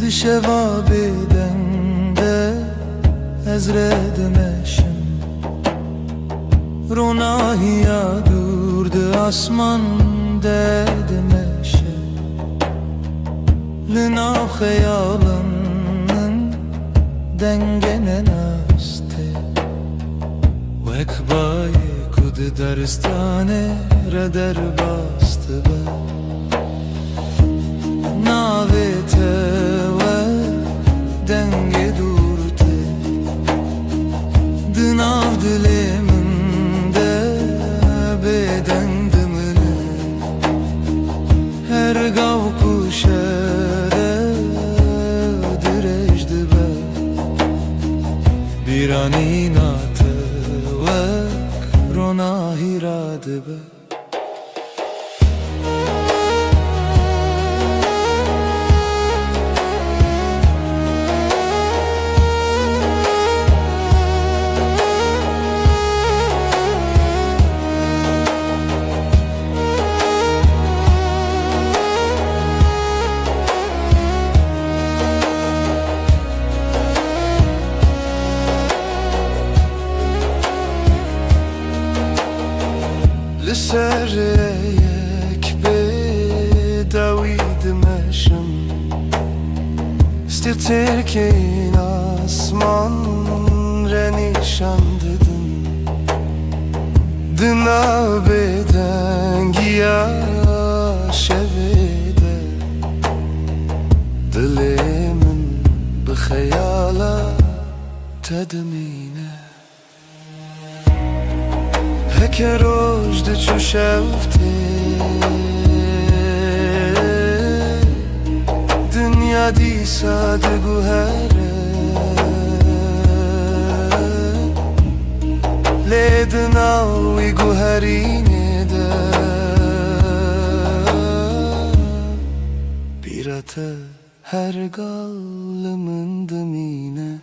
Dışeva bedende ezredemeşim Ronahiya durdu asman dedemeşe Lina hayalının dengene naste Vekbaye kudu daristane reder bastı be Navete ve denge durte Dınav diliminde beden dımını Her gav kuşere direjdi be Bir an inatı ve ronahiradı be Lisereyek bedaviydim eşim Stilterkin asman renişan dedin Dına beden giya şevede Dilimin bixeyala tedmine Heke rojde çu şevte Dünya disa de guhere Lednavi guherine de Birate her gallımın dımine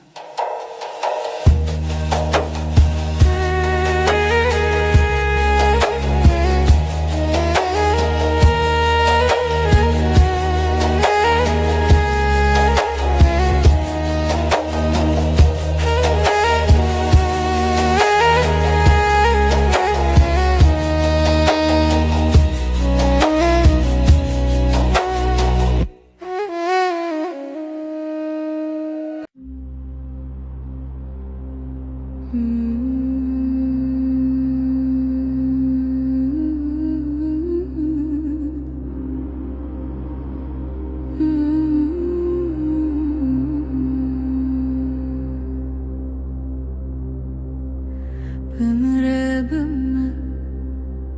Ömre bümme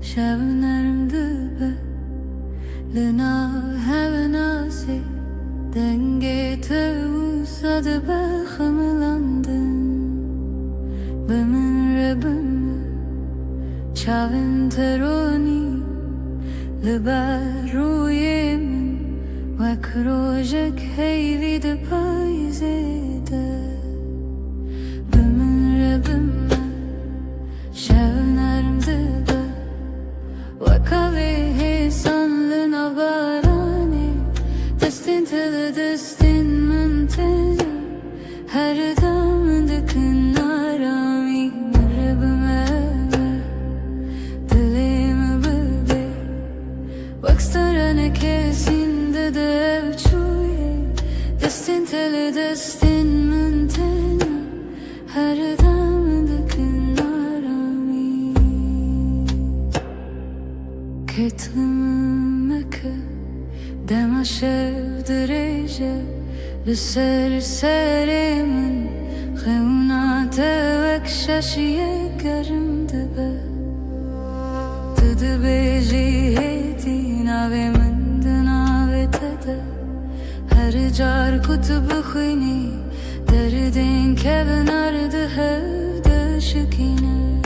şevnerim dübe Lina hevenasi denge tevsadı be xımılandın Ömre bümme çavin teroni Liber ruyemin Vek rojek heyvi de payzede Ömre bümme Şevnerim dibe Vakavi hesanlı nabarani Destin tili destin müntene Her damdıkın arami Mırrabıme Dilimi bıbe Vakstarane kesinde de evçuye Destin tili destin müntene Her damdıkın Ketlimeke dema şevdireje Lüser serimin Xevna tevek şaşiye gerim dibe Tıdı beji heti navemin dınave tede Her car kutubu khini Derdin kevin ardı hevde şükine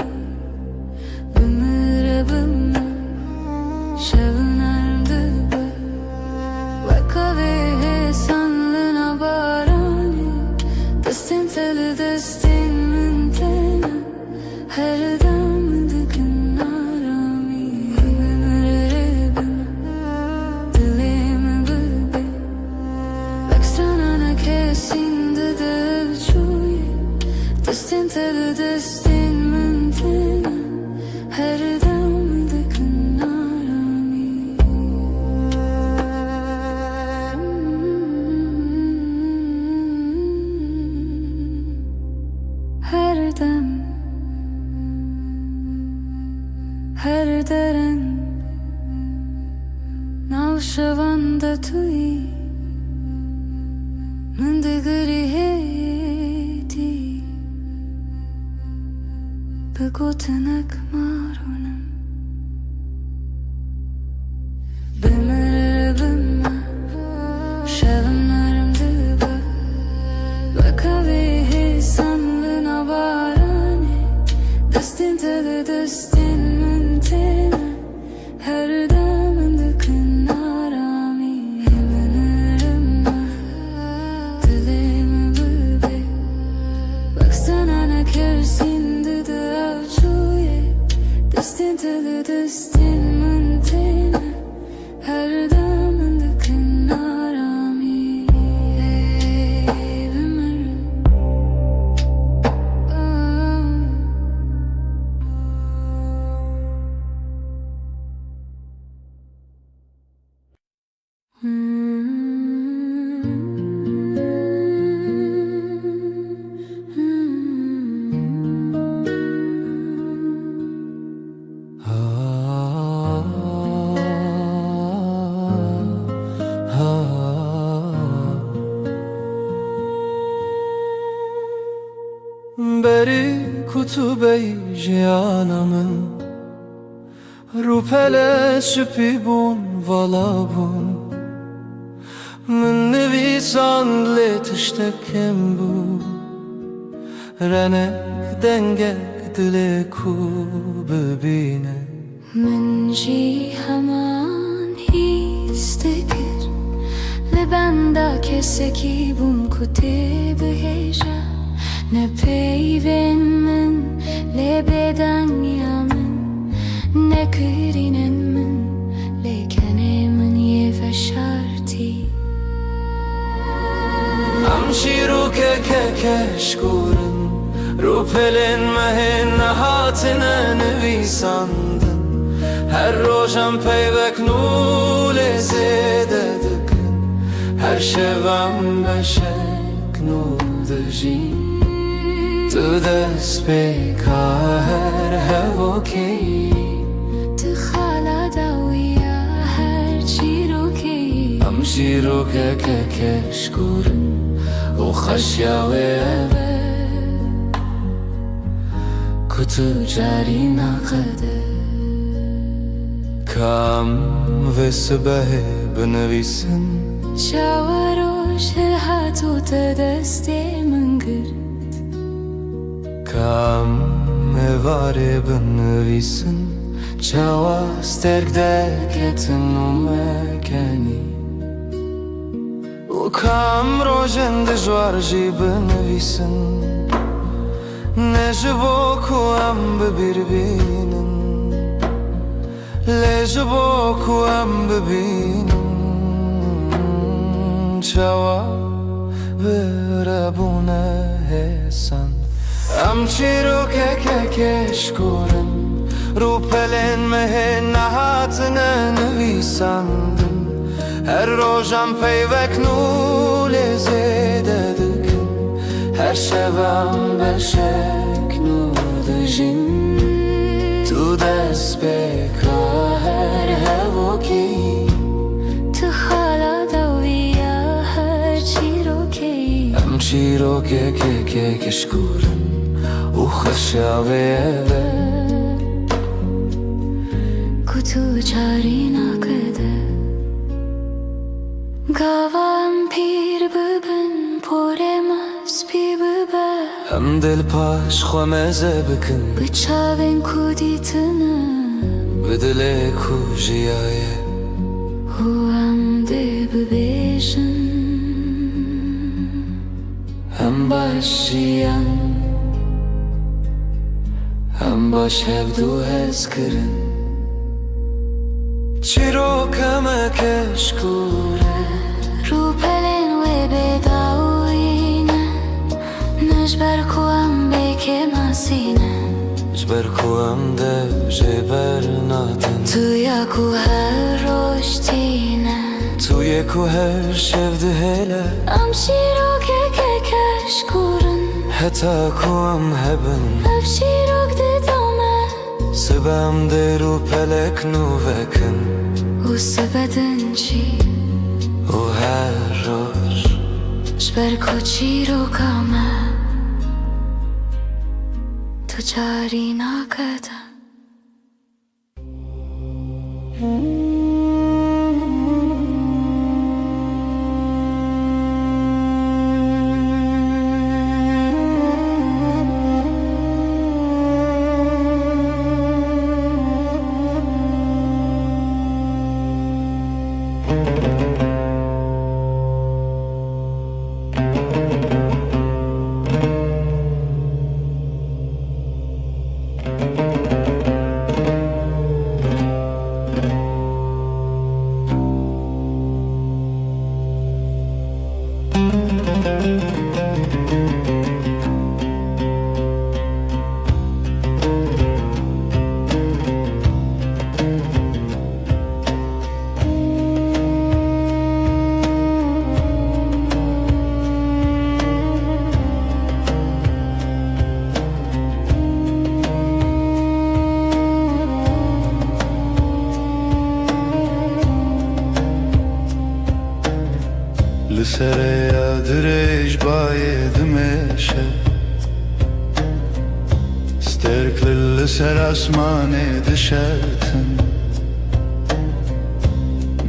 Bümüre bümme Şevnerim dibe Vakavi hesanlı nabarani Destin teli destin müntene Her damdıkın arami Bümüre bümme Dilimi bıbe Vekstrana شوند توی من دگری هیتی بگو تنک مارونم بمر بمر شبنارم دبا بکاوی هیسان نبارانی دستین تل دستین من تنه her damındıkın arami hemen dilimi bebe baksana ne kersin dedi avçuye destin teli destin mantena her damındıkın arami hemen بری کتوبه جیانمın روپله سپی بون والا بون من نویسان لیتشتکم بو رنک دنگک دل کو ببینه من جی همان هیستکر لبنده کسکی بوم کتی بهجا نه پیون من لبدن یامن نه کرینن من لیکنه من یه فشارتی امشی رو که کشکورن رو پلن مهن نهاتنه نویساندن her روشم پیوک نول زیده دکن her شبم بشک نول دجین تو دست بکا her هوکی تخالا داویا هر چی رو کی امشی رو که کشکورن و خشیاوه کتو جاری نقده کام و سبه بنویسن شاوروش الهاتو تدستی من گرد کام واره بنویسن چاوا سترک درکتن و مکنی و کام روژن دجوار جی بنویسن نجبو کو ام ببینن لجبو کو ام ببینن چاوا برابونه هسن ام چی رو که کشکورن رو پلن مه نهاتنه نویسندن her روژم پیوک نول زیده دکن her شبم بشک نور دجین تو دست بکا her هوکی تخالا داویا هر چی رو کی ام چی رو که کشکورن و خشاوه کتو چاری نکده گاوام پیر ببن پرماز پی ببر هم دل پاش خومزه بکن بچاوین کودیتنه بدل کو جیایه هو هم ده ببیشن هم باش جیان هم باش هفدو هز کرن چی رو کمه کشکوره رو پلن و بداوینه نجبر کوام بکه مسینه جبر کوام دو جبر ناتن تویا کو هر روشتینه توی کو هر شفده هله امشی رو که کشکورن حتا کوام هبن افشی رو گده دامه سبام درو پلک نو وکن و سبدنچی و هر روز جبر کوچی رو کامه تو جاری نکردم لسر یادرش باید میشه استرکل لسر آسمان دشتن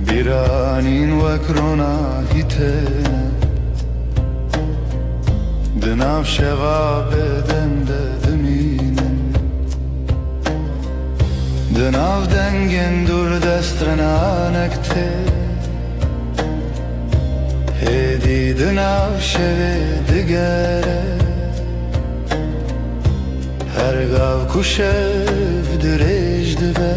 بیرانین وکرونا هیتن دناف شغاب دنده دمینن دناف دنگن دور دسترنانکته هدی دناف شوه دگره هر گاو کشف درج دبه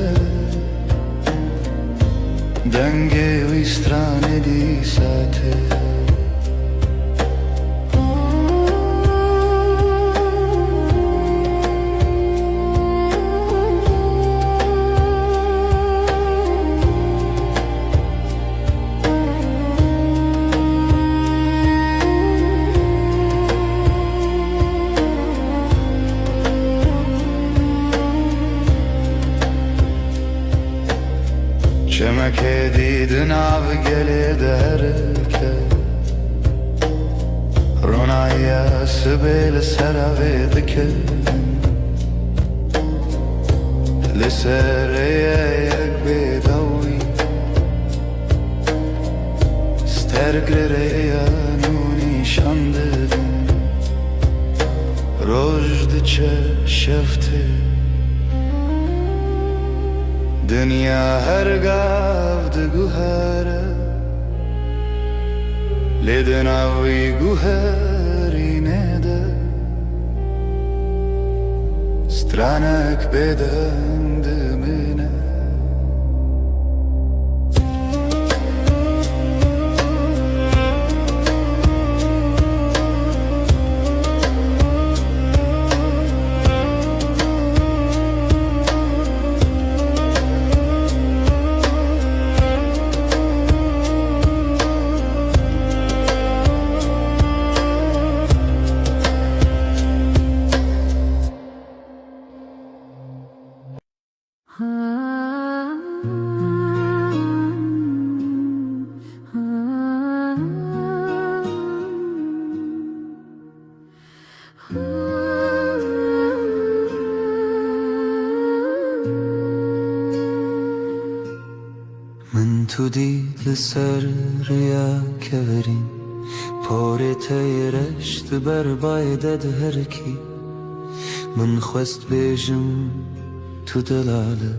دنگه ویسترانه دی ساته چمکه دیدن آب گله درکه رونایی سبیل سراوی دکه لسر یک بیداوی سترگره نونی شانددن رجد چه شفته دنیا هر گاو ده گوهره لیدن آوی گوهری نده سترانک بدن دمینه من تو دید لسر ریا کورین پاره تای رشت بر بایدد هرکی من خواست بیجم تو دلاله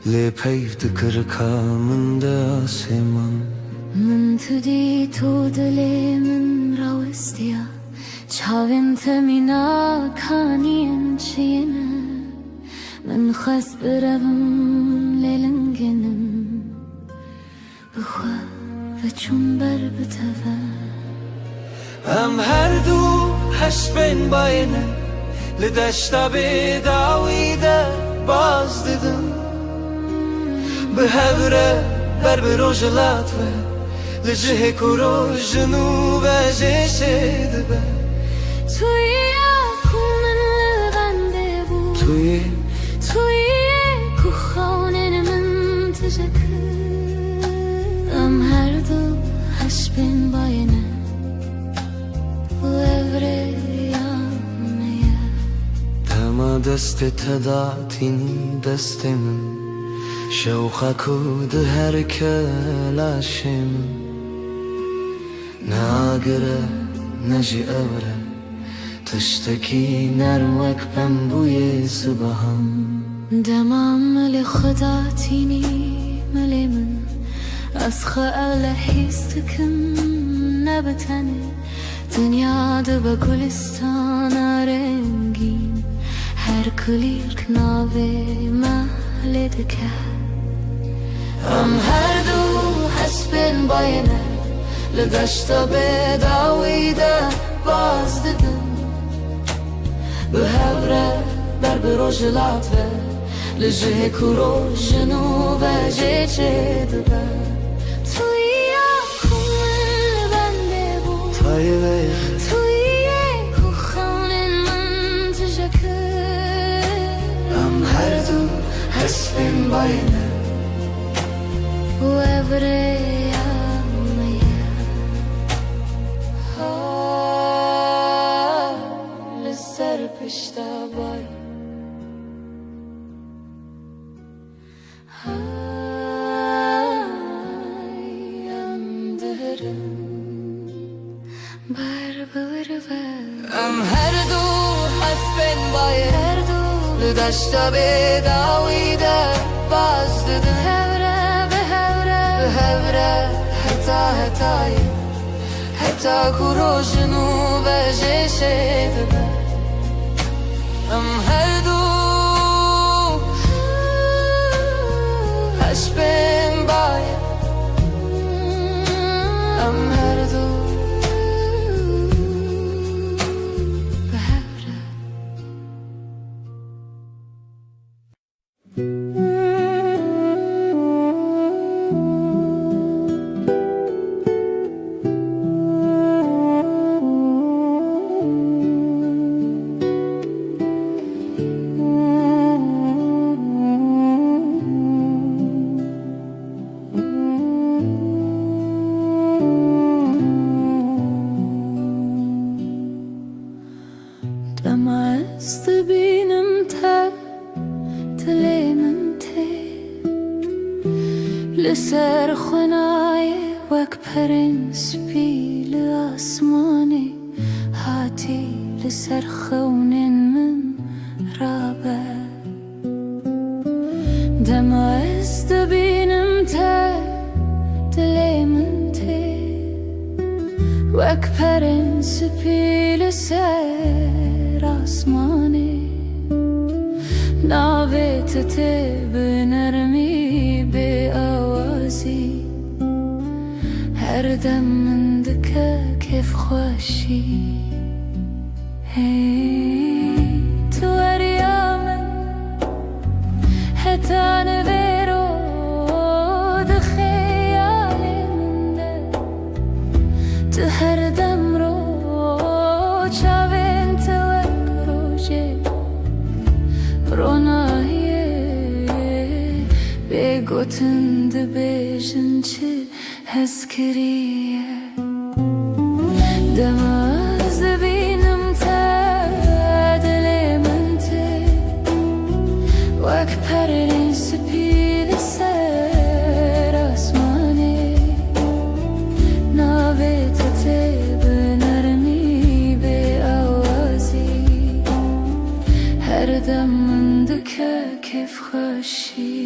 لی پیف دکر کامن ده آسمان من تو دی تو دلی من راوستیا چاوین تمینا کانین چینه من خواست بروم لیلنگنم بخوا و چون بر بتوه هم هر دو هش بین باینه لدشتا بیداویده باز دیدم به هوره بر بروجلات و لجه کرو جنوب جشه دبه توی اکومن لبنده بود توی که خانه من تجکر حسبن باینه و evreyameye Dema deste tedatini destemin Şevqa kud her kelaşim Nagire neji evre Tişteki nervek ben bu yezbaham دمام ملی خدا تینی ملی من از خیال حیستکم نبتنه دنیا ده به گلستان رنگین هر کلیر کنابه محل دکه ام هر دو حسبن باینه لدشتا به داویده باز ددم به هوره بر بروج لاتوه لجه کرو جنوب جیچه دبه توی کن بنده بود Tayve توی خانن من تجکر Am her du hasbin bayne و evreyameye لسر پشتا بای ام هر دو حسبن باید هر دو لدشتا به داویده باز ددن هوره به هوره حتا حتای حتا کرو جنوب جیشه دبه ام هر دو حسبن باید ام هر دو به هوره دم است بینم تا دلم ته لسر خنای وک پرنس بیل آسمانی هاتی لسر خونن من رابه دم است بینم تا دلم ته وک پرنس بیل سر آسمانی ناوت ته به نرمی به آوازی هر دم من دکه کیف خوشی تو اریامن حتی نویرو ده خیال من ده تو هر دم رو چاوین تو روشه رونایه بگوتن ده بیشن چه هز کریه دم از بینم تا دل من ته وک پرین سپیل سر آسمانه ناویت ته به نرمی به آوازی هر دم من دکه کیف خوشی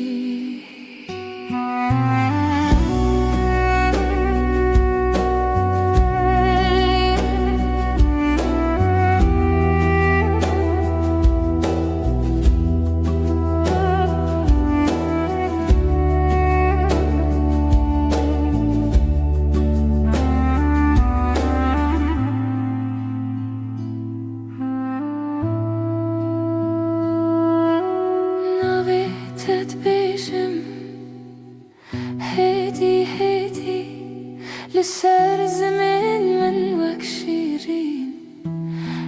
لسر زمن من وك شيرين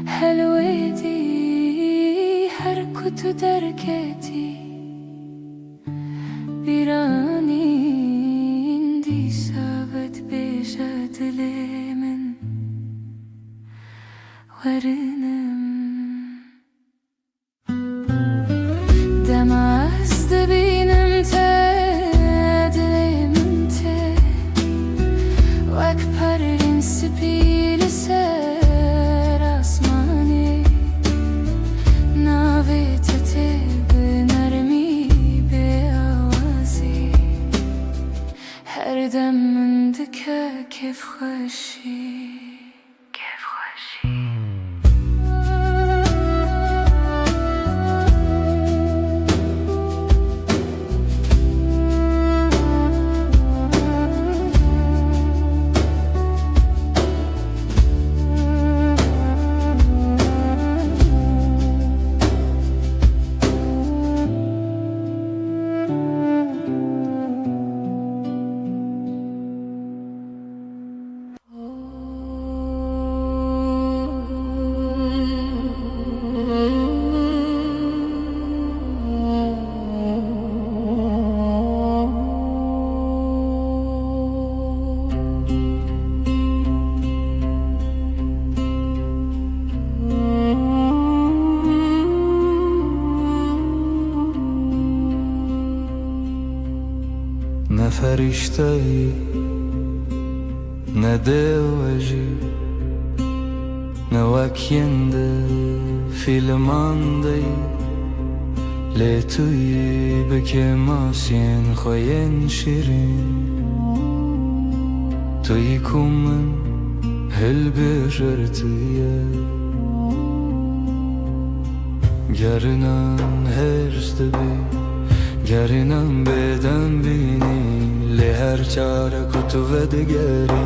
حلوتي حركة دركتي بيراني اندي سابت بيشت هر دم من دکه کیف خوشی نه فرشته‌ای نه دلوجی نه وکینده فیلماندهی لی تویی بکه ماسین خوین شیرین تویی کومن هل بجرتیه گرنن هرست بی گرنم بدن بینی لی هر چاره کتو و دگری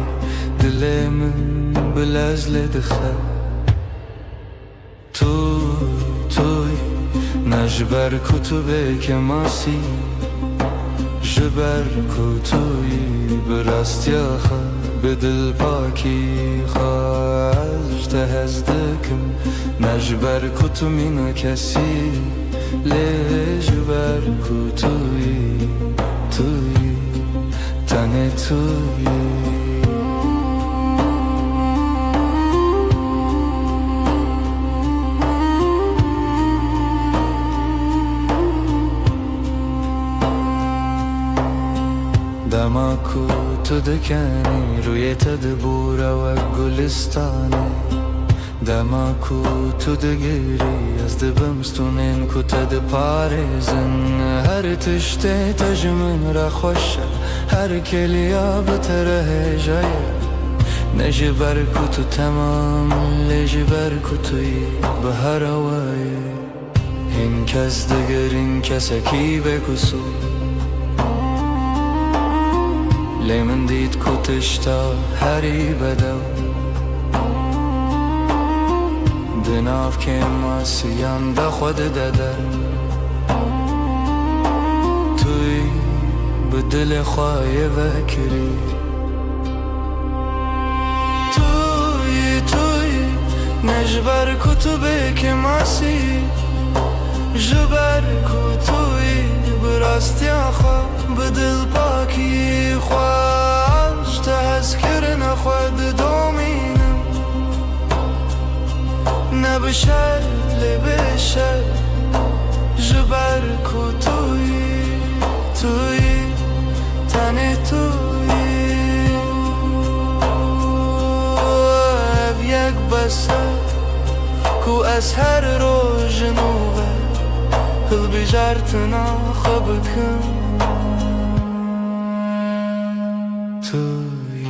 دل من بلزل دخه توی نجبر کتو بکه ماسی جبر کتوی براستی آخه به دل پاکی خواهج تهزدکم نجبر کتو مینا کسی لجبر کتوی تنه توی دماکو تو دکنی روی تدبور و گلستانه دماکو تو دگیری از دبمستونین کو تد پارزن هر تشته تجمن را خوشه هر کلیا بتره جایه نجبر کتو تمام لجبر کتوی به هر وای این کس دگر این کسکی بکسو لی من دید کتشتا هری بدو دناف که ماسیان دا خود دادر توی به دل خواهی وکری توی نجبر کتو که ماسی جبر کتوی براستی آخوا به دل پاکی خواهش تذکر نخواد دومینم نبشرت لبشر جبر کتوی تنه توی او یک بسر کو از هر روز نوبه هل بجارتنا خبکم توی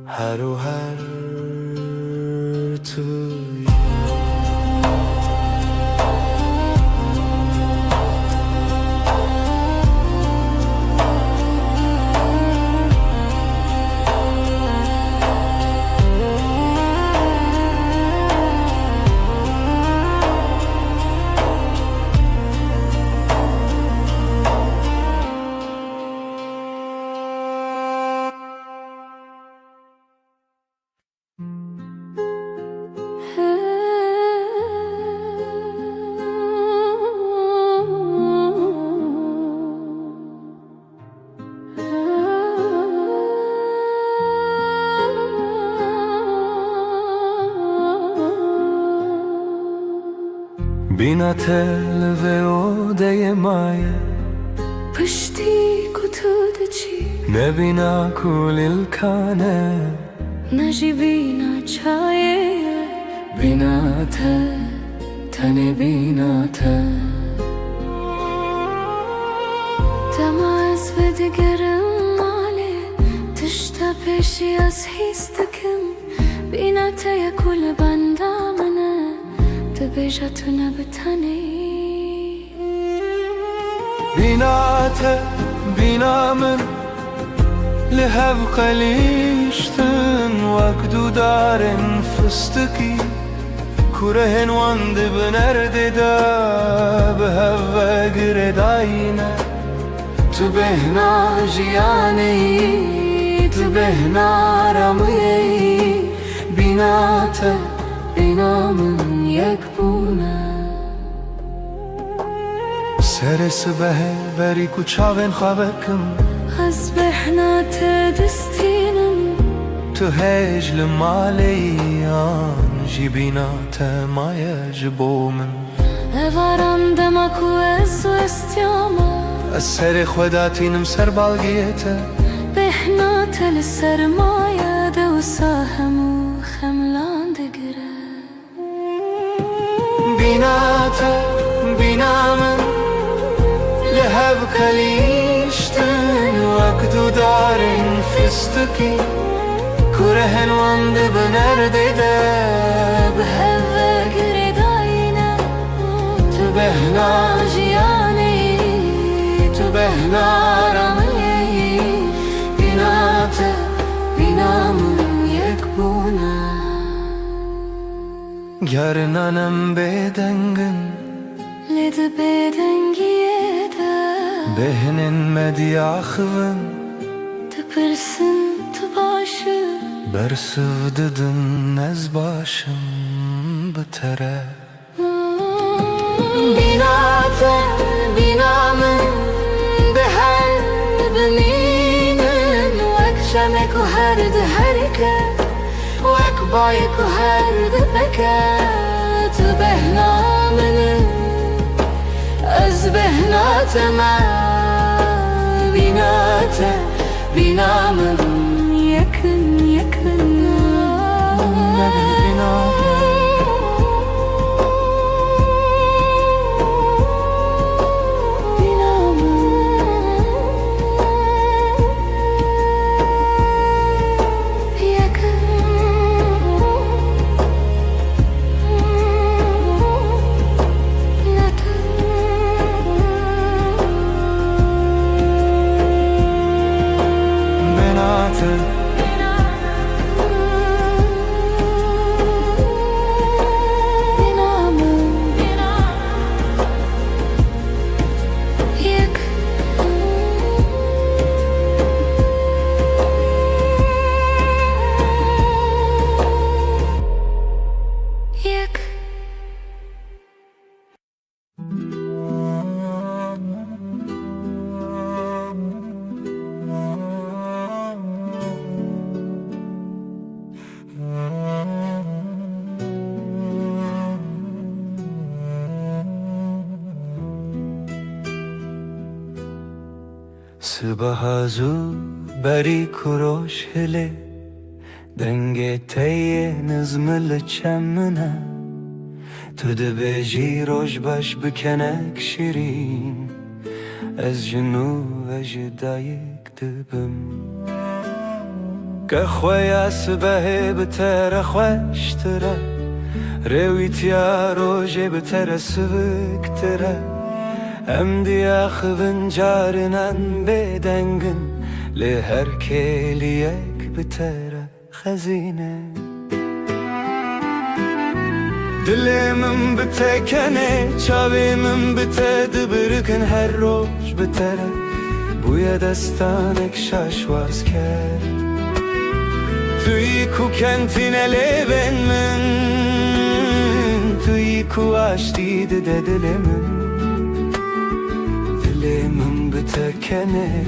هر و هر توی بینا تل و اوده مایه پشتی کتود چی نبینا کل الکانه نجی بینا چایه بینا تنه بینا دم از از و دیگرم ماله تشتا پیشی از هیستکم بینات یکول بندامنه تبیجتونه بتنی بینات بینامن لهف قلیشتن وقدو دارن فستکی كرهن واند بنرد دا بهوا قرداينا تبهنا جياني تبهنا رمي بيناتا بينا من يكبونا سرس به بري كوچاوين خوابكم أصبحنا تدستينم تهج لماليان جيبينا ما يجبو من افارم دمك وإز واستياما السر خوداتينم سر بالقيته بحنا تلسرمايا دوساهم وخملان دقره بيناتا بينامن لهب كليشتن وقدو دارن فستكي كرهن واند بنرد دا بهوا قرداينا تبهنا جياني تبهنا رمي بيناتا بينا من يكبونا Yarınanım bedengin لد بدنگيدا Behnin medyahvın تبرسن تباشر Bersivdidin ez başım bitere بيناتا بينامن بهر بمينن واكشمك وهرد هركة واكبايك وهرد بكا تبهنا من أزبهناتا ما بيناتا بينامن يكن يكن Sıbahazu beri kuroş hele Denge teye nizmil çemine Tüde beji roj baş bükenek şirin Ez jinu ve jidayik dibim Kexwaya sıbahe bitere xweştere Rewitya roje bitere sıvıktere Em diyaxvın carinen bedengin Le her keliyek bitere xezine Dilimin bitekene Çavimin bite dibirkin her roj bitere Buya destanek şaşvaz ker Tüy ku kentine leven min Tüy ku aştiydi de dilimin Dilimin bitekene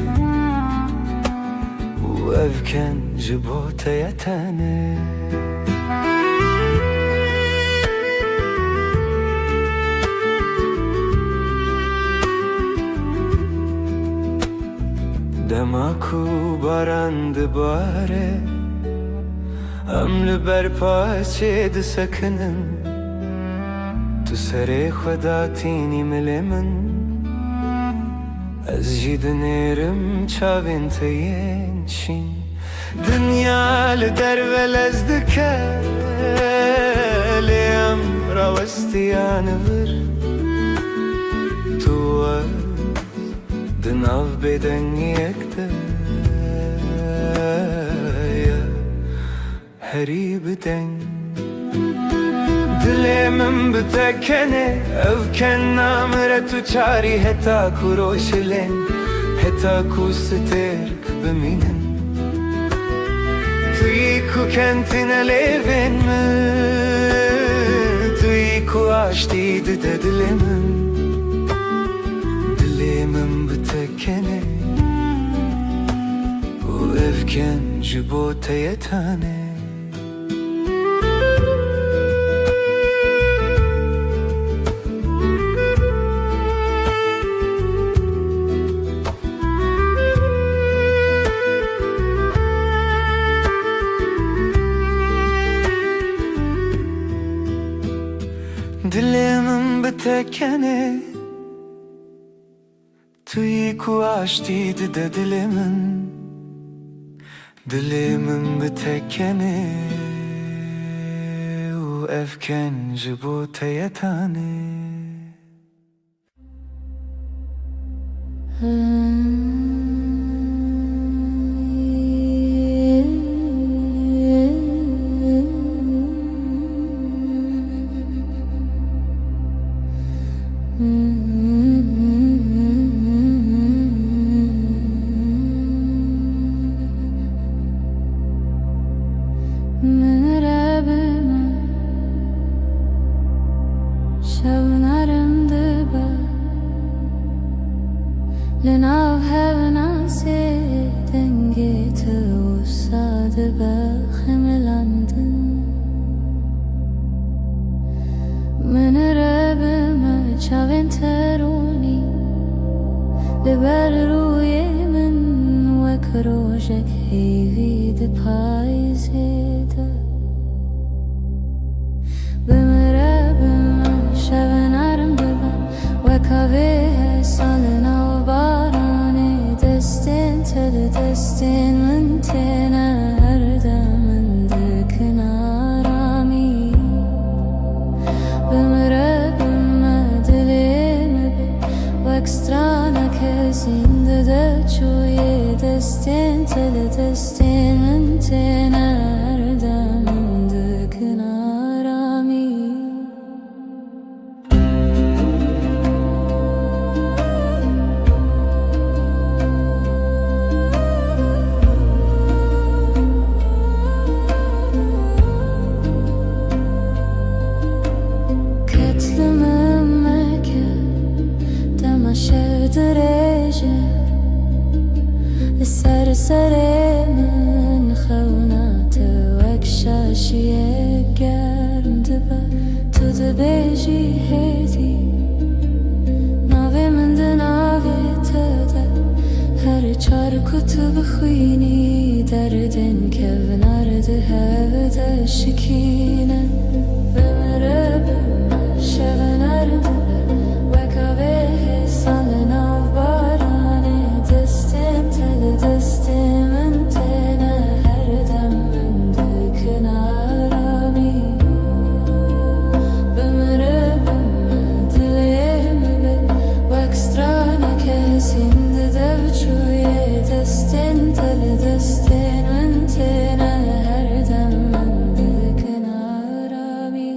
U evken jibote yetene Demaku barandı bare Emli berpaçe de sakının Tu sere khuda tini milimin Ez jî dinêrim çavên te yên çîn Dinya li derve lez dike Lê em rawestiyane vir Tu ez di nav bêdengiyek de herî bi deng Dilê min bi te kenê ev ken namire tu çarî heta ku roşilên heta ku stêrk bimînin Tu yî ku kentîne lêvên min Tu yî ku aştî dide dilê min Dilê min bi te kenê û ev ken ji bo te ye tane Dilê min bi te kenê Tu yî ku aştî dide dilê min Dilê min bi te kenê û ev ken ji bo te ye tane لناو هفنا سيدنگي توصاد بخملاندن من ربما چاوين تروني لبر روی من وک روژک هیوی ده پایزیده بمربما شبنارم دبا وکاوه سالنا و بارانه دستین تل دستین من تینا هر دمن ده کنارامی بمربما دلیم بی وکسترانا کسین ده چوی دستین تل دستین من تینا هر دمن ده کنارامی سر من خونات وک شاشیه گرم دبا تو دبیجی هیدی ناوی من ده ناوی تده هر چار کتب خوینی دردن که ونارده هوده شکینه بمره بما شبنارم دبا وکاوه سال ناو بارانه دستیم تل دستیم من تنه هر دم من ده کنارامی بمره بما دلیم بی وکسترانه کسین ده دو چوی دستین تل دستین من تنه هر دم من ده کنارامی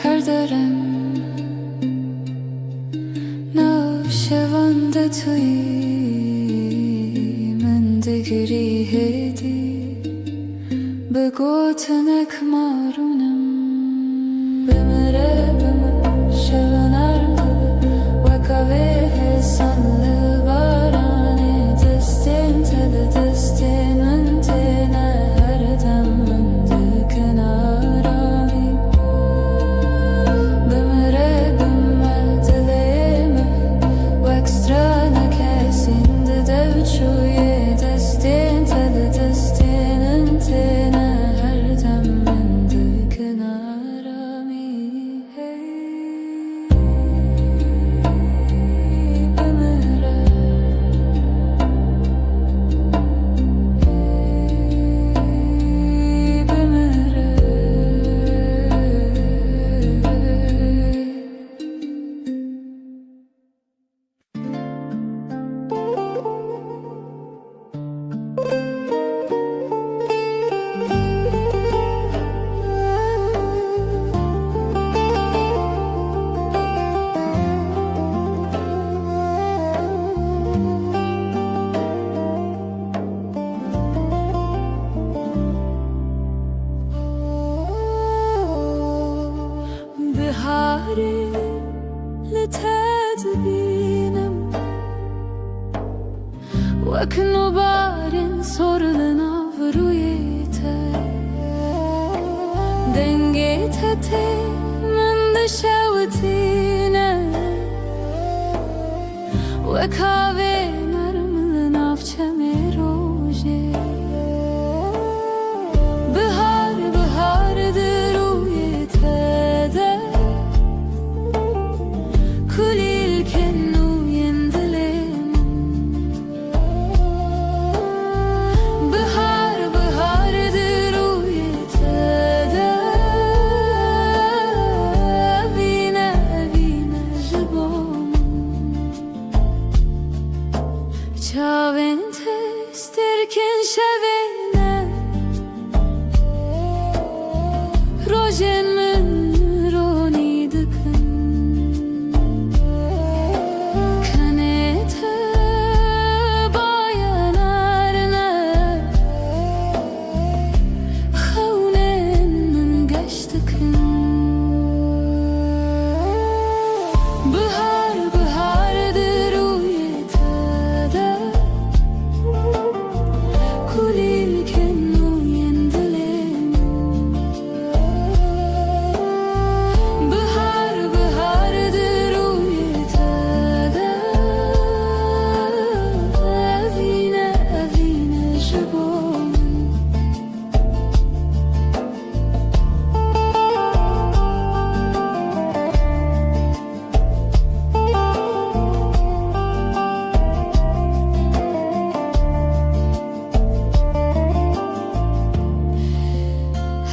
her dörem navşevanda tuyi من دگری هدی به گوتنک مارونم بمره بما شبنارم وکاوه حسان لبارانه دستین تل دستین من تنه هر دم من ده کنارامی بمره بما دبینم وەک نوبارên sorulun avroyê dengê te tê min dişewitîne wek havê nerm li nav çemê rojê bihar bihardir rûyê te de kulîlkên nû yên dilê min bihar bihardir rûyê te de evîne evîne ji bo min çavên te stêrkên şevê ne rojên min ronî dikin kenê te bayanar ne xewnên min geş dikin bihar bihardir rûyê te de kulîlkên nû yên dilê min bihar bihardir rûyê te de evîne evîne ji bo min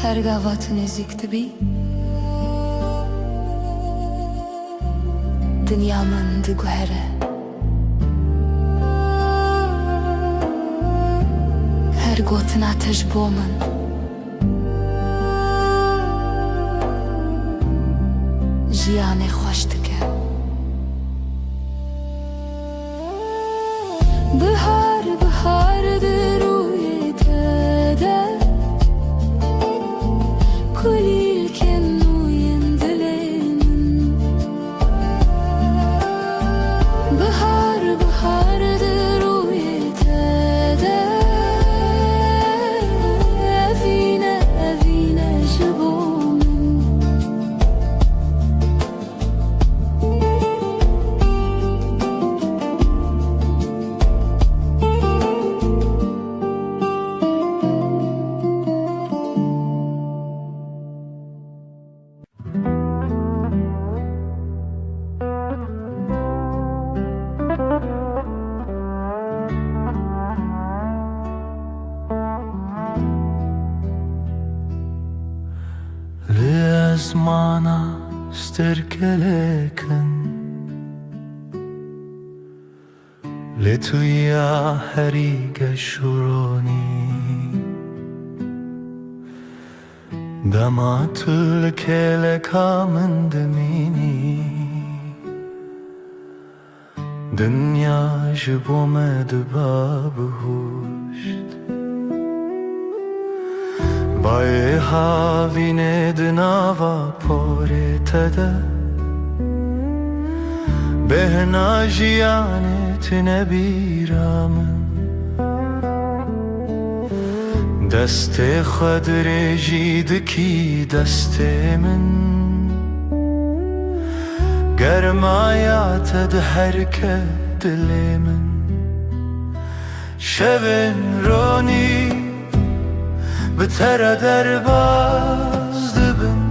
her gava tu nêzik dibî dinya min diguhere her gotina te ji bo min jiyanê xweş dike bihar bihardir rûyê te de kulîlkên nû yên dilê min bihar bihardir rûyê te de evîne evîne ji bo min li esmana sterkelekin li tu ya herî geşûronî dema tu li kêleka min dimînî dinya ji bo me diba bihuşt bayê havînê di nava porê te de bêhna jiyanê tune bîra min destê xwe dirêjî dikî destê min germaya te diherke dilê min şevên ronî bi te re derbas dibin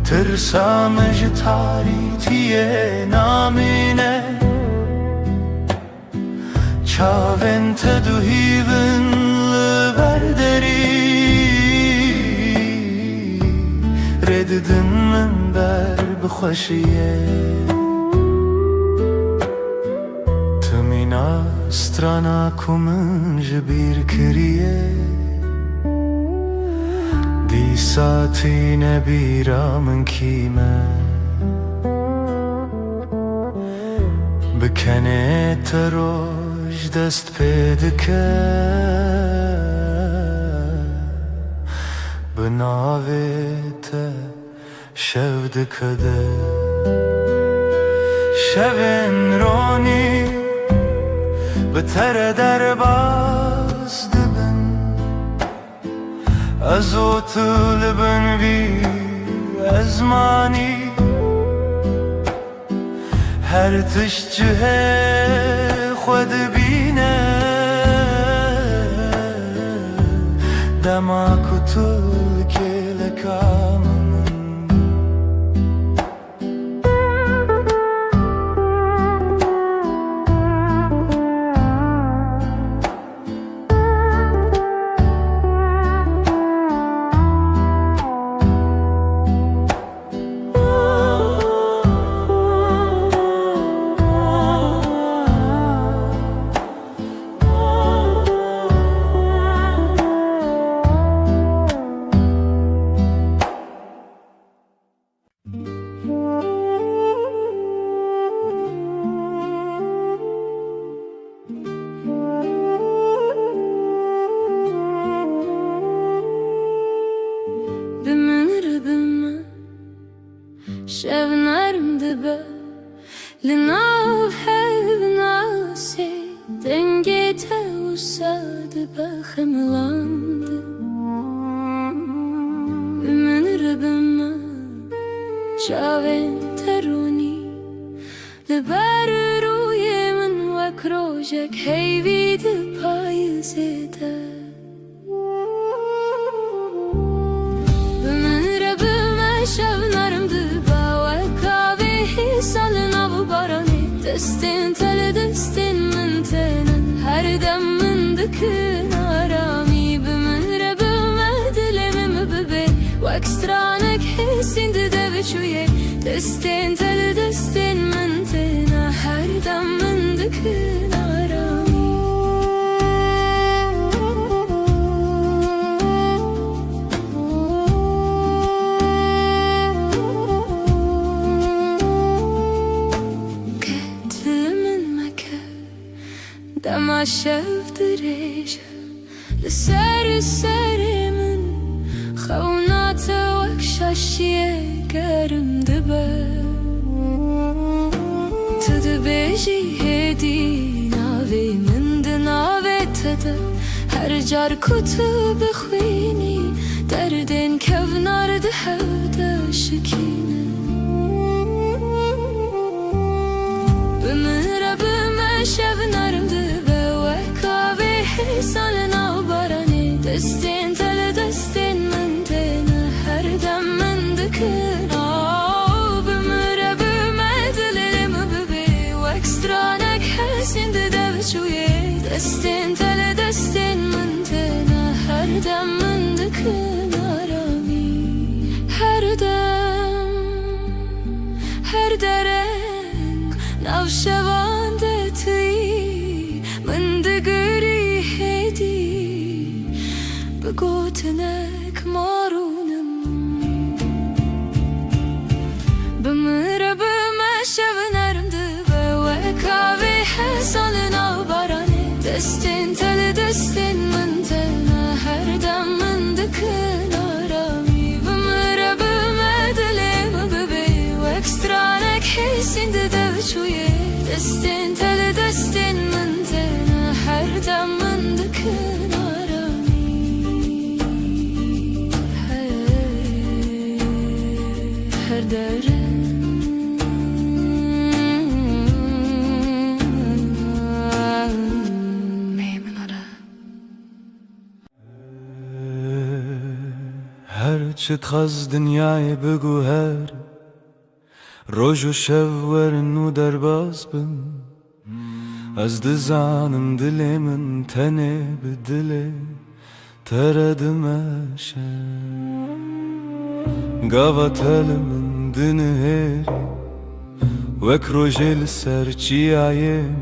tirsa me ji tarîtiyê namîne çavên te duhîvin li ber derî rê didin min ber bi xweşiyê tu mîna strana ku min ji bîr kiriye dîsa tîne bîra min kîme bi kenê te roj dest pê dike bi navê te şev dike de شبن رونی به تر در باز دبن از او طلبن بی ازمانی هر تشجه خود بینه دما کتل که لکامن شبنرم دبه لناو هبناسي دنگي توساد بخملاند من ربما شاوين تروني لبر روی من وکروجک هیوید پایزده من ربما شبنرم دبه salına bu barani destin tele destin mentenen her demmin dikün arami bimin rebime dilemim bebe vakstranek hissindi deviçuye destin tele destin mentena her demmin dikün arami دما شفت ريشة لسر سرمن خونات وكشاشية قرم دبا تدبيجي هدي ناوي من دناوي تدا هر جار كتب خويني دردين كفنار دهودا شكينة بمن ربما شبنارم salına barani destin tele destin mentena her dem mendikın bümüre bümedilerim bebe ekstranek hesinde devçuye destin tele destin mentena her dem mendikın arami her dereng navşevan detui mendigiri بگوتنک مارونم بمره بمه شبنرم دبه و کاوی حسالنا بارانه دستین تل دستین من تنه هر دم من دکن آرامی بمره بمه دلم ببه و اکسترانک حسینده دوچویه دستین تل دستین من تنه هر دم من دکن هرچه تخز دنیای بگو هر روز و شب ورنو در باز بم از دزانم دل من تنه به دل تردمشه قواتل من دنهري وك رجل سرچي عيم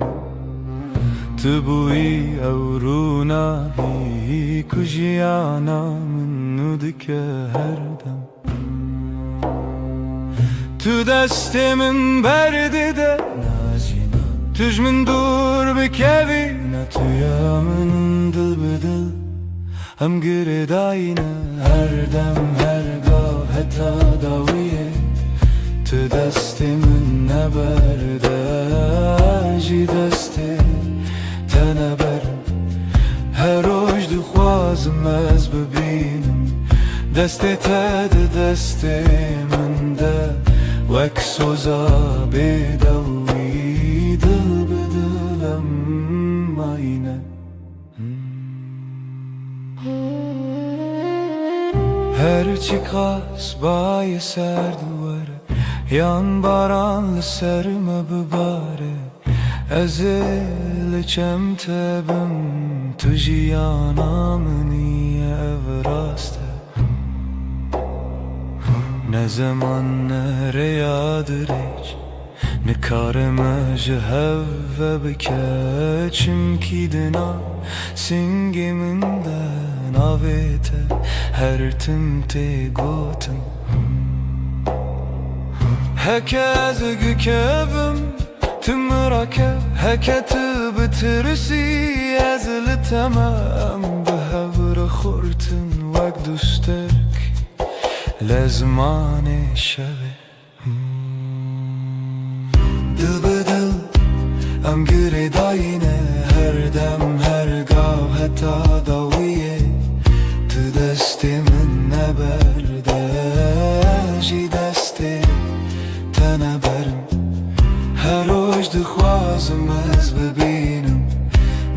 تبوي أورونا هي كجيانا من ندك هردم تو دست من برد ده تج من دور بكوي نتويا من دل بدل هم گرداینه هر دم هر گاه حتی داویه تو دست من نبرده دستی تد دستی من ده وک سوزا بدوی دل بدلم aynı Her çıkas bayi ser duvarı Yan baranlı serme bibare Ezil çem tebim Tujiyana niye evraste Ne zaman nereyadır hiç Ne kareme jehevve bike Çimki dina singiminden avete Her timte gotum Hekez gükevim Tımrake heketi bitirisi Ezili temem Behevre khurtin vek dusterk Lezmane şeve Dil bedil Em gire dayine Her dem her gav heta daviye Tu destimin neberde Ji desti teneberim Her roj dixwazim ez bibînim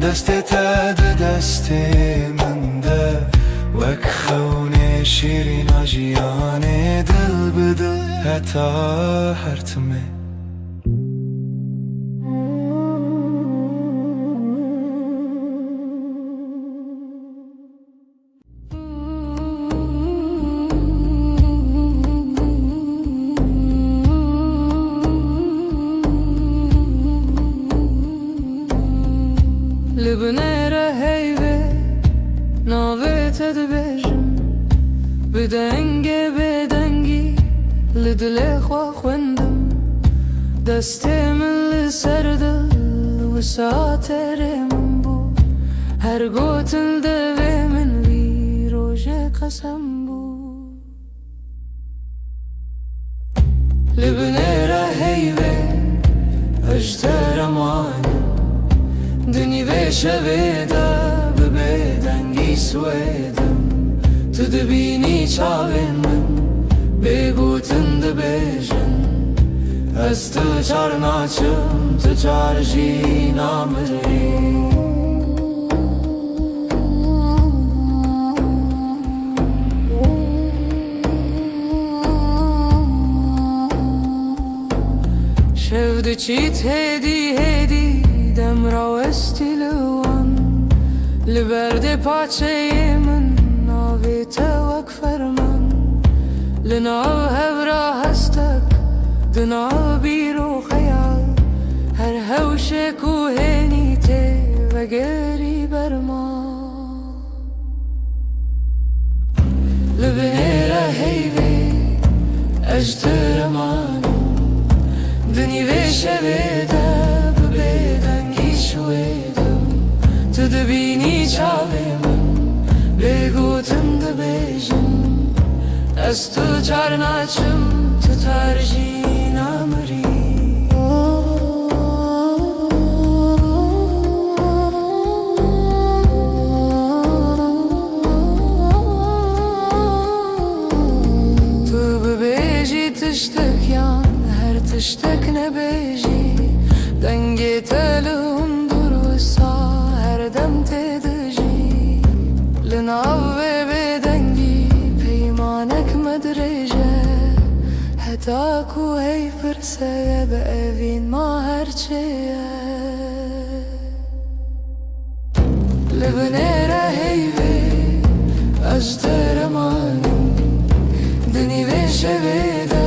Destê te di destê min de Wek xewnê şîrîna jiyanê Dil bi dil heta her timê Libnere heyve navet edbejim Bedenge bedengi lidle xwa xwendim Destê min li ser dil wisaterê min bû Her gotin devê min vî rojê qesem bû Libnere heyve ejder emanim Dünî vê şevê de bi bêdengî swêdim Tu dibînî çavên min bêgotin dibêjin Ez tu çar naçim tu çar jî namirî Şev diçît hêdî hêdî Demra westî li wan Li berdê paçeyê min Navê te wek ferman Li nav hevra hestek Di nav bîr û xeyal Her hewşê ku hênî tê vegerî berma Li binêre heyvê ejder emanim Dinî vê şevê de bi bêdengî şwêdim Tu dibînî çavê min bêgotin dibêjin Ez tu çar naçim tu tar jî namirî Tu bibêjî tiştek yan her tiştek nebêjî Dengê te li hundur wisa her dem tê dijî Li nav vê bêdengî peymanek me dirêje Heta ku hey pirseye bi evîn ma her çêye Li binêre heyvê ejder emanim Dinî vê şevê de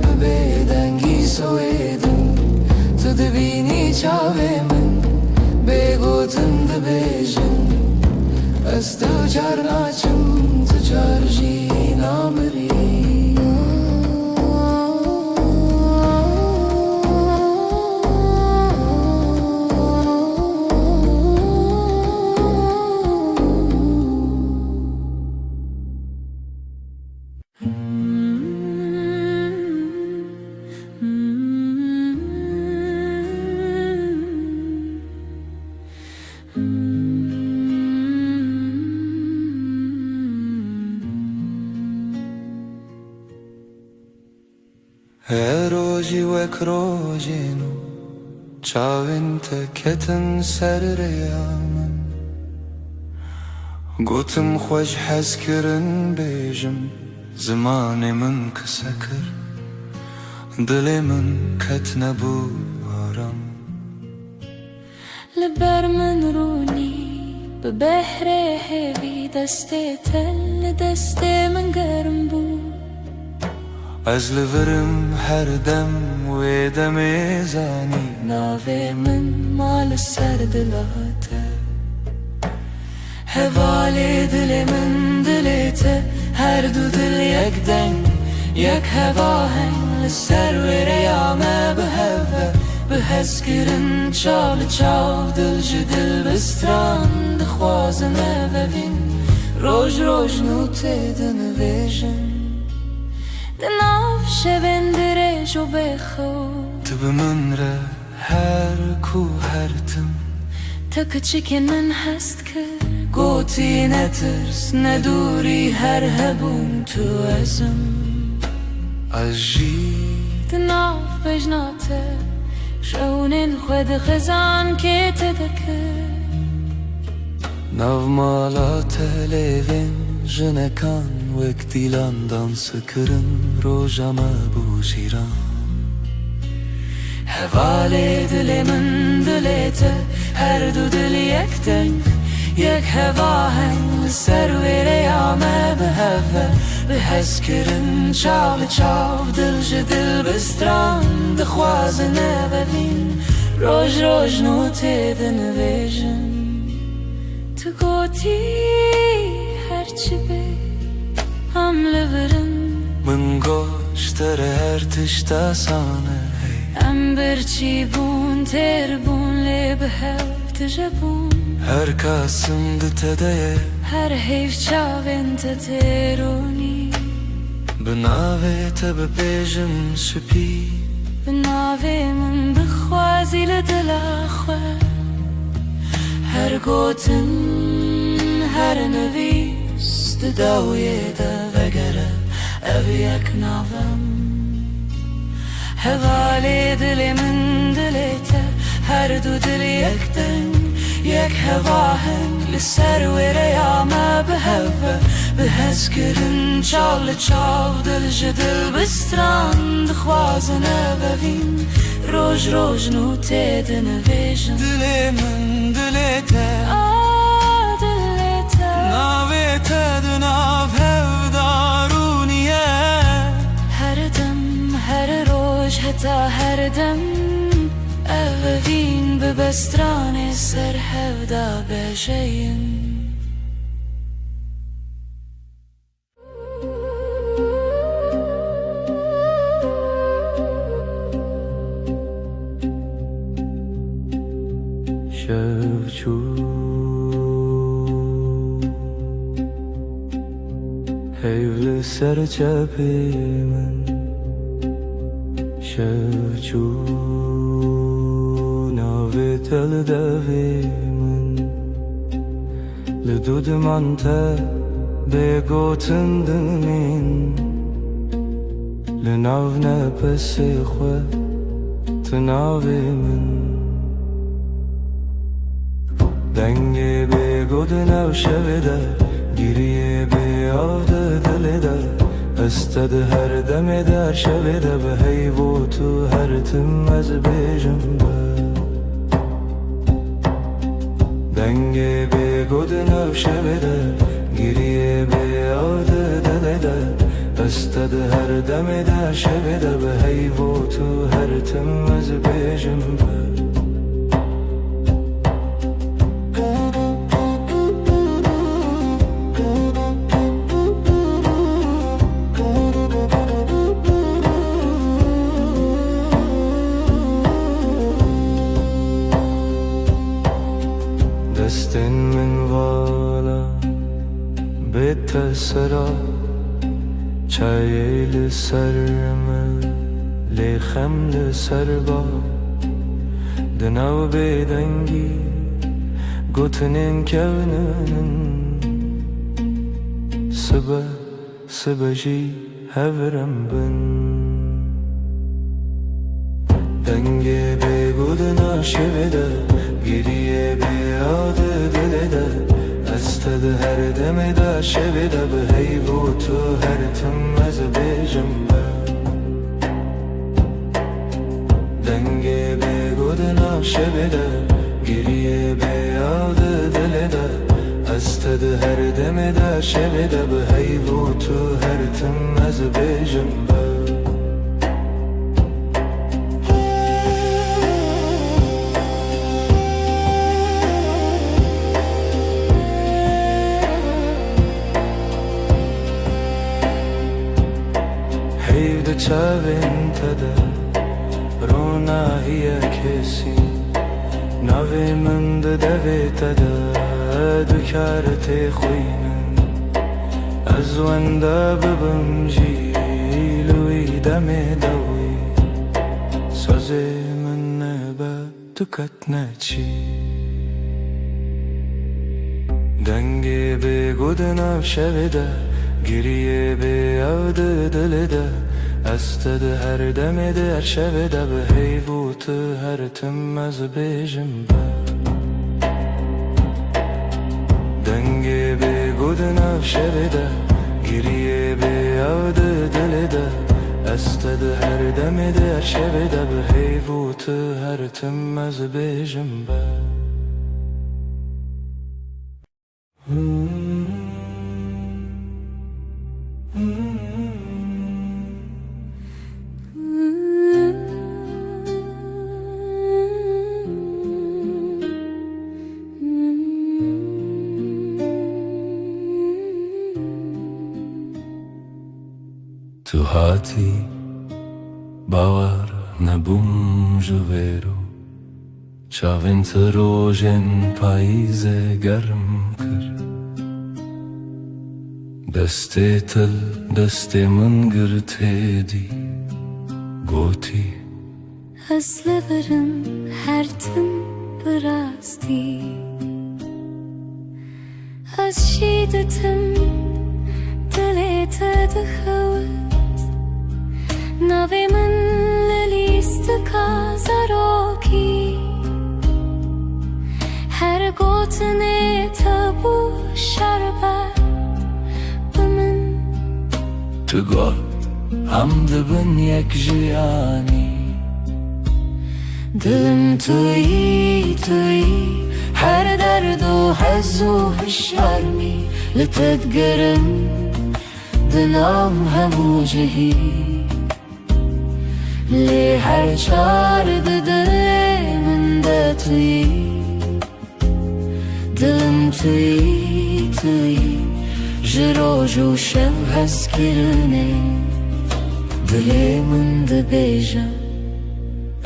bi bêdengî swêdim Tu dibînî çavê min bêgotin dibêjin Ez tu çar naçim tu çar jî namirî وك روجينو چاوين تكتن سر ريامن قوتم خوش حز كرن بيجم زماني من كسكر دلي من كتنبو آرام لبر من روني ببحر هبي دستي تل دستي من قرم بو از لورم هر دم و دم زانی ناوي من مال السر دلاته هوالي دلي من دليته هر دو دل يك دنگ يك هواهن للسر وريامه بهوه بهسكرن چال چاو دل جدل بستران دخوازنه و بین روج روج نوته دنویجن دناف شبن دريج و بخو تب من را هر کو هرتم تك چكن من هست كر قوتي نترس ندوري هر هبون تو ازم اجي دناف بجناته شونن خود خزان که تدکر ناو مالا تلوین جنکان وک دیلان دانس کرن روژامه بو شیران هوالي دل من دليته هر دو دل يك دنگ يك هواهن لسر وريامه بهوه بهسكرن چاو چاو دل جدل بستران دخوازنه ببین روج روج نوته دنویجن تو گوتی هرچی بی هم لورن من گوشتر هر تشتا سانه ام برچی بون تر بون لی بهو تجبون هر کاسم دتده هر حیف چاوین تترونی بناوه تب بیجم سپی بناوه من بخوازی لدلاخوه هر گوتن هر نویس دداویه دا وگره او یک ناوم هوالي دلي من دليته هر دو دل يك دنگ يك هواهن لسر وريامه بهوه بهسكرن چال چاو دل جدل بستران دخوازنه ببین روج روج نوته دنویجن دل من دلته دليته ناوه تدناف هفدارونیه هر دم هر روج حتا هر دم اوین ببستران سر هفدا بجین شوچو هیول سر چپی من شوچو ناوی تل دوی من لدود من تا بگوتن دمین لناو نپس خو تناوی من دنگی بگود نو شویده گیریه بیاده دلیده استد هر دم در شویده به هیو تو هر تم از بیجم به دنگی بگود نو شویده گیریه بیاده دلیده استد هر دم در شویده به هیو تو هر تم از بیجم به دستن من والا بیت سرا چای لسرم لیخم لسر با دناو بیدنگی گوتنین کونن سبا جی هورم بن دنگه بگودنا شویده گریه بیاده دلده استد هر دم دا شویده به هیو تو هر تم از بیجم دنگه بگودنا شویده گریه بیاده دلده استد هر دم دا شویده به هیو تو هر تم از بیجم هیو چاوین تده رونا هی کسی نوی من ده دوی تده دکارت خوینن از ونده ببم جیلوی دم دوی ساز من نبا دکت نچی دنگی بگودنا شویده گریه بیاده دلده استد هر دم در شویده به هیوت هر تم از بیجم دنگی بگودنا شویده گریه بیاده دلده استد هر دم در شویده به هیوت هر تم از بیجم تو هاتی باور نبوم جویرو چاوین تروژن پاییز گرم کرد دستی تل دستی من گرته دی گوتی از لبرم هر تم براستی از شیدتم دلیت دخوت نوی من للیست کازاروکی هر گوتنه تبو شربت بمن تو گل هم دبن یک جیانی دلم توی هر درد و حز و هشارمی لتدگرم دنام همو جهی لی هر چارد دل من ده توی دلم توی جروج و شب هز کرنه دل من ده بیجم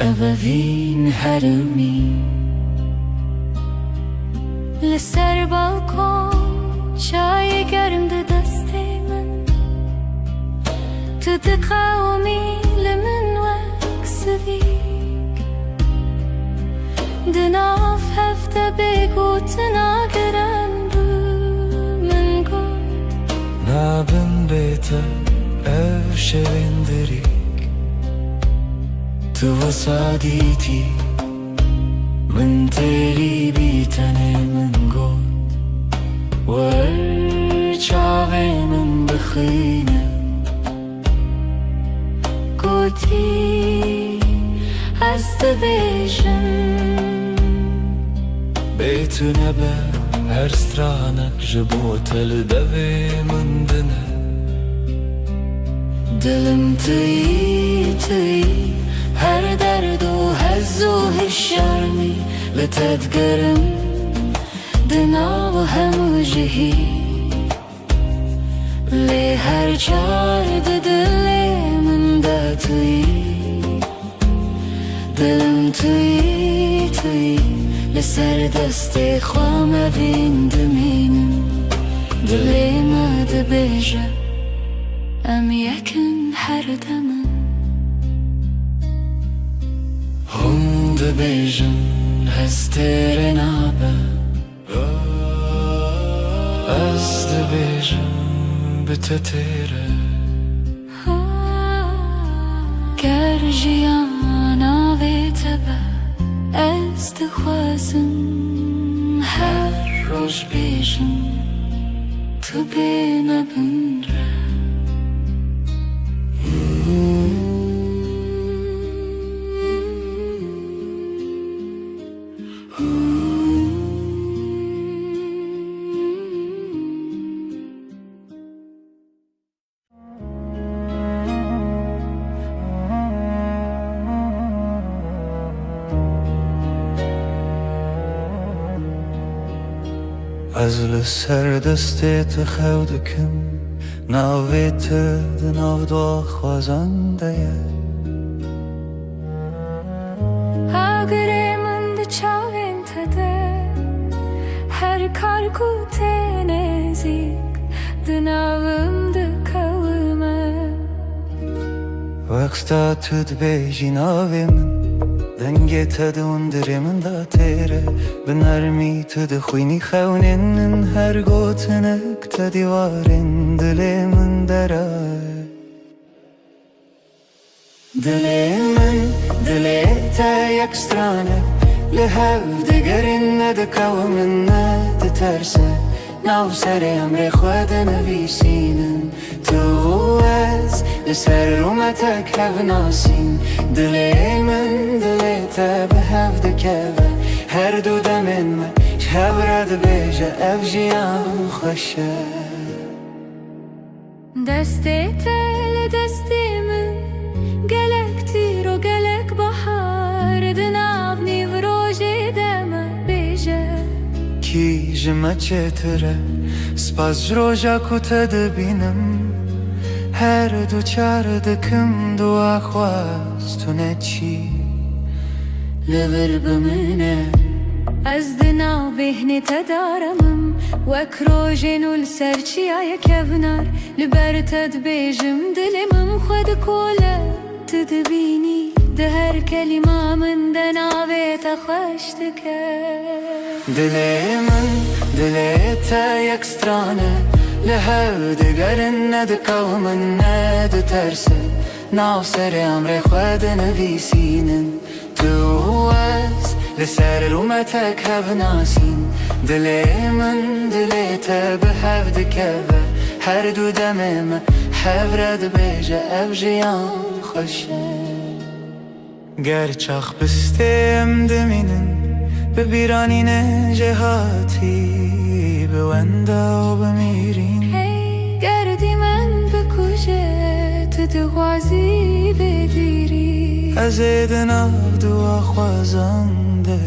اوین هرمی لسر بالکن چای گرم ده دست من تو ده قومی لمن وکسویک ده ناف هفته بگو تناگرم بو من گفت نابن بیتا او شویندریک تو وسادیتی من تیری بیتنه من گفت ور چاوی من بخینه گوتی از دبیجم بیتو نبه هر سترانک جبو تل دوی من دنه دلم توی هر درد و حز و هشارمی لتدگرم دنا و همو جهی لی هر چارد دل من ده توی دلم توی لسر دست خوام اوین دمینم دلی ما ده بیجه ام یکن هر دمم هم ده بیجن هستر نابه از ده بیجن بتتره گر جیانا دخوازم هر روز بیشم تو بینبن را از لسر دستت خودکم ناویت دناو دو خوازنده اگر من ده چاوین تده هر کار کو تنزیک دناوم ده کلمه وقتا تد بیجی ناوی من دنگی تد اندری من دا تیره بنرمی تد خوینی خونین هر گوتنک تدیوارین دلی من درای دلی من دلی تا یک سترانه لحف دگرین ندکاو من ندترسه ناو سر امر خود نویسینن تو از لسر رومتک هف ناسین دلی من دلی تا به هف دکوه هر دو دمین ما شب رد بیجه اف جیان خوشه دستی تل دستی من گلک تیر و گلک بحار دناو نیو روژی دم بیجه کی جمع چتره سپاس جروجا کتا دبینم هر دو چار دکم دو آخواست تو نچی لبر بمنه از دناو بهنی تدارمم وک روژین و لسرچی آیا کبنار لبر تد بیجم دلمم خود کوله تدبینی ده هر کلمه من دناوی تخوش دکه دلی من دلی تا یک سترانه لحف دگرن ندکاو من ندترسه ناو سر امر خود نویسینن تو از لسر رومتک هف ناسین دلی من دلی تا به هف دکوه هر دو دمم هف رد بیجه اف جیان خوشه گر چاخ بستیم دمینن ببیرانین جهاتی بونده و بمیرین هی گردی من بکشه تو دخوازی بدیری از دناو دو خوازنده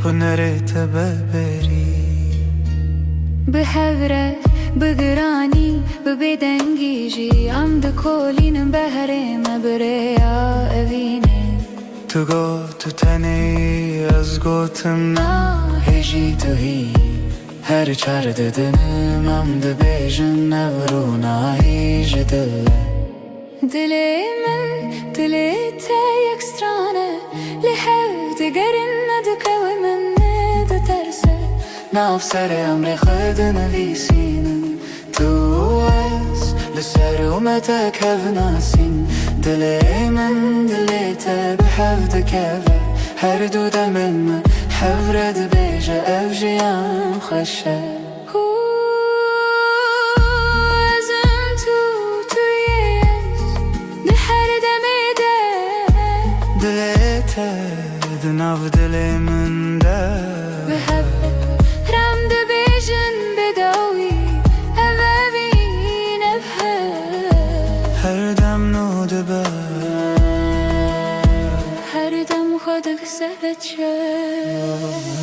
هنرت ببری به هوره بگرانی ببدنگیجی ام دکولینم بهره مبریا اوینه تو گو تو تنی از گوتم هجی تو هی هر چار ددنم ام دبیجن نورو نایج دل دلی من دلی تا یک سترانه لحف دگرن ندکوه من ندترسه ناو سر امر خود نویسینن تو از لسر اومتک هف ناسین دلی من دلی تا به هف دکوه هر دو دمن من هف رد بیجه اف جیان خوشه ازم تویش ده هر دمیده دلی تا دناو دلی من ده به هف رم ده بیجن بداوی اوین هر دم نو دبه هر دم خود بسهد شد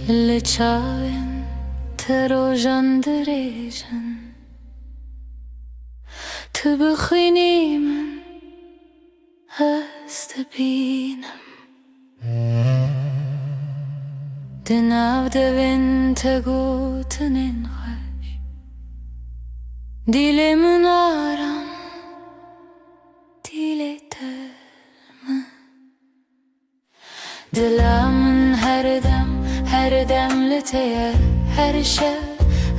لچاوین تروژان دریجن تبخيني من استبينم دناو devin tegutinin hoş Dilimin aram diletermi Dilamın her dem liteye her şey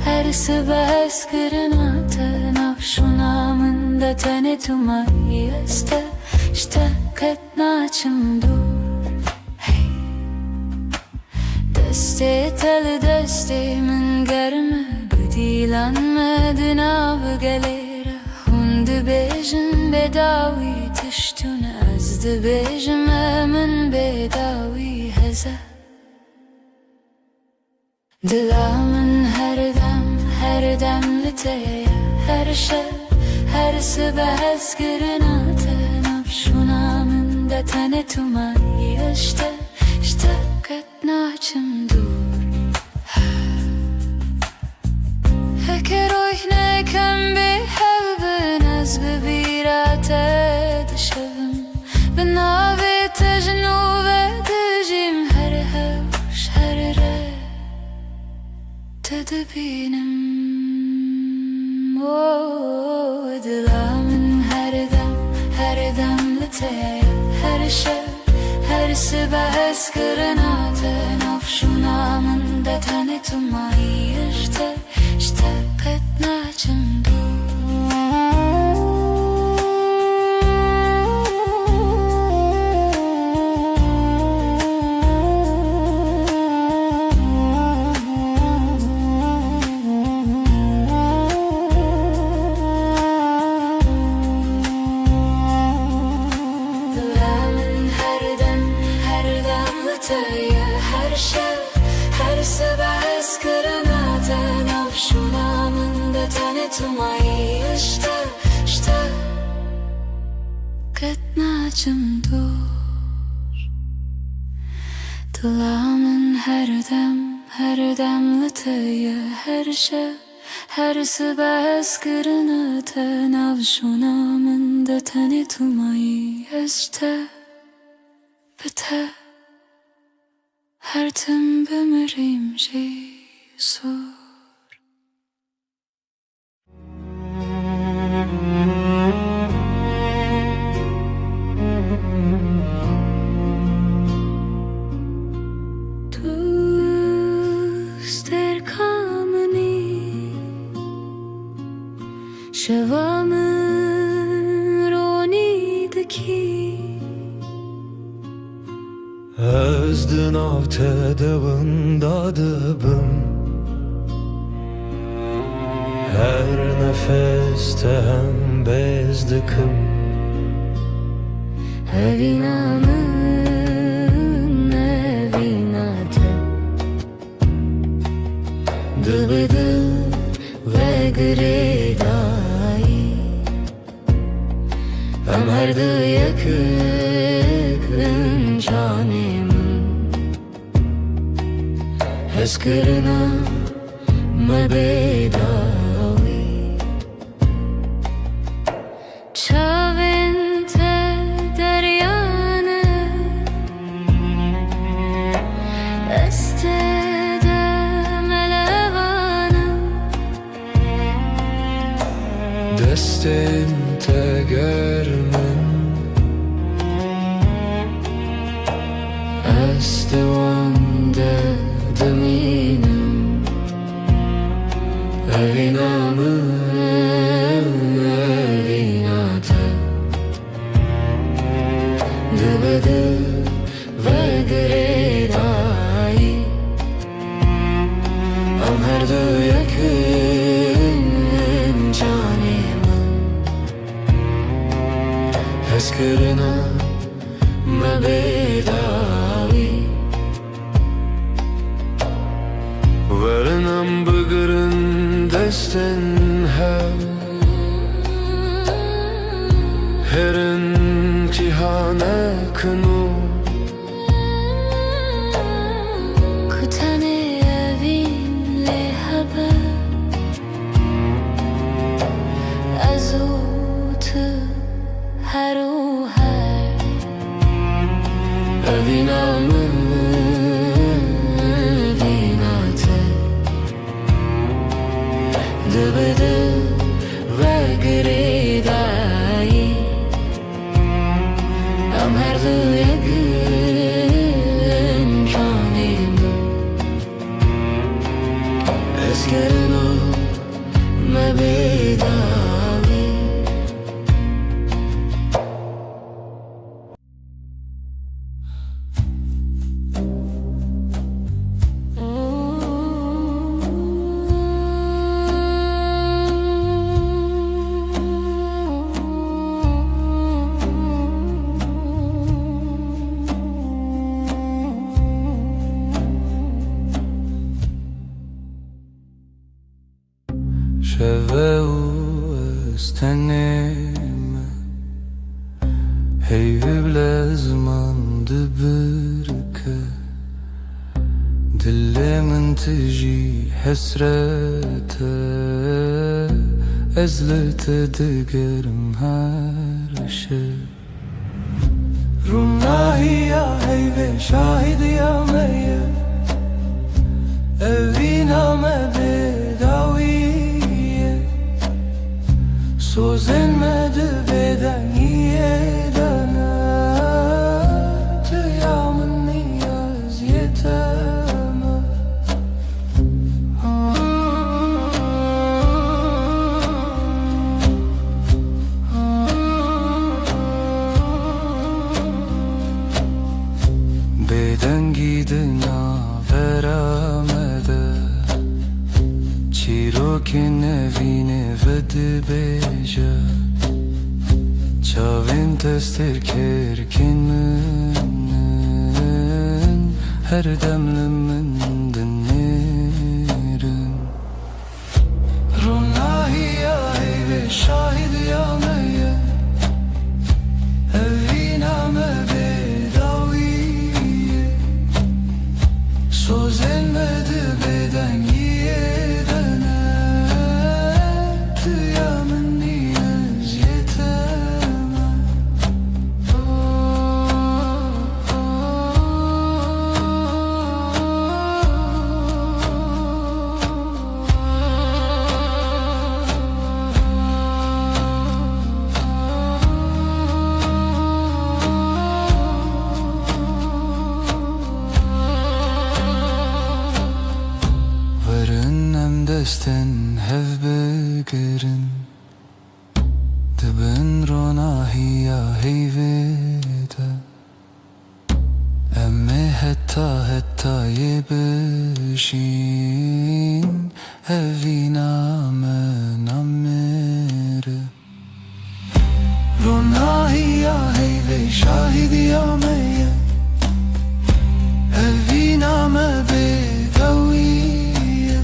her sebes kırınatı nafşunamın da tanetuma yeste işte ketnaçım dur Deste tel deste min germe Bedilanmedin av gelere Hundi bejim bedavi tiştun Azdı bejim min bedavi heze Dilamın her dem liteye her şey her sebes kırınatı nafşunamın da tanetuma işte ketnaçım dur Heker oyne kem bi hevbin az bebirate dışavım Benavi tejnu ve dejim her hevş her re Tedebinim Dilamın her dem liteye her şey her sebes kırınatı nafşunamın da tanetuma işte ketnaçım her şey her sebes kırınatı nafşunamın da tanetuma işte ketnaçım dur Dilamın her dem liteye her şey her sebes kırınatı nafşunamın da tanetuma işte biter her tim bemirim Jesus Tuster kameni Şevamın ronideki Özdün av tedavında dıbım Her nefeste hem bezdıkım Evinamın evinate Dıbıdı ve gredayı Hem her dı yakın canımın Heskırına mebedavi Çavente deryanı Estede melevanı Destin tegermen Estevande deminim Evinamın evinate Dıbıdı ve gredayı Am her dı yakın canımın Heskırına mebedavi Varınam bıgırın destin Herin cihane kınu Kutane evin le haber Azu استنم هی بلازمان دبركه دل من تجي حسرته ازلت دقرم هرشه رمناهي يا هيبة شاهد يا مية evina me bedawiye Sozin me de bedeniye dana Tıyamın niyaz yeteme Beden gidina beramede Çiroki nevine vedi beja Çavim testir kerkin mümin Her demlimin dinlerim Runahi ya ve şahid ya meyye Evina me bedaviye Söz elmedi beden yiyedene Tıyamın niyaz yeteme Desten hev begerin Dibin ronahiya heyvede Emme hetta yebişin Evina men amere Ronahiya heyve şahidi ya meyye Evina me bedawiye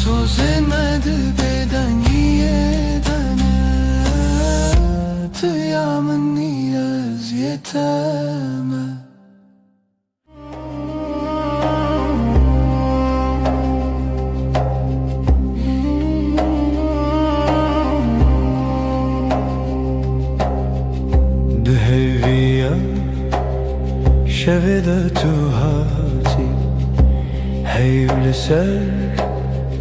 Sözlenmedi beden yiyedene Tıyamın niyaz yeteme Deheviya şevede tuhati Heyvliser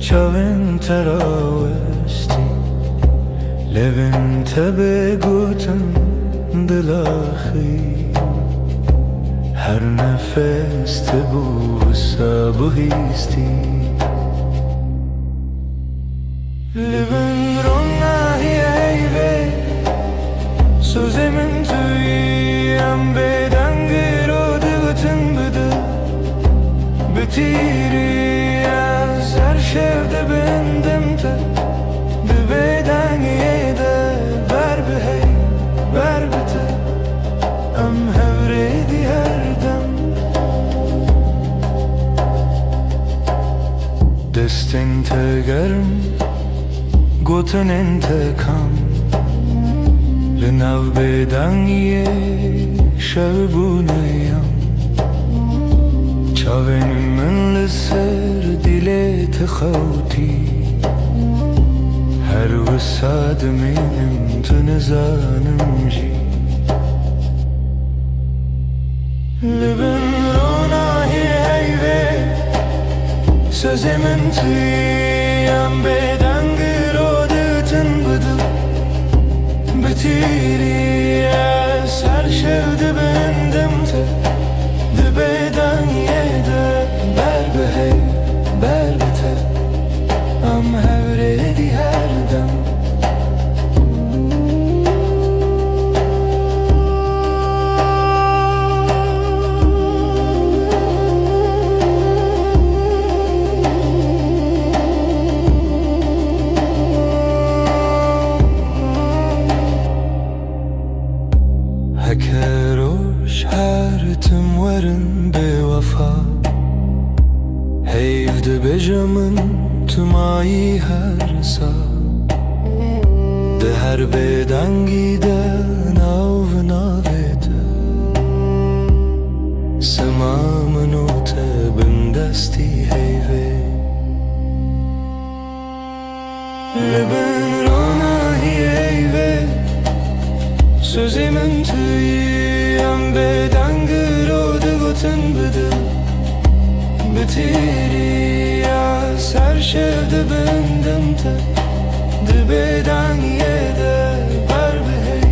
Çavin teravesti Levin tebe guten dilahi Her nefes tebu sabuhisti Levin ronahi eyve Sözemin tüyem beden girodu guten bıdı Bitiri Her şevde bendimte Bebeden yede Ber behey Ber bite Em hevredi herdem Destin tegerim Gotun intekam Linav beden ye Şevbuneyam Çavenim من لسر دلی تخوتی هر وساد منم تنزانم جی لبن روناهی هیوه Sözümün tüyem beden girodutun budu Bitiri eser şevdi bendimte Dibeden yede Ber behey ber bite Am hevredi her dem sa de her bedengi de nav navete semamın ote bindesti heyve Leben rona heyve sözümün tüyü em beden gırode gotun bıdı Bitiri ya ser şevde bendim te De beden yede ver be hey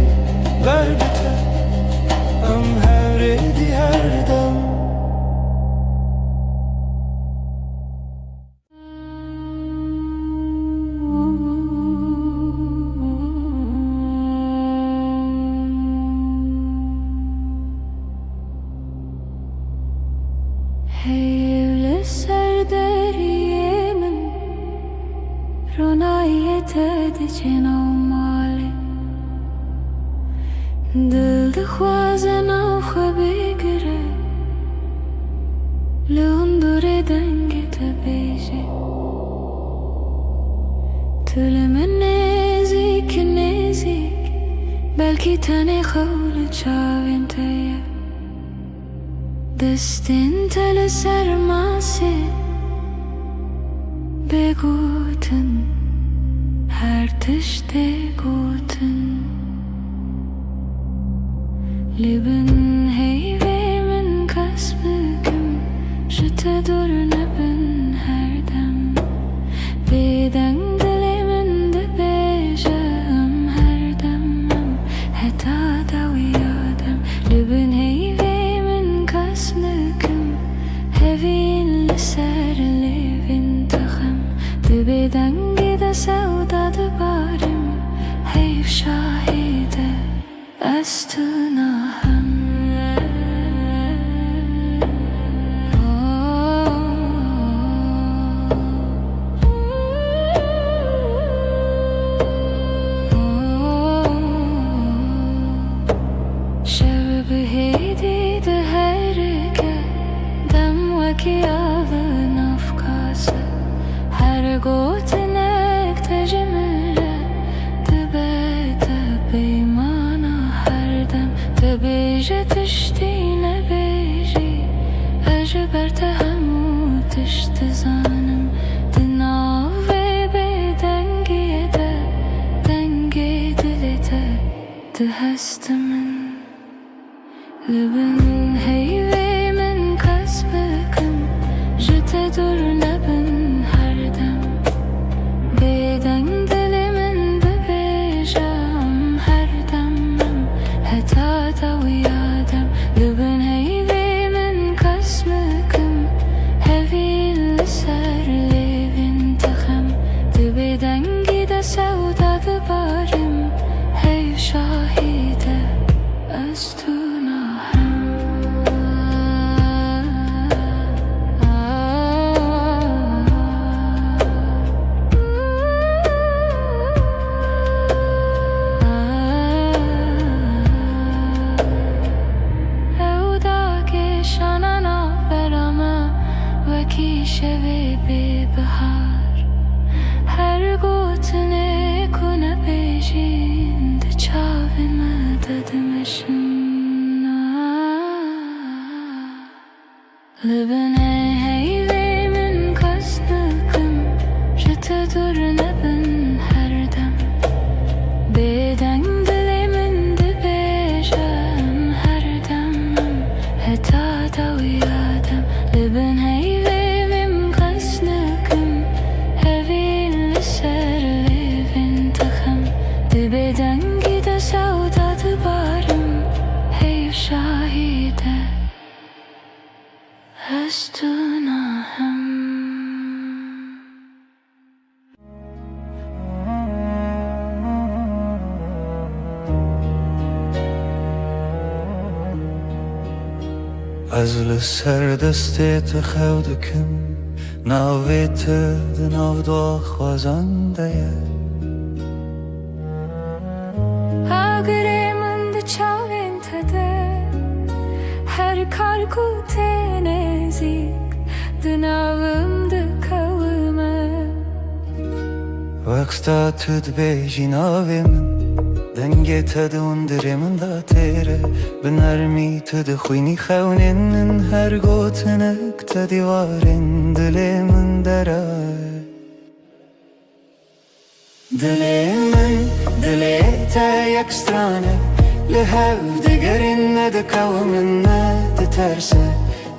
ver bite Am her edi her dem Hevle ser deriyemin Ronayet edicin avmali Dil dixwazin av xwe bigire Li hundurê dengê te bêje Tu li min nêzik nêzik Belkî tenê xew li çavên te ye Destên te li ser masê bêgotin her tiştê gotin Li bin heyvê min kes bikim Ji te dur nebin her dem Bêdeng dilê min dibêje em her dem em heta dawiya dem Li bin heyvê min kes bikim Hevîn li ser lêvên te xem Di bêdengê de sewda dibarim Heyv şahîde ez tu nahem Şev bihêdî di herike Dem wekî avin afkase Her gotinek te ji min re dibe te peymana her dem Dibêje tiştî nebêjî Ez ji ber te hemû tişt dizanim Di nav vê bêdengiyê de dengê dilê te di hest min Li bin heyvê min kes bikim Ji te dur nebin her dem Bêdeng dilê min dibêje em her dem em heta dawiya dem Li bin heyvê min kes bikim Hevîn li ser lêvên te xem Di bêdengî de sewda dibarim Heyv şahîde ez tu nahem şevê bêbihar Her gotinê ku nebêjîn Di çavên me de dimeşin Li bin heyvê min kes bikim Ji te dur nebin her dem Bêdeng dilê min dibêje em her dem em heta dawiya dem Li bin heyvê Bêdengî de sewda dibarim Heyv şahîde ez tu nahem Ez li ser destê te xew dikim Navê te di navdoa xwazan de ye Agirê min di çavên te de Her kar ku tê nêzik Di navim dikewime Ve Taksta tüd bejin avim Denge tadı undirimin da tere Binermi tüd khuyni khawnin Her gotinek tadı varin Dilimin deray Dilimin dilete yakstrane Lehev digerin ne de kavmin ne de terse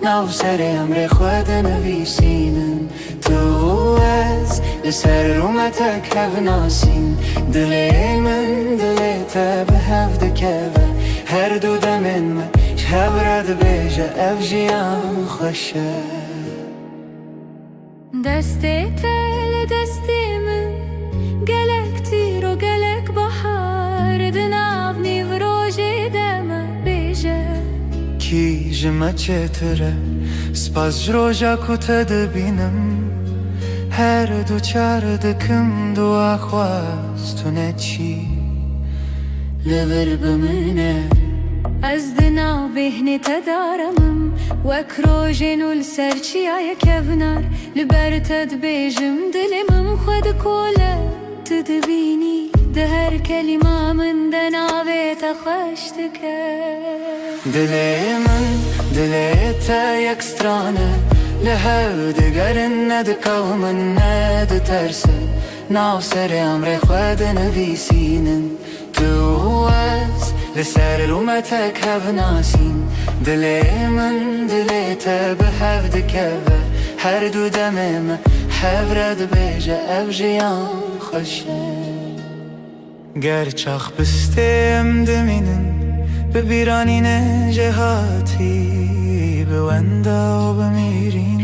Nav seri emre khwede nevisinin Tu ez لسر رومتك هف ناسين دلي من دليته بهف دكبه هر دو دمن ما شهب رد بيجا افجيان خوشه دستی تل دستی من گلک تیر و گلک بحر دناف نیو روژی دمه بیجه کی جمع چتره سپاس جروجا کتا دبینم هر دو چردکم دو اخواست تو نچی لبر بمنه از دنا بهنی تدارمم وک روژنو لسرچی آیا کبنار لبر تد بیجم دلمم خود کوله تدبینی ده هر کلمه من دناوی تخشتکه دلی من دلیتا یکسترانه لهو دگرن ند قومن ند ترسه ناو سر امر خود نویسینن تو از لسر رومتک هف ناسین دلی من دلیتا به هف دکبه هر دو دمم حورد بیجه افجیان خوشه گرچخ بستیم دمینن ببیرانین جهاتی به وندا و بمیرین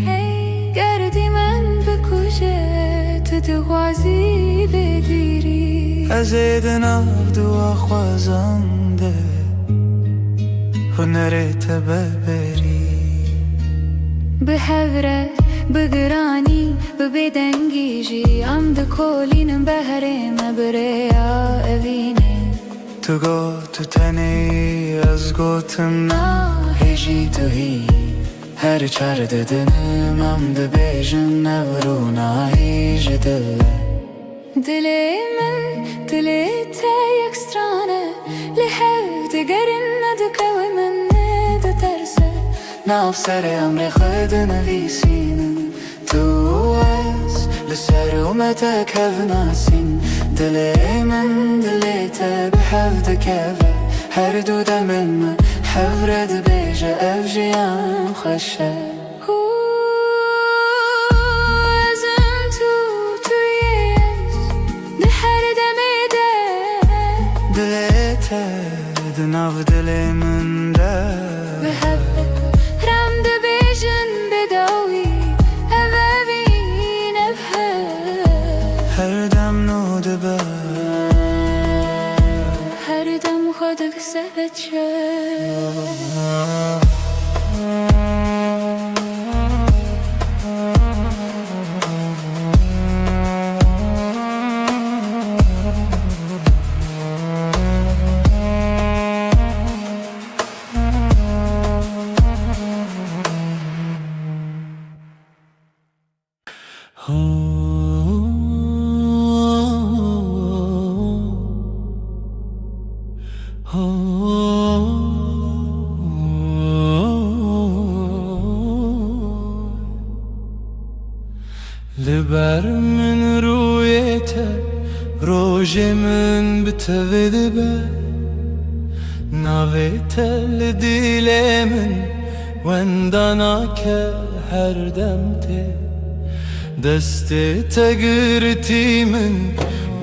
گردی من بکوشه تو دخوازی بدیری از ایدنا دو خوازانده هنرت ببری به هوره بگرانی ببدنگیجی ام دکولینم بهرم بریا اوینه تو گو تو تنی از گوتم هیجی تو هی هر چرد دنم ام ده بیجن نورو نایج دله دلی من دلی تا یکسترانه لحو دگرن ندکوی من نده ترسه ناف سر امر خود نویسینم تو از لسر اومتک هف ناسین دلی من دلیتا بحف دکبه هر دو دمن ما حورد بیجه افجیان خوشه ازم تویش ده هر دمیده دلیتا دناف دلی من ده بحف رم ده بیجن بداوی اوین افه هر دم نو دبه هر دم خودک سبت شد لبر من رویته روژ من بتویده به ناویته لدیل من وندانا که هر دم ته دسته تگرتی من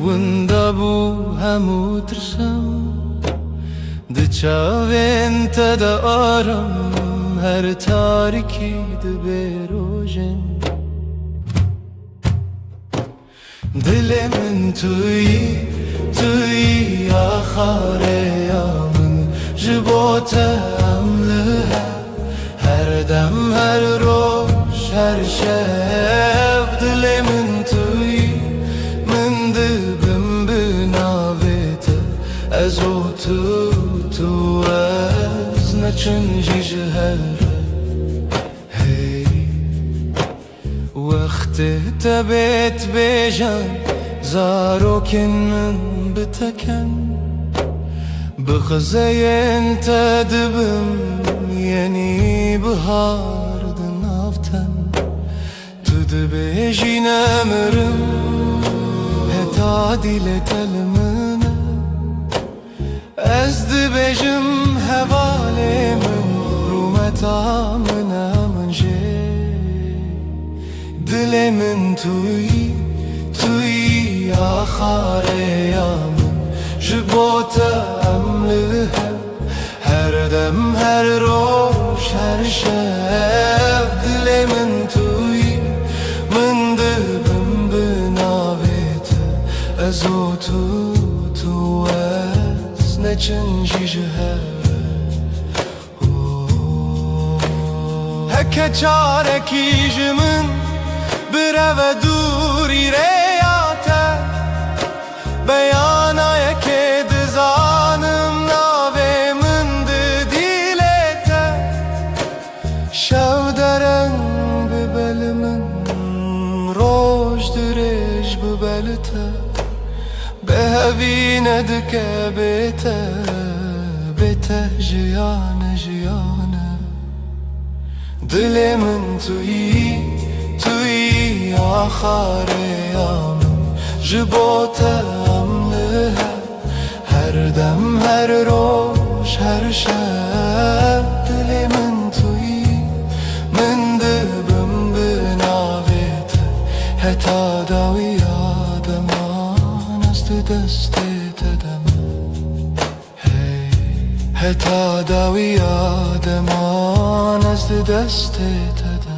وندا بو همو ترسم ده چاوین تا دا آرم هر تاریکی ده بیروژن دل من توی آخاره یا من جبوتم لها هر دم هر روش هر شب دل من توی من دبم بناویت از او تو از نچنجی جهره هی وقت تبت بیجان زاروكن من بتكن بخزين تدبم يني بهار دنافتن تدبيجي نمرم هتادي لتلمنا از دبيجم هوالي من رومتا من جي دل من توی آخاره یا من جبوت املها هر دم هر روش هر شب دل من توی من دبم بناویت ازو تو از نچنجی جهر هکه چارکی جمن بره و دوری ریاته بیانای که دزانم ناوه من دیلیته شو درن ببل من روش درش ببلته به هوی ندکه بیته جیانه دل من توی آخاره یا من جبوت املها هر دم هر روش هر شب دل من توی من دبم بناویت حتی داوی آدمان است دستت دم حتی داوی آدمان است دستت دم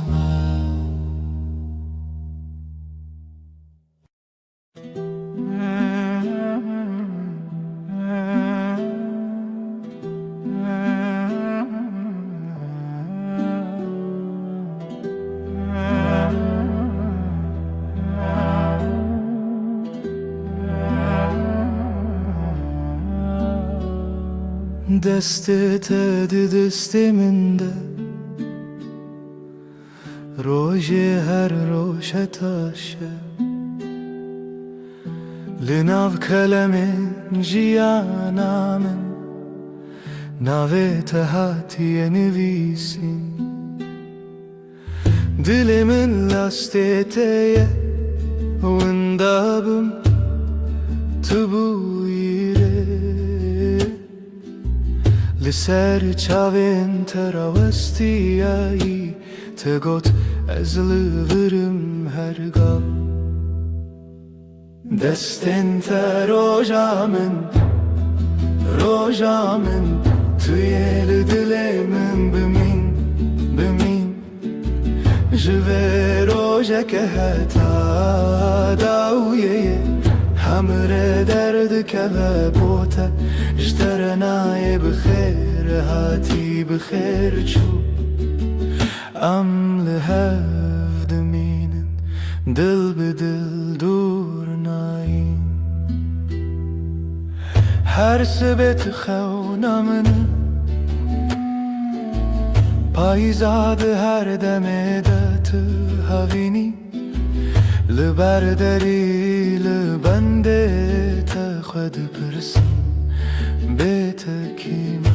دستت دست من ده روژ هر روش تاشه لناو کلم جیانا من ناوی تهاتی نویسین دل من لاستیتیه وندابم تبویره لسر چاوین تراوستیایی تگوت از لورم هرگاه دستن تا روژا من توی دل من بمین جوه روژا که حتا داویه همره درد که و بوته جترنای بخیر هاتی بخیر چو ام لهف دمینن دل به دل دور ناین هر سبت خونا من پایزاد هر دمه دت هاوینی لبرداری لبنده تا خود پرسم بیت کیما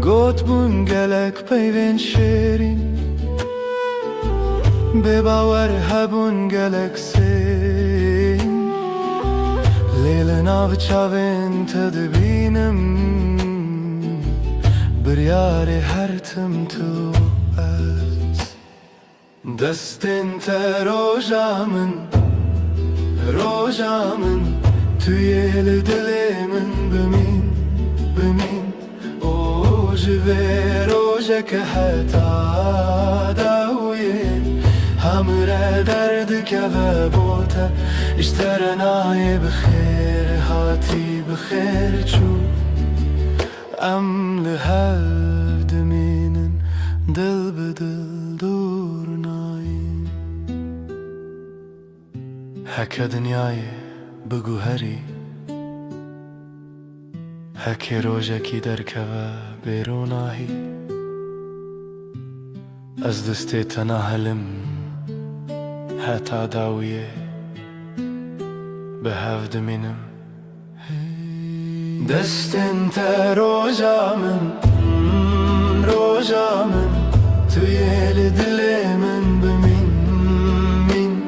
گوت بون گلک پیوین شیرین به باور هبون گلک سین لیل ناو چاوین تدبینم بریار هر تم تو از دستن تا روژا من توی دل من بمین او جوه روژا که حتا داویه همره درد که و بوته اشترنای بخیر هاتی بخیر چو ام لهف دمینن دل به دل دور ناین هک دنیای بگو هری هک روژکی درکوه بیروناهی از دستی تناهلم حتا داویه به هفت منم دستن تا روزامن توی دل من بمین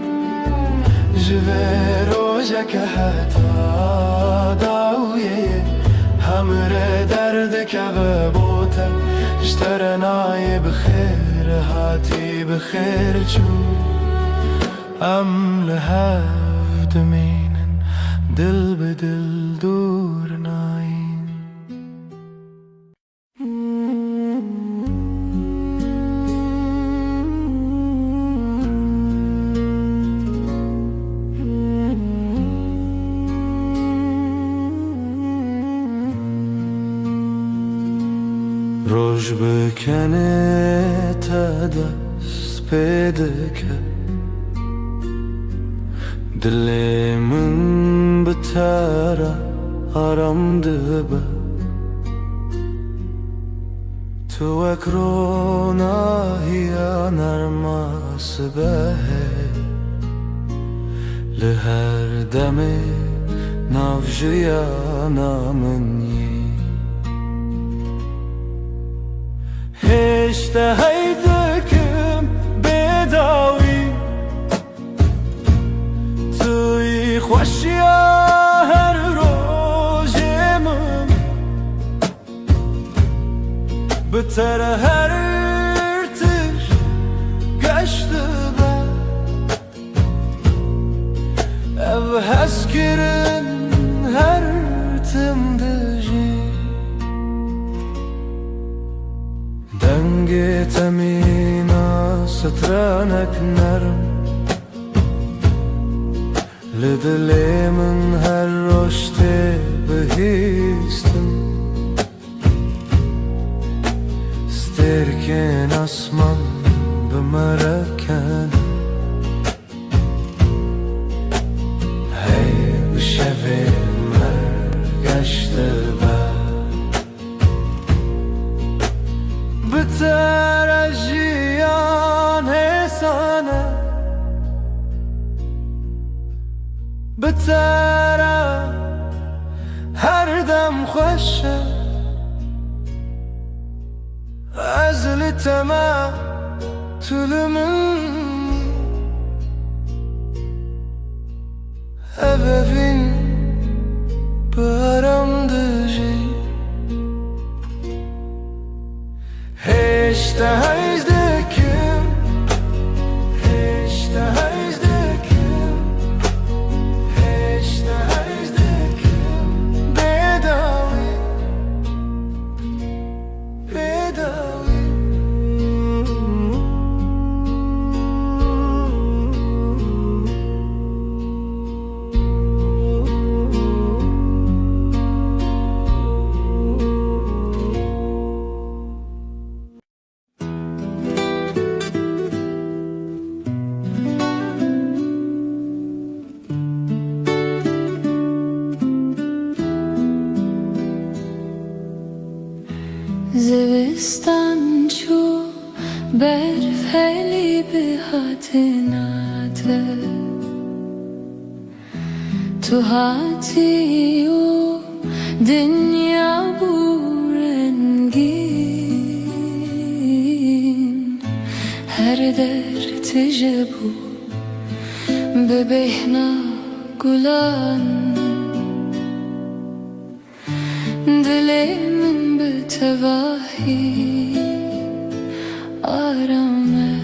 جوه روزه که حتا داویه همره درد که بوته اشترنای بخیر هاتی بخیر چون ام لهفت مینن دل به دل دور ناین روش بکنه تا دست پیدا کرد دل من بتره آرام دبه تو اکرونا هیا نرماس به لهر دمه نافجیا نامنی هشته هیدکم بداوی توی خوشیا هر روزم بتر هر ارتش گشته با او هست کرن هر تم دجی دنگ تمینا سترانک نرم لدل من هر رشته بهیستم سترکن اسمان بمرکن هی بشوه مرگشته بتر جیان حسانه بتر هر دم خوشه از لتما طول منی ببین برام دجی هشته هیزدکم هشته هیزدکم هشته هیزدکم بداوی بداوی زوستان چو برف هلی به هاتناته تو هاتی و دنیا بورنگین هر در تجبو ببهنا گلان دل من به تواهی آرامه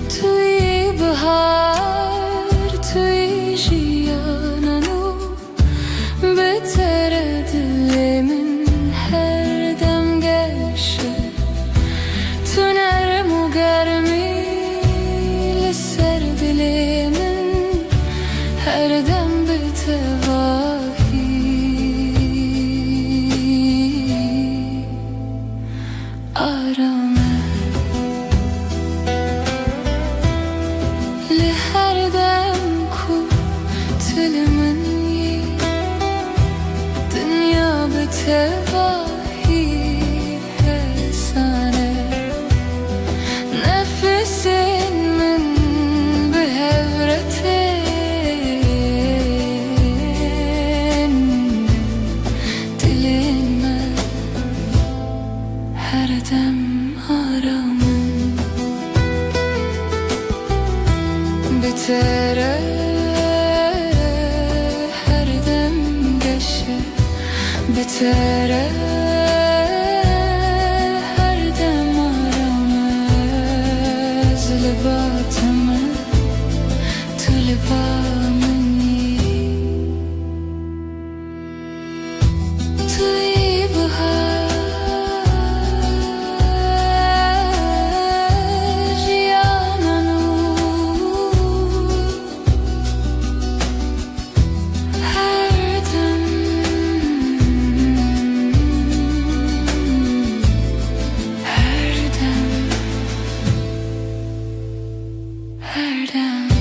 توی بهار توی جیانانو بتر دل من هر دم گشه تو نرم و گرمی لسر دل من هر دم به تواهی آرامه لهر دم کو تل منی دنیا به تواهی حسانه نفس bitere her dem geçe bitere her dem aramaz libatımı tulipamını tuy bahar yananu her dem her dem her dem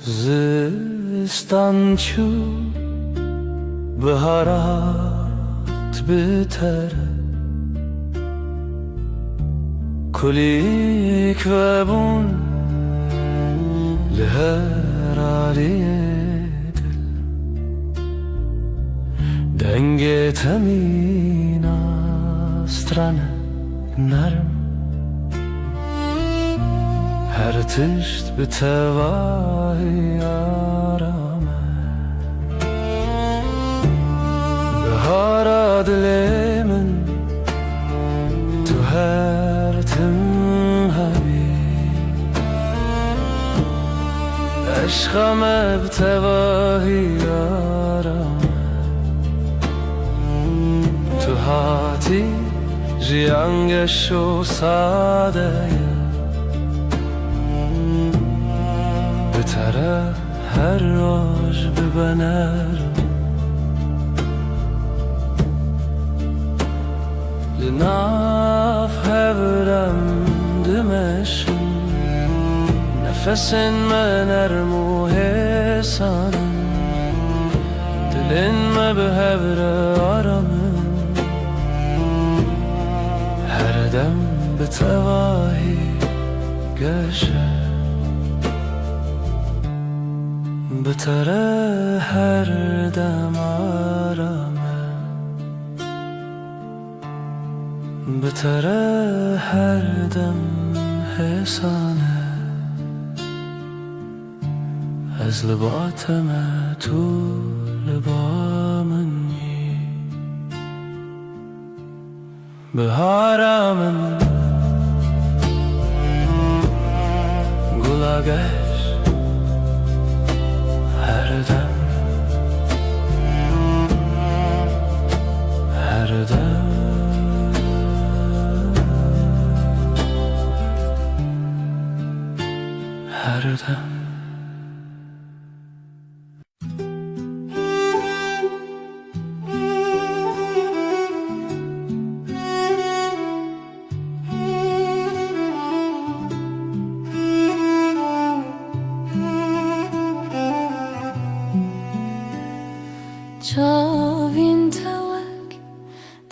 زستان چو بهارات بتره کلیک و بون لهرالی دل دنگ تمین استرانه نرم her tişt bir tevahi arame Bahara dilemin tu her tim habib Eşkame bir tevahi arame Tu hati jiyangeşo sadeye بتره هر روز ببنرم لناف هورم دمشم نفسین من ارمو حسانم دلین ما به هور آرامم هر دم به تواهی گشه بتره her dem arame بتره her dem hesane از لباتم تو لبامنی بهارمن گلاگش her dem her dem her dem Çavin tevek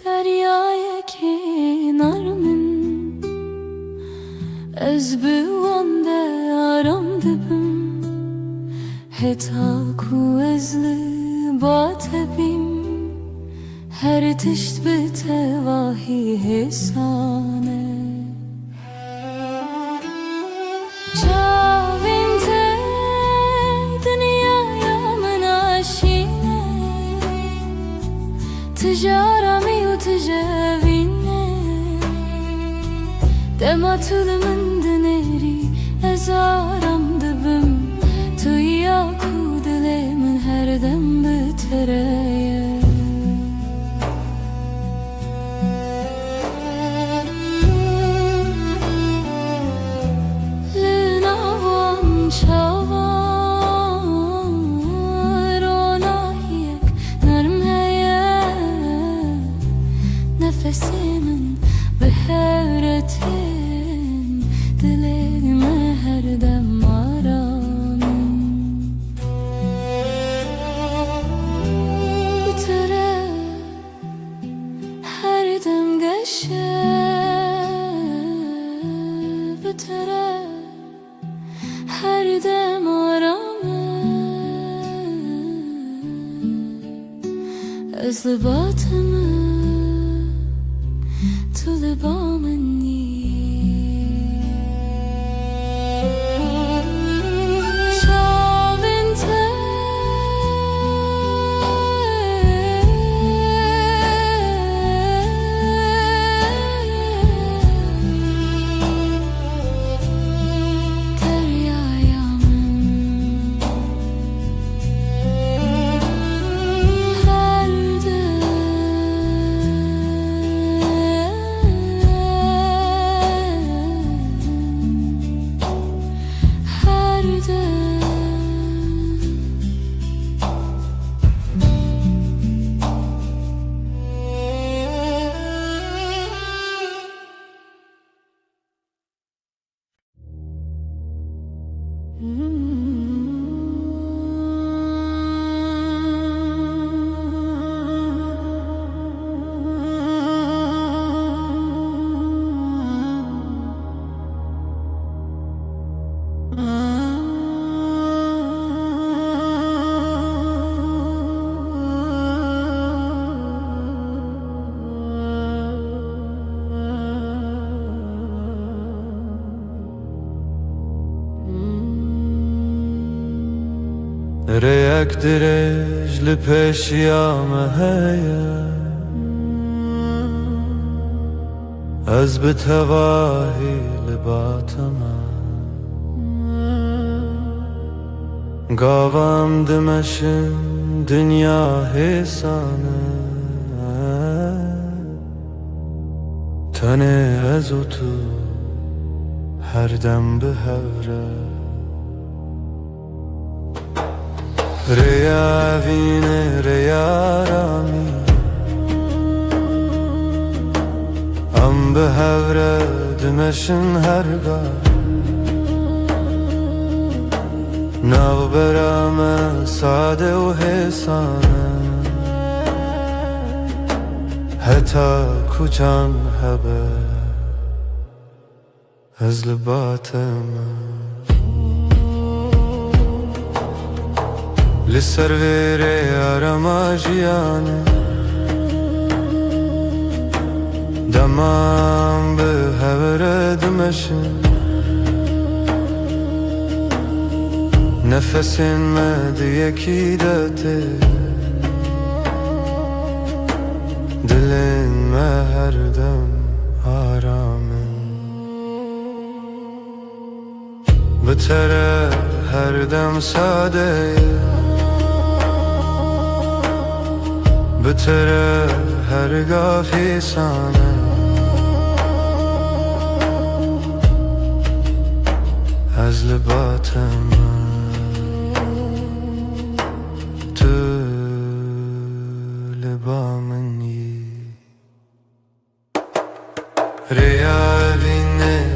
deryaya kenarımın Ez büvande aram dibim Heta ku ezli batebim Her tişt betevahi hesane Çavin te dünyaya menaşine Tijarami u tijavine Dematul min dineri Ez aram dibim Tu ya ku dile از لباتمه تو لبامنی ريك درج لبش يا مهيا از بتواهي لباتما قاوام دمشن دنيا هيسانه تنه ازو تو هر دم به هوره ريا فيني ريا رامي ام بهوره دمشن هرگا ناو برام ساده و حسانه حتی کچان هبه از لباتم لسرویره آراماجیانه دمام به هوره دمشن نفسین مدیه کی داته دلین ما هر دم آرامن بتره هر دم ساده بتره هرگاه فیسانه از لباتم تو لبامنی ریا بینه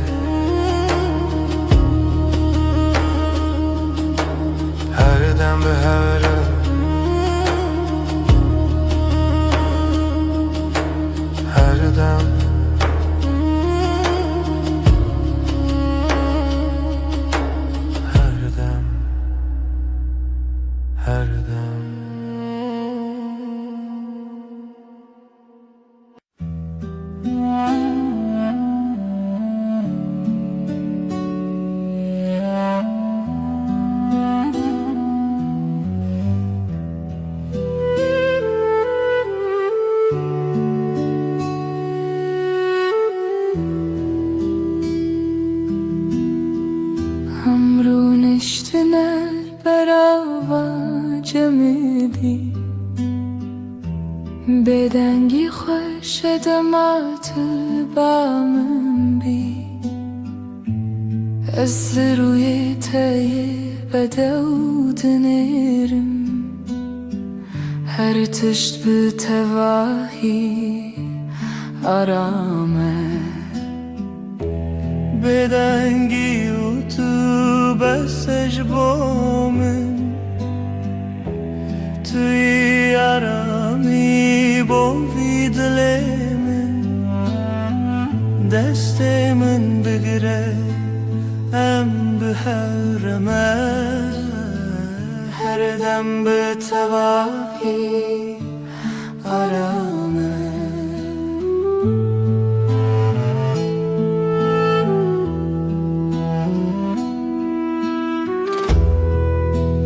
هر دم به هره هر دم هر دم هر دم همرونشتنه برا جمدی بدنگی خوش دمات بامن بی از روی تای بدود نرم هر تشت به تواهی آرامه بدنگی و تو بسش بامن توی آرامی بوی دل من دست من بگره ام به هرمه هر دم به تواهی arame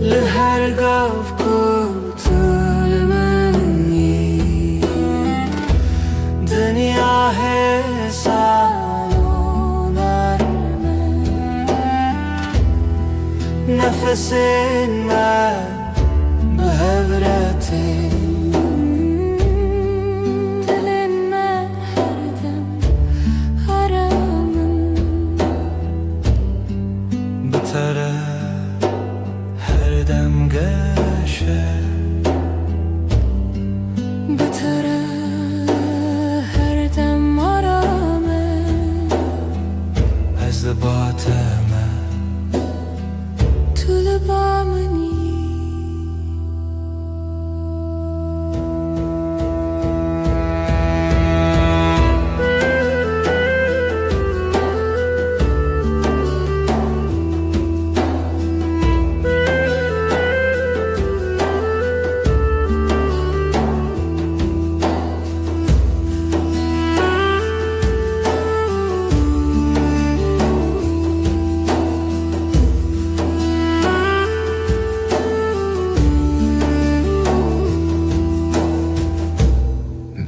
لهر قف قتل مني دنيا هسان نرمه نفس ما بهورتي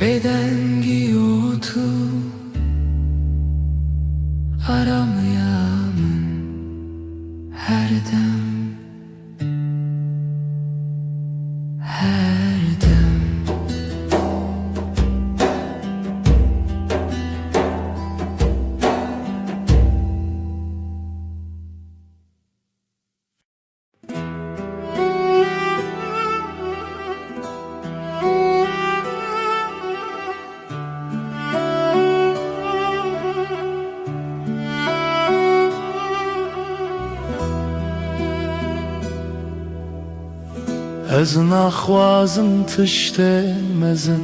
Beden giyiyordu aramayamın her dem her dem از نخوازم تشته مزن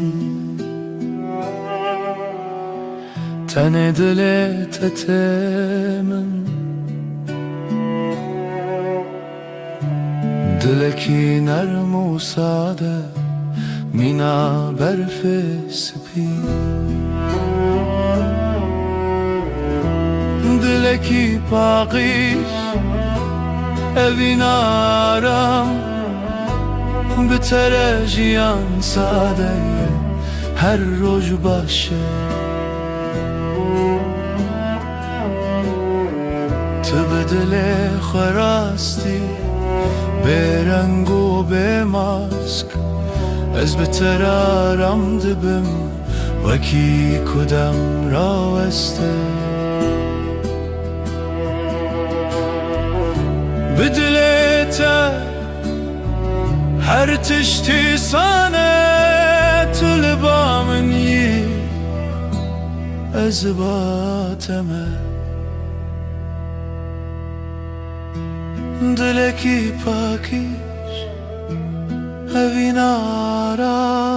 تن دلت تمن دلکی نرم و ساده مینا برف سپی دلکی پاقیش evin aram بتره جیان ساده هر روز باشه تو به دل خراستی به رنگ و به ماسک از بتر آرام دبم وکی کدام راوسته به دلت هر تشتی سانه تو لبامن یی از باتمه دلکی پاکیش اوین آرام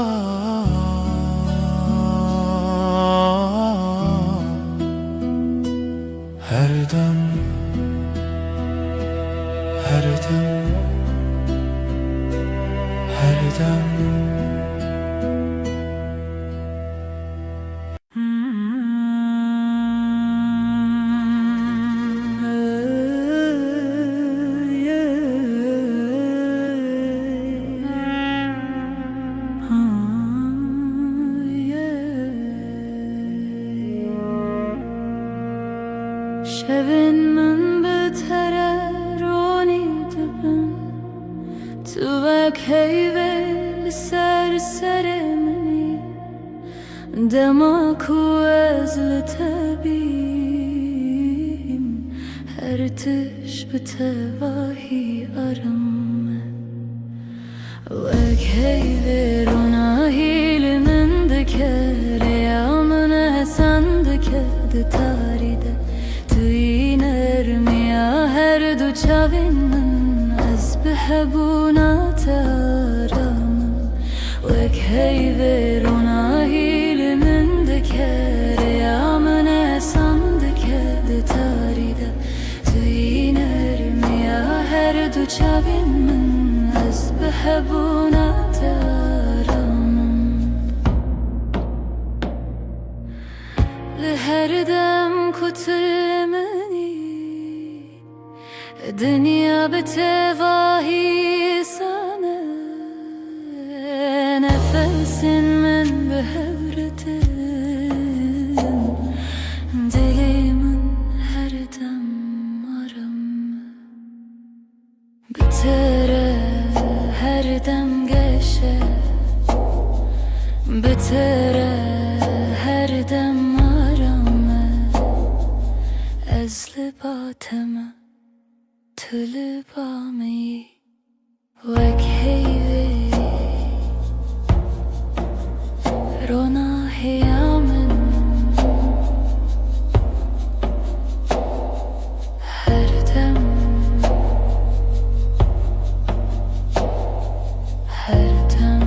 هر دم هر دم هر دم شبن من بتره رونی دبن تو وک هیوه سر منی دما کو از لطبیم هر تش بتواهی آرامه وک هیوه روناهی لمن دکر یامن حسن دکد تاریده هر دو چاوین من از بهبونات آرامم وک هیوه من دکر یا من احسان دکد تاریده توی نرمی هر دو چاوین من از بهبونات آرامم تعلمني الدنيا بتواهي سنة نفس من بهورة دلي من her dem aram بترى her dem geçe بترى her dem aram از لباتم تلبامي وكهيبي رونا هيامن هردم هردم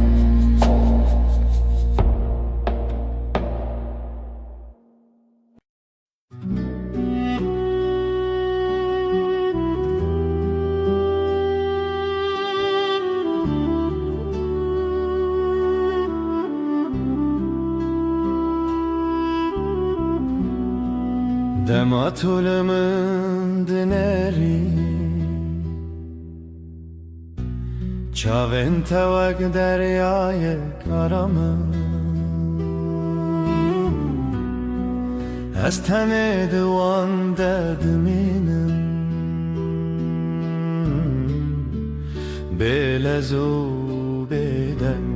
Dematulımın dineri Çavin tevek deryayı karamı Ez tene divan derdiminim Belezu beden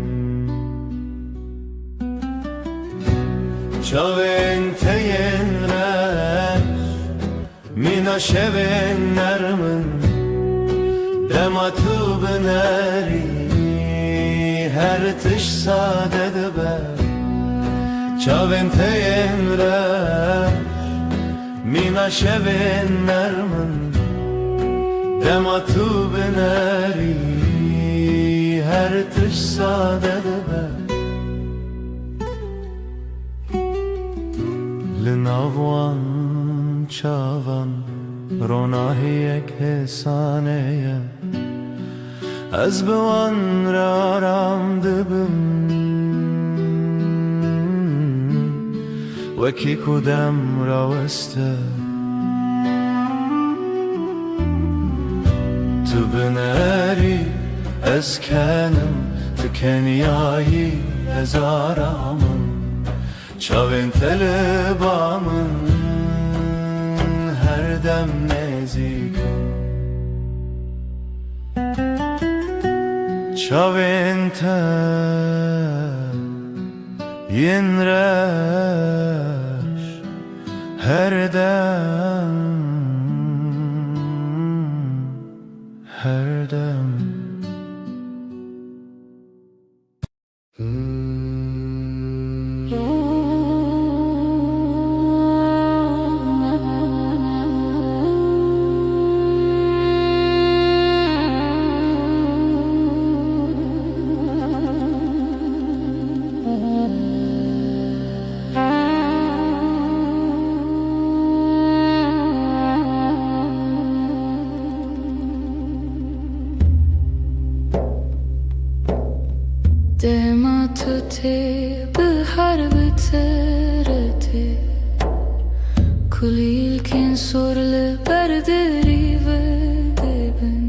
Çavin teyen Mina şeven nermin Dematu bineri Her tiş sadede be Çavin teyemre Mina şeven nermin Dematu bineri Her tiş sadede be Linavwan çavan Ronahiyek hesaneye Ez biwan raram dibim Weki kudem raweste Tu bineri ez kenim Tu kenyayi ez aramın Çavin telebamın her dem nezik Çavin te yinreş her dem her dem Dematute bihar biterete Kulilkin sorlu berderi ve debin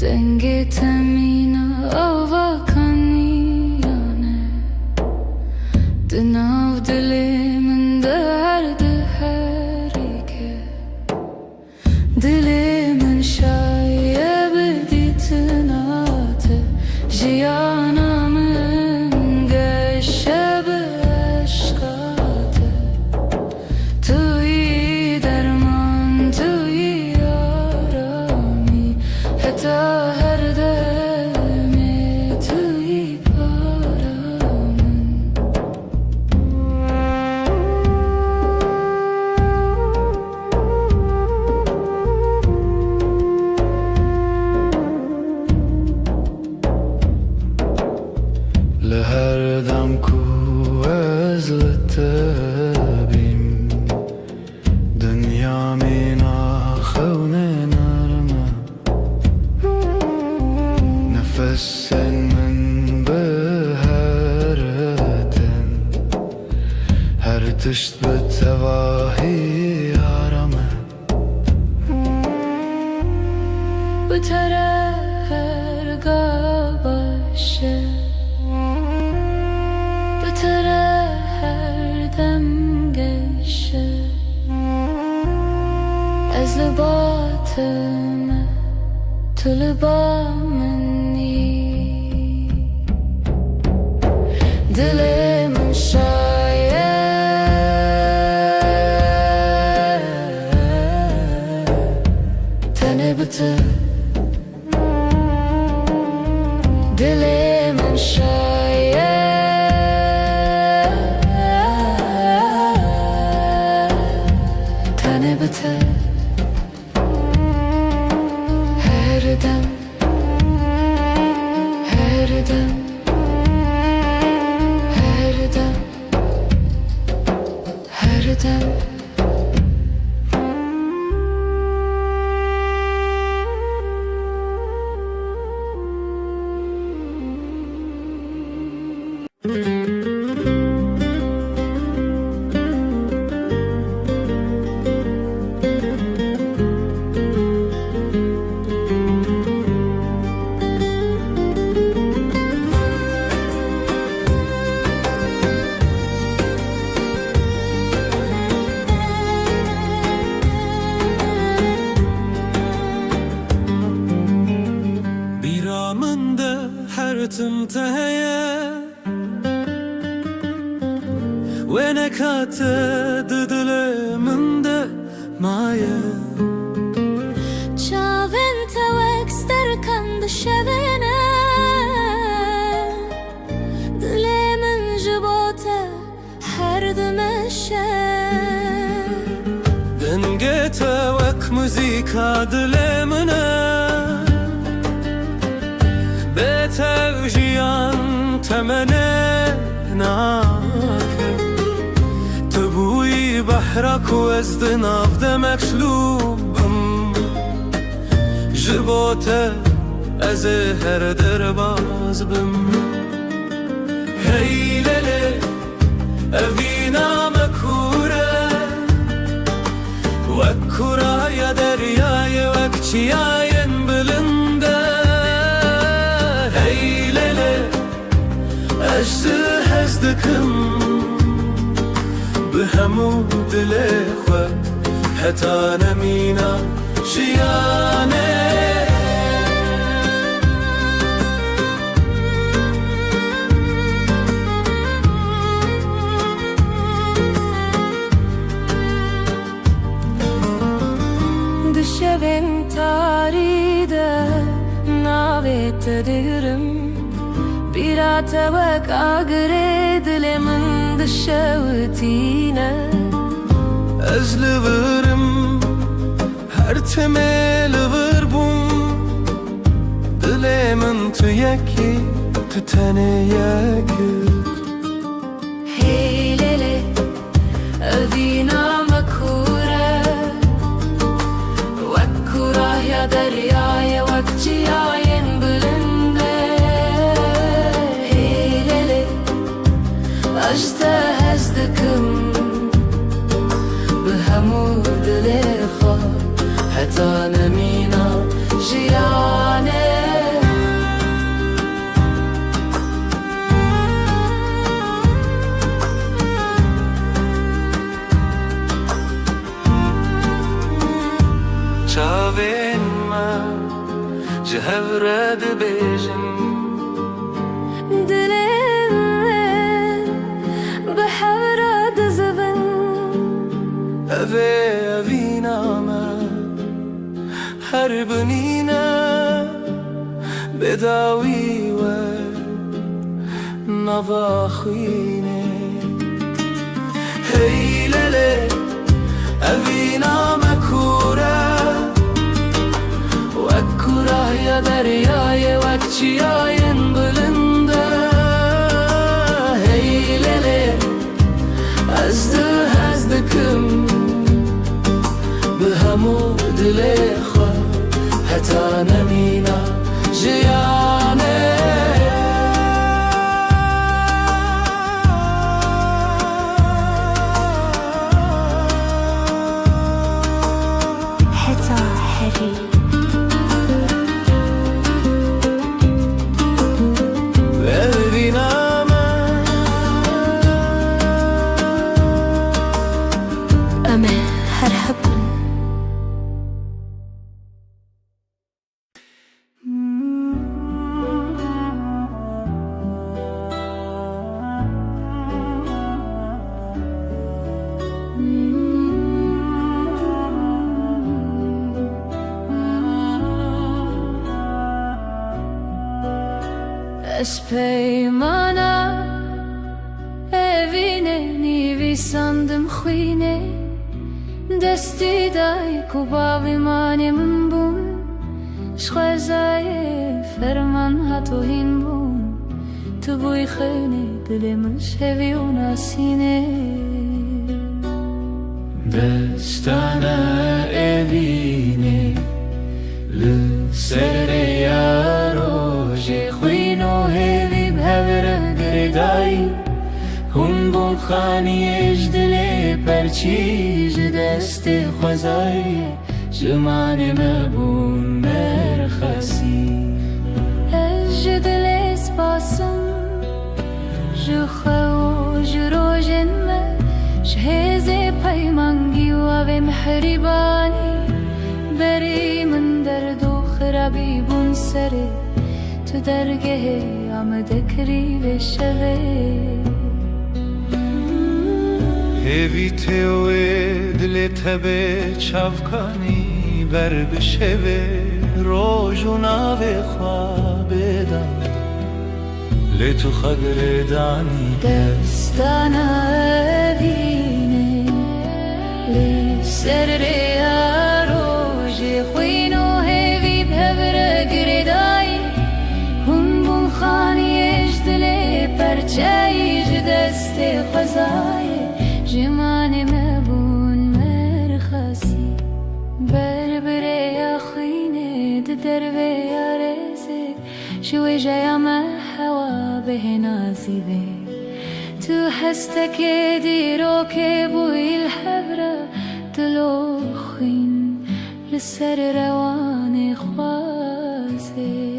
Denge temina avakani yane Dinav dilimin derdi herike Dilimin şayebe ditinate Jiyanamın geçebe aşkate Tuyi derman tuyi arami Heta her deme tuyi paramın Her dem ku ezletebim Dünya mina xevne narma Nefessen min behereten Her تشت بالتواهي عرمه بتره هرگاه باشه بتره هر دم گشه از لباتم تو لبا منی دل من شاید تنه بته دل من شاید تنه بته هر دم هر دم هر دم هر دم تمتهيا وينك هتدل من ده معايا چاوین توکستر کند شبینه دل من جبوته هر دمشه دنگه توک موزیکا دل منه بتوجيان تمنى ناك تبوي بحرك وزد نافذ مكشلوبم جبوته أزهر درباز بم هي ليلة أفينا مكورة وكورة يا درياي وكشياين بلنده أجزل هزدكم بهمو دلخوا حتى نمينا جياني دشبن تاريده ناويت ديرم بيرا توك أقرد لمن دشوتينا أزل ورم هر تميل وربوم دل من تو يكي تتني يكي هي ليلة أذينا مكورة وكورة يا درياي وكجياين أجزه هزدكم بهمو دلخوا حتى نمينا جياني چاوین ما جهورد بیجن أبينا ما هربنينا بداوي و نواخيني هي ليلة أبينا مكورة وكورة يا درياي وكشياين بلنده هي ليلة أزدكم بهمو دلخوا حتى نمينا جياني از پیمانه evine nivi sandım khine desti dai ku bavimanem bun shkhazaye ferman hatohin bun tu buy khane dilimiz hevi unasine destana evine le sereyaro je khino hevi bhavra gredai هم بون خانیش دلی پرچیج دست خوزای جمان مبون مرخصی اج دل اسپاسم جخو جروجن ما شهز پیمانگی و محربانی بری من درد و خرابی بون سره تو درگه آمده کری و شوه هوی تیوه دل تبه چفکانی بر بشوه روژو ناوه خوابه دم لتو خگر دانی دستانا بینه لسر ریا روژ خوینو هوی بهبر گردای هم بون خانیش دل پرچایش دست خوزای جمان مبون مرخصی بربره یا خینه دربه یا رزق شوی جایا ما هوا به نازیبه تو هستك دیرو که بوی الحبره دلو خین لسر روان خوازه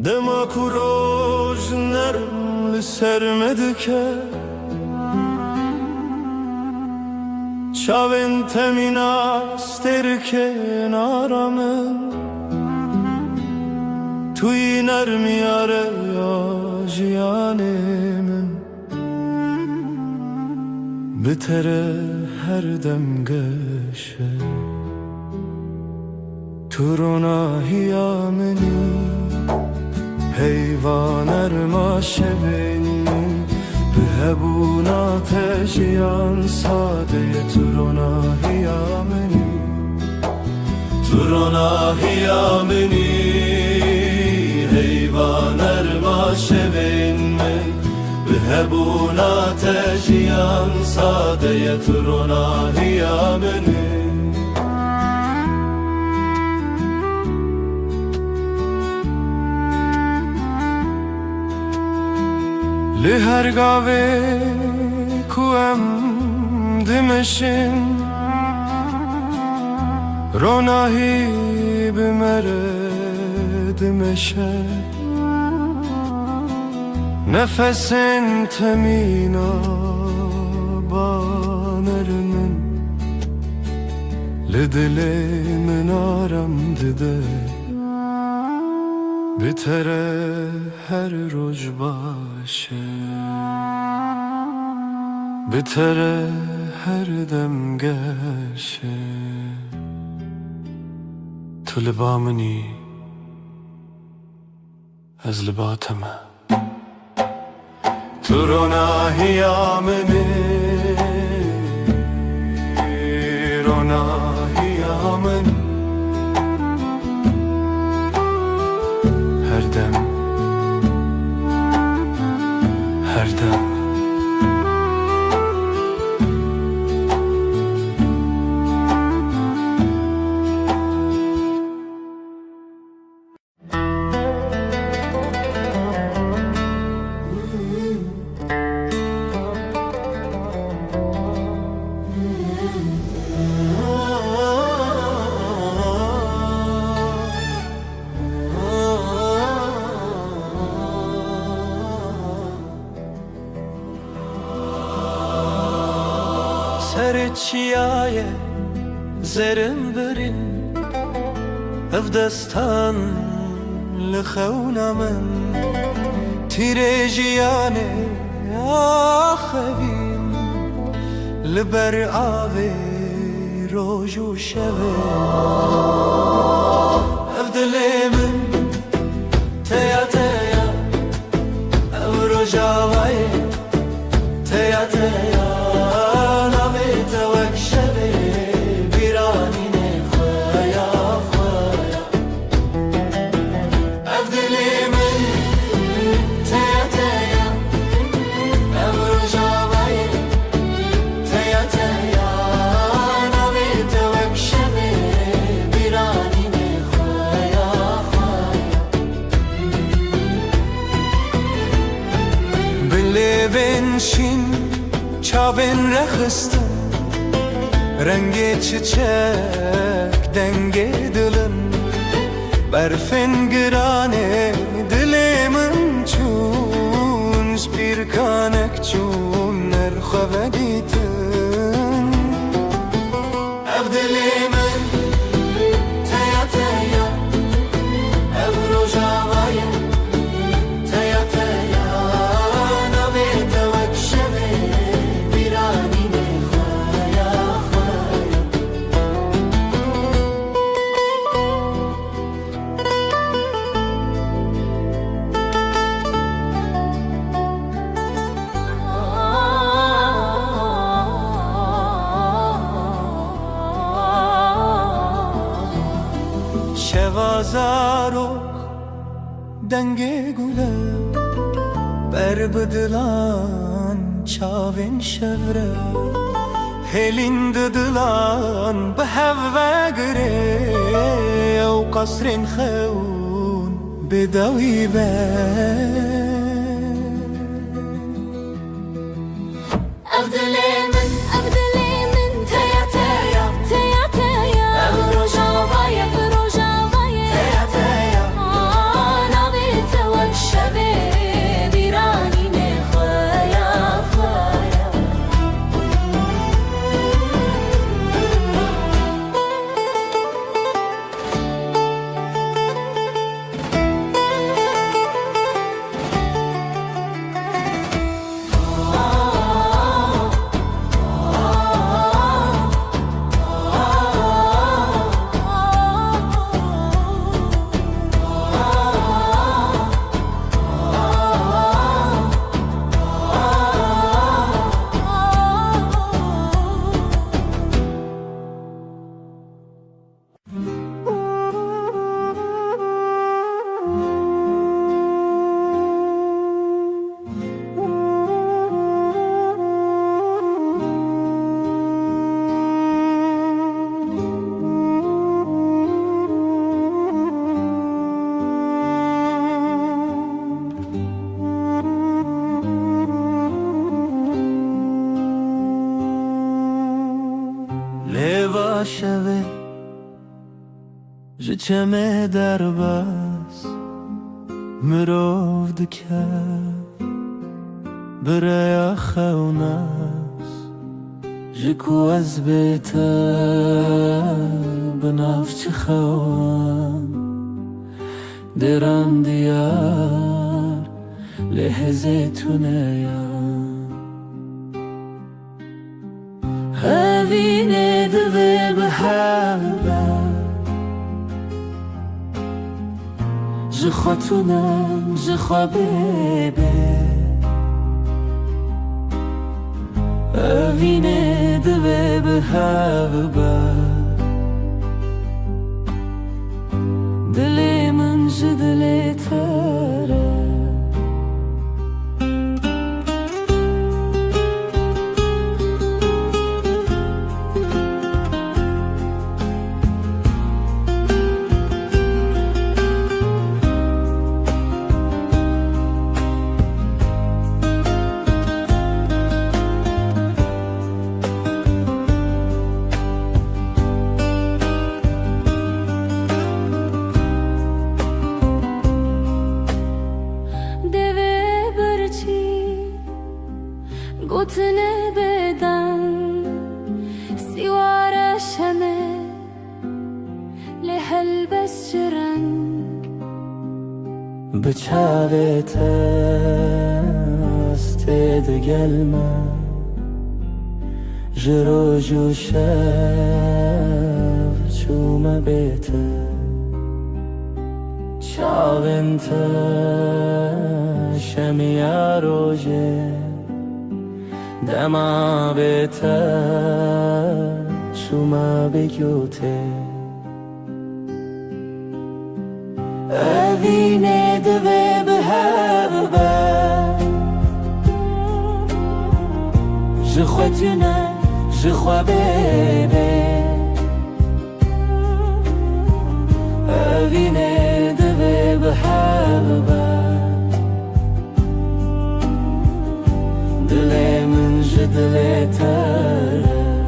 دما کوروش نرم لسرمده که چاوین تمین استر کنارمن توی نرمی آره یا جیانمن بتره هر دم گشه تو روناهیا منی حیوان ارما شوین بهبون آتشیان ساده تو روناهیا منی تو روناهیا منی حیوان ارما شوین من بهبون آتشیان ساده تو روناهیا منی لهر گاوه کوام دمشن روناهی بمره دمشه نفسن تمینا بانرمن لدل من آرم دده بتره هر روز باشه بتره هر دم گشه تو لبا منی از لباتمه تو روناهیا منی روناهیا منی هر دم هر دم سر چیای زرم برین اف دستان لخونا من تیره جیانه آخویم لبر آوه روز و شبه اف دلی من تیا تیا اف رجاوای تیا تیا ناوی توک شبه بیرانی نخوایا خوایا اف دلی من تیا تیا اف رجاوای تیا تیا ناوی توک شبه بیرانی نخوایا خوایا بلیوین شین چاوین رخستم رنگ çiçek denge dilin برفن گرانه دلمن چون bir kanek çون نرخوه دیتن اف دلمن تیا تیا اف رجاوای تیا تیا نوی توک شبه بیرانی نخوایا خوایا شوازارok denge gule berbedilan çavin şevre helin didilan beheve gire ev kasrin xeun bedawi be أبدلي من تيا تيا تيا تيا رجاوي رجاوي تيا تيا نبي توك شبه بيراني نخوايا خوايا شوه جچمه در بس مرو دکه برای خونس جکو از بیته بنفچ خوان درم دیار لحظه تونه هاوینه دوه بحبه جخوتونم جخوابه هاوینه دوه بحبه دلی من جدلی تره çavet است gelme جروجو شب چوم بیته چاونت شمیا روژه دما بیته چوم بگوته اوینه دوه به هر بر جخوتونه جخوا ببه اوینه دوه به هر بر دل من جدل تره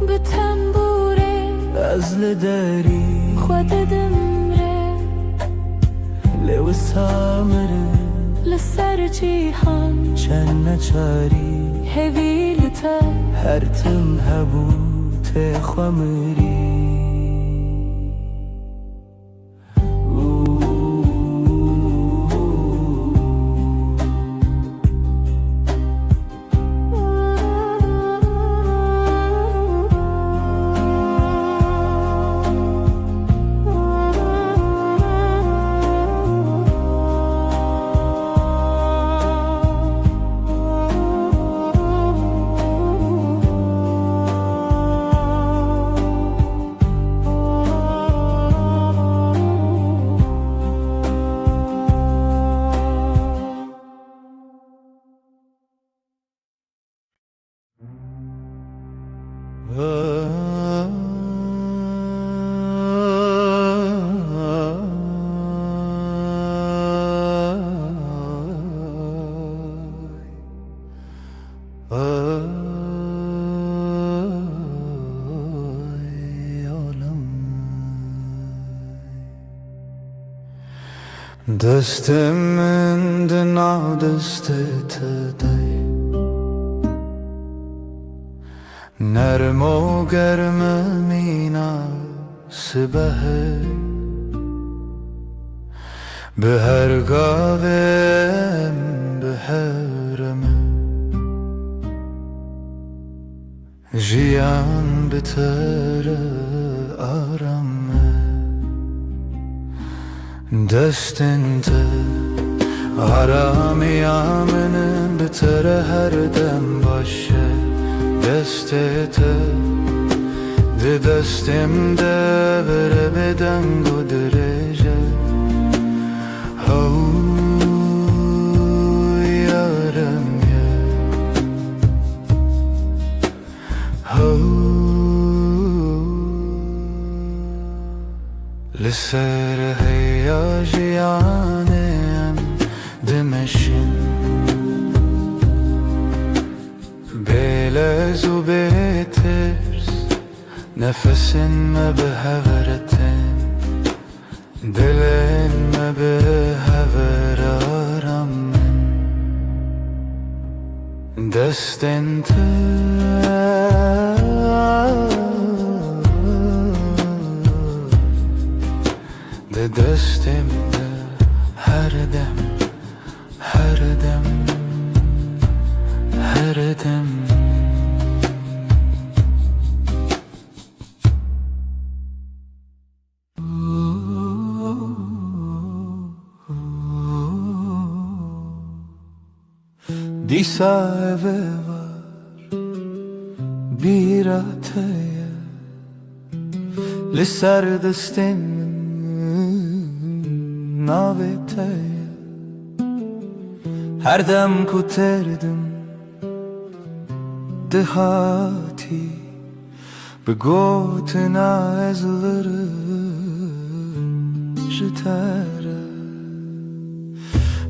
به تنبوره از لداری خود دمره لو سامره لسر جیهان چند نچاری هویلتا هر تم هبوت خمری دستم من دنا دستت دی نرم و گرم مینا سبه به هر گاوم به هرمه جیان بتر آرامه دستنت آرامی آمنن بتر هر دم باشه دستت ده دستم ده بره بدنگ و درجه هو یارم یه هو لسر هیاجیانم دمشین بلز و بترس نفسن ما به هورتن دلن ما به هور آرامن دستن ده دستم ده هر دم هر دم هر دم دیسا eve var bir ataya لسر دستم navetaya her dem kuterdim dehati begotena ezlerim jitara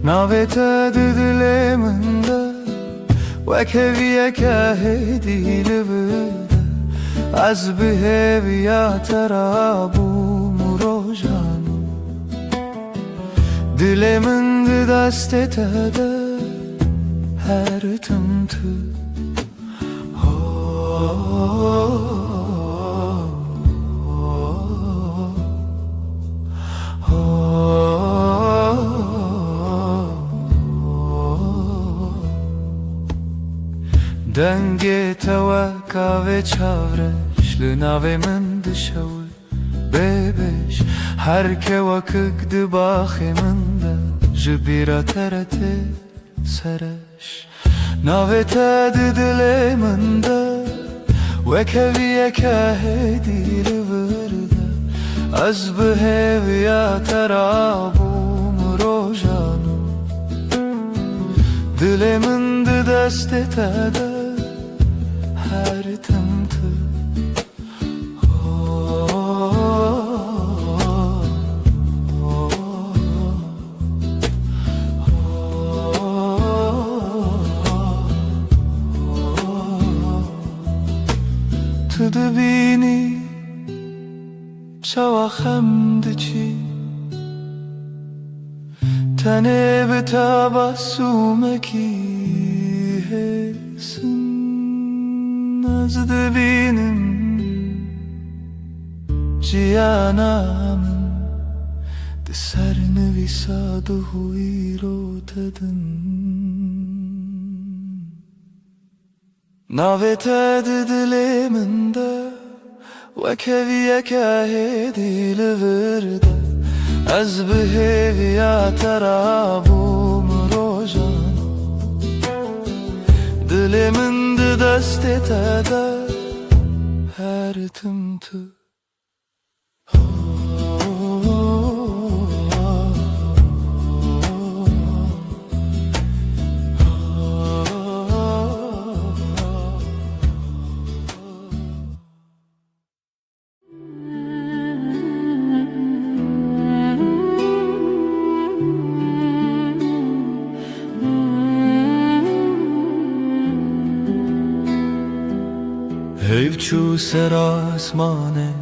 navete dileminde وكفيا كهدي لبدا از بهویا ترابو مروجانو دلمن دست تده هر تمتو دنگ توکا و چاورش لناوی من دشوی ببش هر که وکک دباخی من ده جبیرا ترته سرش ناوی تد دلی من ده وکوی که هدی لورده از بهویا ترابوم روژانو دلی من ده دست تده هر تمته تو دبینی چوا خمد چی تنه به تبسمکی هسن از دبینم جیانم ده سر نویساد و هوی رو تدن ناوی تد دلی من ده وکویه که هدی لورده از بهویا ترابوم روژانو دلی من ده دست تده هر تمتو حیف چو سر آسمانه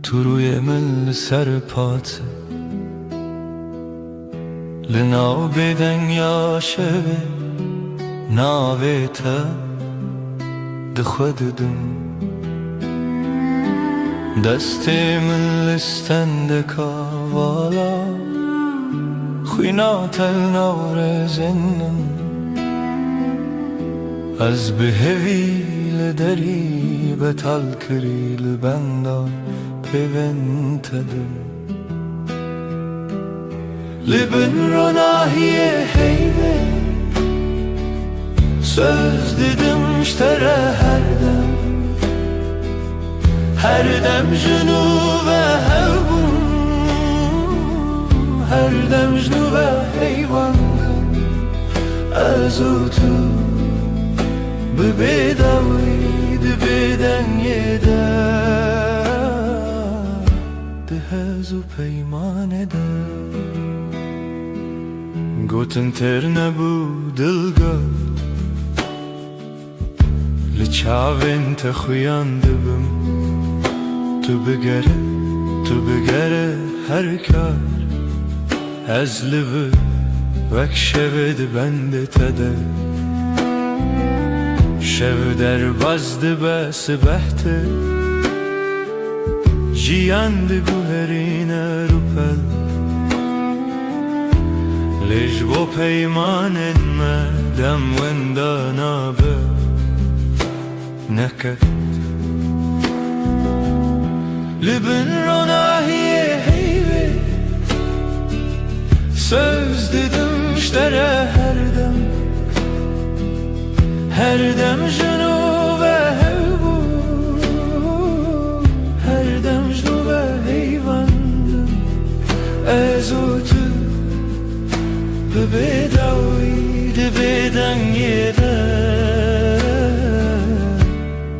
تو روی من سر پاته لناو بدن یا شبه ناوی تا ده خود دم دست من لستند کاوالا خوینا تل نور زنم از بهوی لدری بتال کری لبندا پیونتدم لبن رو ناهیه هیوه söz dedim iştere her dem junu ve hevbun her dem junu ve heyvandım azutu ببداوید بدن یده دهز و پیمانه ده گوتن تر نبو دلگاه لچاوین تخویانده بم تو بگره هر کار از لوه وک شود بنده تده شو در بازد بس بحته جیاند گوهرین روپل لیج با پیمان مدم وندانا به نکت لبن رو ناهیه هیوه söz dedim iştere her dem junu ve hevbu her dem junu ve heyvandım ezutu bebedavi de beden yede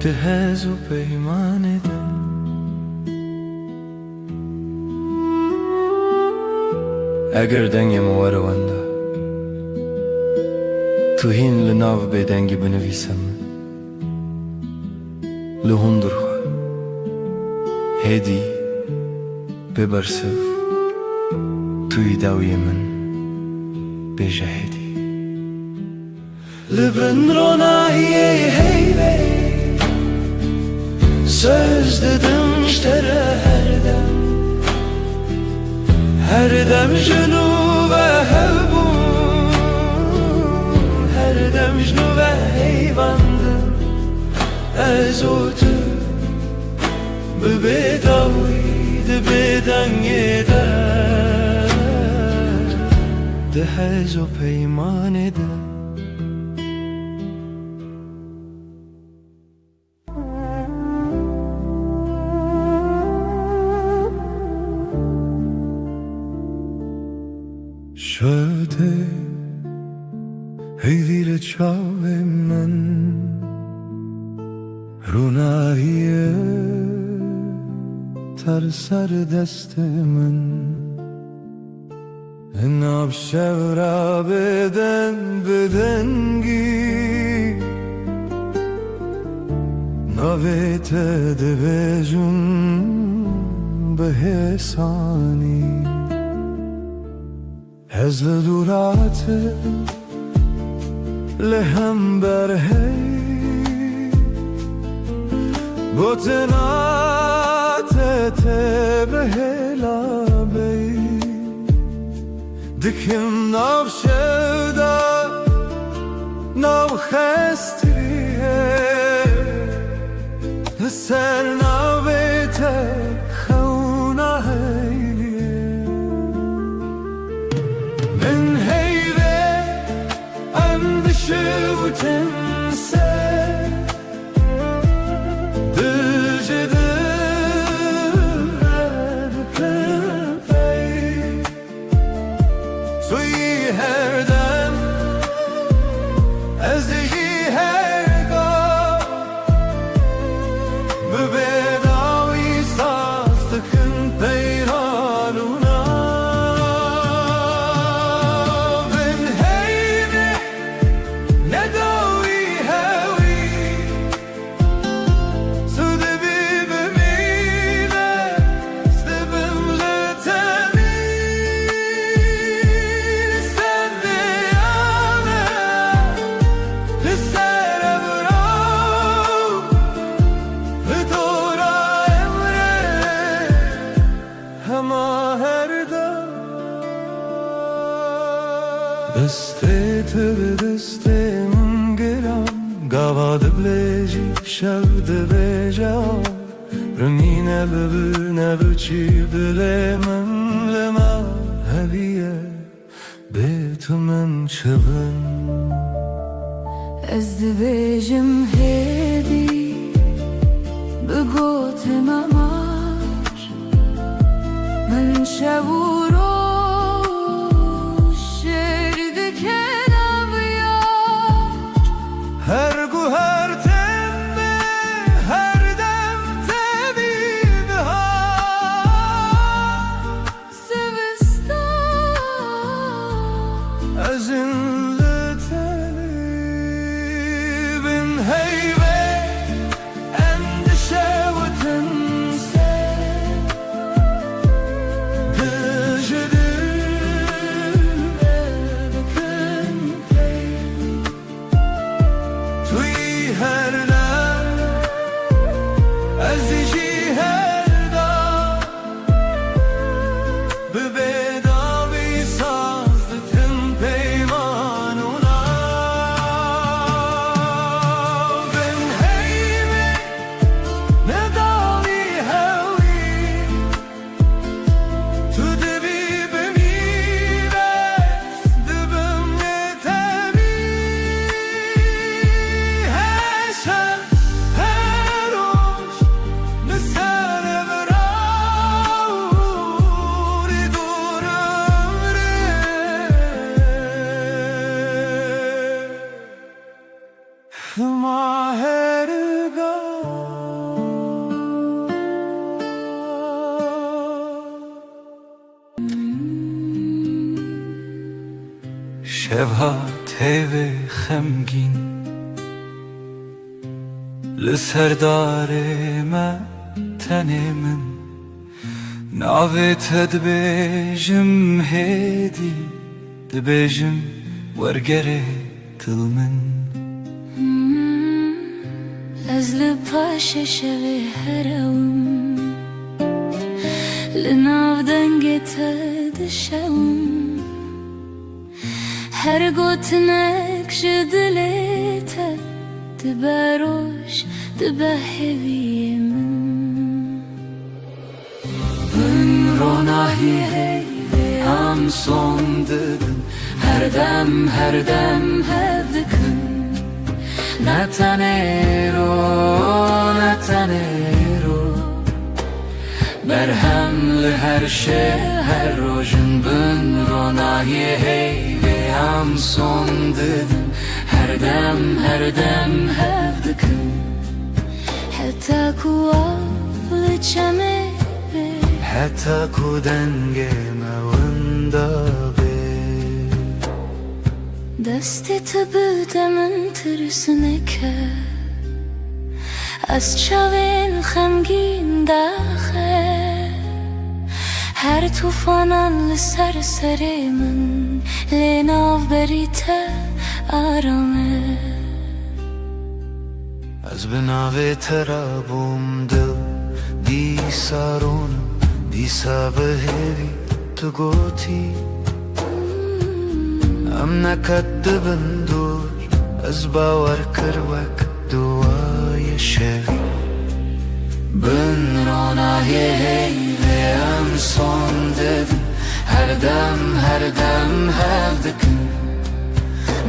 de hezu peyman eden eğer dengem var vanda تو هین لناو بدنگی بنویسم لهندر خوا هدی ببرسف توی داوی من بجهدی لبن رو ناهیه هیوه söz dedim iştere her dem junu ve hevbu her dem مجنو و حیواندم از او تو ببیداوی ده بدنگی ده هز و پیمان ده شده هیدیل چاوه من روناییه تر سر دست من ناب شو را بدنگی نویت دویجون به حسانی هزل دورات لهم برهی بوتنات تبهلا بی دکم ناو شودا ناو خستریه سر ناو بیت خونه هیلیه من هیوه اندشه و تنسه دستت به دست من گرم گواد بلیجی شود بجا رنگینه ببینه چی دل من لما هویه به تو من چون از دبیجم هدی بگوت مماش من شورو هر گو هر تمه هر دم تبیب ها سوستان از این لطلی بین هیوه اندشه و تنسه دجده هر دم ازیجی هر دم به بداوی سازدتن پیمانونا بن هیمه نداوی هوی تو دبی بمیرست دبم نتبی شبها تیوه خمگین لسردار ما تنه من ناویت دبیجم هیدی دبیجم ورگره تل من از لپاش شوی هرم لناو دنگت دشم هر گوتنک شدلی te dibe roj dibe hevî min Bin ronahi hey ve am son didin Her dem hev dikin Ne tenêro Berhem li her şey her rojin bin ronahi hey ve am son didin Her dem hev dikin Heta ku av li çeme be Heta ku denge mewinda be Destê te bide min tirsineke Ez çavên xemgîn daxe Her tufanan li ser serê min Lê navberî te arame Ez bi navê te re bûm dil Dîsa ronim dîsa bi hêvî tu gotî Em neket dibin dûr Ez bawer kir wek duayê şevî Bin ronahi hey ve em son didin Her dem hev dikin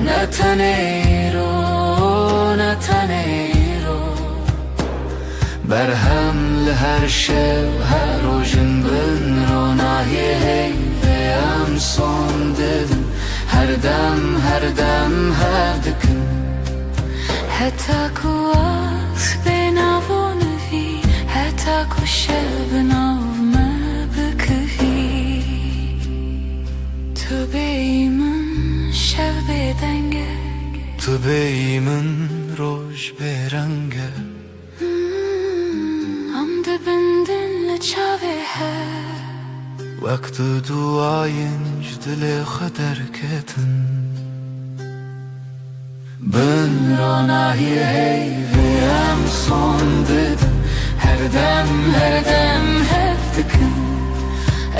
Ne tenêro Berhem li her şev her rojin bin ronahi hey ve em son didin Her dem hev dikin Heta ku af bê navon vî Heta ku şev bi nav me bikivî Tu bêyî min şev bêdenge Tu bêyî min roj bêrenge Em dibindin li çavê he Wek tu duayên ji dilê xwe derketin Bin ronahi hey ve em son didin Her dem hev dikin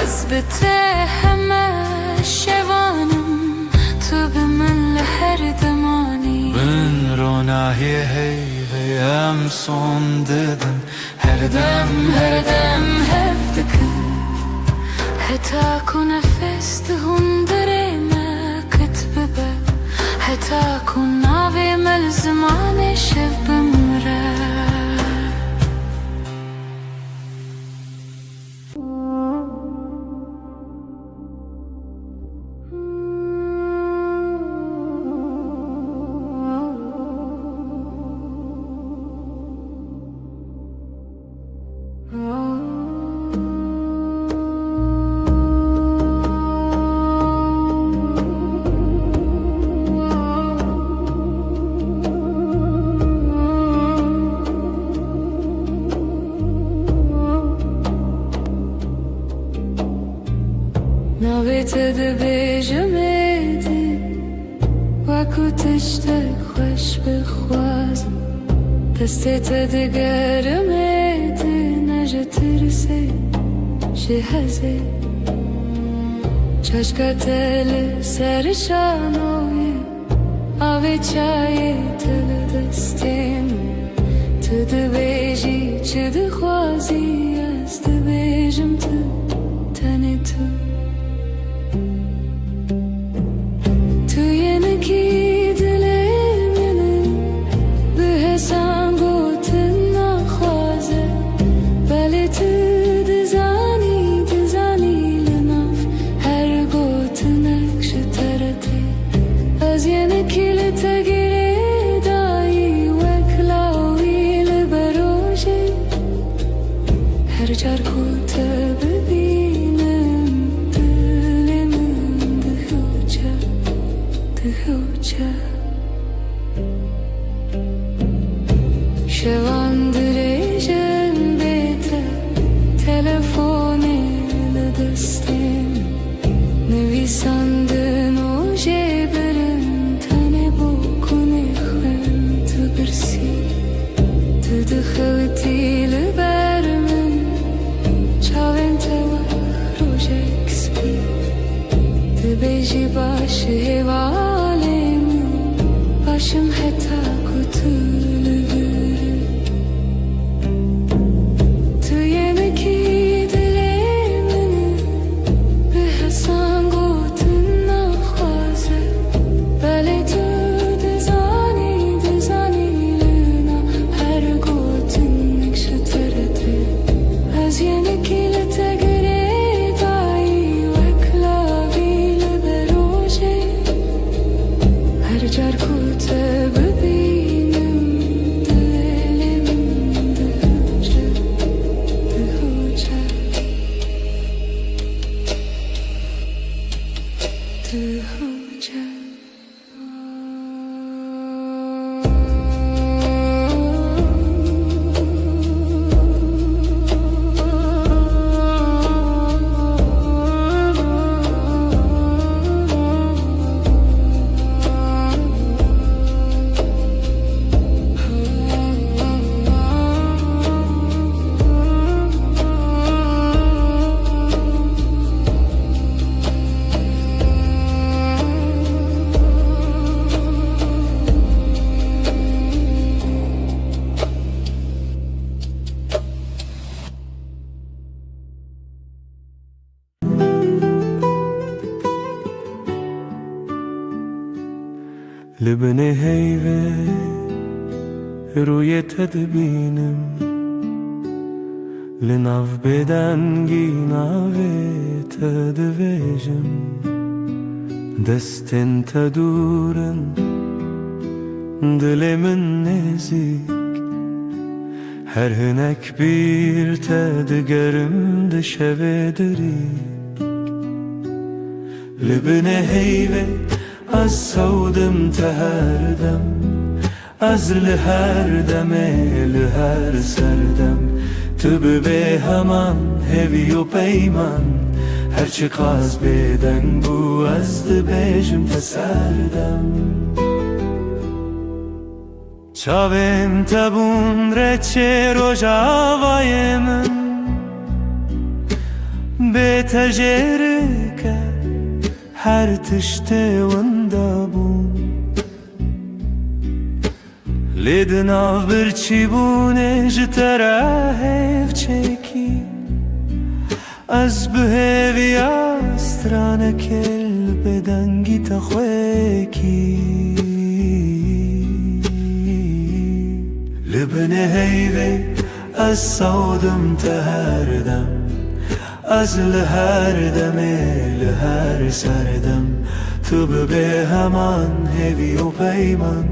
Ez bi te heme şevanim Tu bi min li her demanî Bin ronahi hey ve em son didin Her dem hev dikin Heta ku nefes di hunderê me kit bibe Heta ku navê me li zimanê şev bimre Navê te dibêjim êdî Wekû tiştek xweş bixwazim Destê te digerim êdî Ne ji tirsê ji hezê Çeşka te li ser şanoyê Avê çayê te li destê min Tu dibêjî çi dixwazî Ez dibêjim tu tenê tu Her car ku te bibî لبني هيبة روی تدبینم لناف بدنگی ناوی تدویجم دستن تدورن دل من نزیک هر هنک bir تدگرم دشوه دریک لبني هيبة از سودم تهردم از لهر دمه لهر سردم تو به همان هوی و پیمان هرچی قاز بدن بو از دبیجم تسردم چاویم تبون رچه روژاوای من به تجره کرد her tişte vanda bun Lidna bir çibune jitara hevçeki Az behevi astrana kel bedangi takhweki Libne heyve az savdım teherdem از لهر دمه لهر سردم تو به همان هوی و پیمان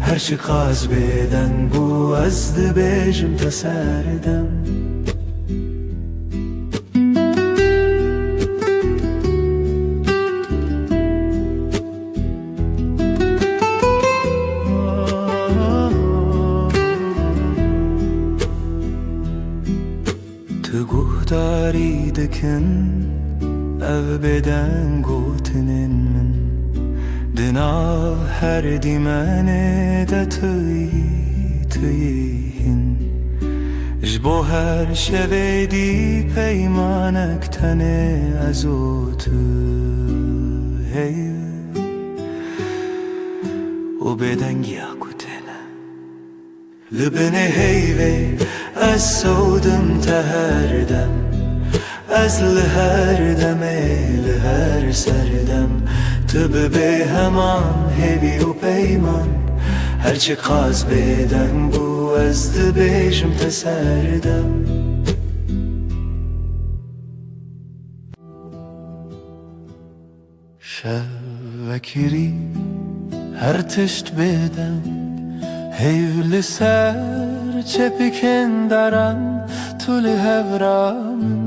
هرچی قاز بدن بو از دبیجم تسردم گوهداری دکن او بدن گوتنن من دناو هر دیمانه دا تویهن جبو هر شوه دی پیمانک تنه ازو تو هیو و بدنگیا گوتنه لبنه هیوه از سودم تهردم از لهر دمه لهر سردم تو به همان هوی و پیمان هرچی قاز بدن بو از دبیجم تسردم شوکری هر تشت بدن هیول سر چپکن دارن طول هورامن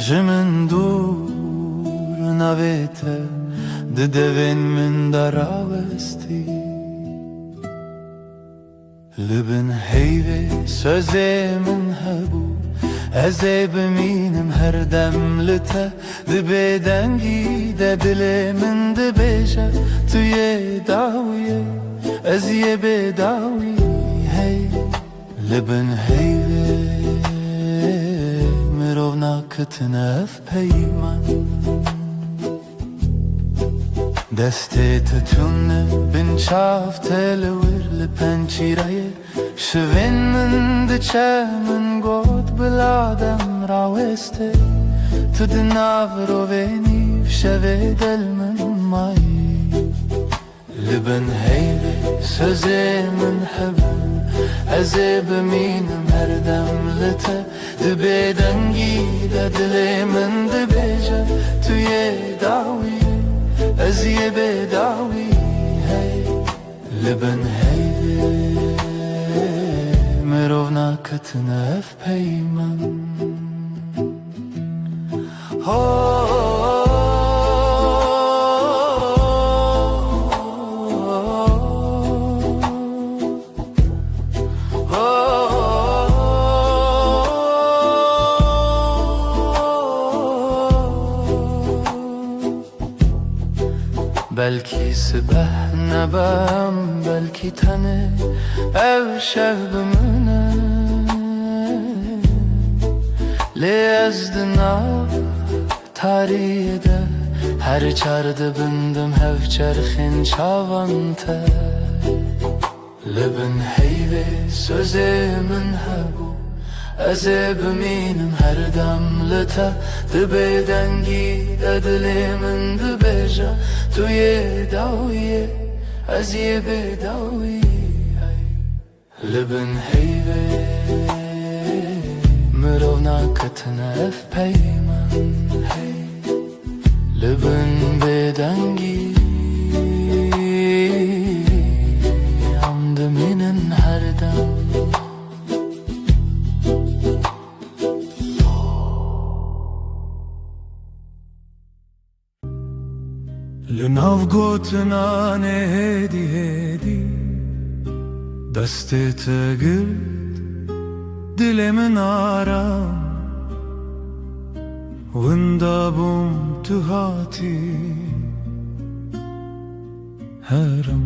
جمن دور نویته ددوین من دراوستی لبن هیوه سوزه من هبو ازه بمینم هر دم لته دبه دنگی ده دل من دبیشه توی داویه از یه بداوی هی لبن هیوه مرو ناکتنف پیمان دسته تتونه بین شاف تلور لپنچیره شوین من دچه من گود بلادم راوسته تو دناو رو وینی شوه دل من مایی لبن هیوه سوزه من حبو ازه بمینم هر دم لته دبه دنگی ده دل من دبیجه توی داوی از یه بداوی هی لبن هیوه مرو ناکتنف پیمان Belki sibeh nebem, belki tane ev şevbimine Lezdina tarihide her çardı bindim hev çerxin çavante Libin heyve sözümün hebu Eze biminim her demlete Dibe dengi edilimin dibeja Tuye dawiye ez yebe dawi Libin heyve Mirovna katına ef peyman hey Libin bedengi Amdiminin her dem لناف گوتنا نه هدی هدی دستت گرد دلمن آرام وندابم تو هاتی هرم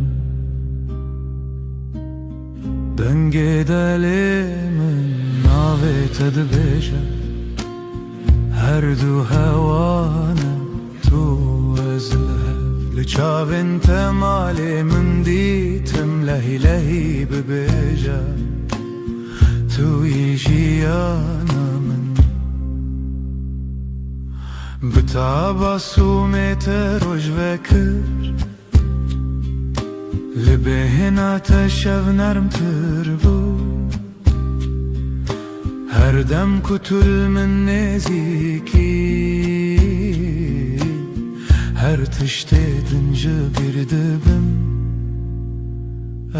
دنگ دلمن ناوت دبیجه هر دو هوانه تو ازله لچاوین تمالی من دیتم لهی لهی ببیجه توی جیانا من بتاباسومت روش وکر لبهنا تشو نرم تربو هر دم کتل من نزیکی Her tişte edince bir dibim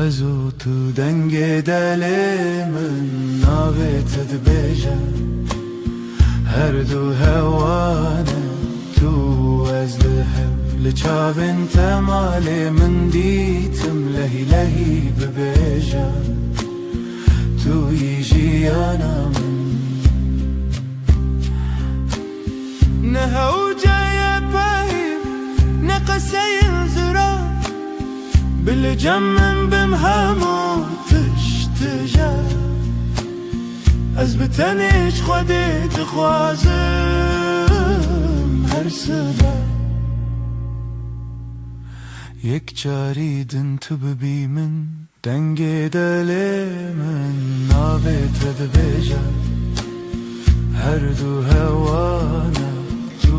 Ez otu denge delimin Navet edbeje Her du hevane Tu ez lihev Liçavin temali min ditim Lehi lehi bebeje Tu yijiyana min Nehevceye peyim نقسين زرا بالجمن بمهمو تشتجا أزبتنيش خودي تخوازم هر سبا يك جاريدن تببي من دنگي دلي من نابت دبيجا هر دو هوانا تو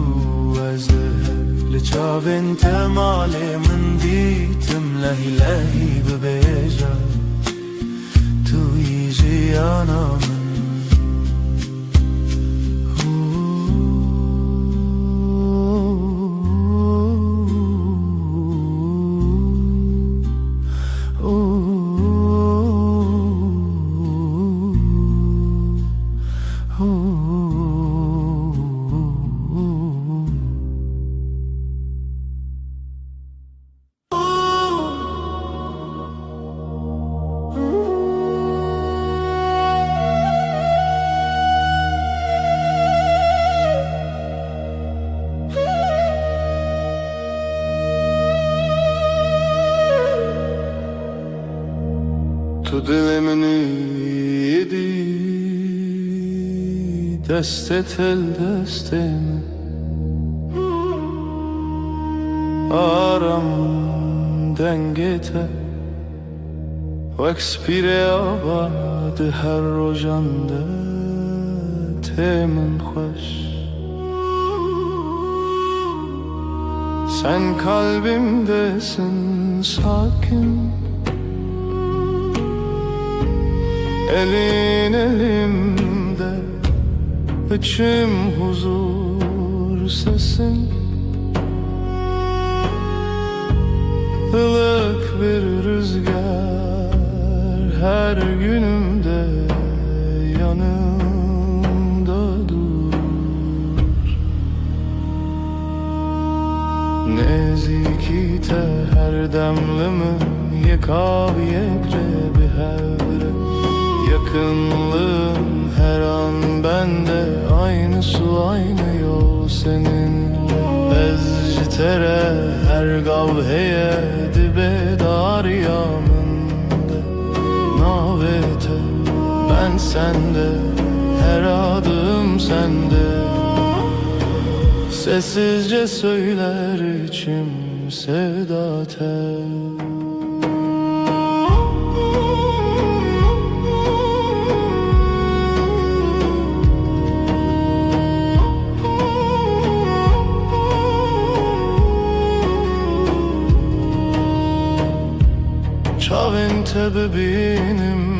ازلها لچاوین تمالی من دیتم لهی لهی ببیجا توی جیانا من تو دلمن یدی دستت ال دستم آرام دنگته وکس پیره آباد هر روزنده تمن خوش sen kalbimdesin sakin Elin elimde, içim huzur sesin Ilık bir rüzgar her günümde yanımda durur te her demlimin yekav yekre bir hevre Yakınlığın her an bende aynı su aynı yol seninle Ez tere her gavheye dibe dar yamında Navete ben sende her adım sende Sessizce söyler içim sevda tel Çavin tebibinim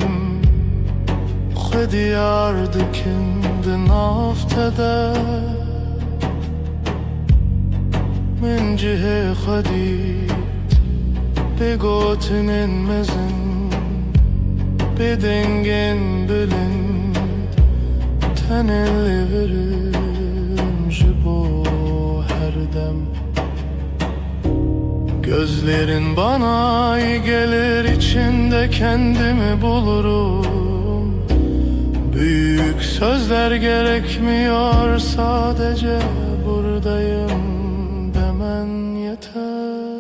Xediyar dikindi naftede من جهه خدید بگوتنین مزن بدنگن بلند تنلی verim jibo her dem Gözlerin bana iyi gelir içinde kendimi bulurum Büyük sözler gerekmiyor sadece buradayım demen yeter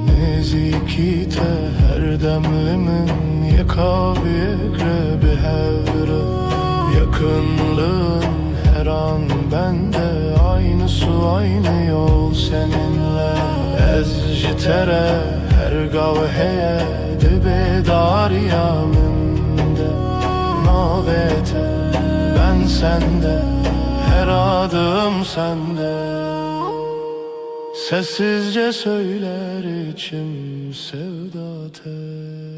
Nezikite her demlimin yekav yekre bir hevre Yakınlığın her an bende aynı su aynı yol seninle Ez jitere her gavheye dibe dar yaminde Navete ben sende her adım sende Sessizce söyler içim sevda tel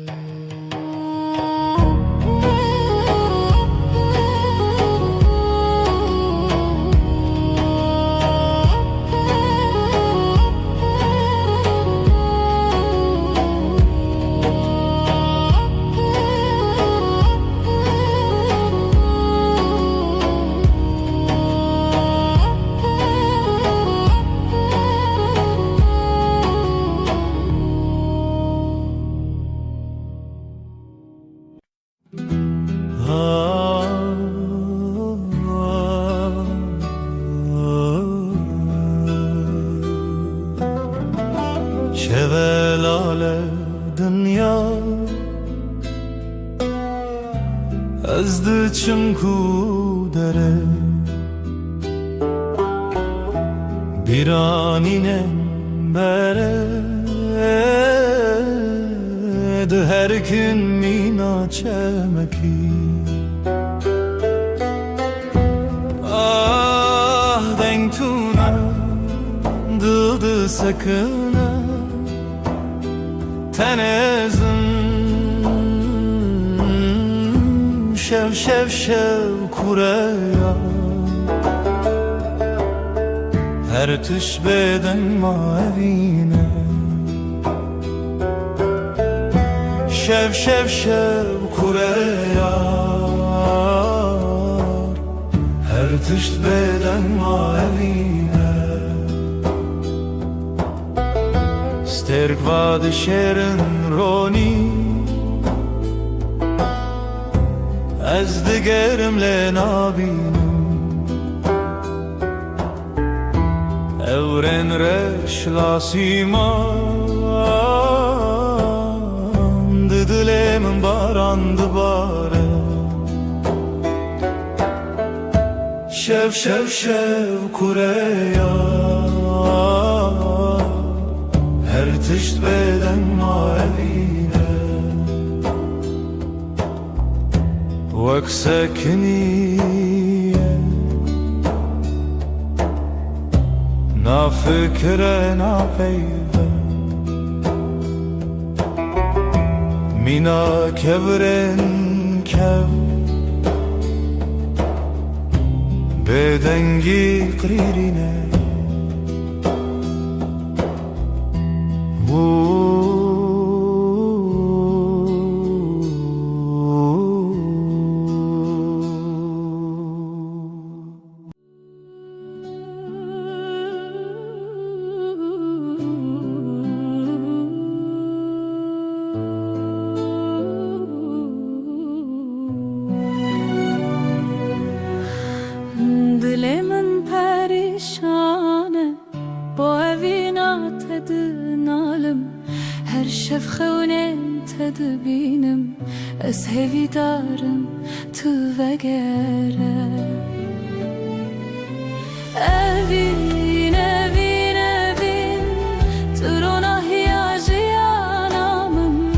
Şevelale dünya ezdi çimku dere bir aninen bere de her gün mina çemeki ah denk tuna dıldı sakına tenezim şev şev şev kureya her tüş beden mavine şev şev şev kureya her tüş beden mavine Sterk vad şerin roni Ez digerim le nabinim Evren reş lasiman Didilemin barandı bare Şev şev şev kureya Her tişt beden mavine Vek sekniye Na fikre na peyve Mina kevren kev Bedengi qririne نعلم هر شف خونين تدبينم از هوی دارم تو وگره Evin, evin, evin Tu nahiyacı yanamın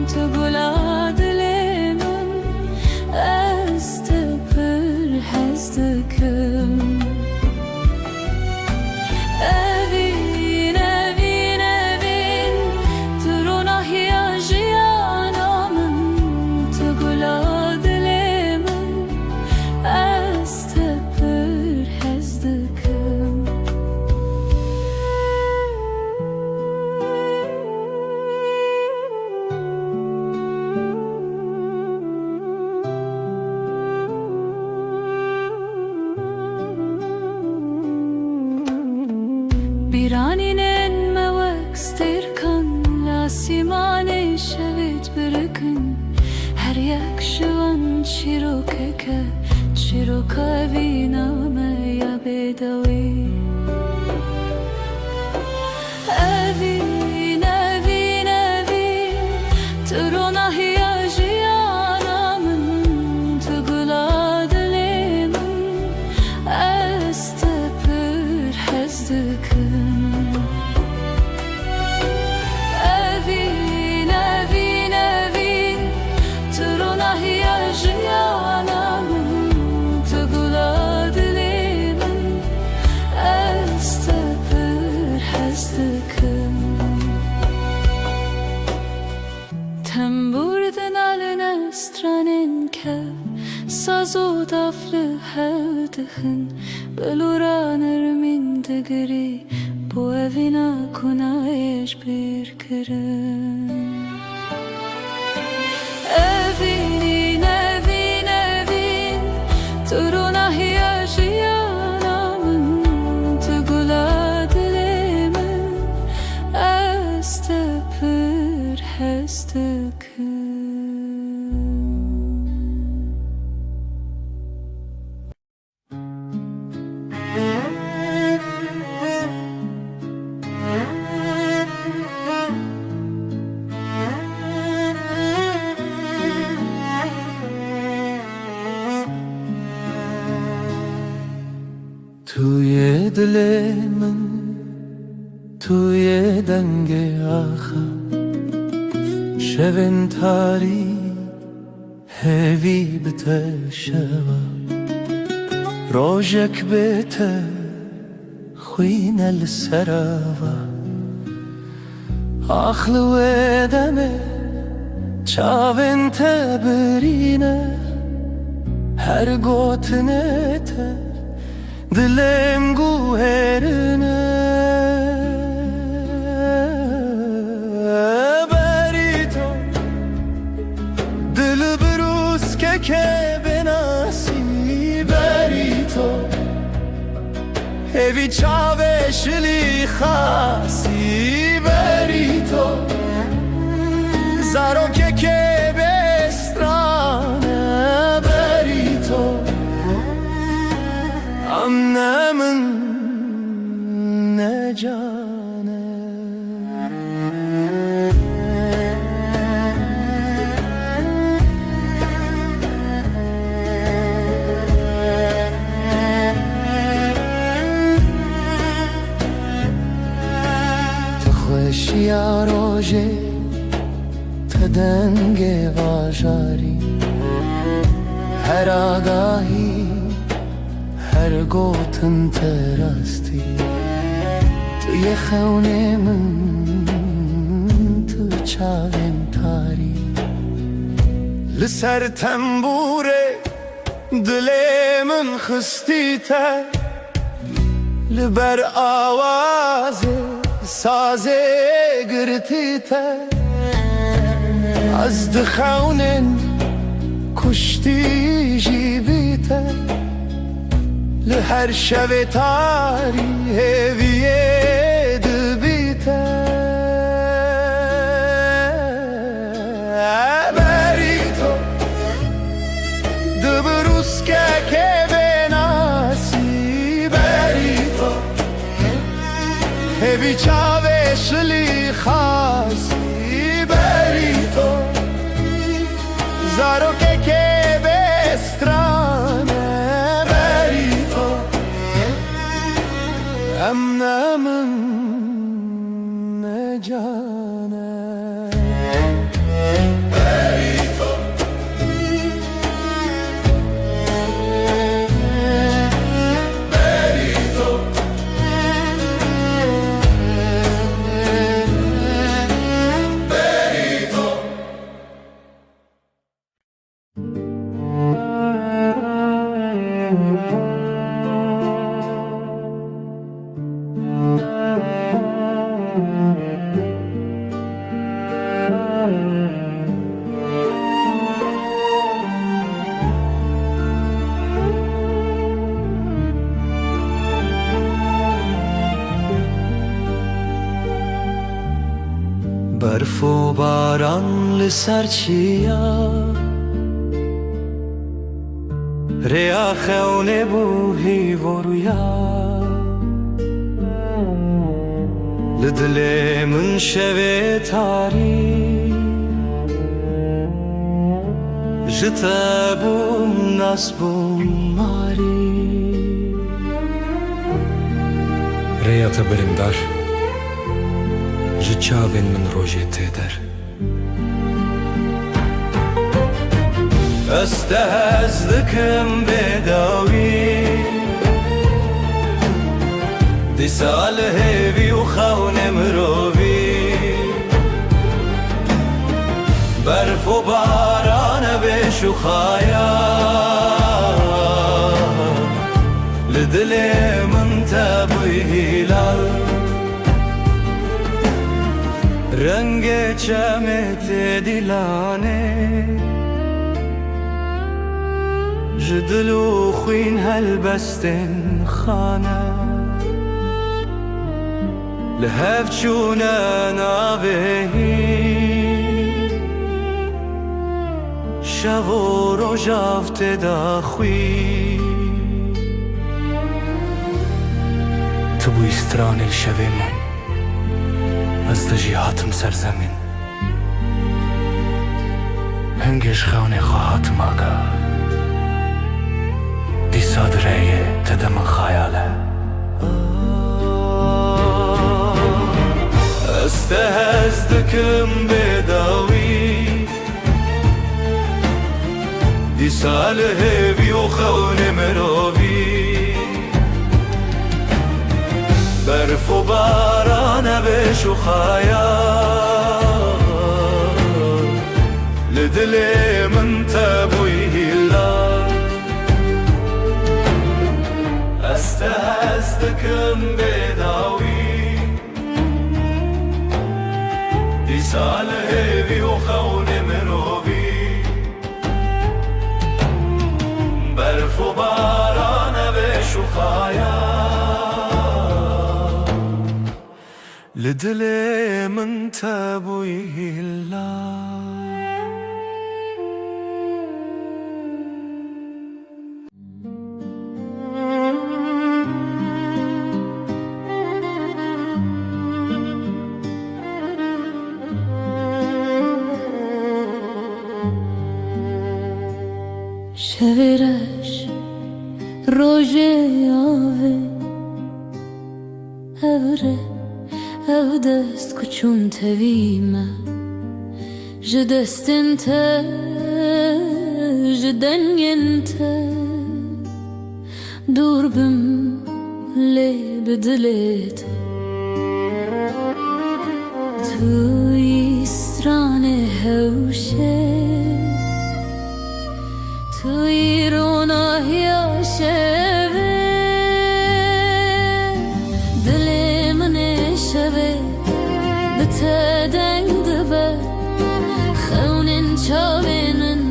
Tu gula dilimin Ez tepir hezdikim Evin, evin, evin Tu nahiyacı yanamın Tu gula dilimin Ez tepir hezdikim Biraninen mevek stirkan La simane şevit birikin Her yak şuan çirokeke Çiroka viname ya bedavi Evin, evin, evin Turuna hiyacı yanamın Tugula dilimin Ez tepir hezdikim Evin, evin, evin Turuna hiyacı yanamın Tugula dilimin Ez tepir hezdikim Temburden alın stranen kev Saz o daflı hevdihin Beluranır min digri Bu evina kunayeş bir kirin Evin, evin, evin Turuna hiyacı yanamın Tugula dilimin Ez tepir hezdikim توی دل من توی دنگ آخر شبن تاری هوی بته شوا روژک بته خوین السراوا آخلو دمه چاون تبرینه هر گوتنه ته Dilim guherine Berito Dil brus ke benasi Berito Evi çave şili khasi Berito Zaro ke bestrane Berito Annemin ne canı تخوشی روژه تدنگ واجاری هر آگاهی هر گوتن تراستی توی خونه من تو چاوین تاری لسر تنبوره دل من خستی تر لبر آواز ساز گرتی تر از دخونن کشتی جیبی تر لهر شب تاری هویه دبیته بریتو دبروس که بناسی بریتو هوی چاوش برف و باران لسر چیا ریا خونه بوهی ورویا لدل من شوه تاری جتا بوم ناس بوم ماری ریا تبرندار جچاوین من روژه تیدر استهزدكم بداوي دي سال هيفي وخون مروفي برف و باران بشو خايا لدل من تبوي هلال رنگ چمت دلانه جدلو خوين هالبستن خانه لهف چونه ناوهی شو و روژافت دا خوی تو بوی استران الشوه من از دجی هاتم سرزمین هنگش خونه خواهاتم آگا دی صادره تدم خیاله استهزدكم بداوي دي سال هيفي وخون مروفي برف و باران بشو خايا لدل من تبوي هلا استهزدكم بداوي دي سال هيفي وخون مروفي برف و باران بشو خايا لدل من تبوي هلا شویرش روژه آوه اوره او دست کچون تویمه جدستن تا جدنگن تا دور بم لی بدلیت توی استران هوشه توی روناهی شوه دل من شوه بتدنگ دبه خونن چاوینن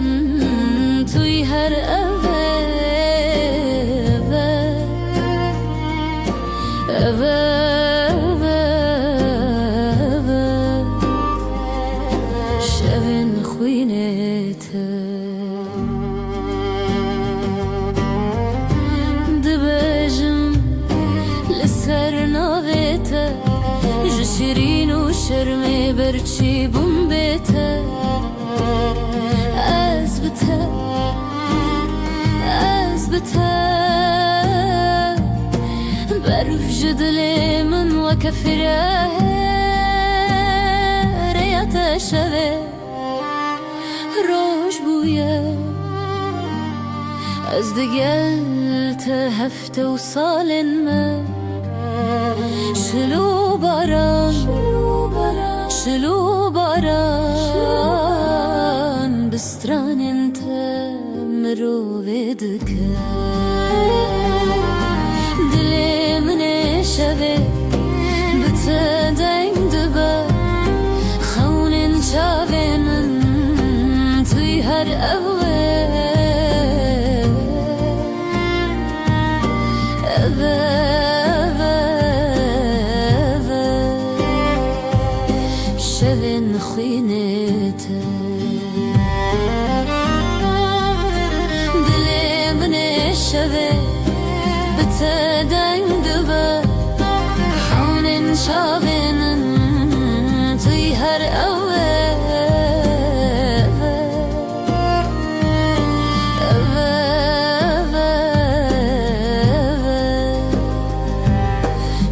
توی هر اوه شوین خوینت شیرین و شرمه برچی بوم بیته از بته برف جدل من و کفره ریت شوه روش بویه از دگل تا هفته و سالن من شلو باران بستران انت مروه دکه شبه بتدنگ دبه خونین چاوه من توی هر اوه شبن خوینته دلی من شبه بتدنگ دبه خونین چاوینن توی هر اوه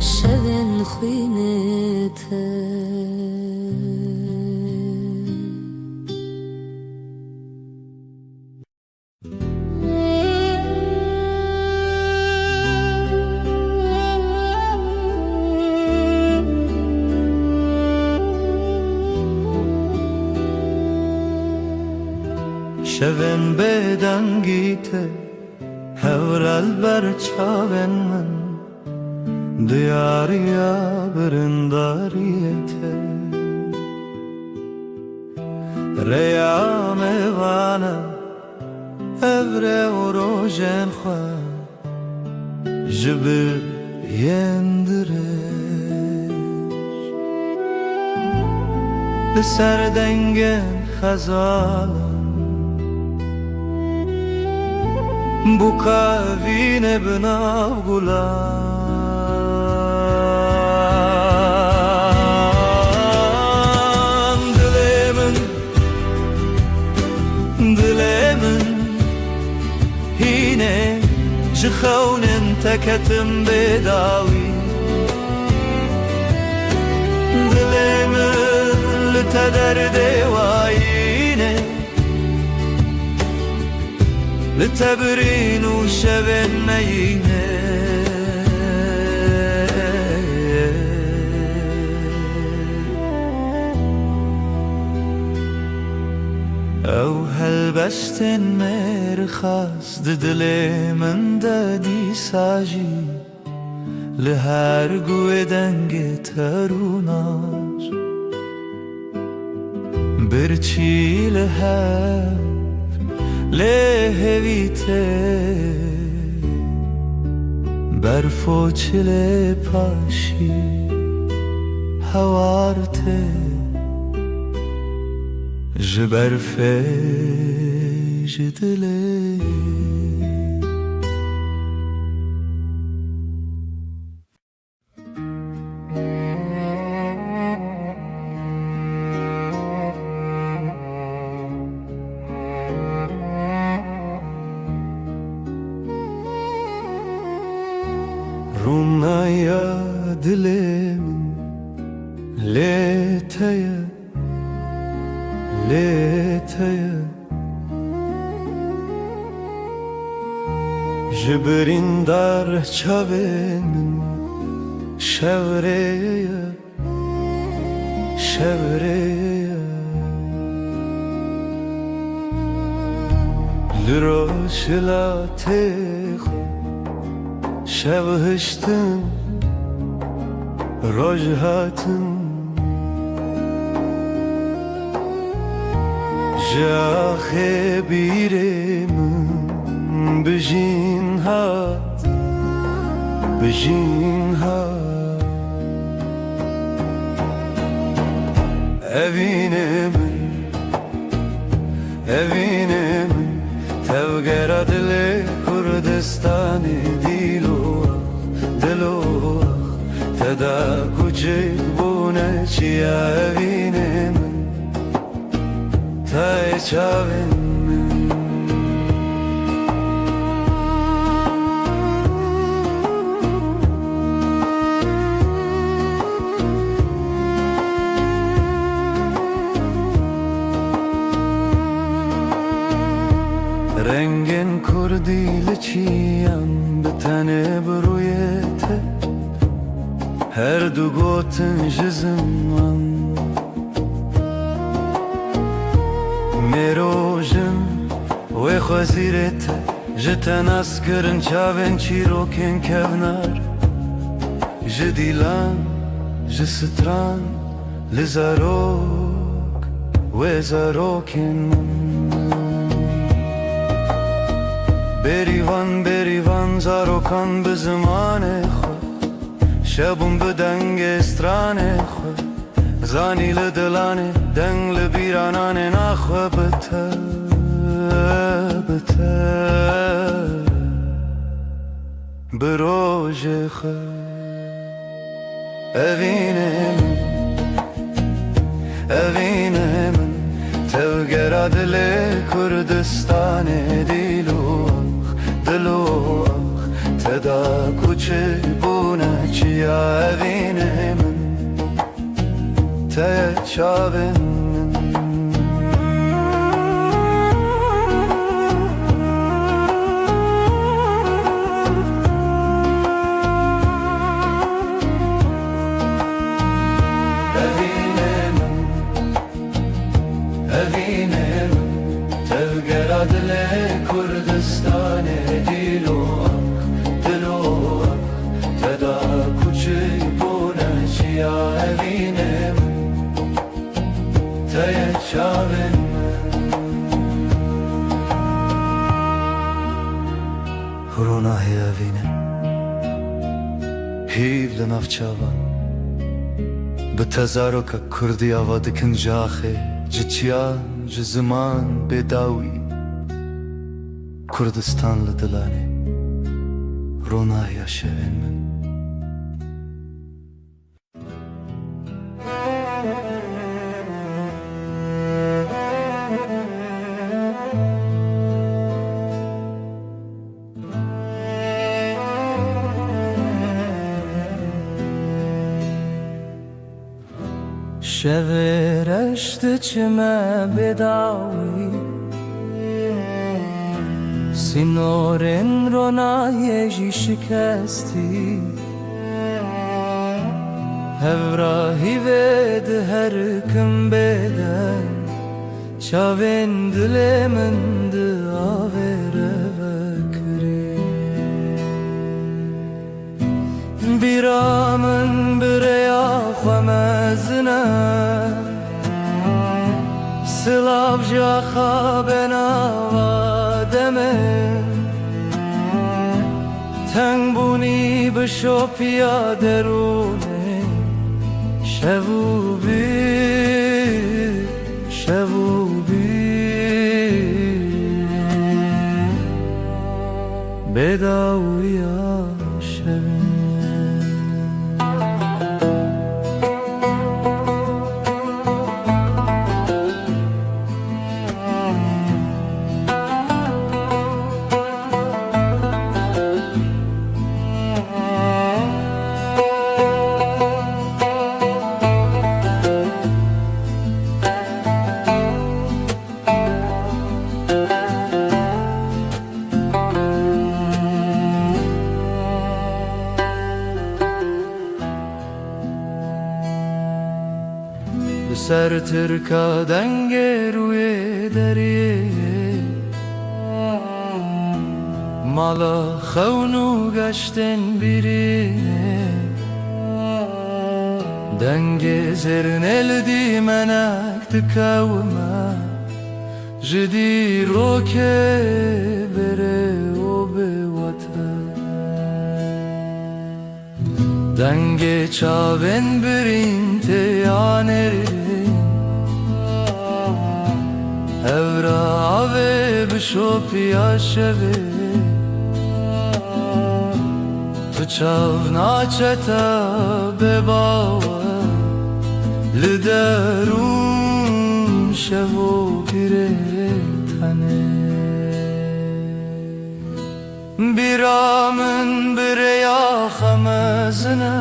شبن خوینته شبن بدنگیته هورال بر چاون من دیاریا برنداریته ریام وانا ابره و روژن خواه جبر یندرش لسر دنگن خزالا bu kavine binav gulan dilemin hine jkhaunen teketim bedawi dilemin litederde wayine لتبرين وشبن مينه او هلبستن مرخص ددلي من دادي ساجي لهر قوة دنگ تروناش برچي لهر لهویته برفو چله پاشی هوارته جبرفه جدله Rumnaya dilim leteye leteye Jibrin dar çavin şevreye şevreye Liroşla teho شبهشتن رجهاتن جاخه بیرم بجین هات evine من تبگرا دل کردستانی دلو تدا کوچک بونه چیا evine من تای چاوین رنگن کردی لچیم به تنه برویته هر دو گوتن جزم من میروژن و خوزیرته جتن اسکرن چاون چیروکن کونار جديلان جستران لزاروك وزاروكن بریوان زاروکان به زمان خود شبون به دنگ استران خود زانی لدلانه دنگ لبیرانانه نخواه بته بروج خود evine min tevgera dile Kurdistan dilu teda kuçe buna çiya evine min te çavin Tevgeradle Kurdistan dilu teda kuçi buna çiya evinem te çavin Rona evine hiv lenavçavan بتزارك كردي أودك نجاخي جتيان جزمان بداوي كردستان لدلاني رونا يا شوين من شورشت چمه بداوی سینورن رونایجی شکستی هوراهی ود هر کم بدن چاوین دل من داوره وکری بیرامن بریا خمزنه سلاف جاخا بناوا دمن تنگ بونی بشوپیا درونه شووبی بداویا شوین سر ترکا دنگ روی دریه مالا خونو گشتن بیرینه دنگ زرن الدی منک تکوما جدی روکه بره و به وطن دنگ چاون برین تیانری Evra ave bişopiya şevi Tu çav naçeta bebawa Liderun şevo pire tane Biramın bireya xamezine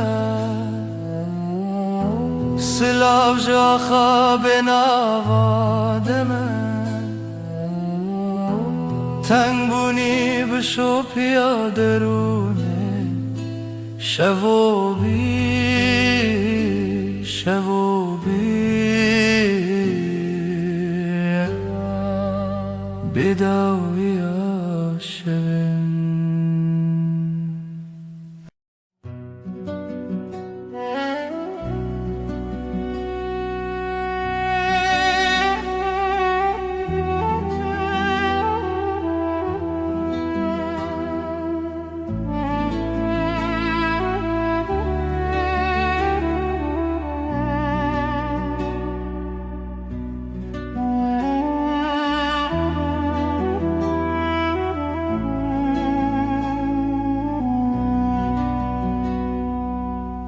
Silav jaxa benava deme تنگ بونی بشو پیا درونه شووبی بداویا شوین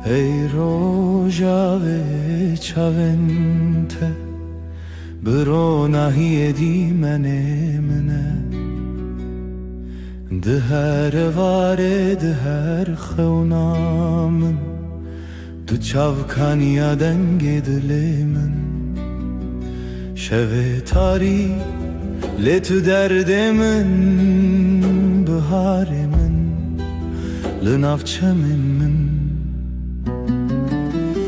ای روژاوه چاونته برو نهی دیمنه منه ده هر واره ده هر خونامن تو چاوکانیا دنگ دل من شب تاری لی تو درد من بهار من لنافچه من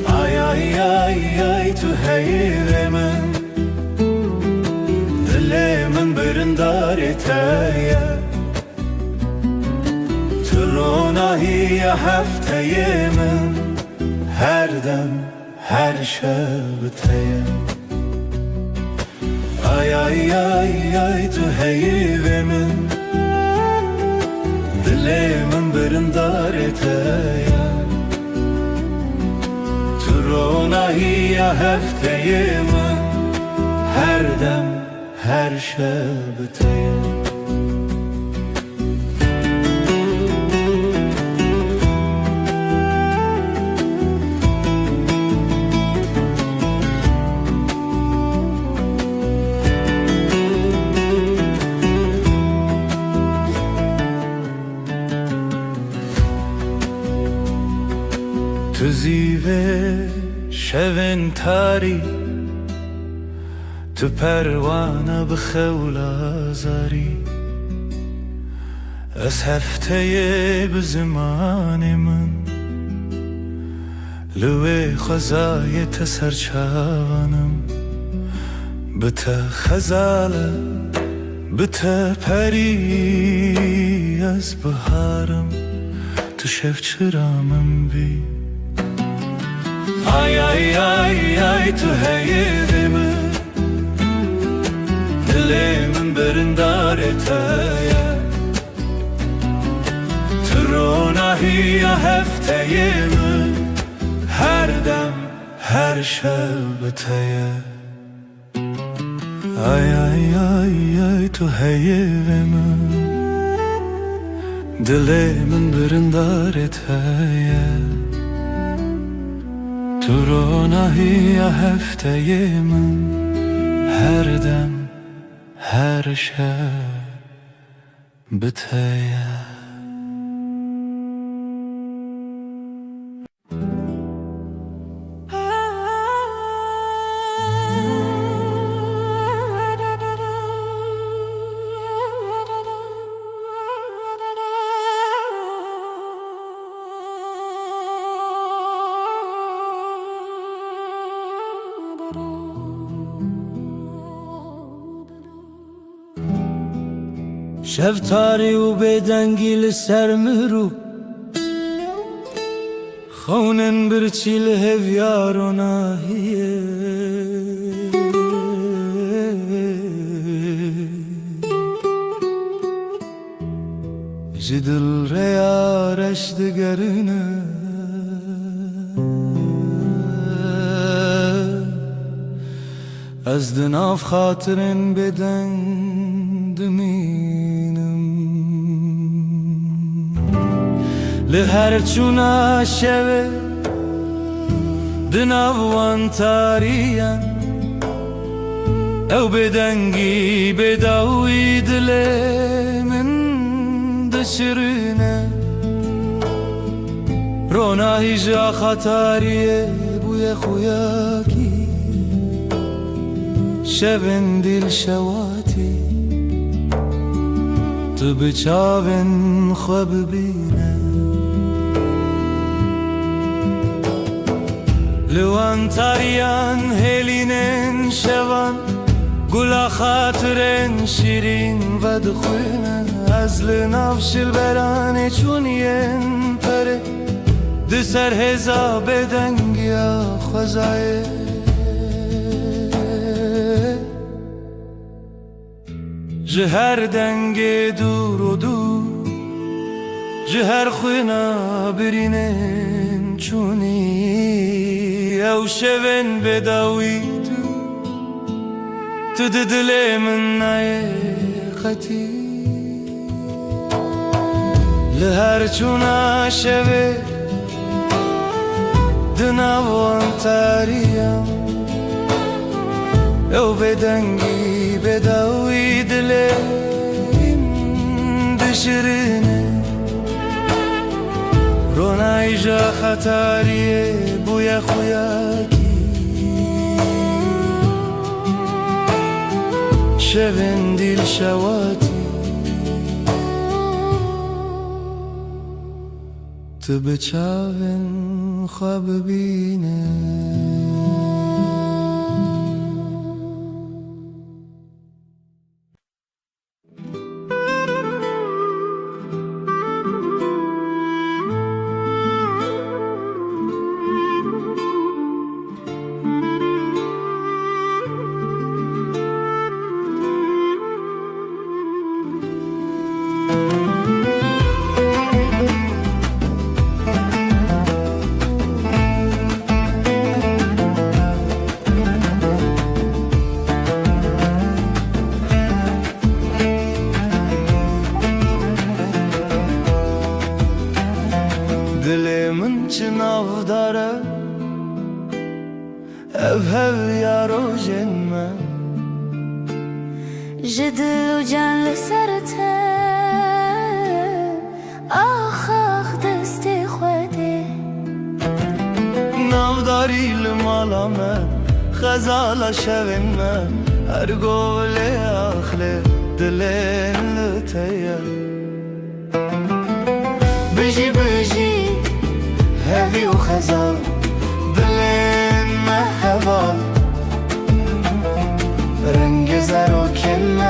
آی آی آی آی تو حیر من دل من برندار تایه تو روناهی هفته من هر دم هر شب تایه آی آی آی آی تو حیر من دل من برندار تایه تو روناهی هفته من هر دم هر شب تایه تو زیوه شون تاری تو پروانه بخول آزاری از هفته بزمان من لوی خزای تسر چاوانم بتا خزاله بتا پری از بهارم تو شف چرامم بی آی آی آی آی تو حیر من دل من برندار تایه تو روناهی هفته من هر دم هر شب تایه آی آی آی آی تو حیر من دل من برندار تایه تو روناهی هفته من هر دم هر شب تایه شب تاری و بدنگی لسر مرو خونن برچی لهویار و ناهیه جدل ریارش دگرنه از دناف خاطرن بدندمینم لهر چونا شوه دناوان تارین او بدنگی بداوی دل من دشرنه روناهی جا خطاریه بوی خویاکی شبن دل شواتی تو بچاون خواب بینه لوان تاریان هلینن شوان گلا خاطرن شیرین و دخوینه از لنافش البرانه چونین پره دسر هزا بدنگیا خوزایه جهر دنگ دور و دور جهر خوینا برینن چونی او شون بداوی تو دل من نایقتی لهر چونا شوه دناوان تاريا او بدنگی بدوی دلیم دشرینه رونای جا خطاریه بویا خویاکی شبن دیل شواتی تو بچاون خواب بینه دلمن چناو داره ev yaro jenme جدل و جان لسرته آخ دست خوده نافداری لمالامه خزالا شوینمه هر گوله آخله دلین لتیه بجی بجی هوی و خزال دلین مهوال رنگ زر و کله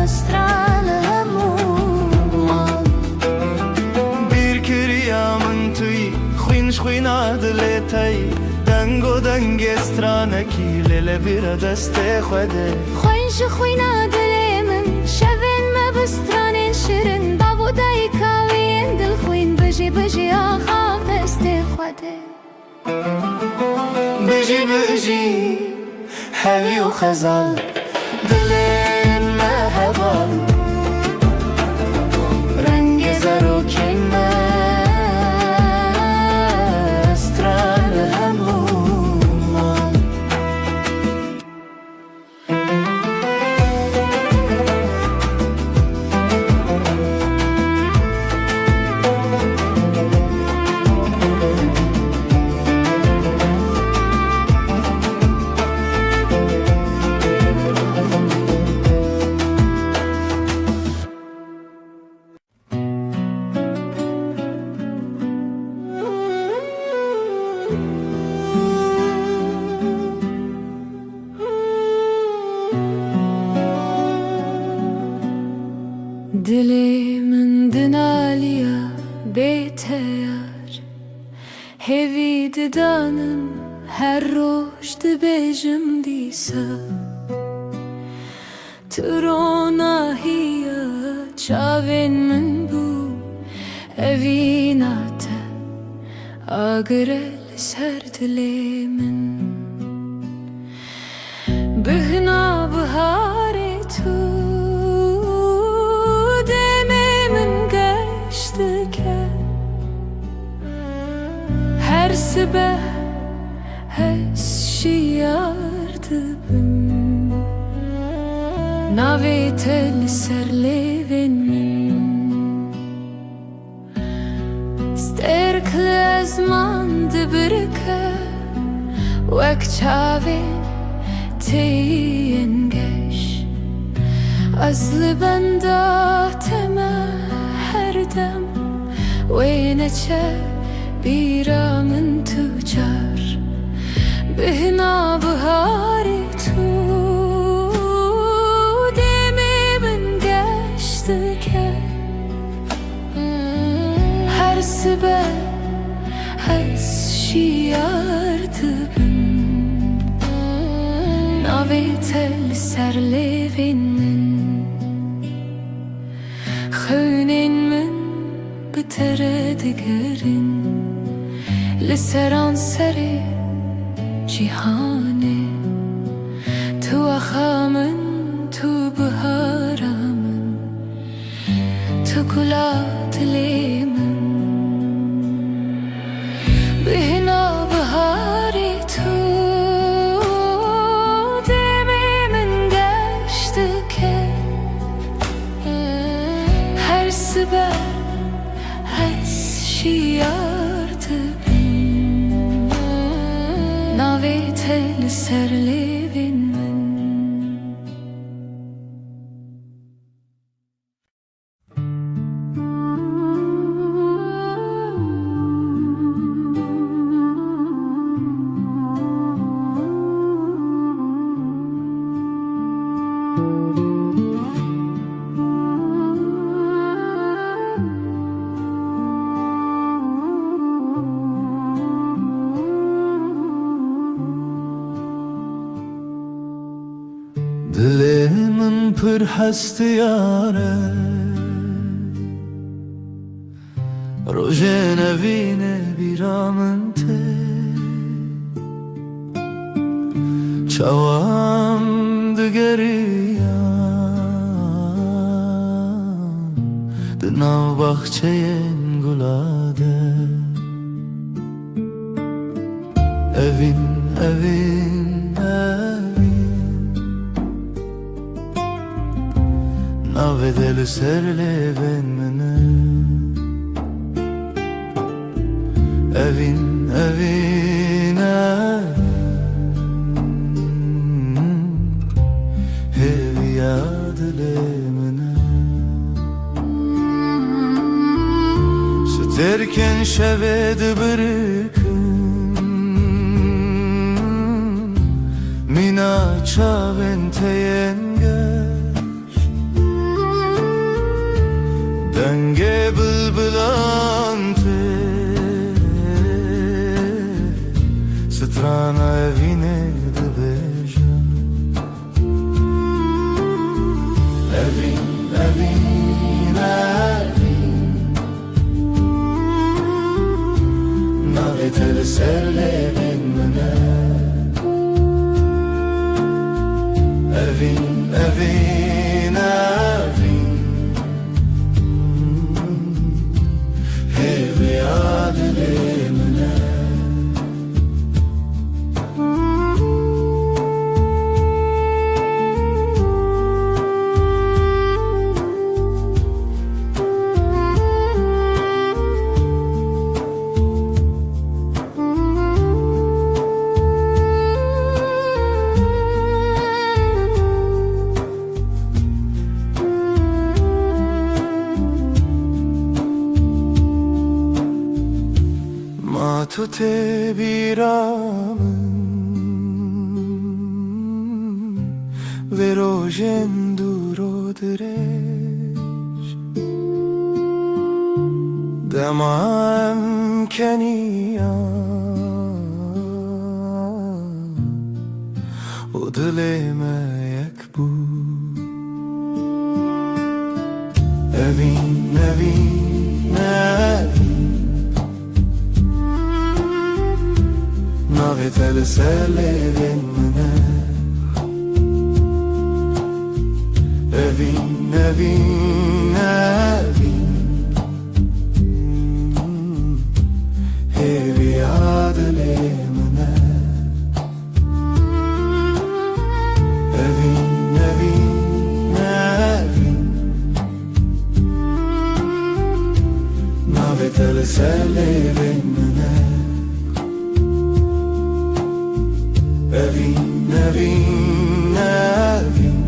استرال همومان bir kiryamın tüy خوینش خوینا دلتای دنگ و دنگ استرانکی لیله بیر دست خوده خوینش خوینا دلمن شوین مبستران شیرین بابودای کاوین دل خوین بجی بجی آخا دست خوده بجی بجی هوی و خزال دلین مهوال رنگ زر و کله استرال همومان دلمن دنالیا بیتیار هوی ددانم هر روش دبیجم دیسا تروناهیا چاوین من بو اویناتا آگرل سر دلمن بهنا بهاری تو her sabah şiyardım navetel serlevenin sterkle zman dibirke vek çavin teyengeş azlı benda tema her dem ve neçe بیرامن تجار بهنا بهاری تو دمی من گشت که هر سبه از شیاردم ناوی تل سر لیوین من خونین من بتره دگرین لسران سری جیهانه تو آخامن تو بهارامن تو گلا دلیمن شيارت بن ناويت لسرلي بن من Dilimın pır hastı yâre Rojene vine biramın te Çavam digeriya Dınav bahçeyen gulade Evin, evin, evin Navedeli serle ben mene Evin, evin, evin Hevi yadile mene Süterken şevedi bırıkın Mina çaven teyengeş Denge bılbılante Strana evine de beja Evin, evin, evin Naveteli serle ben mene Evin, evin, evin Hevi adile mene Matute biramın Verojen duro direş Demam keniya O dileme yekbu Evin, evin, evin Naveteli serle ben mene Evin, evin, evin Hevi adile mene Evin, evin, evin Naveteli serle ben mene Evin, evin, evin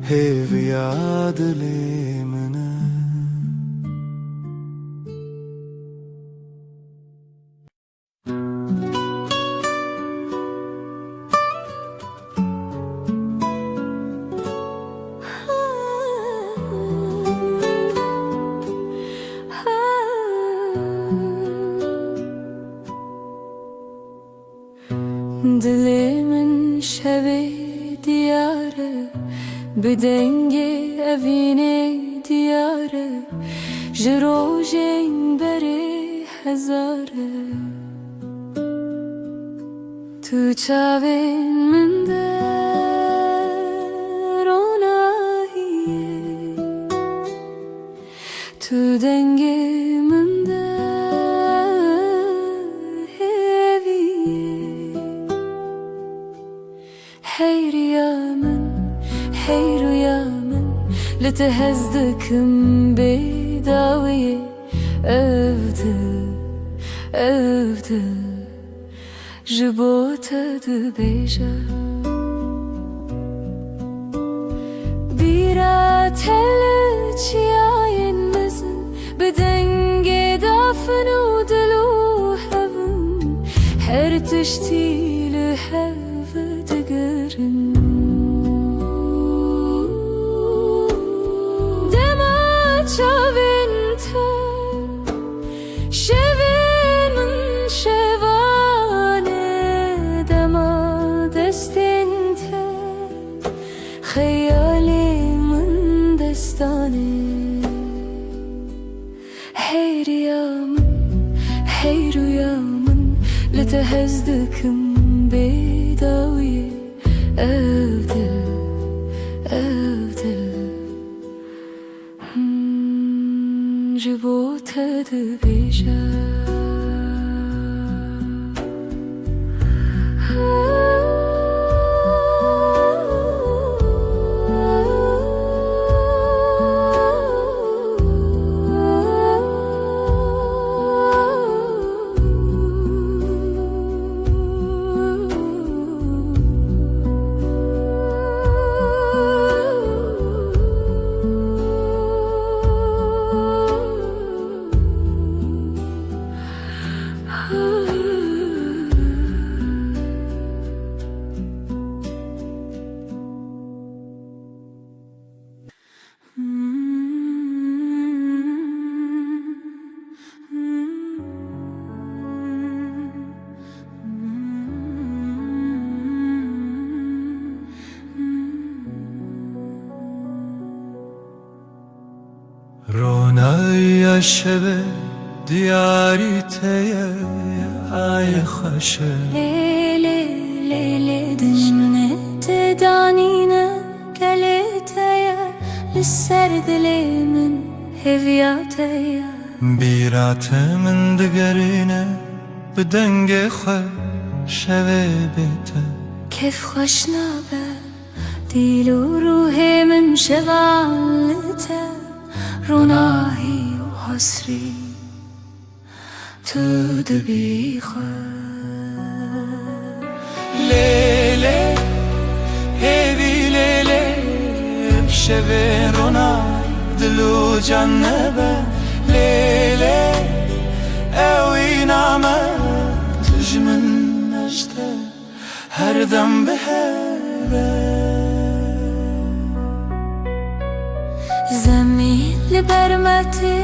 Hevi adile mene Dilimin şevi diyarı Bedenge evine diyarı Jirojen beri hezarı Tu çavin min der onahiye Tu denge min der heviye Hey rüyamın, hey rüyamın لتهزدكم بداوية أفدل جبوت دبيجة بيرا تلج ياين مزن بدنج دافن ودلو هفن هرتشتي لهف دقرن دما تشابنتا شبن من شبانه دما دستنتا خيالي من دستانه حيرو يا من لتهزدكم بداوية أفدل جبوت دبيجة رونای شب دیاری تیه ای خوشه ليلة دجنة تدانينا قلتها للسرد لي من هفياتها بیرات من دگرینه بدنگ خو شوه بیته كيف خوشنابه ديل وروحي من شغالته روناهي وحسري تدبي لیله هیوی لیله بشوه رونای دلو جنبه لیله اوی نامه تجمن نجده هر دم بهبه زمین لبرمتي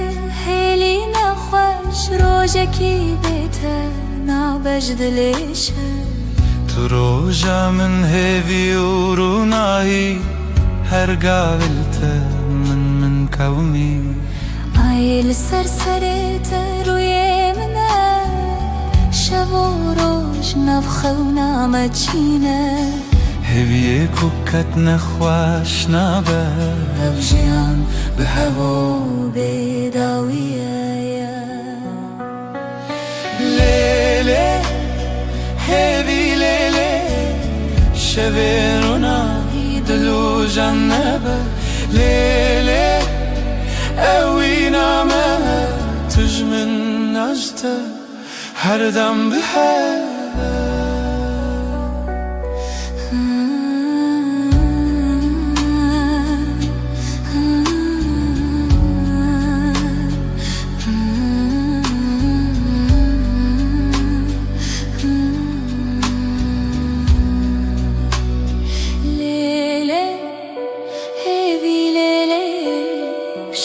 حيلي نخوش روجكي بيته نابجد ليش تو روژا من هیوی و رونایی هر قابلته من كومي عيل سرسرت روی منه شب و روز نبخه و نامچینه هیوی کوکت نخواش نابه بجيان بهوا بداوية لیله هیوی لیله شوه رونایی دلو جنبه لیله اوی نامه تجمن نجده هر دم بهبه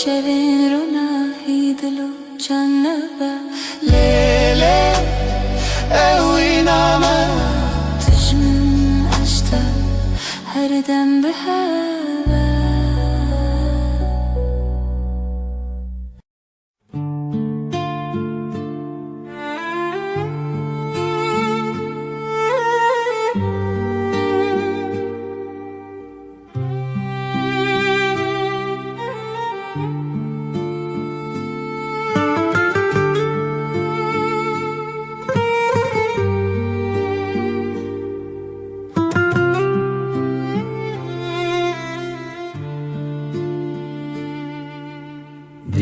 شبين روناهي دلو جنبه لیله اوی نامه تجمن أجده هر دم بهوا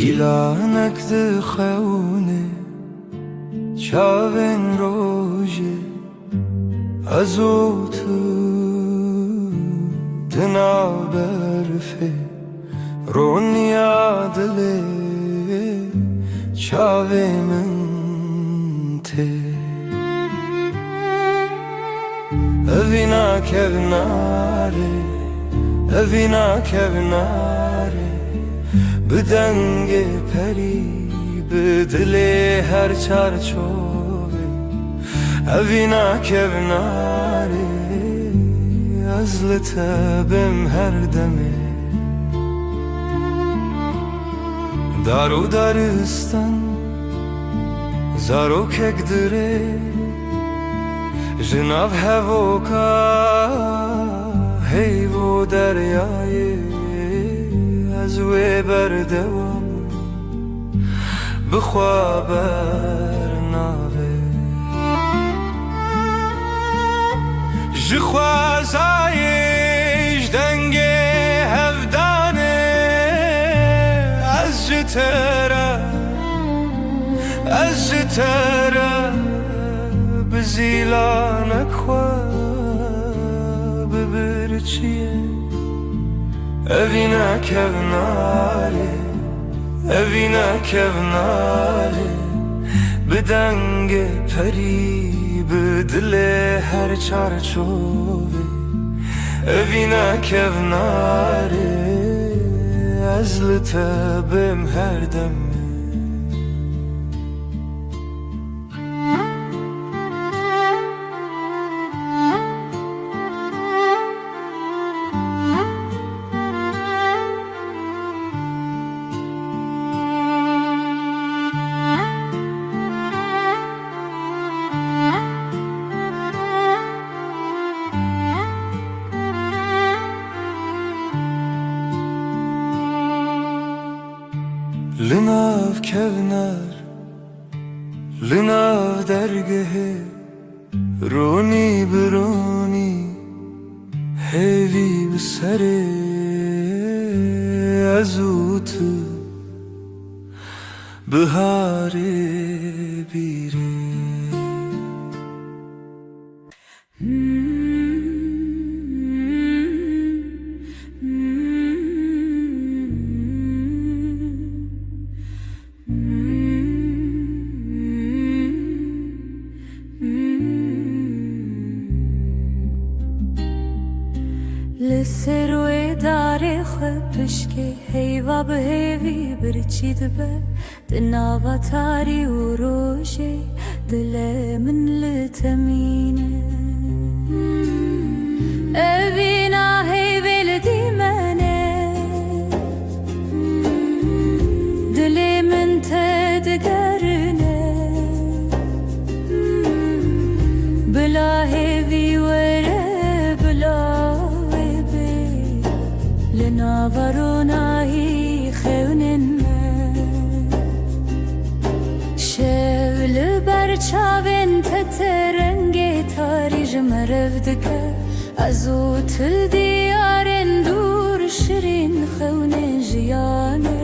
İlanek de xewne çavên rojê ezot dina berfê roniya dilê çavê min tê evî nakevnare evî nakevnare bi dengê perî bi dilê her çarçovê evî nakevnare ez li te bim her demê dar û daristan zarokek dirê ji nav hevoka heyv û deryayê ez wê berdewam bixwe bernavê ji xwezayê ji dengê hevdanê ez ji te re ez ji te re bi zîlanek xwe bibirçiyê evî nakevnare evî nakevnare bi dengê perî bi dilê her çarçovê evî nakevnare ez li te bim her demê li nav kevner li nav dergehê ronî bi ronî hêvî bi serê ez û tu biharê bîrê لسر و داره خو پشکه هیوا به هیوی برچی دبه دناوا تاری و روشه دل من لتمینه اوینا هیوی لدیمنه دل من تدگرنه بلا هیوی وره بلا ناورونایی خونن شول برچاوین تترنگی تاری جمرف دکه ازو تل دیارن دور شرین خونن جیانه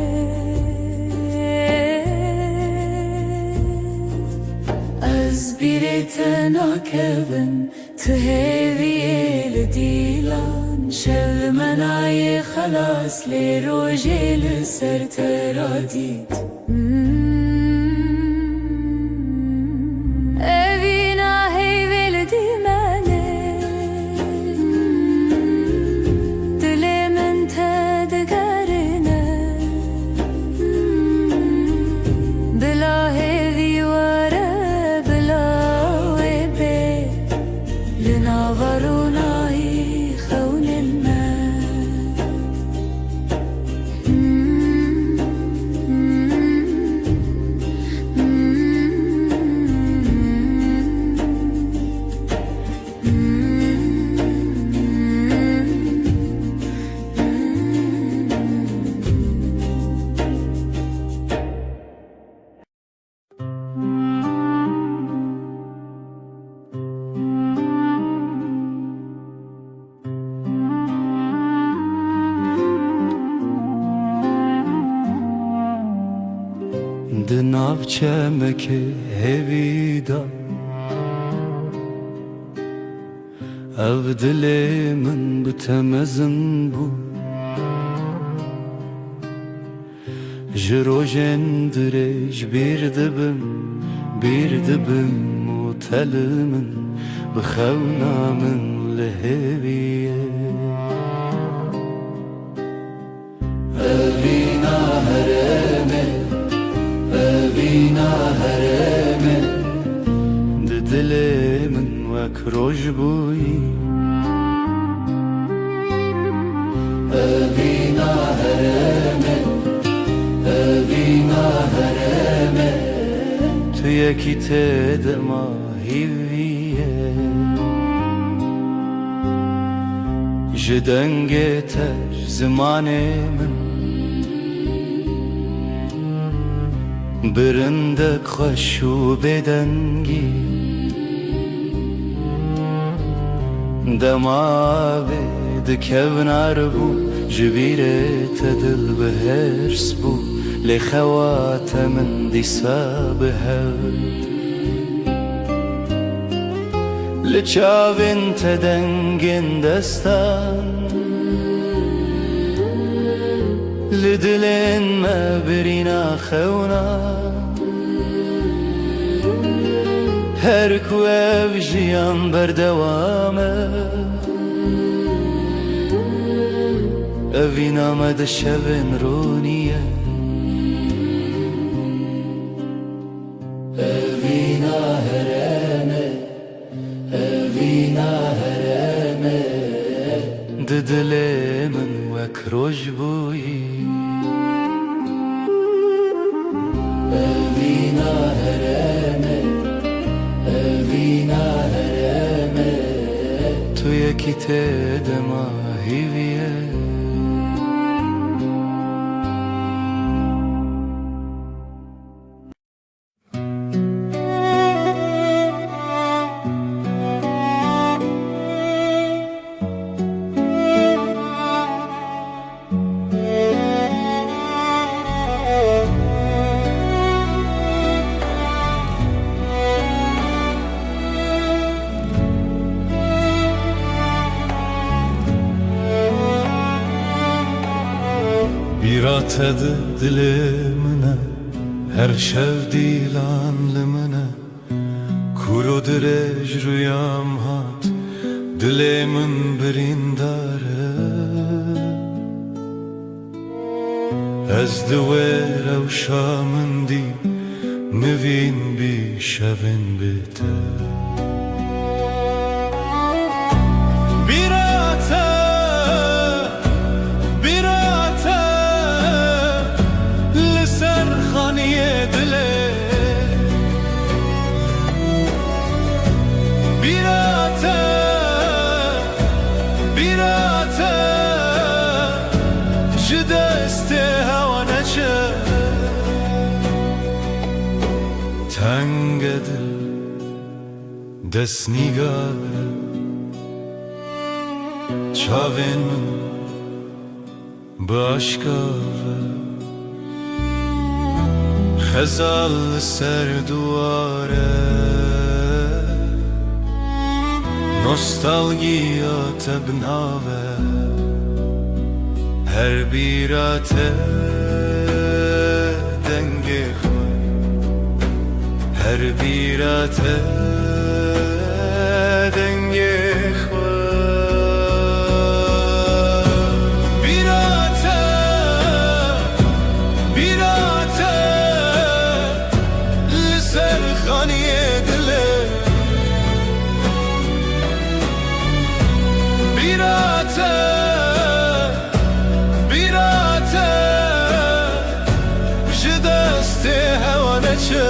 از بیرت ناکبن تهویه لدیلان شل منای خلاص لی روژه لسر ترادید اوینا هیویل دیمنه دل من تدگرنه بلا هیوی وره بلا ویبه لناورونایی دناف چمک هویدا او دل من بتمزن بو جروجن درج bir dibim o telimin بخونا من لهویه Evina hereme Evina hereme Dilimin vek roj buyi Evina hereme Evina hereme Tu yeki tedema hiviye Jidenge tej zimane min Birindek xoşu bedengi Demavi dikevnar bu Jibire tedil behers bu Li xewatemin disa behev Li çavin tedengin destan Li dilin me birina xewna Her ku ev jiyan berdewame Evina me de şevin roniye Evina hereme Evina hereme Didilimin vek roj buyi Evina hereme Evina hereme Tu yeki tedema hiviye Birated dilimine Her şev dilan limine Kuro direj rüyam hat Dilimin birindare Ez diwer ew şamin dî Mivîn bî şevin bite Tengedil desnigare Çavin min başkave Xezal ser duare Nostalgiya tebnave Her birate denge Her birate denge Birate Li ser xaniye dile Birate Ji destê hewa neçe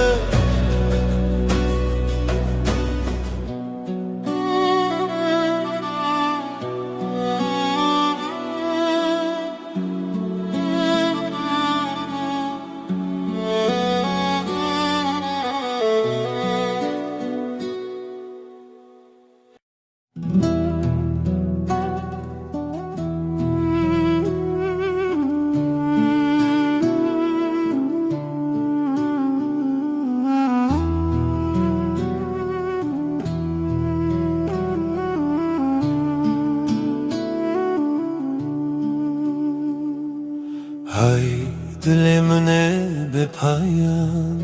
های دل منه به پایان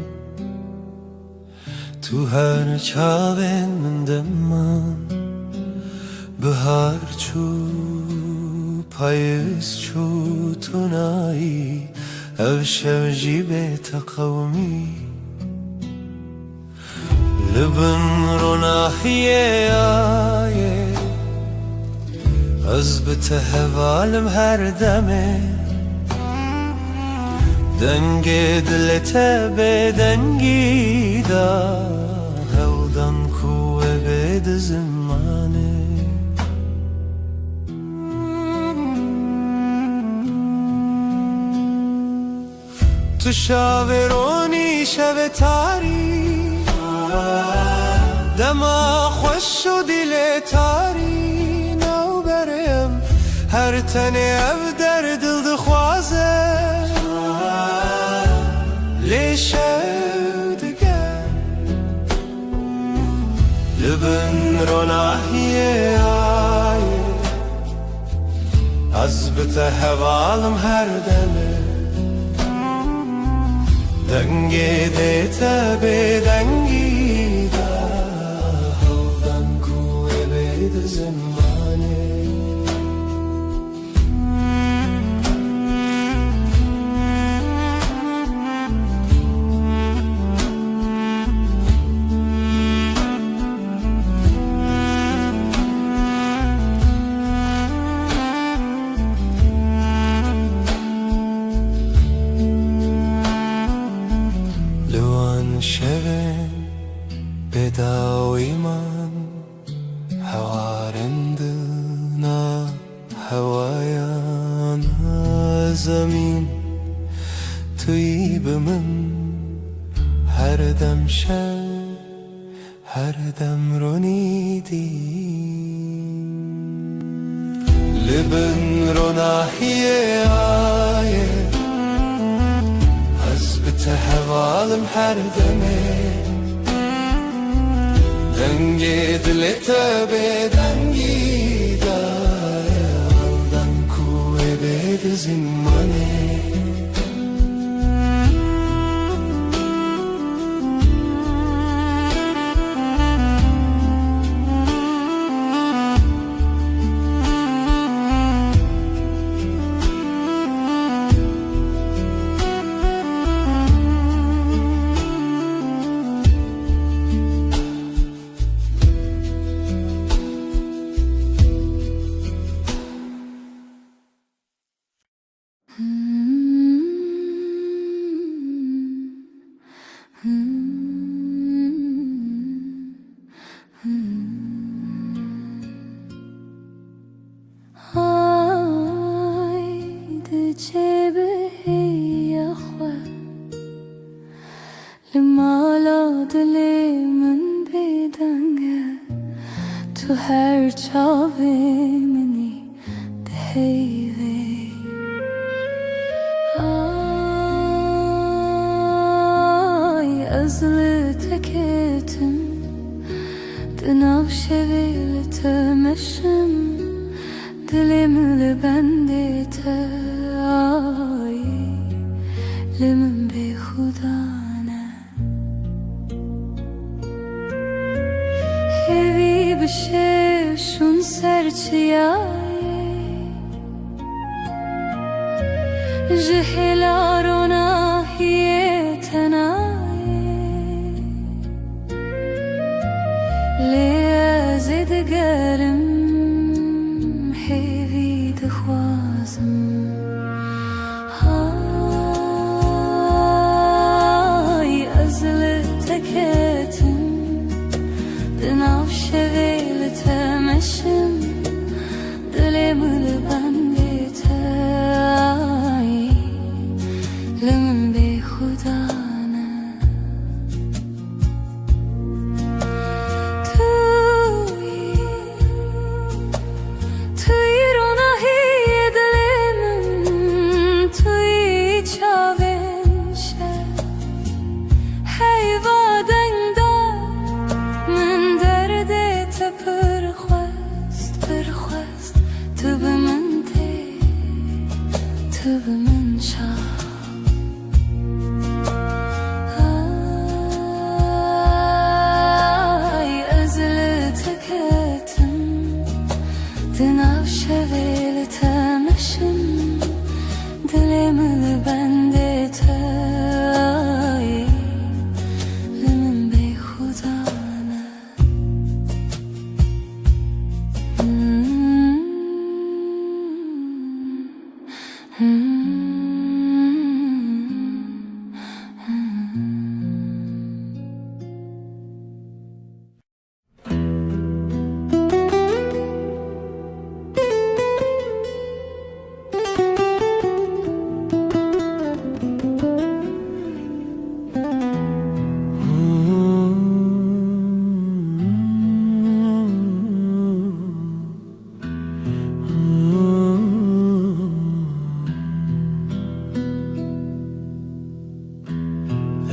تو هر چاوین من دمان بهار چو پاییز چو تونایی او شوجی به تقومی لبن رو ناحیه آیه از بتهوالم هر دمه دنگ دلت به دنگی دا هودان کوه بد زمانه تو شاورونی شو تاری دما خوش و دل تاری نو برم هر تنه او در دل دخوازه لیشه دگر لبن رو ناحیه آیه از بته هوالم هر دمه دنگی دیتا به دنگی دا هودن کوه بید زمانه شوین بداوی من هوارندنا هوایان زمین توی بمن هر دم شب هر دم رونیدی لبن رو ناحیه آیه تهوالم هر دمه دنگی دلت به دنگی داره هودن کوه بید زمانه تو هر چاوی منی دهیوی آی ازل تکتم دناو شویل تمشم دلم لبندت آی لمن بی خدانه هیوی بشه شون سرچیای جهلارنا هی تنای لیازد گرم هیوی دخوازم های ازل تکتم دناو شویل تمشم دلم لبندت آی من شب Dinav şeveli temeşim Dilimil bende tay Limin bey khudane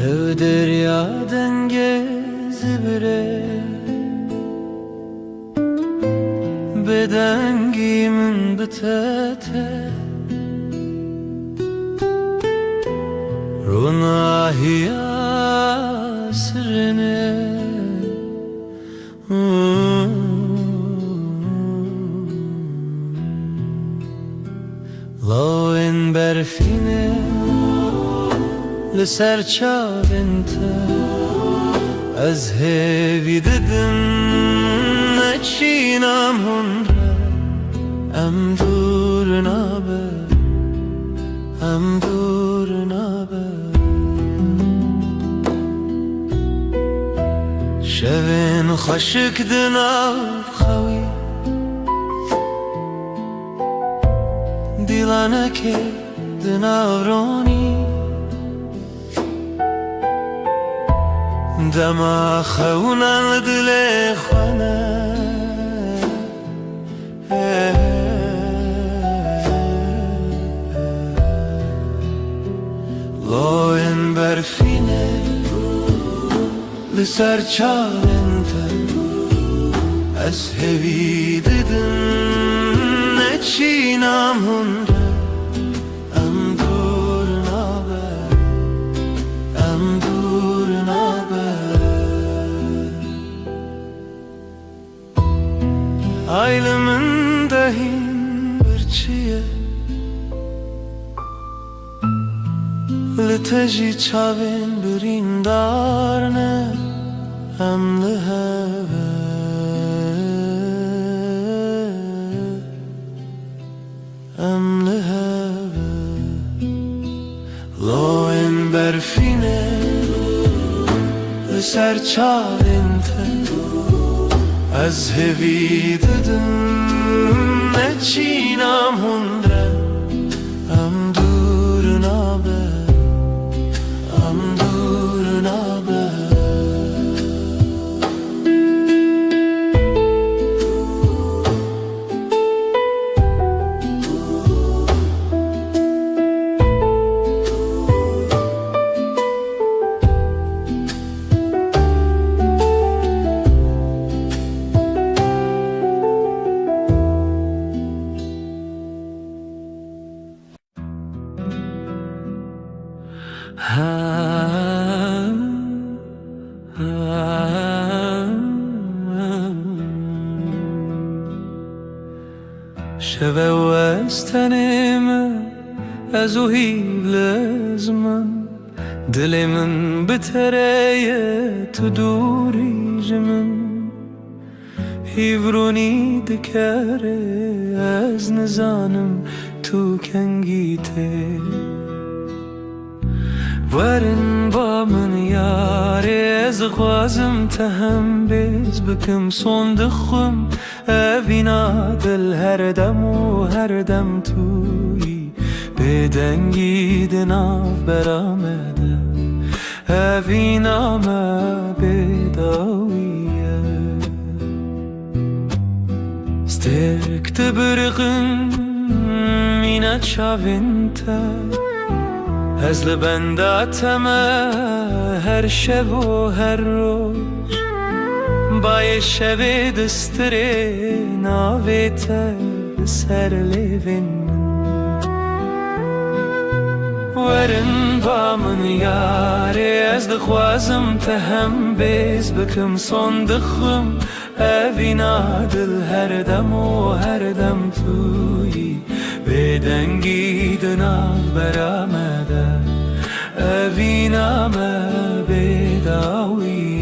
Ev deryadan gezibire Beden giyimin bitete Runahiya sirine Lawen berfine لسر چاوینت از هیوی ددم نچینم هنره ام دور نابه ام دور نابه شوین خشک دناو خوی دیلانه که دناو رونی دما خونن دل خانه لاین برفینه لسر چالنت از هوی ددم نچینم هنره ام دور نابه ام دور نابه Aylımın dahin birçiye Liteji çavin birin darne Emli heve Emli heve Loin berfine Liser çavin te از هوی ددم نچینم هنره ام دور نابه ام دور نابه شبه وستنم ازو هیو لزمن دل من بتریه تو دوری جمن هیورونی دکره از نزانم تو کنگیته ورن با من یاری از خوازم تهم بیز بکم صندخم اوینا دل هر دم و هر دم توی بدنگی دناف برامده اوینا ما بداویه سترکت برغم مینا چاوینته از لبنداتم هر شب و هر روز بای شب دستره ناویت سر لیوین ورن با من یاری از دخوازم تهم بیز بکم صندخم اوینا دل هر دم و هر دم تویی بدنگی دناف برامده اوینا ما بداوی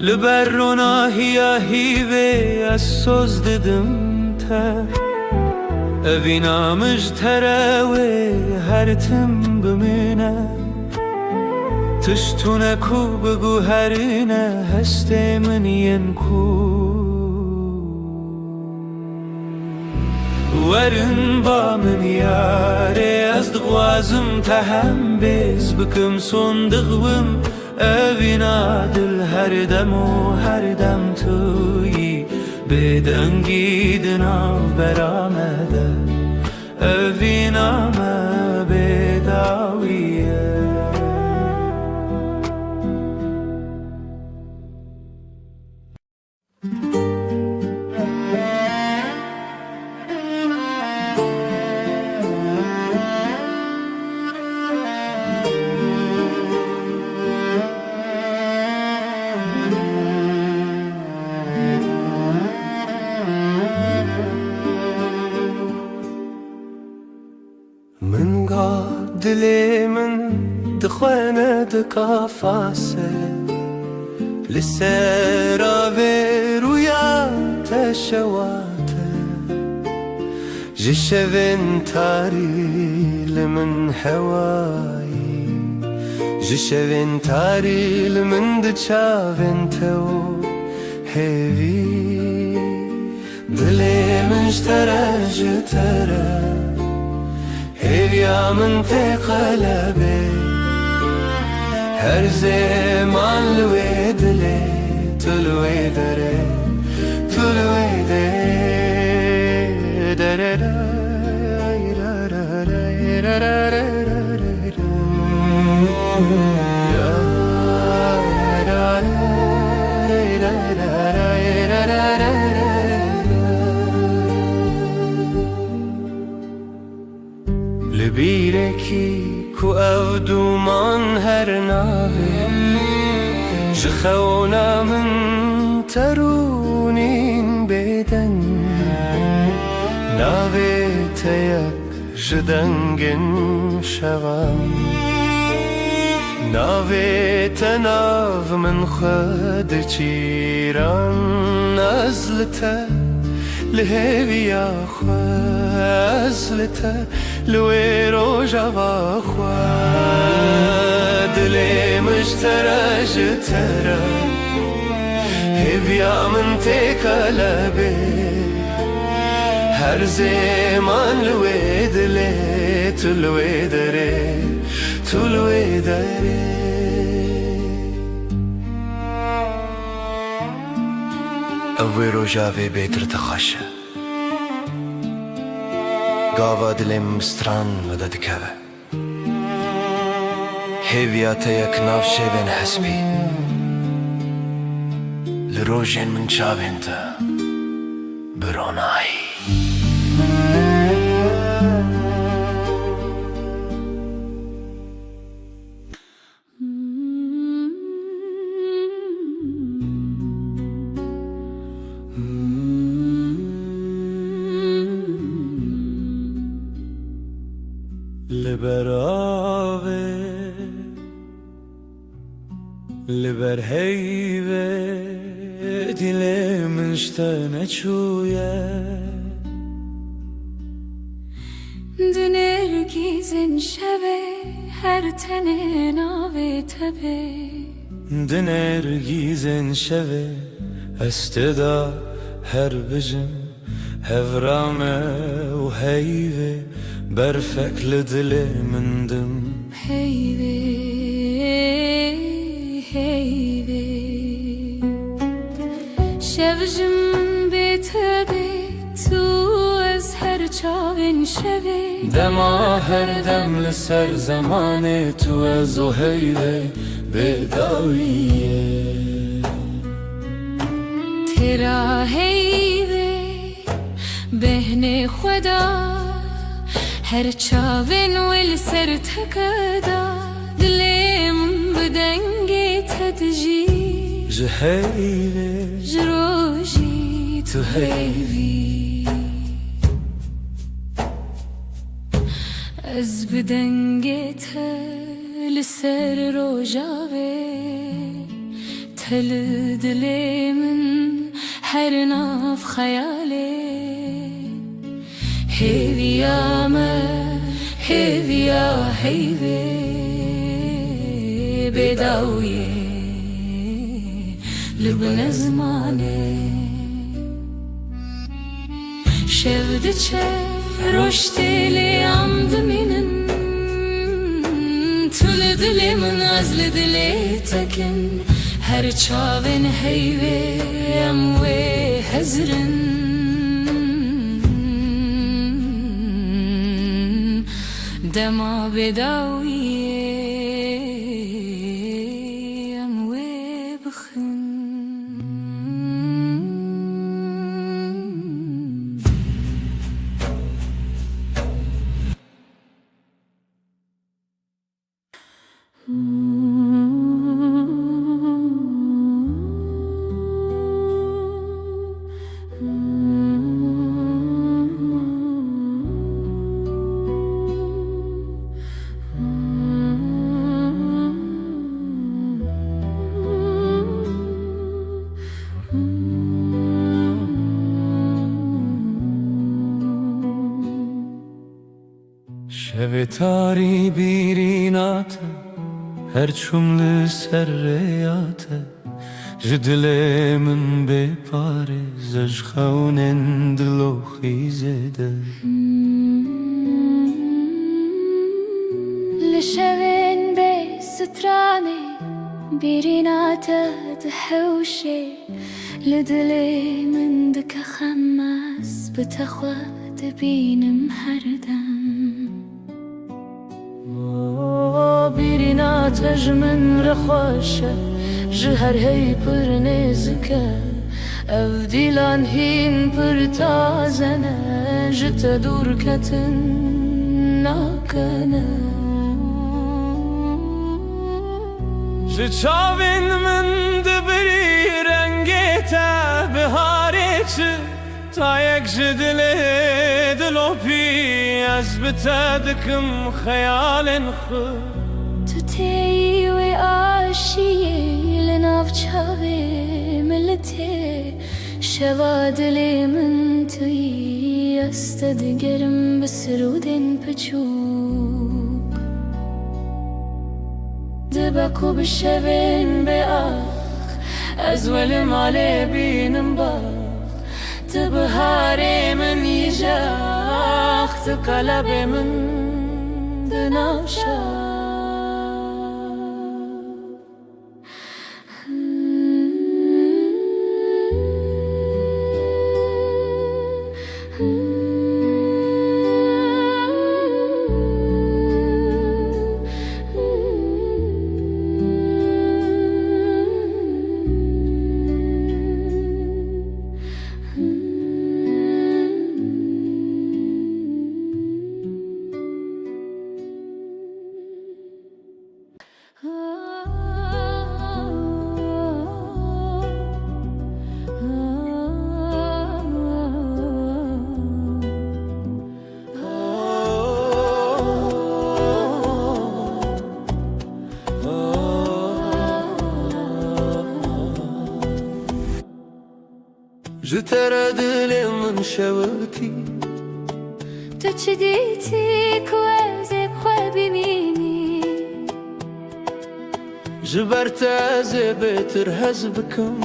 لبرنا هیوی از سوز ددم تر اوینا مجتره و هر تم بمینه تشتونه کو بگو هرینه هسته من ین کو ورن با من یاره از دغوازم تهم بیز بکم صندقوم اوینا دل هر دم و هر دم تویی بدنگی دناف برامده اوینا ما بداویه من قاد دلي من دخوانة دكافاسة لسرا ويا تشواته جشفن تاري لمن هواي جشفن تاري لمن دشافن تو هيفي دلي من اشترى جترى هيفيا من قلبي هر زمان الويد لي تلوي دري تلوي لبيركي كو أودو من هر ناوي جخونا من ترونين بدن ناوي تيك جدنگن شوام ناوي تناف من خد چيران أزلته لهيويا خازلته لويرو جوا خواد دلي مشترى جترى هيفيا من تقلبي هر زمان لويد لي تلوي دري تلوي دري اويرو جاوي بيتر تخشه قاوا دلم مستران مدد كذا هيفياتيك نافشي بين حسبي لروجين من شافنتا بروناي لبراوه لبر هیوه دل منشتنه چویه دنرگیزن شوه هر تنه ناوه تبه دنرگیزن شوه استدا هر بجم هفرامه و هیوه برفك لدلي من دم هيبي هيبي شەوژم بێتە بێت و ئەس هەر چاوێن شەوێ دەما هەردەم لەسەر زەمانێ تو ئەز و هەیوێ بێداویە تێرا هەیوێ بەهنێ خۆدا هەر چاوێن وێ لەسەر تەکەدا دلێ من بدەنگێتە دژی ji heyvê ji rojî tu heyvî ez bi dengê te li ser roja wê te li dilê min her nav xeyalê hêviya me hêviya heyvê bêdawiyê لبن زمانه شevdiçe roşteli amdıminin tülü dilimin azlı dili tekin her çavin heyve em ve hezrin dema bedawiye em ve bıxın şevê tarî bîrîna te her çûm li ser rêya te ji dilê min bêparêz ez ji xewnên diloxîzê de li şevên bê stranê bîrîna te dihewşê li dilê min dike xemez bi te xwe dibînim herdem bîrîna te ji min re xweş e ji her hey pir nêzik e ev dîlan hîn pir taze ne ji te dûrketin nakene ji çavên min dibirî rengê te biharê çi tayek ji dilê dilopî ez bi te dikim xeyalên xwe Tu têyî wê aşiyê li nav çavê min li tê şeva dilê min tu yî ez te digerim bi sirûdên piçûk dibe ku bi şevên bêax ez welê malê bînim bax tu biharê min yîjax tu kelebê min di nav şax ji te re dilê min şewitî Tu çi dîtî ku ez ê xwe bimînî ji ber te ez ê bêtir hez bikim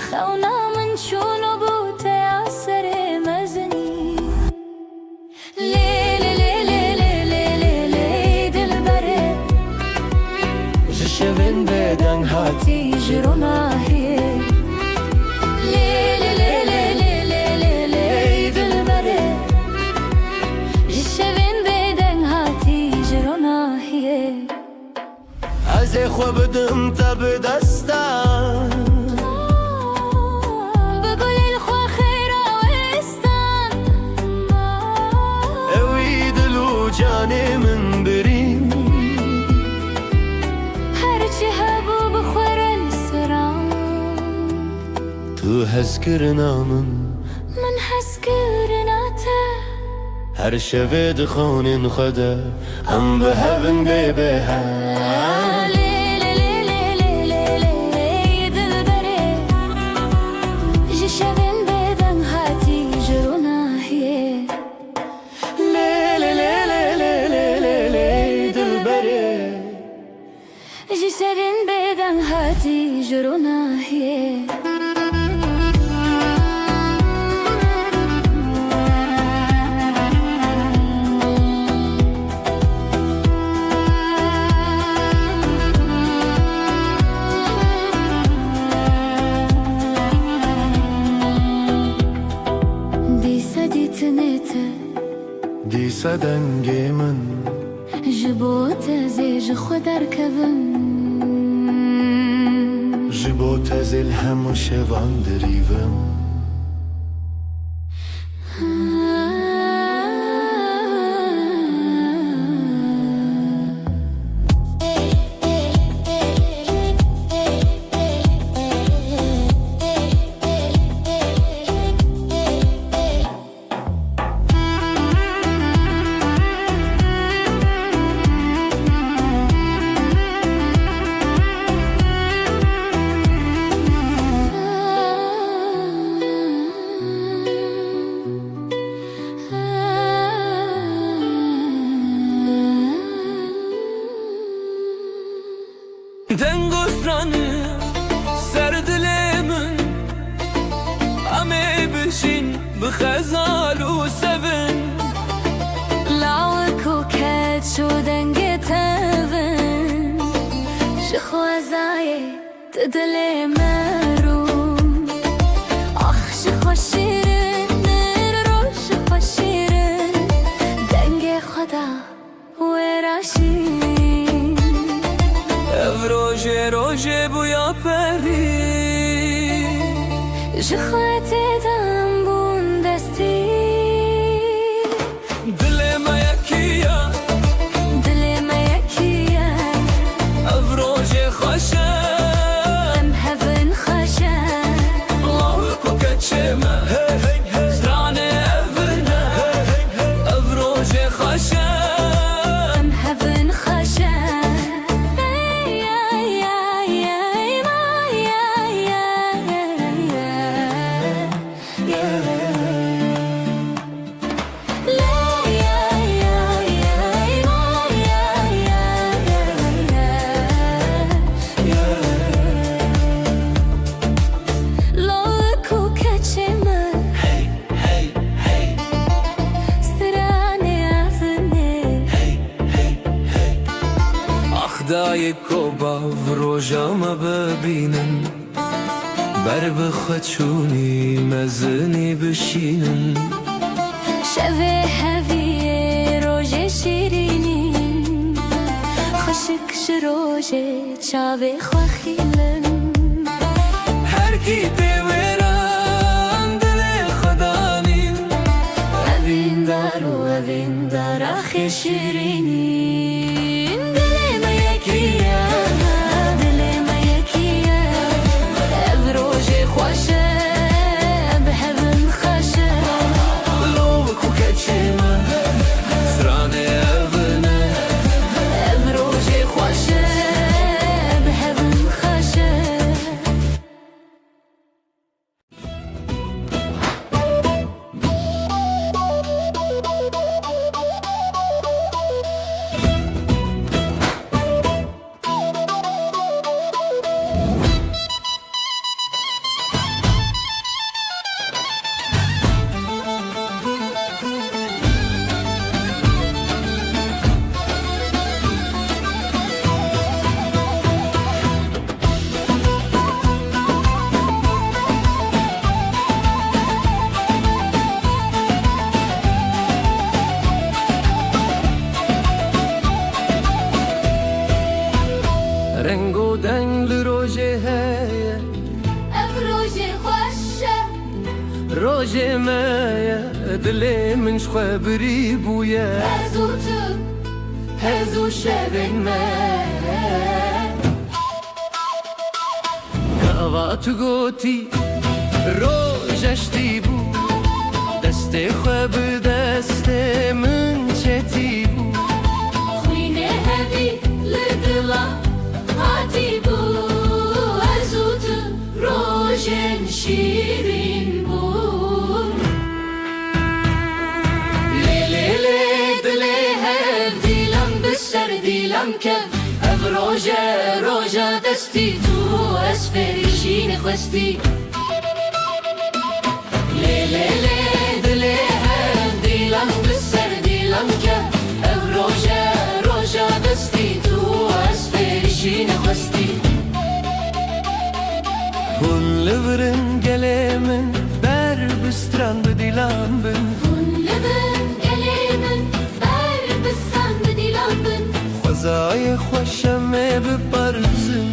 xewna min çûn û bû te ya serê mezinî lê lê lê lê lê lê lê lê dilberê ji şevên bêdeng hatî tî ji ronahiyê خو بدم تا بدستان بقول الخوا خيرا وستان اوي دلو جاني من برين هرچی هبو بخورن سران تو هزكرنا من هسكرناته هر شوه دخونين خدا هم بهبن بيبها Serin beden hati juruna hiye Disa ditnete ديسا دنگي من جبوت زيج خدر كبن جبو تزل هم شوان دريوم دنگسترانı سردلمن امي بشين بخزال وسفن لعوك وكاد شو دنجتهن شخوازاي تدلي مروم اخ شخوشيرن روش شخوشيرن دنجي خدا وراشين روژه روژه بویا پری جخواتي دم بون دستي دل ما یکیه دلي ما يكيا روژه خوشه ام هفن خشا الله کوکچمه زرانه افنه روژه خوشه ام هفن خشا دای کوبا روژام ببینن بر بخچونی مزنی بشینن شوه هویه روژه شیرینین خشک شروژه چاوه خواخیلن هر کی دیوران دل خدانین اوین دارو اوین دار آخی شیرینین دل ما یکیه دل ما یکیه او روژه خوشه بهون خشه لو کوکچمه زرانه افنه او روژه خوشه بهون خشه روجه مایا دل من خبری بویا هزو شبن من کاوات گوتی روجشتی بو دست خواب دست من چتی بو خوینه هفی لدلا هاتی بو هزوت روژن شیرین بون لیلی دلی هف دیلم بسر دیلم کف اف روژه دستی تو اسفریشین خواستی لیلی دلی هف دیلم بسر دیلم کف اف روژه دستی تو اسفریشین خواستی هون لورن گلمن بر بستران بدیلم بن هون لبن گلیمن بر بستان بدیلم بن خوزای خوشم بپرزم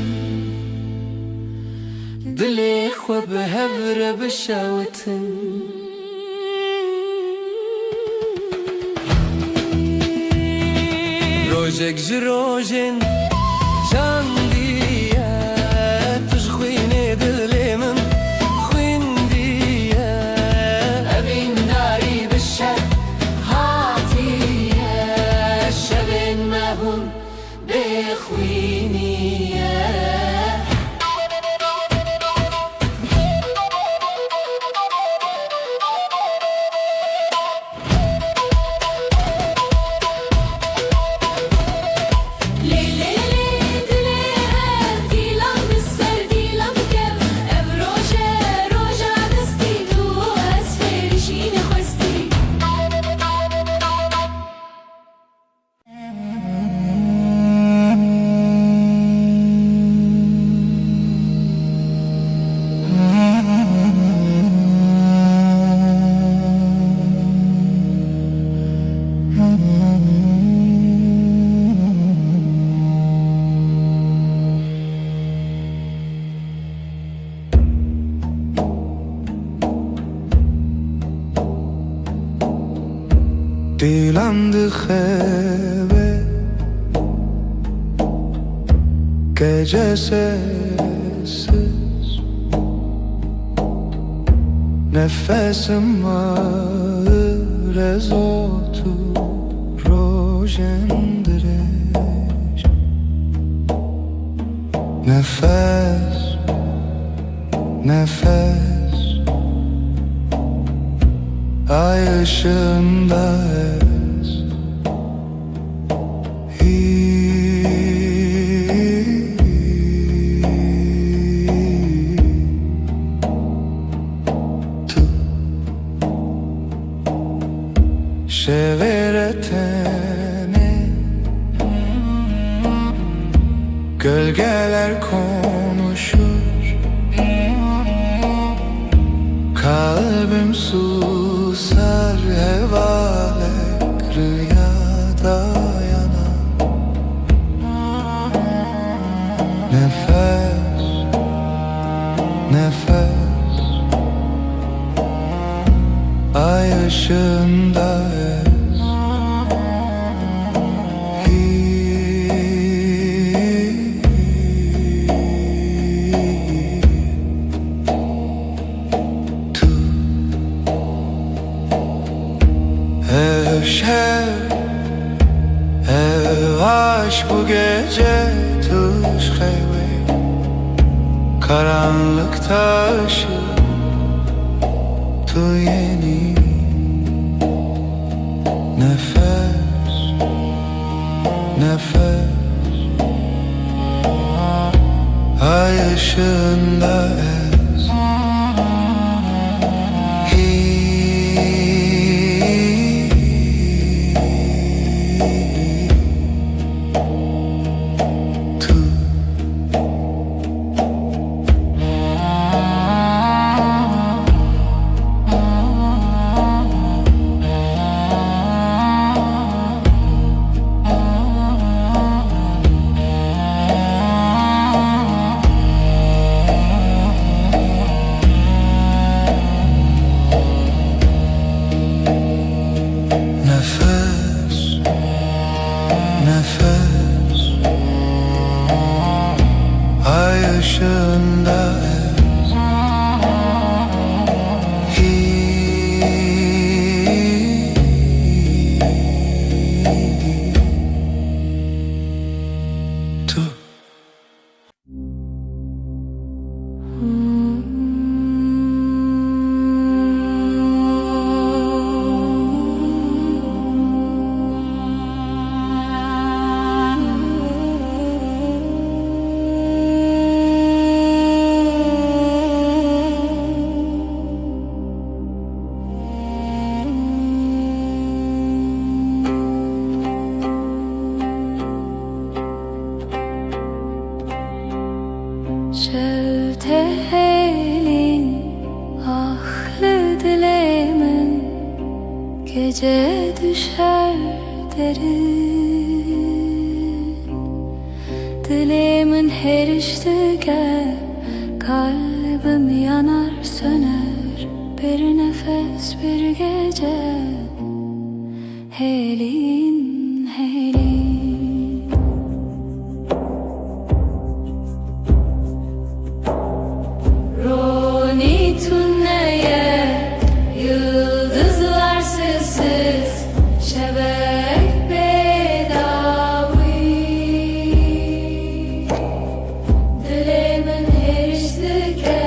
دلی خواب هفر بشاوتن روجك جروجن جاندية تشخويني دلي من خويندية أبين ناري بالشر هاتية شبن مهون بخوينية دیلم دخبه gecesiz nefesim ağır ez otur rojendireş nefes nefes ay ışığında ez Şeveretene gölgeler konuşur kalbim susar hevalek rüyada yanar nefes nefes ay ışığında şev aşk bu gece tuş heyve karanlıkta ışık tu yeni nefes nefes ay ışığında ez elin ahlı dilemin gece düşer derin. Dilemin her iştige kalbim yanar söner bir nefes bir gece. Helin, helin. Roni tünneye yıldızlar sessiz şebek bedavi. Dilimin her iştike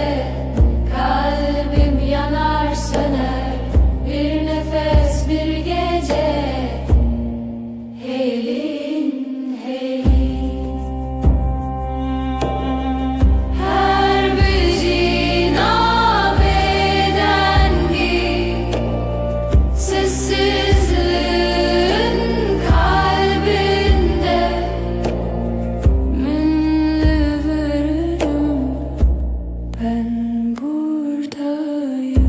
kalbim yanar söner bir nefes bir gece. Helin, helin. Her bir nabedengi sessizliğin kalbinde minli veririm ben buradayım.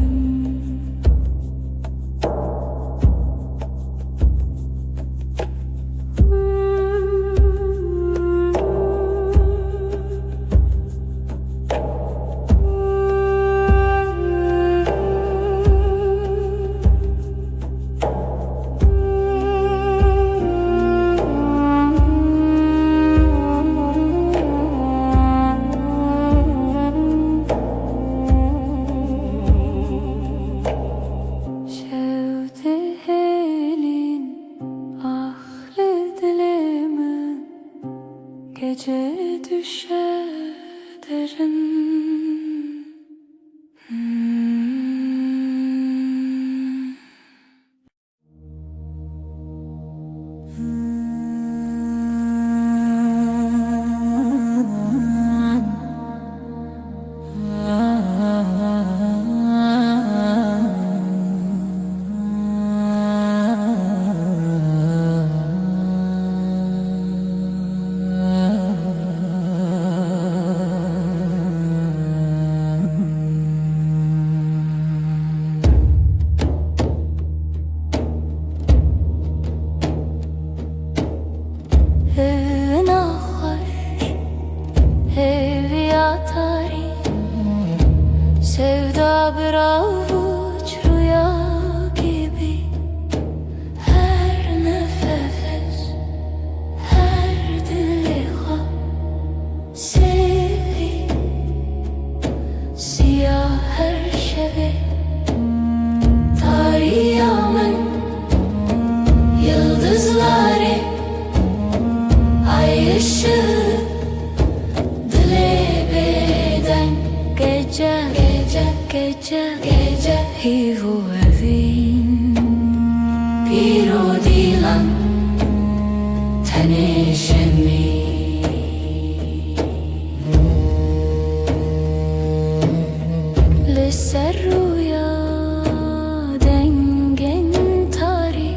Şevdi elin ahlı dilimin gece düşer derin. Evine hoş, ev yatari, sevda bir avuç rüya gibi. Her nefes, her diliha sevi, siyah her şevi. Tarihimin yıldızları ay ışığı dile beden gece gece gece gece hivu evin bir o dilan tanışemi. Lise rüya dengen tari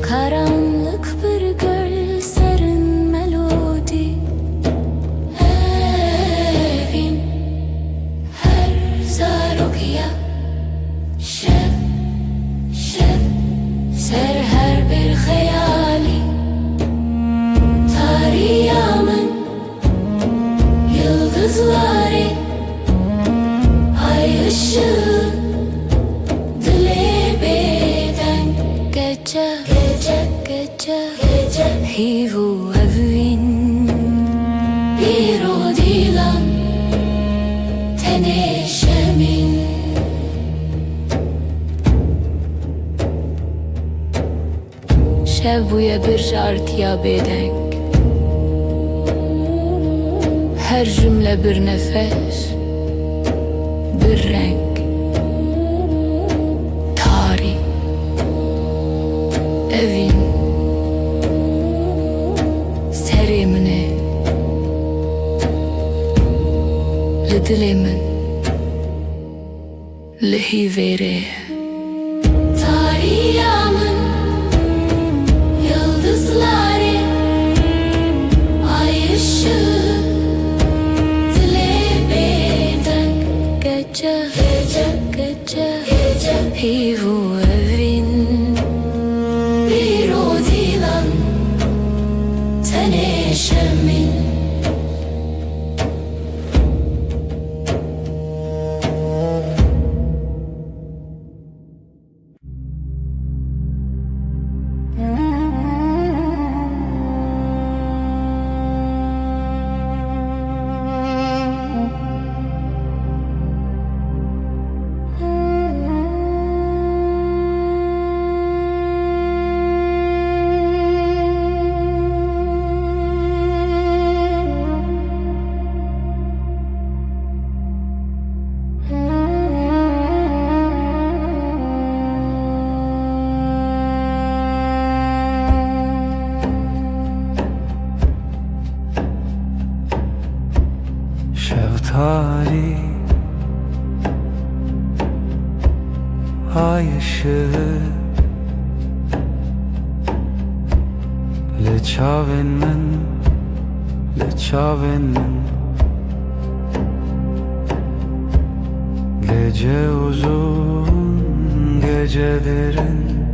karanlık bir göl serin melodi. Evin her zarokya şeb şeb ser her bir hayali. Tarihimin yıldızları ay ışığı dile beden gece gece gece gece hivu evin bir o dilan teneşemin. Şev buya bir jartiya bedenk her cümle bir nefes bir renk. Tarih evin serimine lidilimin lihivere. Tarihimin yıldızları ay ışığı dile gece Hivu evin Bir o dilan Sen eşemin Şeftali ay ışığı Leçaven men Gece uzun gece derin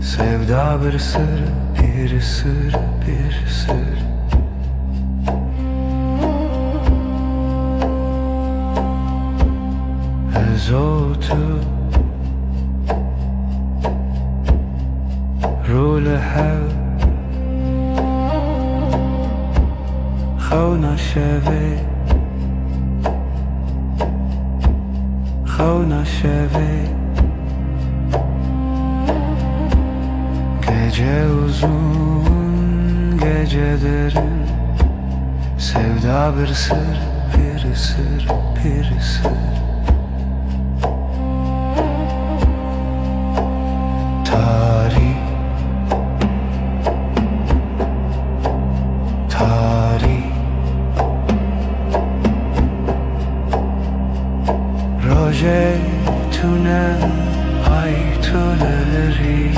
Sevda bir sır bir sır bir sır زوتو رول حو خونا şevi Gece uzun gece derin Sevda bir sır bir sır bir sır Roje tune ay tuleri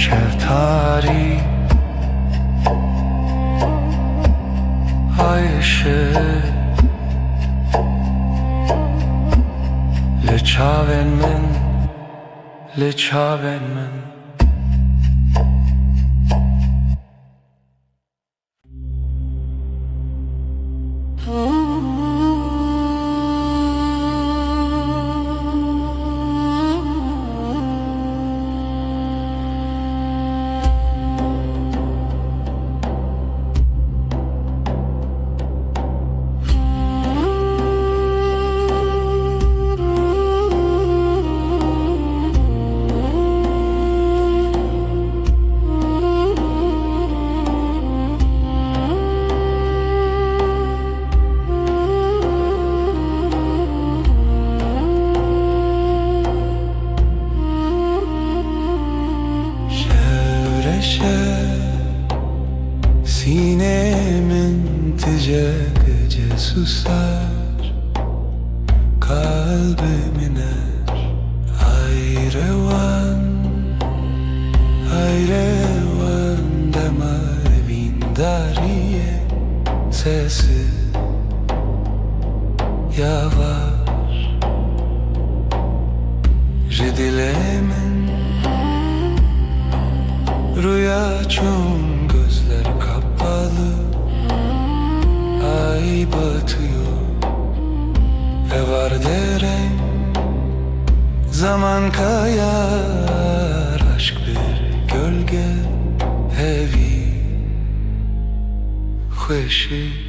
Şeftali ay ışığı Leçaven men Sinemin gece susar Kalbim iner Ayrevan Demar vindariye Sesi yavaş Ridilemin Rüya çum gözler kapalı Ay batıyor var derem Zaman kayar aşk bir gölge Evi خوشی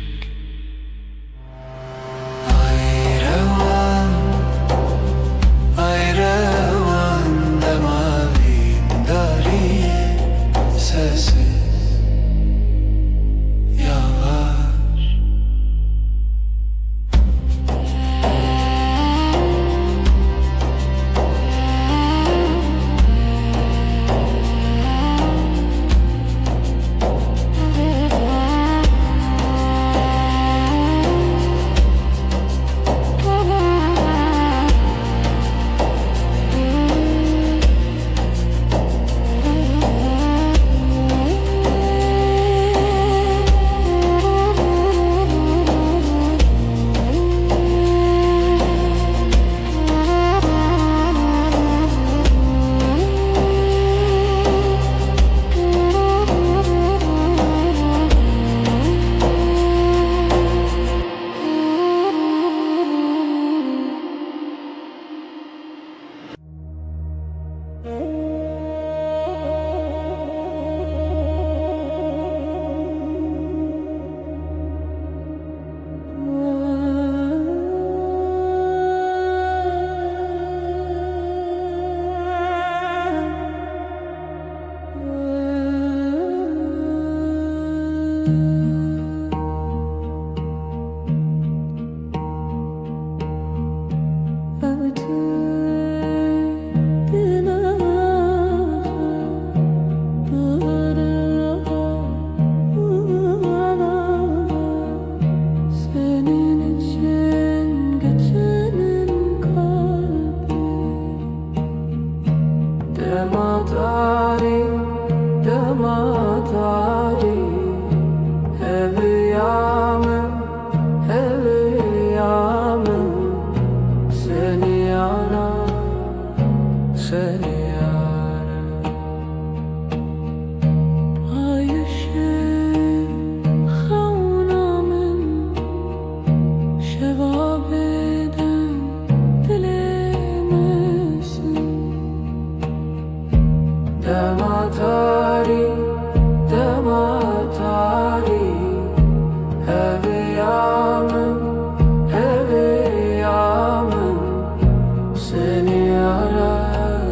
Dematari, dematari, heviyamın, heviyamın, seni yarar, seni yarar. عايشين خونا من شبابنا dilemesin. Dematari, dematari, heviyamın, heviyamın, seni yarar,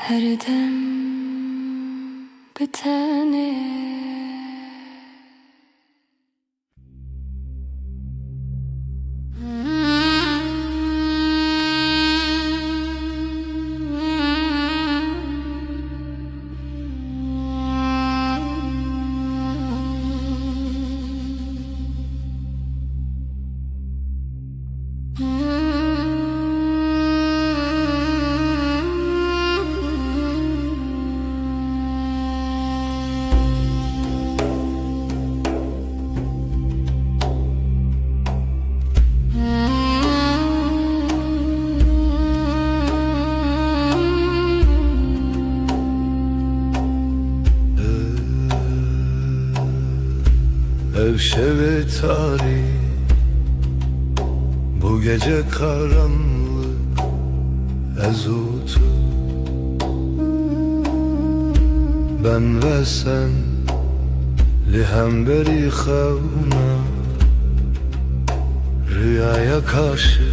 her dem bitene. Ev şevi tarih, bu gece karanlık ezutu. Ben ve sen lihemberi xevna, rüyaya karşı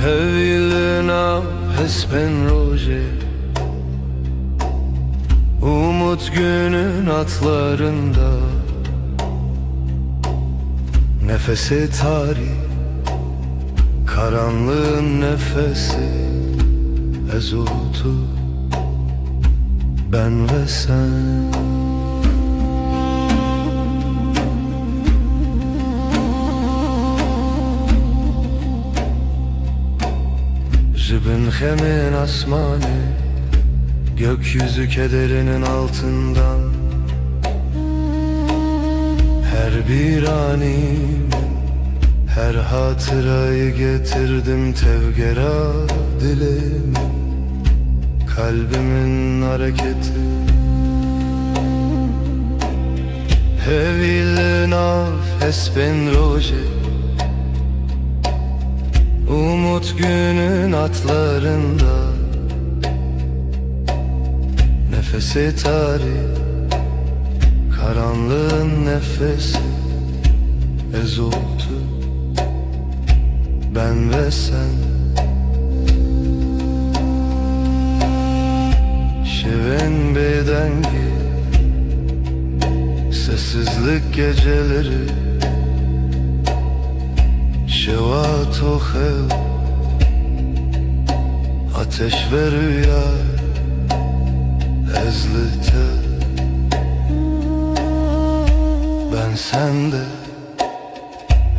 hevilina hespen roje. Umut günün atlarında, nefesi tarih, karanlığın nefesi ezutu. Ben ve sen. Jibin hemen asmane, gökyüzü kederinin altından. Her bir anim, her hatırayı getirdim tevgera dilim. Kalbimin hareketi, hevilin af espen roje. Umut günün atlarında, nefesi tarih, karanlığın nefesi ezutu. Ben ve sen. Şeven bedengi, sessizlik geceleri. Şevat o hev, ateş ve rüya ezlite. Ben sende,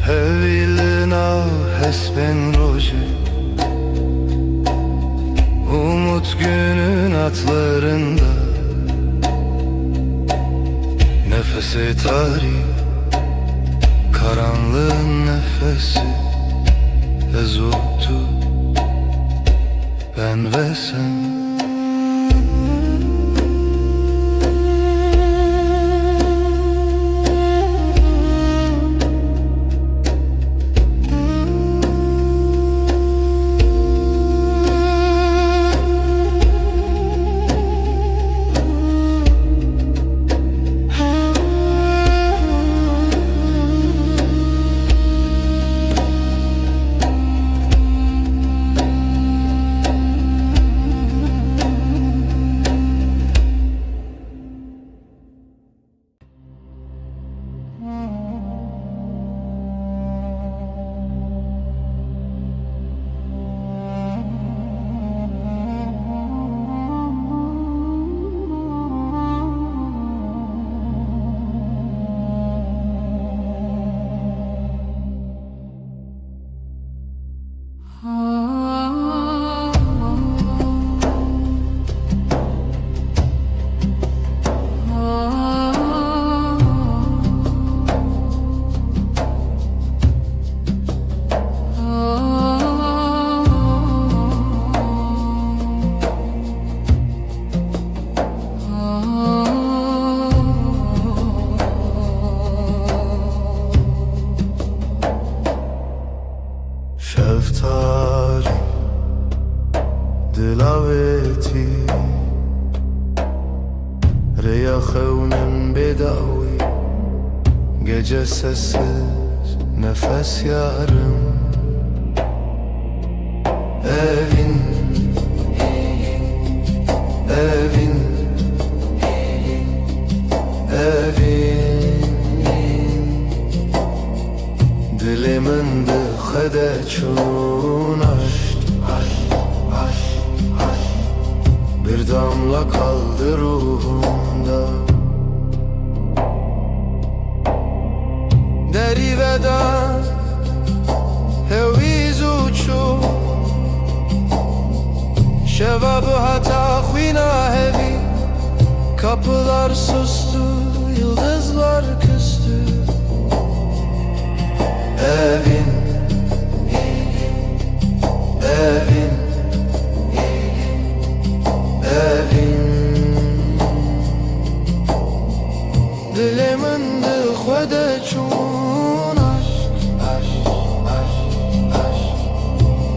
hevilina hespen roje. Umut günün atlarında, nefesi tarih, karanlığın nefesi ezutu. Ben ve sen. Şeftali, dilaveti, reyahevnem bedavi. Gece sessiz, nefes yarım. Evin çoğun aşk, bir damla kaldı ruhumda. Deri veda heviz uçu şevabı hata khina hevi. Kapılar sustu, yıldızlar küstü. Evin, evin, evin. Dilimin dıkhvede çun aşk,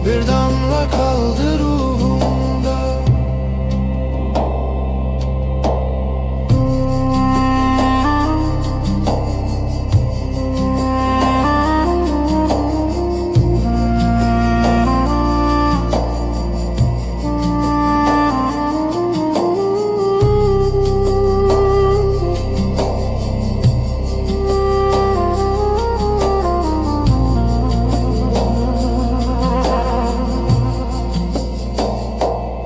bir damla kaldı ruhumda.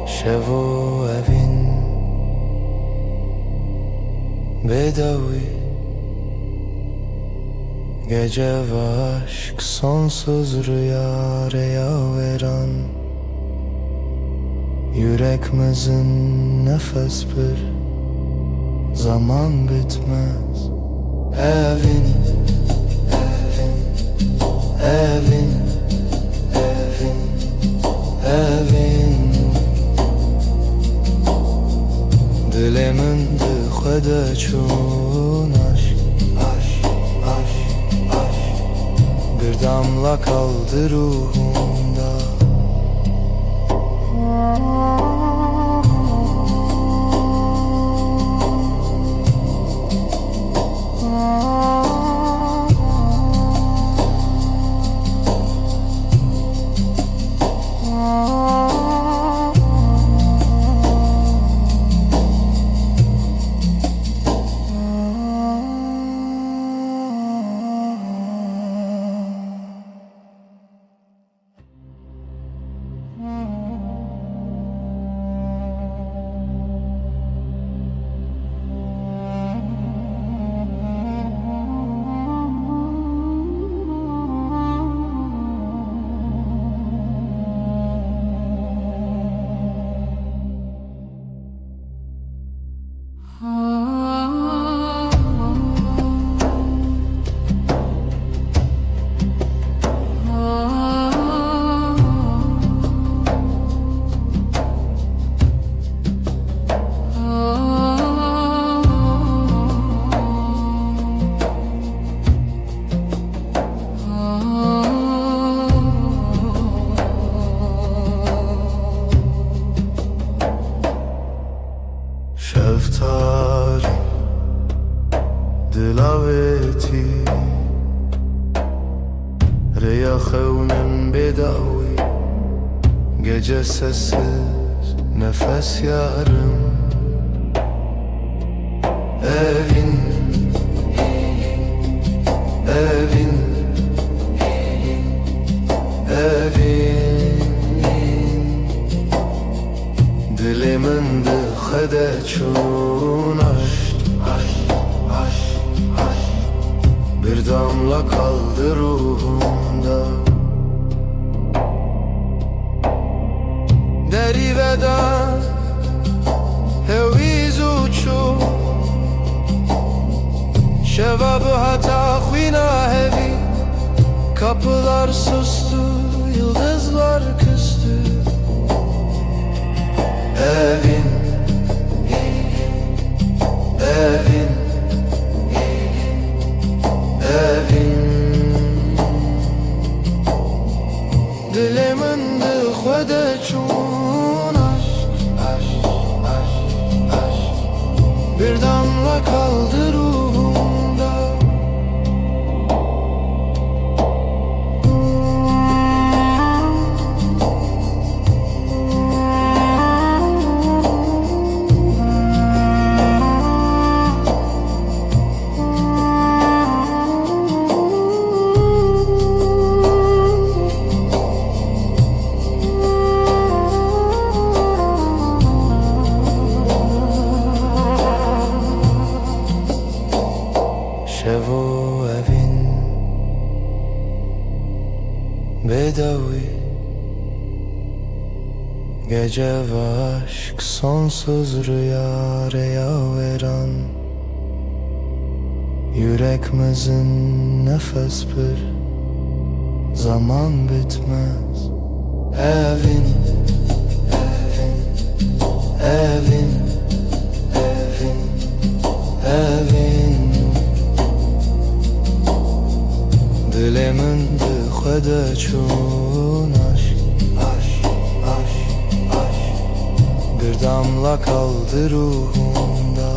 Şevo evin bedavi, gece ve aşk sonsuz rüya veren. Yüreğimizin nefes bir zaman bitmez. Evin, evin, evin, evin. Dilimin dıkhvede çun aşk, bir damla kaldı ruhumda. Şeftali dilaveti Reya xevnin bedavi, gece sessiz nefes yarım. Evin, evin, evin. Dilimin dıkhvede çun aşk, bir damla kaldı ruhumda. Deri veda heviz uçu şevabı hata khina hevi. Kapılar sustu, yıldızlar küstü. Evin, evin, evin. Dilimin dıkhvede çun aşk, bir damla kaldı ruhumda. gece ve aşk sonsuz rüya veren Yüreğimizin nefes bir zaman bitmez. Evin, evin, evin, evin, evin dilimin dıxede çun aşk, aşk, aşk, aşk bir damla kaldı ruhumda.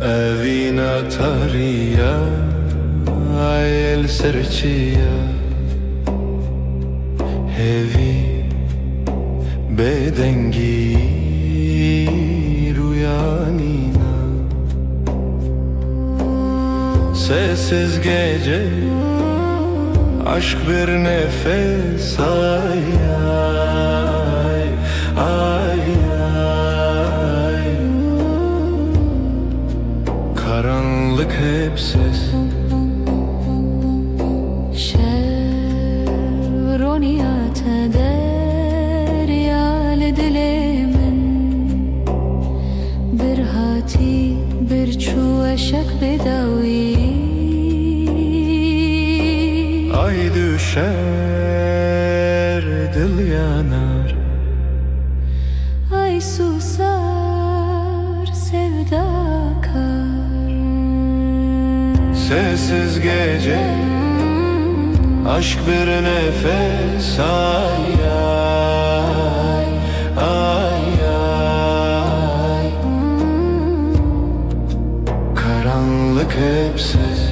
Evina tariya el serçiya hevi bedengi rüyanina sessiz gece aşk bir nefes ay ay ay ay karanlık hep ses شرونيات دريال دلمن برهاتي برچو اشک بداوی ay düşer dil yanar ay susar sevda kar sessiz gece aşk bir nefes ay ay ay ay karanlık hep ses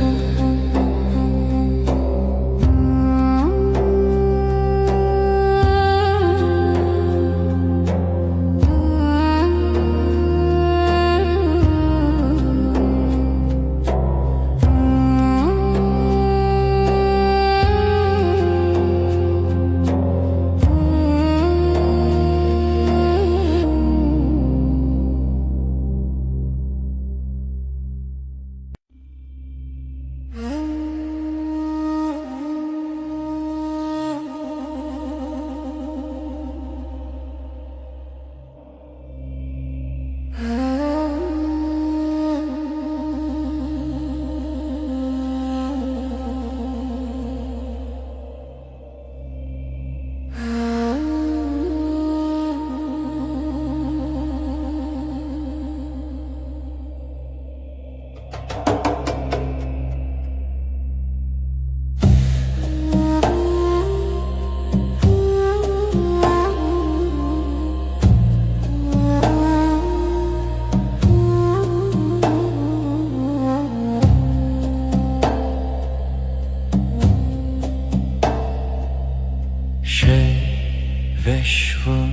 Veşvun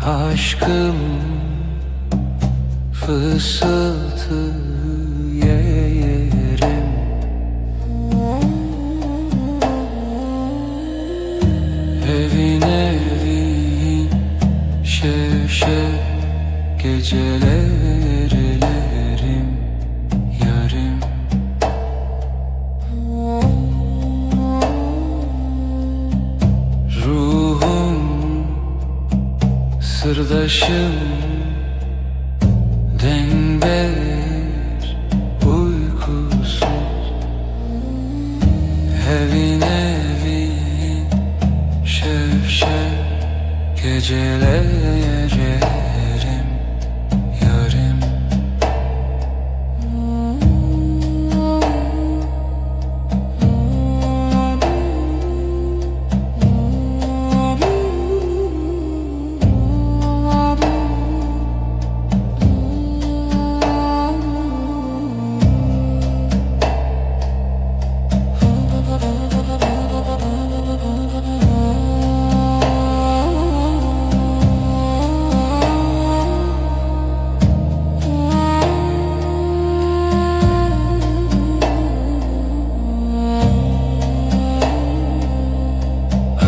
aşkım fısıltı yerim evin evin şev şev geceler elerim yarim. Ruhum sırdaşım denber uykusuz. Evin evin şevşev geceler ererim yarim.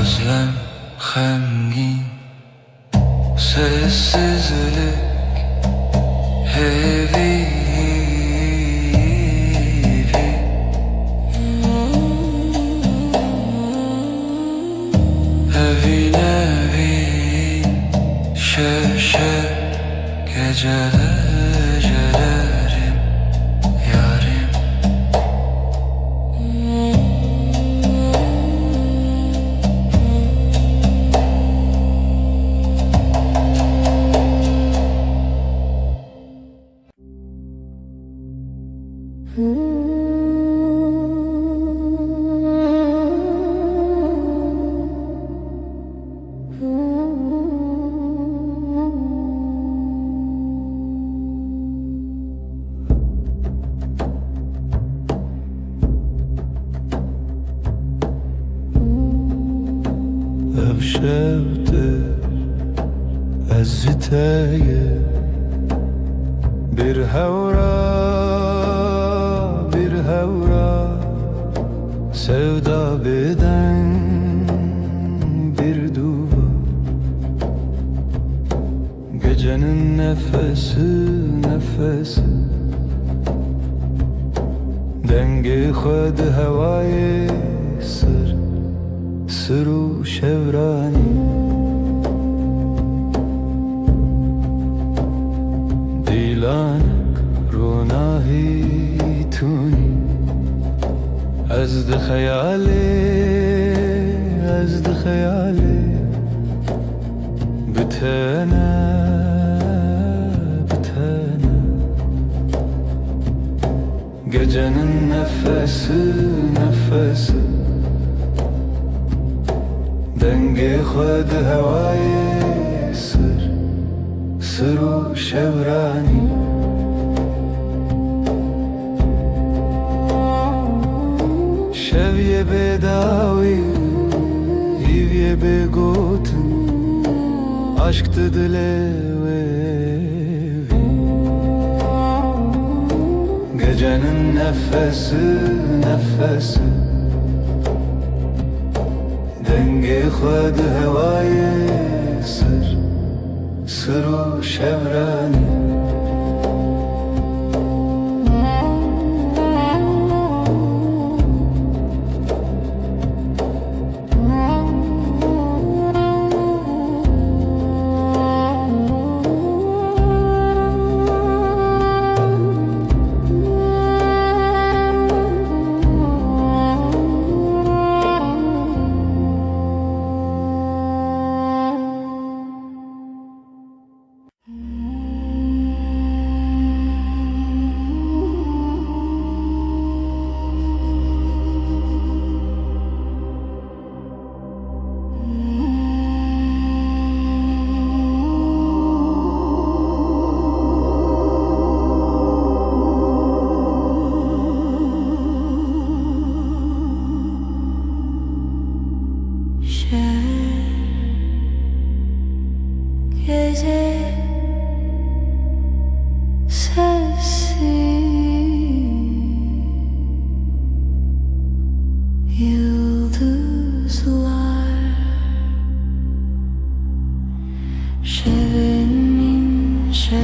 Özlem hemgin, sessizlik heavy. Evin evin şevşev geceler elerim yarim. Evşevdir ezziteye bir hevra sevda beden bir duva. Gecenin nefesi dengi khud havayı sırru şevrani. Dilanak runahi tuni azd khayali bitana gecenin nefesi dengi khud havayı sırru şevrani. Şevye bedavi hivye begotin aşktı dilevi. Gecenin nefesi dengi khud havayı sırru şevrani.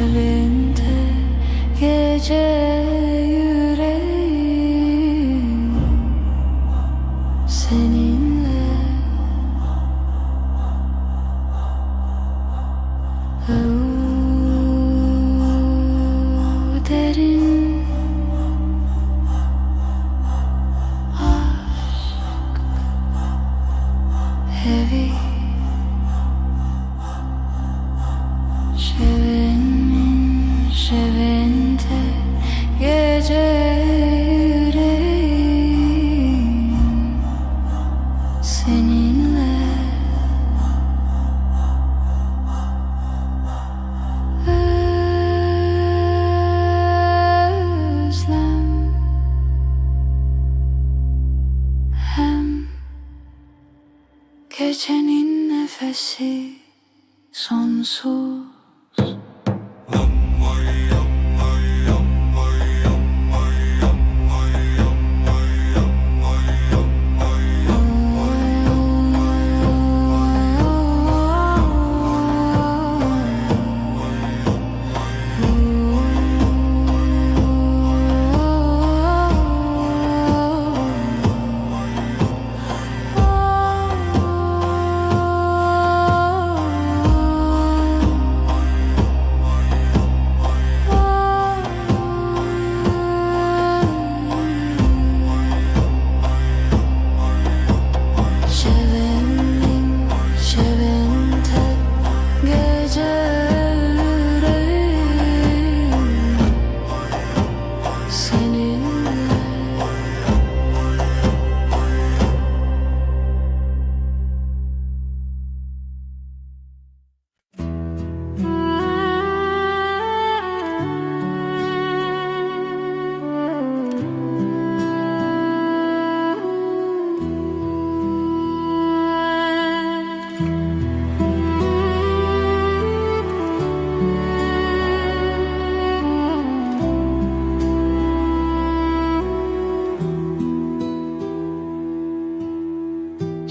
şevinde gece yüreğim seninle. Derin aşk, heavy şevinde gece yüreğim seninle. Özlem hem gecenin nefesi sonsuz. Şevinde gece yüreğim seninle.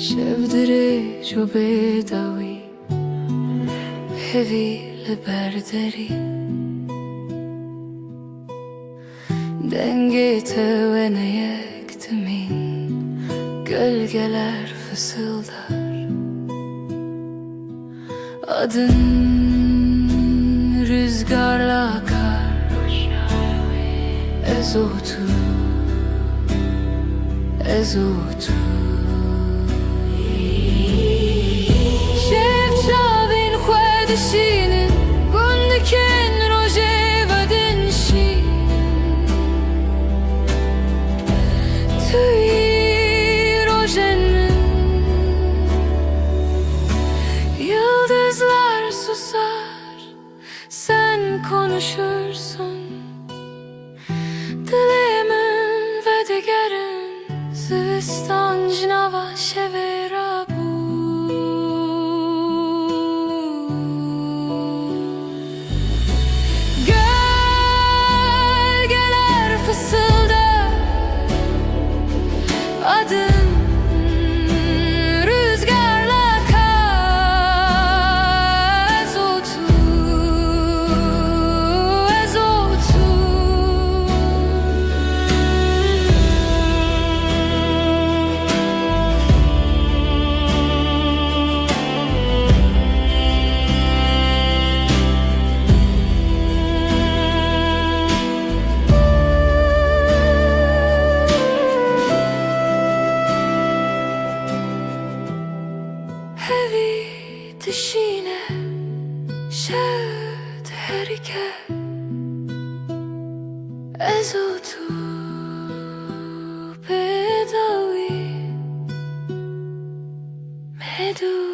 شفدري جو بدوي heavy لبردري Dengete ve ne yektimin gölgeler fısıldar. Adın rüzgarla akar, ezotu, ezotu. Şevçavin xwedişinin gundikin roje vedinşi tüy rojenin. Yıldızlar susar, sen konuşursun. Dilimin ve digerin zivistan jinava şeverabu. Gölgeler fısıldar, adın rüzgarla akar, ezotu, ezotu. Heavy dişine şevd herike ezotu bedavi medui.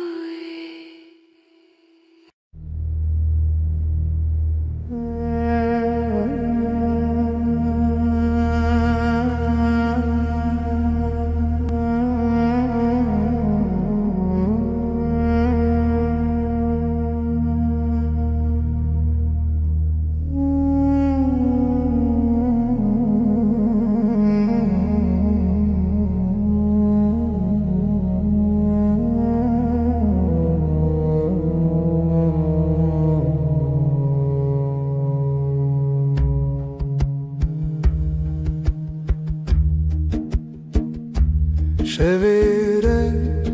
Şevirek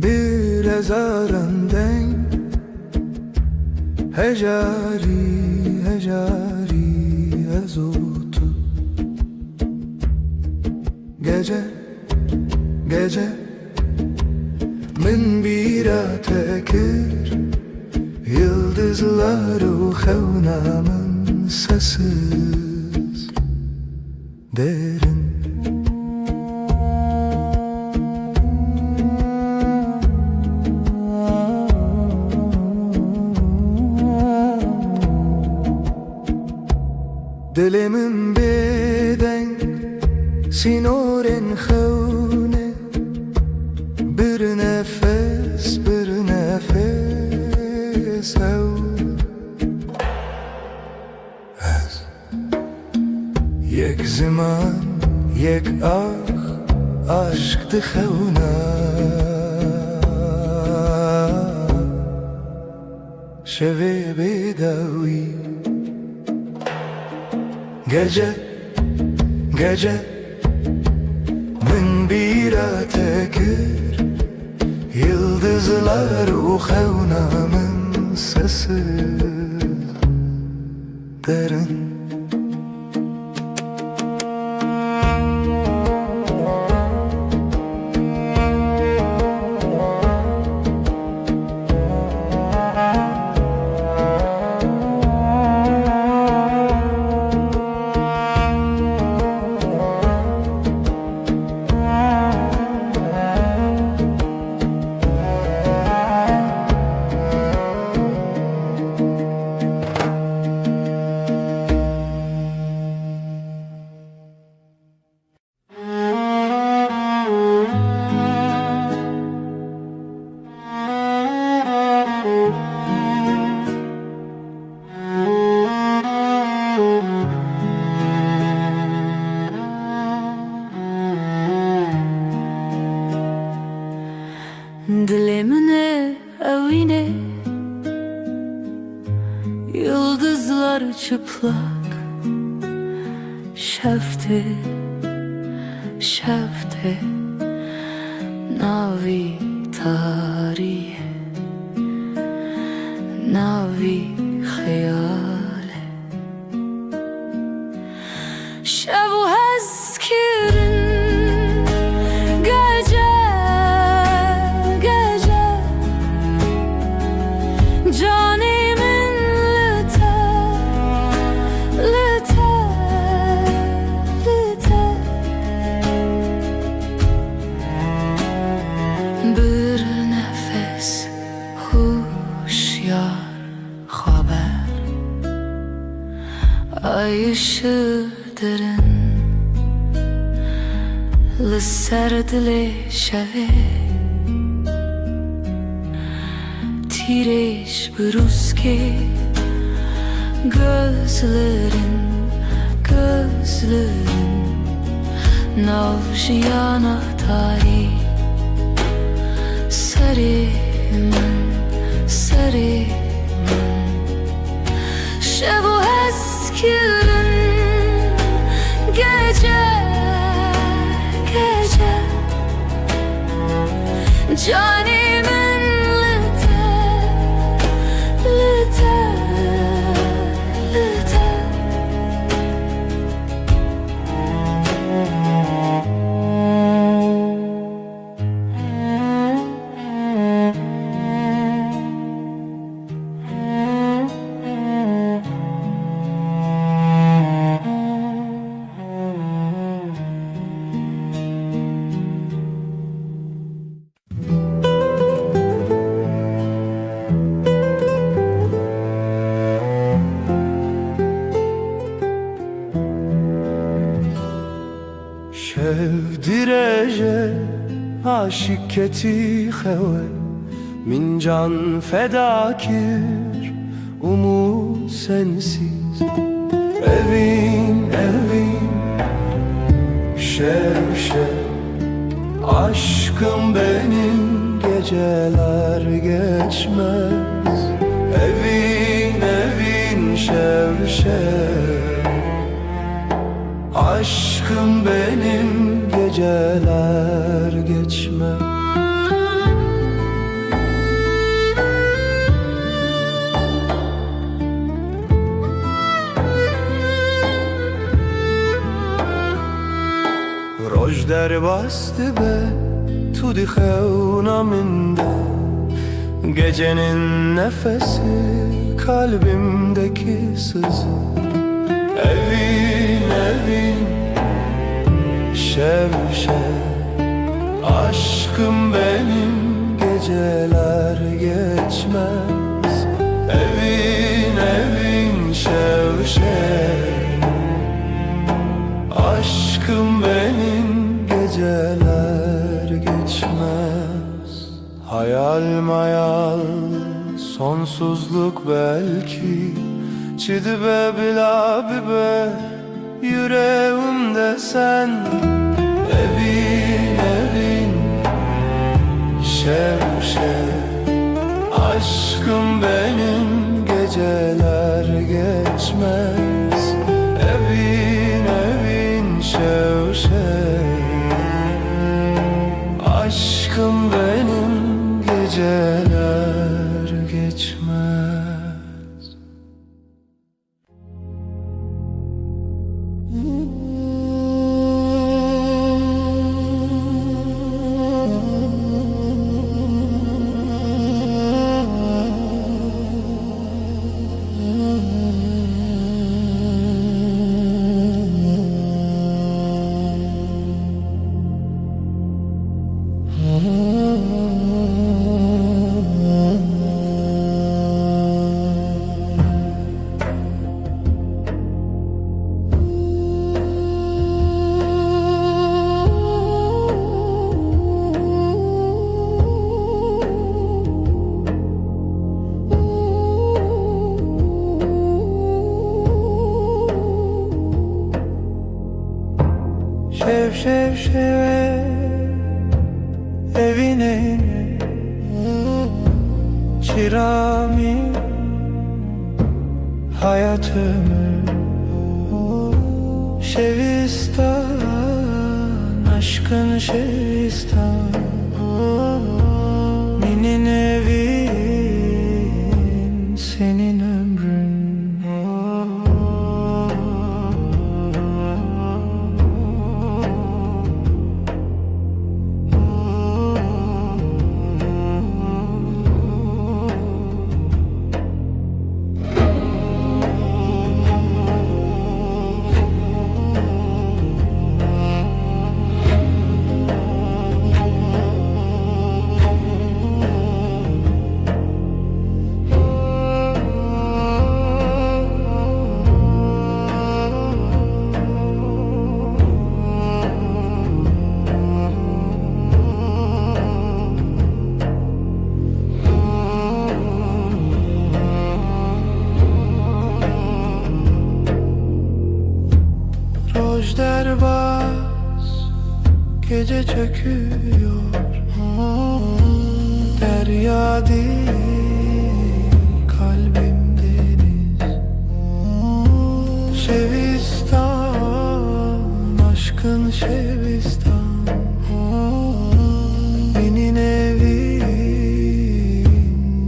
bir ezarenden Hecari hecari ezotu Gece gece min bira tekir Yıldızları xevnamın sessiz derin Dilimin beden sinorin xevne Bir nefes ev Ez Yek zaman yek aşk dixevna Şevi bedavi Gece gece min bira tekir Yıldızlar xevnamın sesi derin Dilimine evine Yıldızlar çıplak Şefte şefte Navi tarihe Navi hayale Şevu hezkirin Canimin lite, lite, lite Bir nefes huşyar haber Ay ışığı derin Lisser dili şeve Tireş bruske gözlerin Navşiyana tarih Serimin Şevu eskirin gece Canimin Şevdireje aşiketi xewe Min can fedakir umut sensiz Evin şev Aşkım benim geceler geçmez Evin şev Aşkım benim geceler geçmez. Roj derbastı be tu di xevna minde, gecenin nefesi kalbimdeki sızı. Evin evin şev şev, aşkım benim geceler geçmez. Evin evin şev şev, aşkım benim geceler geçmez. Hayal mayal sonsuzluk belki, çidibe bila bibe yüreğimde sen. Evin evin şev şev, aşkım benim geceler geçmez. Evin evin şev şev, aşkım benim geceler geçmez. Şev şev şev evine çırami hayatımı şevistan, aşkın şevistan, minin evin senin ömrün. Roj derbaz gece çöküyor, derya değil kalbim deniz. Şevistan, aşkın şevistan, minin evin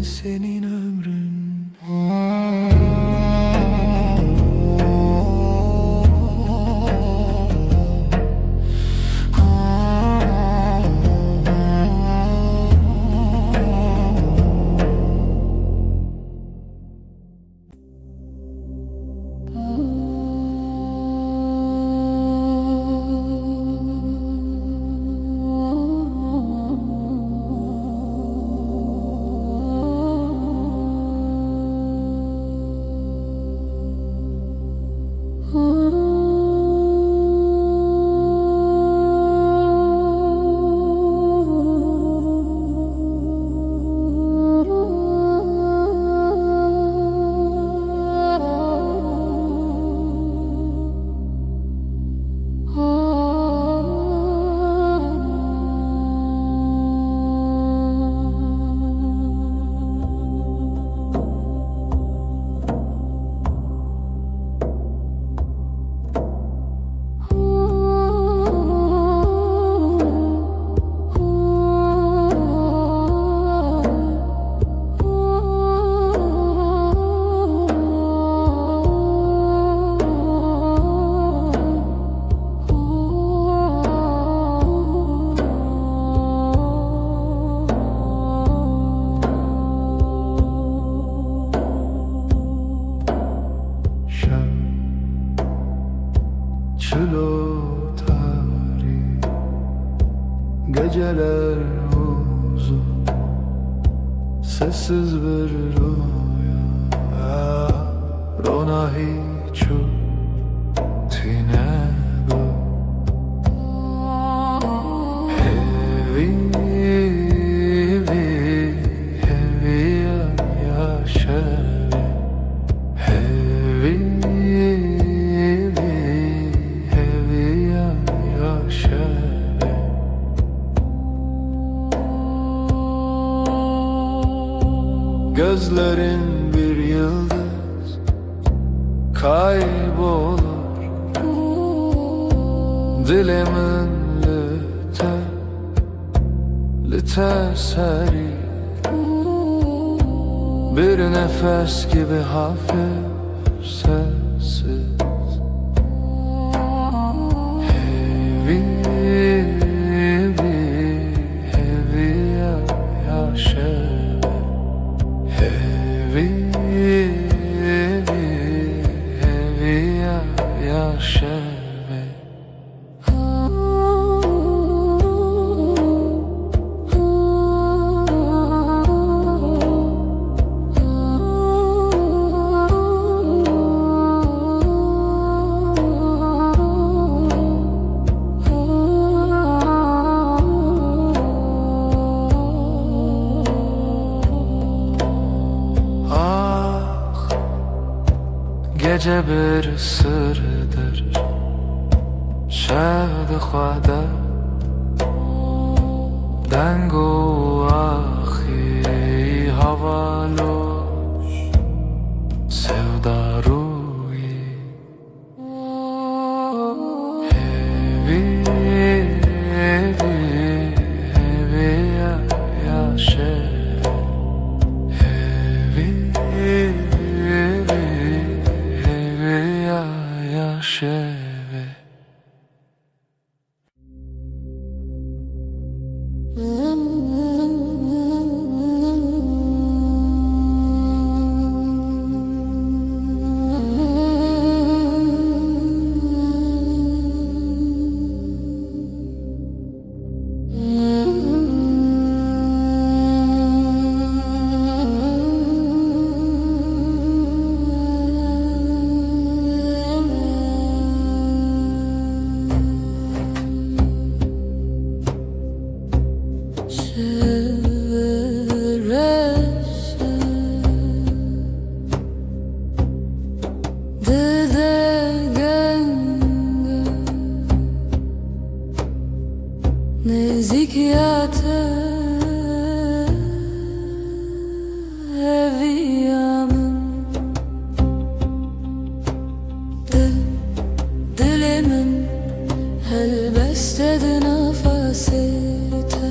senin ömrün. geceler uzun, sessiz bir rüya. Rona hiçu tine bu hevi yaşavi hevi yaşavi. Gözlerin bir yıldız kaybolur, dilimin lite seri, bir nefes gibi hafif sessiz. Heavy yaşa, heavy yaşa. Gece bir sırdır şevd-i xwada dengu axi havaloş sevdaruyi hevi yaşa hevi yaşeve. Nezikiyate eviyamın dilimin helbestedi nefesite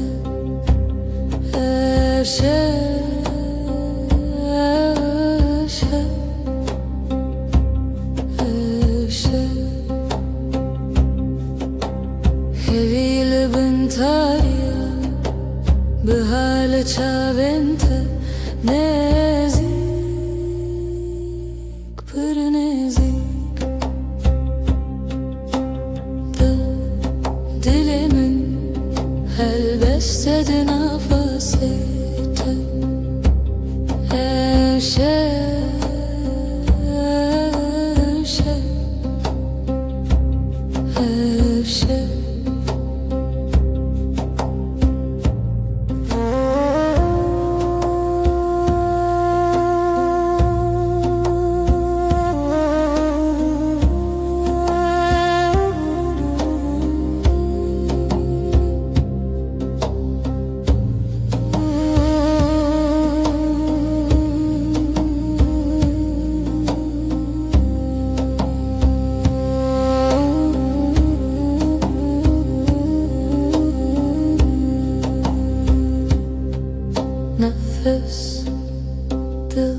eşe تاريا بهالة شابنت نزيك بر نزيك دلي من هالبستد نفسيت نفس دل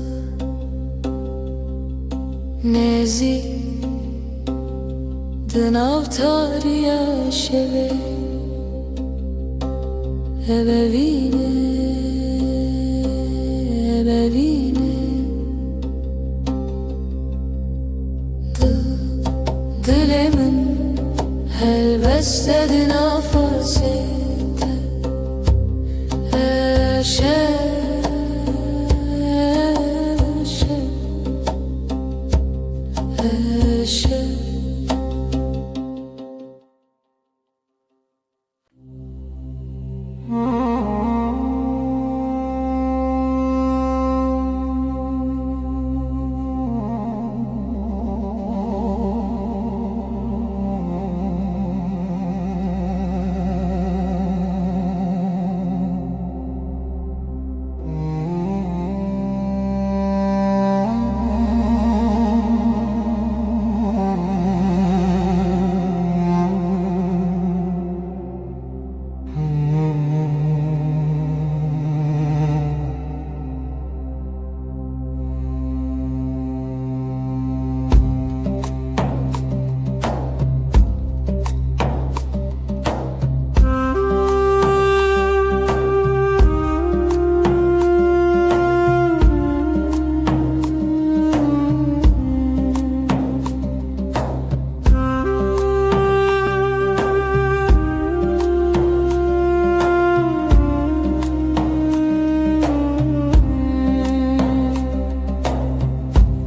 نزی دناوتار یا شوه ebevine dilimin helbestedi nefesite تشه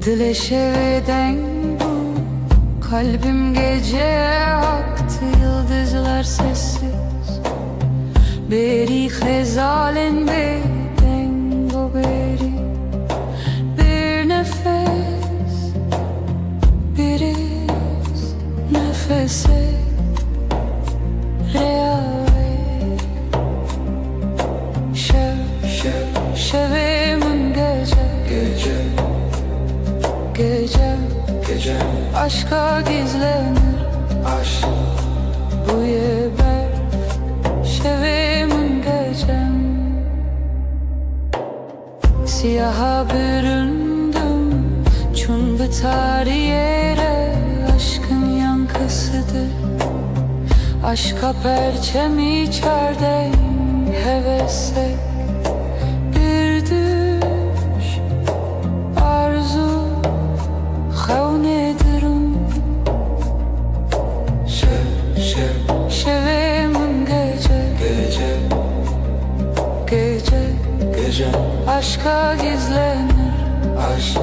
Dileşeveden bu kalbim gece aktı yıldızlar sessiz beri hezalen beden bu beri bir nefes bir iz nefese reave şevimin gece Gece aşka gizlenir aşk bu yeber şevimin gecem siyaha büründüm çun biter yere aşkın yankısıdır aşka perçem içerden hevese bir düş arzu Xavnedirim şevimin gece aşka gizlenir aşk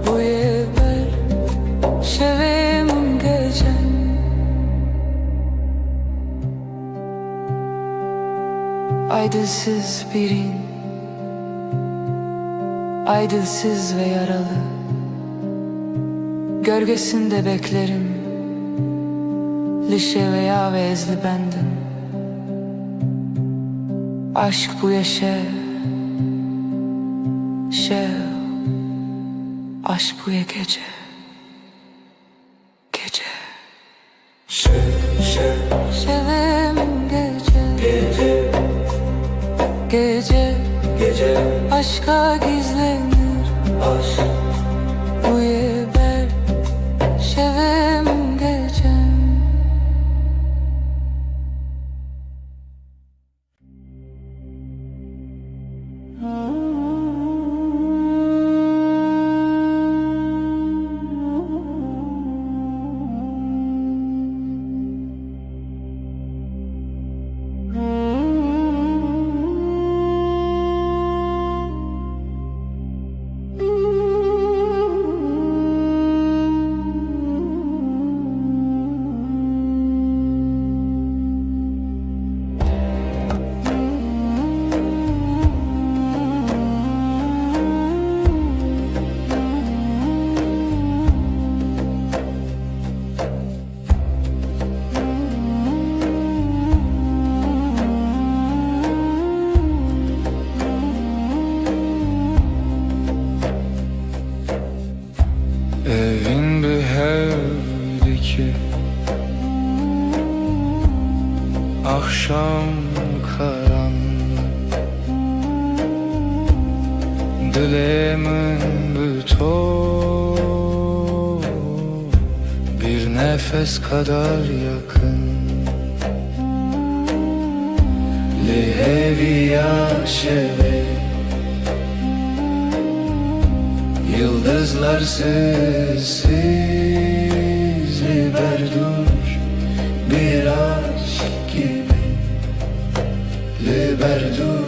bu yeber şevimin gecem Aydılsız birin aydılsız ve yaralı Gölgesinde beklerim Lişe veya vezli bendim Aşk bu yaşa Aşk bu ya gece Şevimin gece aşka gizlenir aşk bu yeber şevimin gecem Evin bir hevdi ki akşam karanlık Dilemin bütün bir nefes kadar yakın Liheviya şeve Yıldızlar sessiz liberdur bir aşk gibi liberdur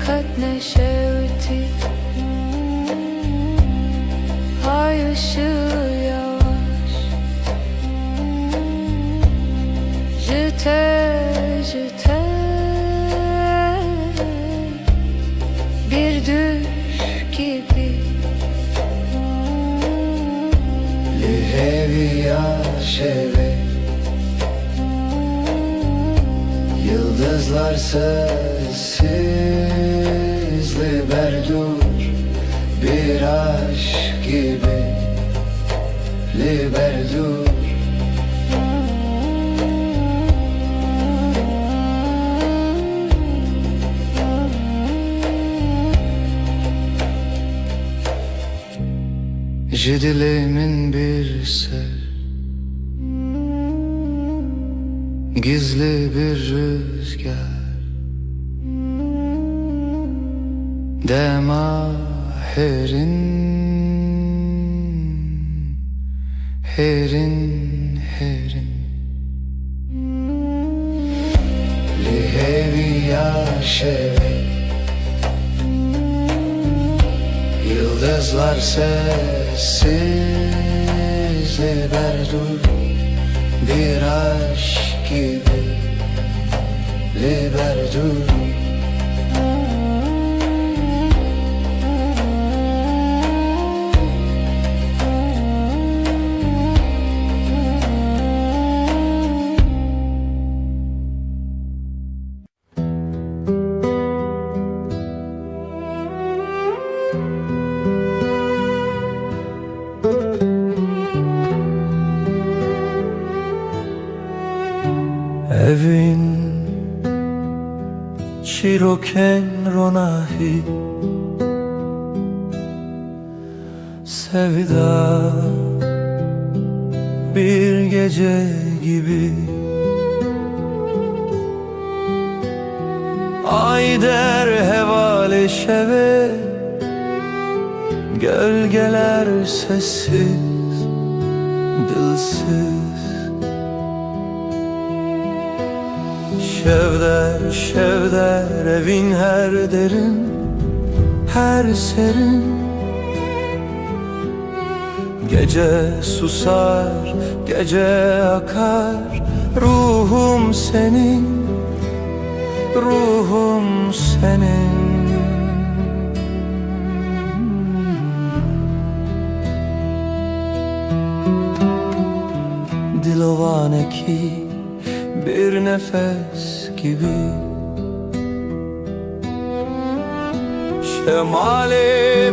خد نشوتی ay ışığı yavaş Jüte jüte bir düş gibi Liheviya şeve Yıldızlar sessiz Liberdur bir aşk gibi Liberdur Jedilemin bir ser Gizli bir rüzgar Dema herin Herin herin Liheviya şeve Yıldızlar sessiz Liberdur bir aşk gibi Liberdur Evin Çiroken ronahi Sevda bir gece gibi Ay der hevale şeve Gölgeler sessiz, dilsiz Şevder, şevder evin her derin, her serin Gece susar, gece akar Ruhum senin, ruhum senin Dilovane ki bir nefes gibi Şemali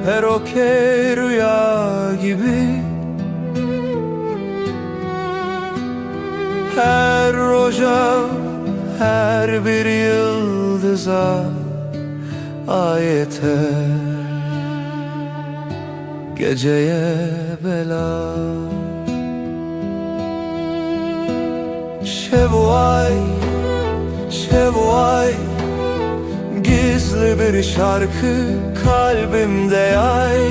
peroke rüya gibi Her roja, her bir yıldıza ayete Geceye bela Şevvay, şevvay Gizli bir şarkı kalbimde yay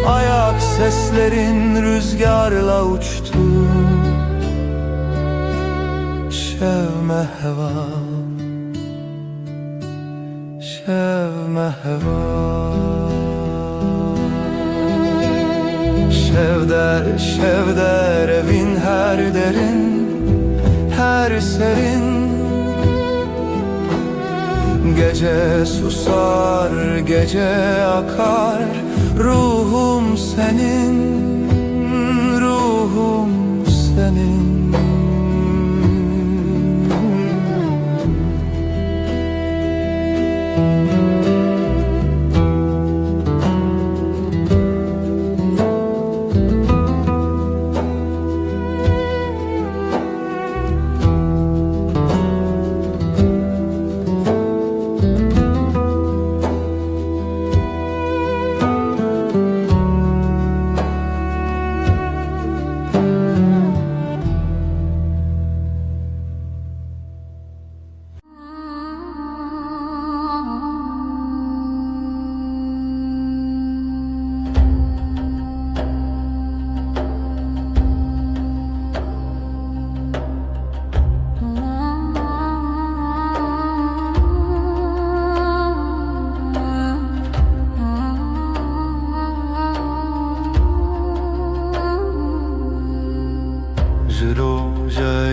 Ayak seslerin rüzgarla uçtu Şevme heva Şevme heva Şevder, şevder evin her derin Her serin Gece susar, gece akar Ruhum senin, ruhum senin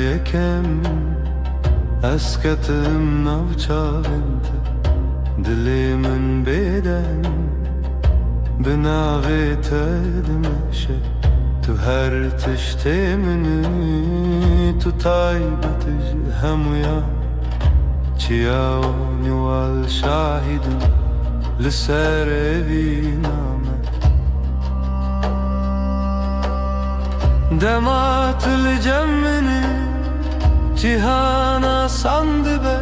یکم اسکتم نوچاوند دلی من بدن به ناوی تدمشه تو هر تشتی منی تو تایبتش همویا چیاونی والشاهدم لسر بینامه دمات الجمني جهانا sandı be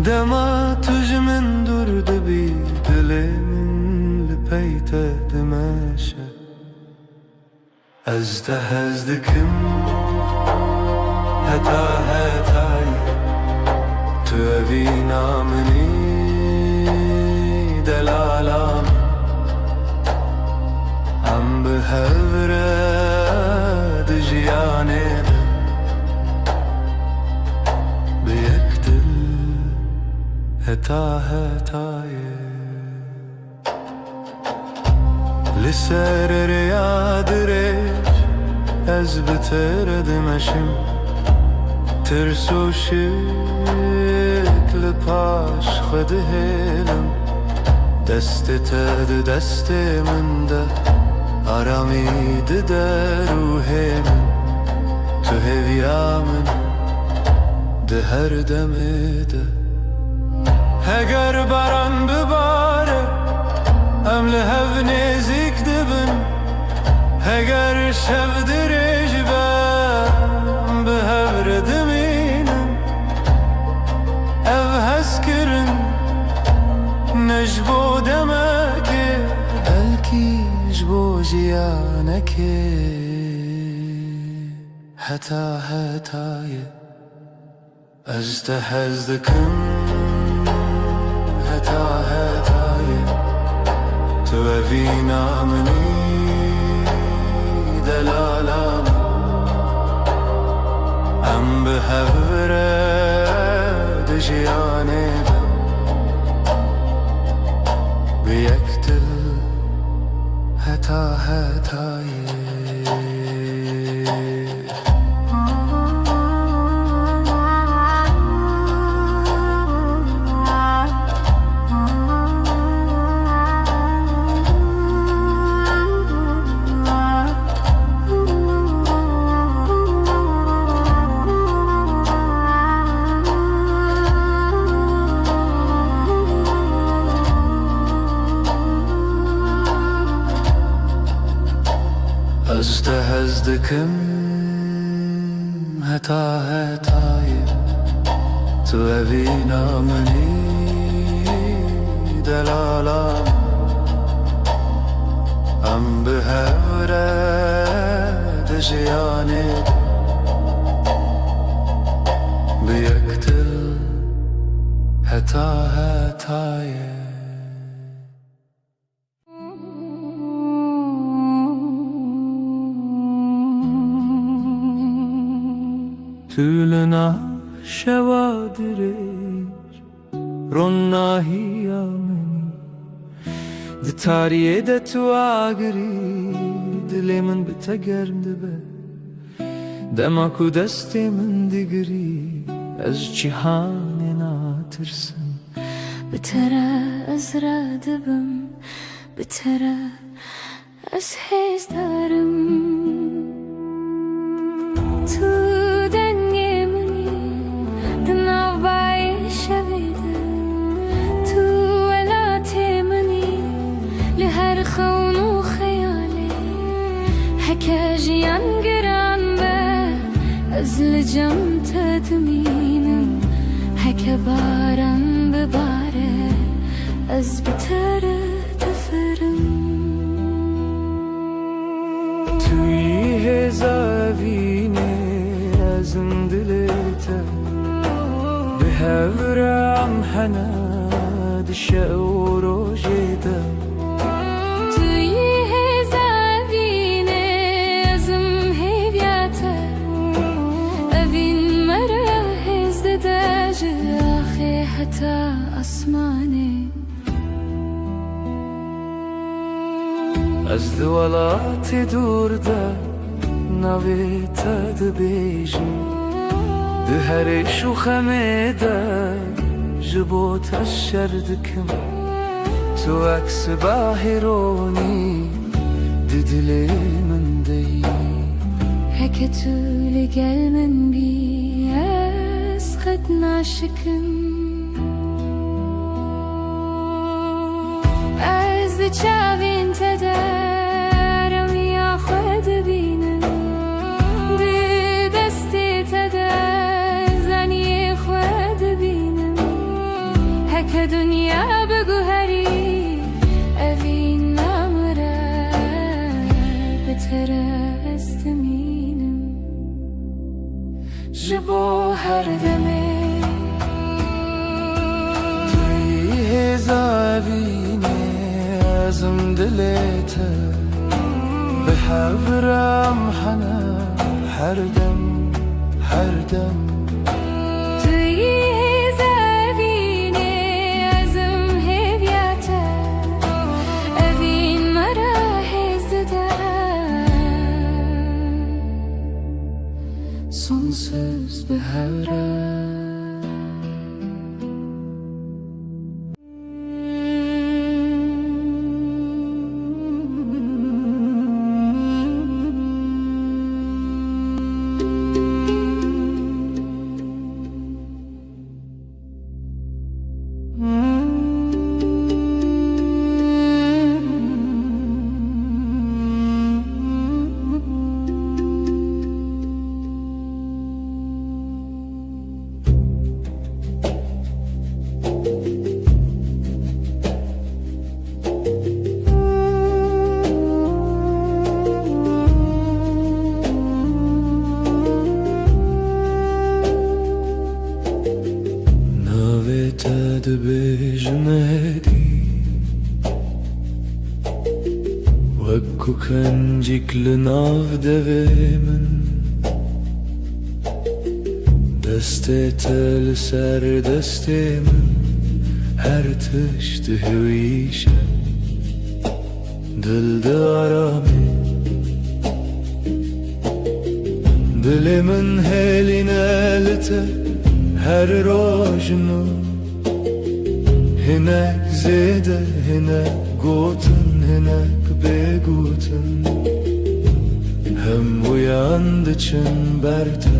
دمات جمن درد بي دلي من لبيته دماشة ازدكم هتا هتاي تبينا مني دلالام عم بهورد جياني بيقتل هتا هتاي لسر رياض ريش از بترد مشم ترسو شكل باش خد هلم دست تد دست من ده آرامید در روح من تو هویا من ده هر دم ده اگر باران بباره ام لهو نزیک دبن اگر شب درج بم به هور دمینم او هسکرن نجبو دمکه بلکی جبو جیانکه هتا هتای ازدهزدکم هتا هتای تو اوینا منی دلالام ام به هوره دجیانه بیکتل هتا هتای ازدهزدکم هتا هتای تو اوینا منی دلالام ام به هوره دجیانه بیکتل هتا هتای تولنا شوادرش روناهی آمنی ده تاریه ده تو آگری دلی من بتگرم دبه دماکو دستی من دیگری از جهان ناترسم بترى أزرع دبم بترى أسحيز دارم تو دنگی منی دناو بای شویده تو ولاتی منی لهر خون و خیالی حکا جیان گران به از لجم تدمینم حکا باران بباره از بتر دفرم توی هزاوینه ازم دلته به هورم حناد شعور و جده توی هزاوینه ازم هیبیاته اوین مرا هزده جاخی حتی اسمانه از دولات دور ده نوی تد بیجم دهر شوخة ميدا جبوت الشردكم تو عكس باهروني ددلي من دي هكتولي قل من بي اسخدنا شكم از چاوین تدارم یا خود بینم دی دستی تدازنی خود بینم هک دنیا بگو هری اوین نمره بتر استمینم جبو هر دمه توی زاوینه ازم دليته بحبرم حنا هردم هردم توی زاوینه ازم هویته اوین مرا هزده sonsuz behara بجنادي وكو كان جيك لناف دفيمن دستي تلسر دستي من هرتش تهويشة دل دارامي دلي من هالي نالته هر روجنو هناك زيدة هناك قوتن هناك بيقوتن هم وياندچن برتا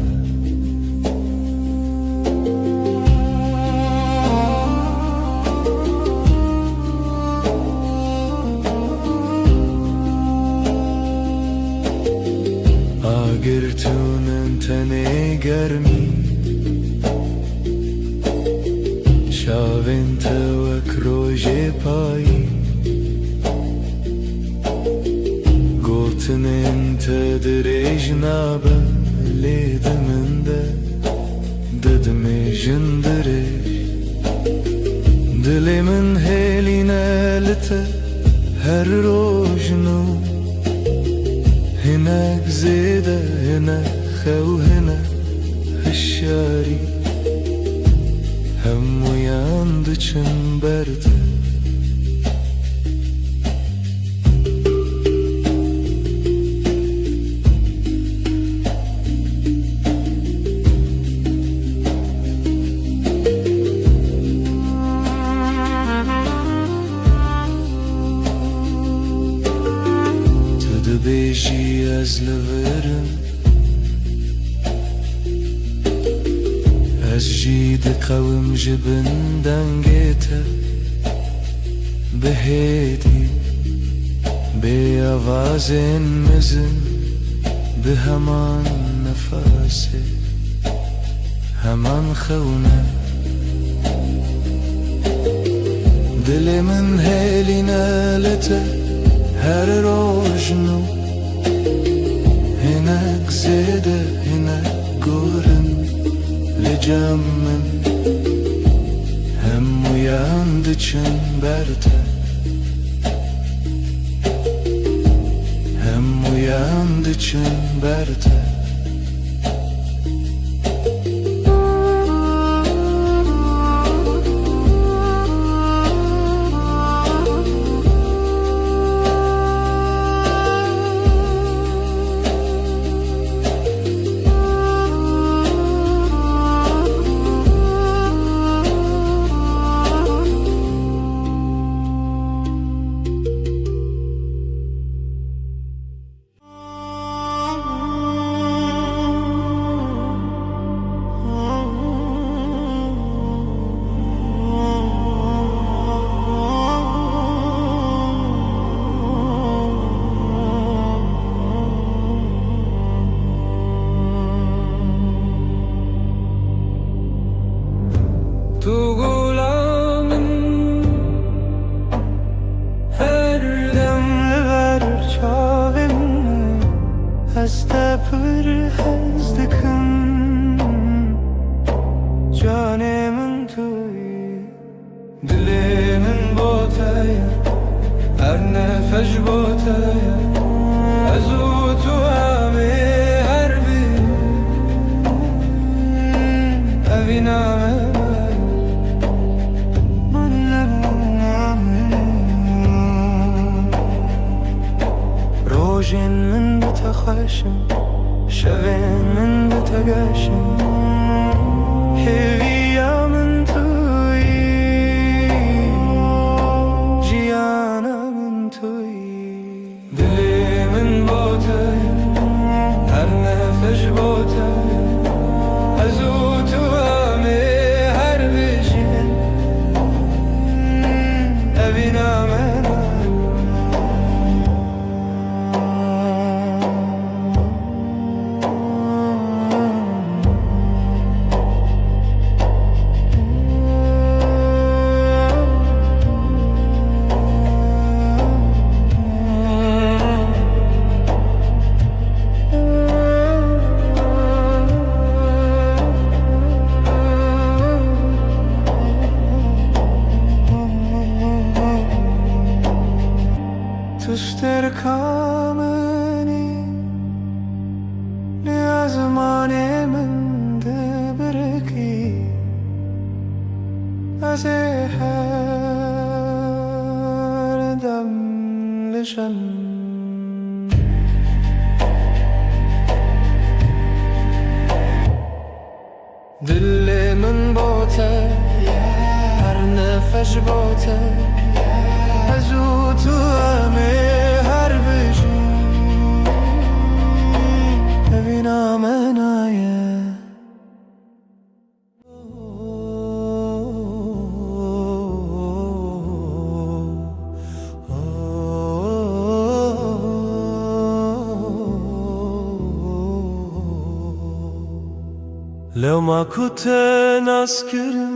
آگرتون انتني گرمی شاوين توك روجي باي قوتن انت دريج نابا ليد من ده ددمي جندريج دلي من هيلي نالته هر روجنو هناك زيدة هناك خو هناك هشاري هم uyandıçın berde Tadı beji azlıverim از جید قوم جبندن گیته بهیدی به آوازین مزن به همان نفاسه همان خونه دل من هیلی نالته هر روجنو هناك زیده هناك گورن لجمن هم uyandıçın berde hem uyandıçın berde دست پر هز دکن جان من توی دل من با تایه هر نفش با تایه از او تو همه هر بی اوی نامه روژین من بتخشم شوین من بتگشم هویا من توی جیانا من توی دل من با تای هر نفش با تای از او تو همه هر بشین اوی نامه تستر کامنی نیاز مانه من دبرکی از هر دم لشم دل من باته هر نفش باته از او تو همه هر بشین ببینم منایه لو ما كنت ناسكرم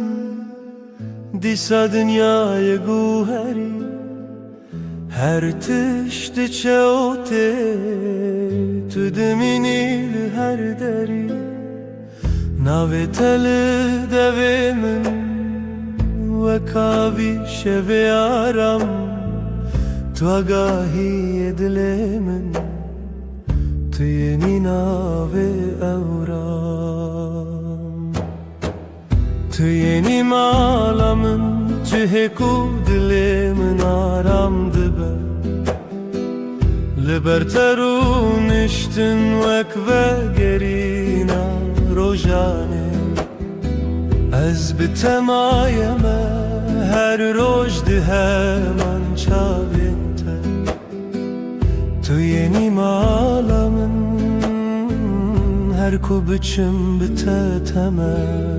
دیسا دنیای گوهری هر تشت چوته تو دمینی هر دری ناوی تل دوی من وکاوی شوی آرام تو آگاهی دل من تو یعنی ناوی اورام تو یعنی مالامن چه کو دل من آرام دبه لبرترو نشتن وک و گرینا روژانه از بتمایمه هر روش ده من چاوینته تو یعنی مالامن هر کو بچم بتتمه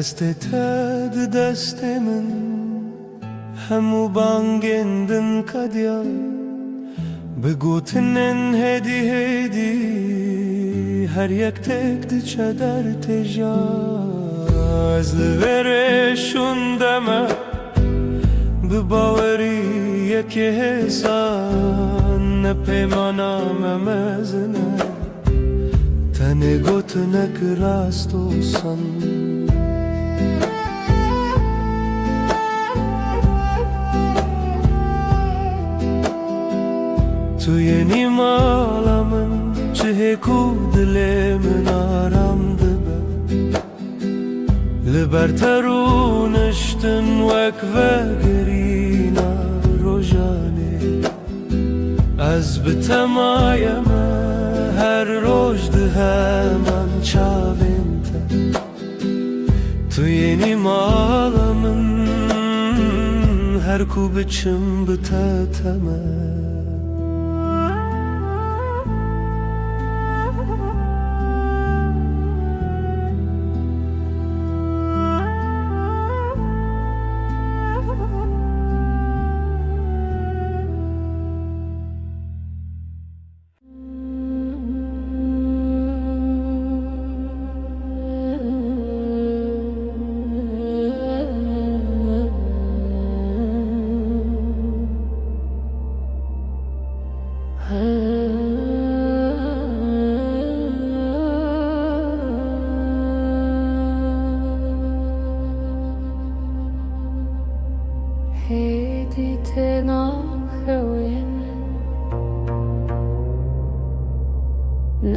دست تد دست من همو بانگندن کدیا بگوتنن هدی هدی هر یک تک دچه در تجا از لورشون دمه بباوری یک حسان نپیمانا ممزنه تنه گوتنک راست و سن تو یعنی مالامن چه کو دل من آرام دبه لبرترو نشتن وک و گرینا روژانه از بتمایمه هر روش ده من چاوینته تو یعنی مالامن هر کو بچم بتتمه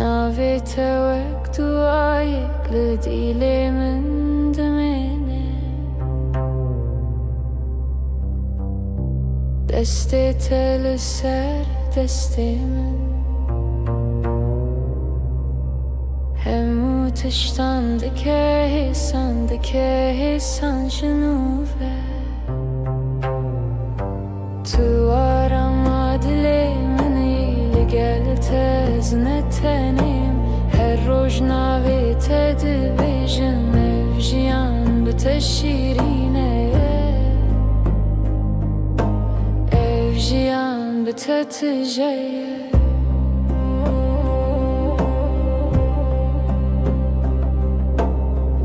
ناویته وک دوایک لدیلی من دمینه دستی تل سر دستی من همو تشتان دکه حسان جنوبه تو arama dilemini لگل تزنتنیم هر روز نویت دبیجم افجیان بته شیرینه افجیان بته تجیه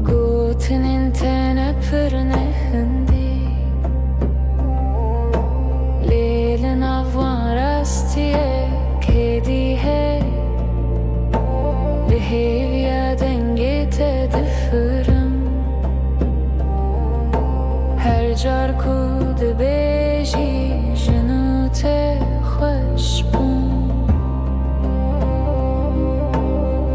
گوتنین تنه پرنه هندی لیلن افوان راستیه کدی هی لهیویا دنگی تدفرم هر جار کود بیجی جنوت خوش بون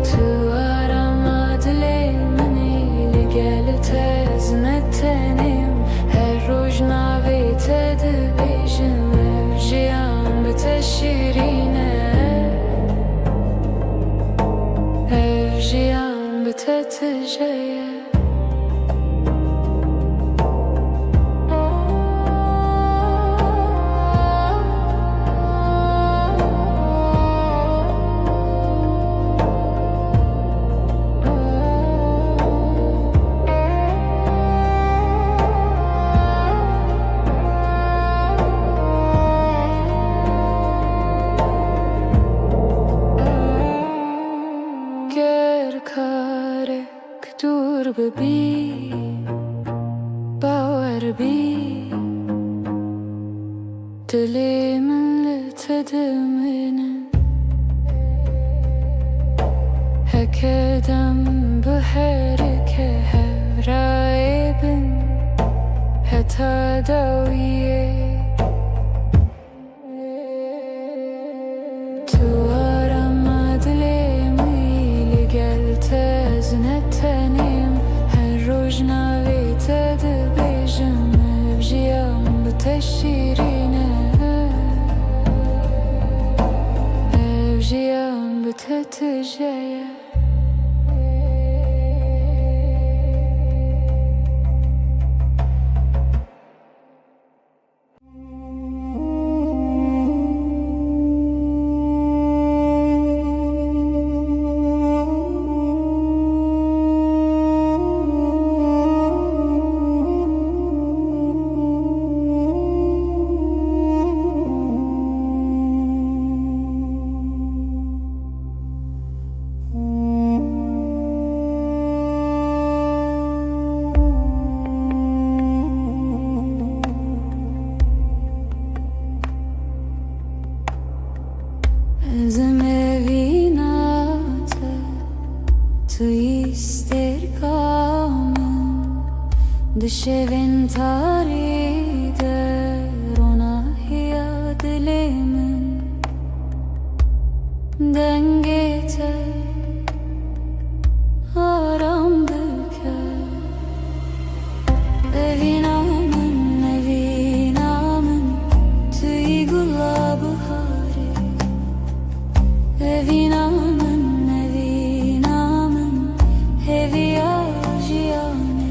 تو آرama دلی منی لگل تزنتنیم هر روز نویت دبیجم افجیان بته شیرینه افجیان بته تجیه دور ببی باور بی دلی من لتدمنه هکدم بحرکه هرایبن حتی داویه تو arama dilimi لگل تزنتنیم هر روز نویت دبیجم افجیان بته شیرینه افجیان بته تجیه Zemevinate tu istirkamın dışevin tarider ona hiya dilimin dengete aram büker evinamın tüy gulabı evinamın hevi ajiyane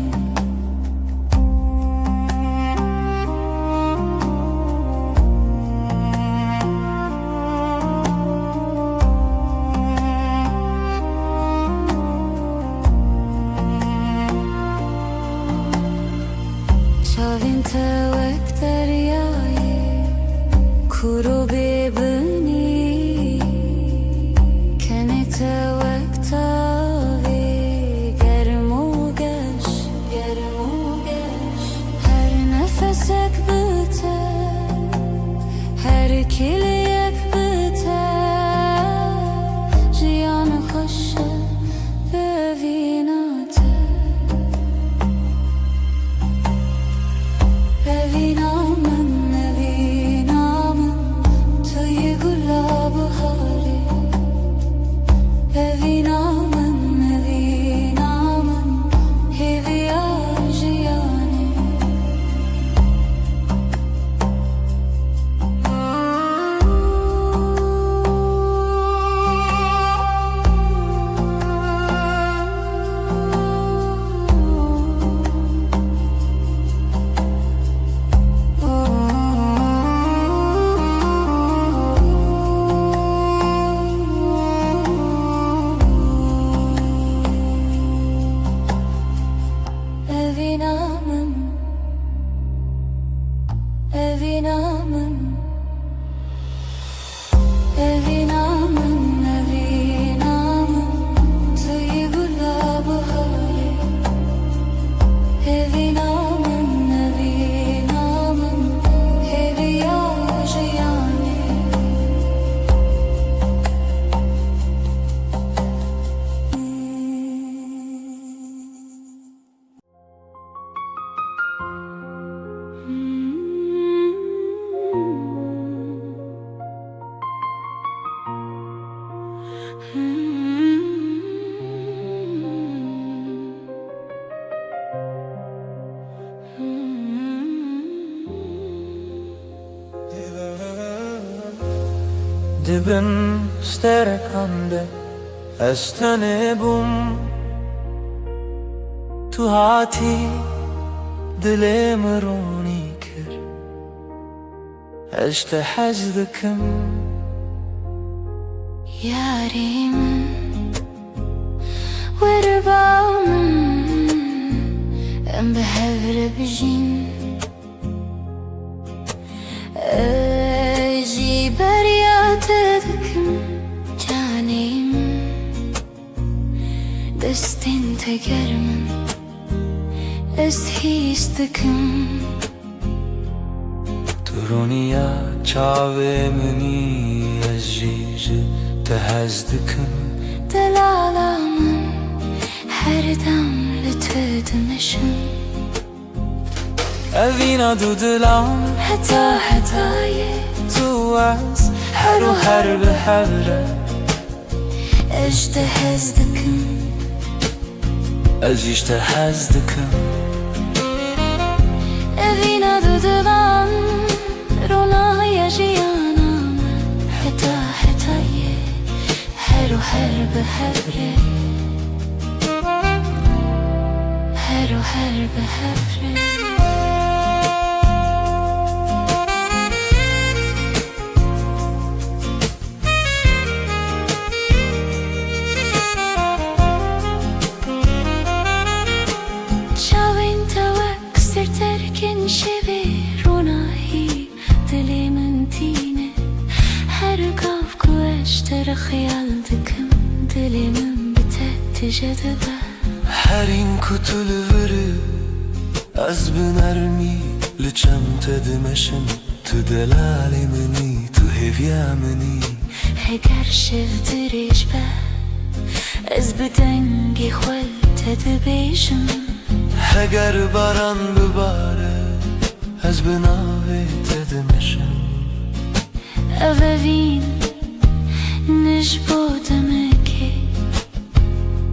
dibim sterekande estene bum tu hati dilim roni kir اشته حزدكم ياريم ورباوم ام بهفر بجين اجي برياتكم جانيم دستين تقرمن استهيستكم ترونيا چاوه مني ازجيج تهزدكم دلالامن her dam لتدمشم أذينا دودلام حتى حتاي تواز حرو حرب حبرة اجتهزدكم أجيش تهزدكم أذينا دودلام رونا يجيانام حتى حتاي حرو حرب حبرة حرو حرب حبرة تركن شبير وناهي دلي من تينه هرقاف كواشتر خيالدكم دلي من بتتجذبه حرين كتل وري أزبن أرمي لچم تدمشن تدلالي مني تهفيا مني هكر شفتريش به از بدنگي خول تدبيشم هگر باران بباره از بناوی تدمشم اووین نجبو دمكي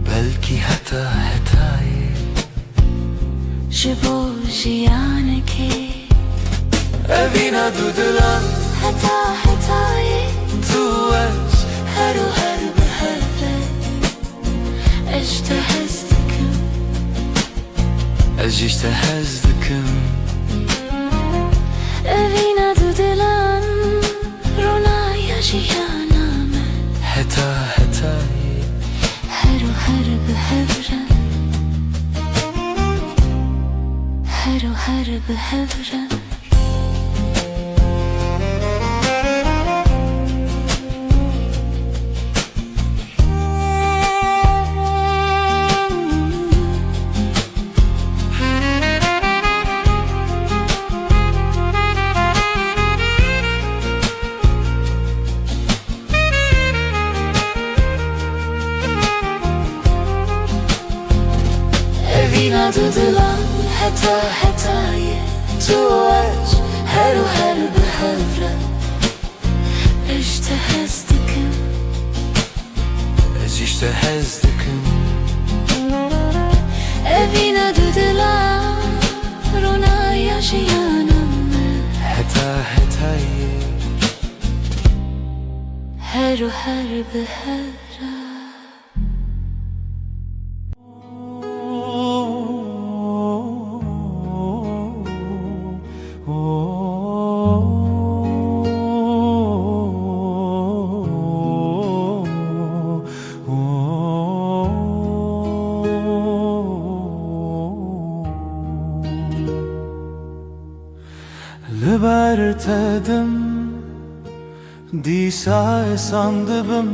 بلكي حتى حتاي جبو جيانكي أذينا دودلان حتى حتاي تواز هرو هرب هرب اجتهزتكم أجيش تهزدكم أذينا دودلان رونا يجيانام حتى حتاي هرو هرب هبرا هرو هرب هبرا أذينا دودلان حتى حتاي تواج هرو هرب هبرا اجتهزتكم أجيش تهزدكم أذينا دودلان رونا يجيانام حتى حتاي هرو هرب هبرا Libertedim Disa sandıbım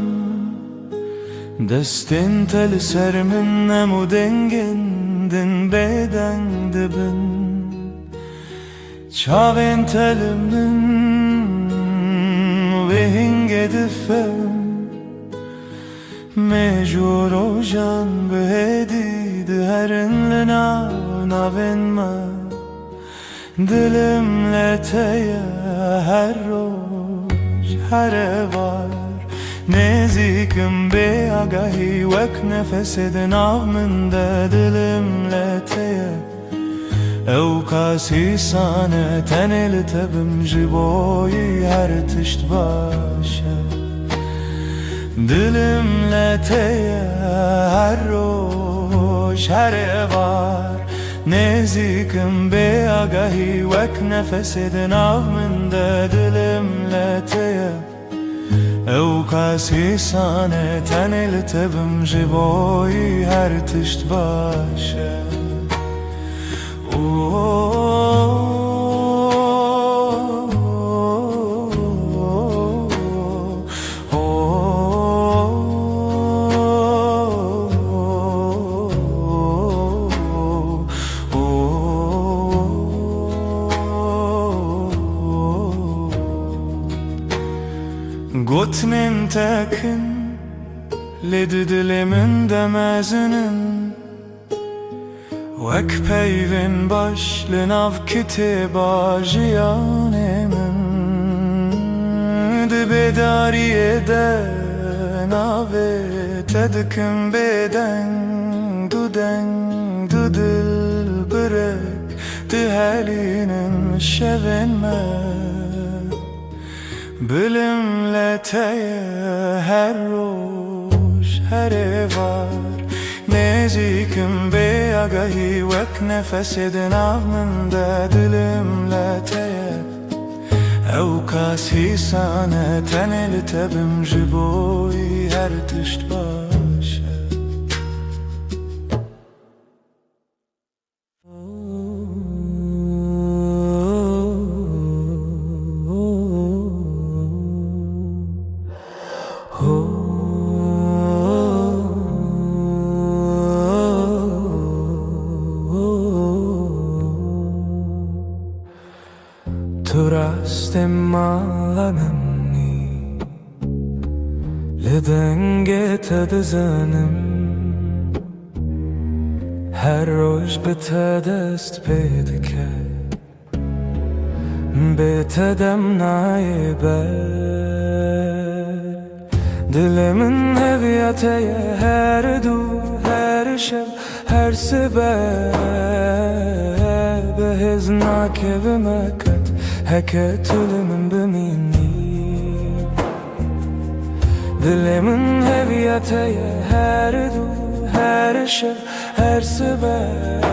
Destin tel sermin nemu dengindin beden dibin Çavin telimin Vehinge difem Mecur ojan behedi Diherin lina navinma Dilimle teye her roş her var Nezikim be agahi vek nefes edin avminde dilimle teye Ew kasi sane tenel tebim ji boî her tişt baş e Dilimle teye her roş her evar Nezikim be agahi vek nefesidin avminde Dilimle teye ev kasi sane tenil tebim jiboy her tişt başe Gotnin tekin ledi dilimin demezinin Vek peyvin başlın av kitiba jiyanemin Dibedariye de nave tedikim beden Du dil bırek dihelinin şevinme Bilimle teye her roş her evar Nezikim be agahi vek nefesidin avminde Dilimle teye ev kasi sane tenil tebim jiboy her tişt başe Turastemallanımni Lidenge tedzenim Her roş bitedest pedike Bitedem naiber Dilimin heviyateye her du her şev her sebeb Heznak evime kat Heket ölümün bimini Dilimin heviyateye her du her şev her sebeb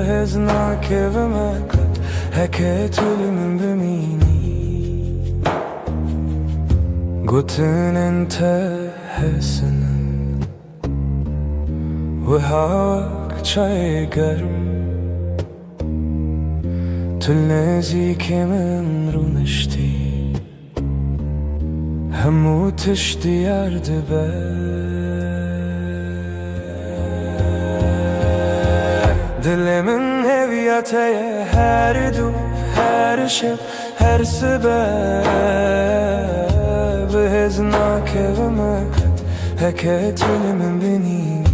Heznak evime kat Heket ölümün bimini Gotinin tehesinin Ve hak çay garm تلنازيكي من رونشتي هموت اشتيار دبار دلي من هويتي her du her şev her sebeb Heznak evime kat heket ölümün beni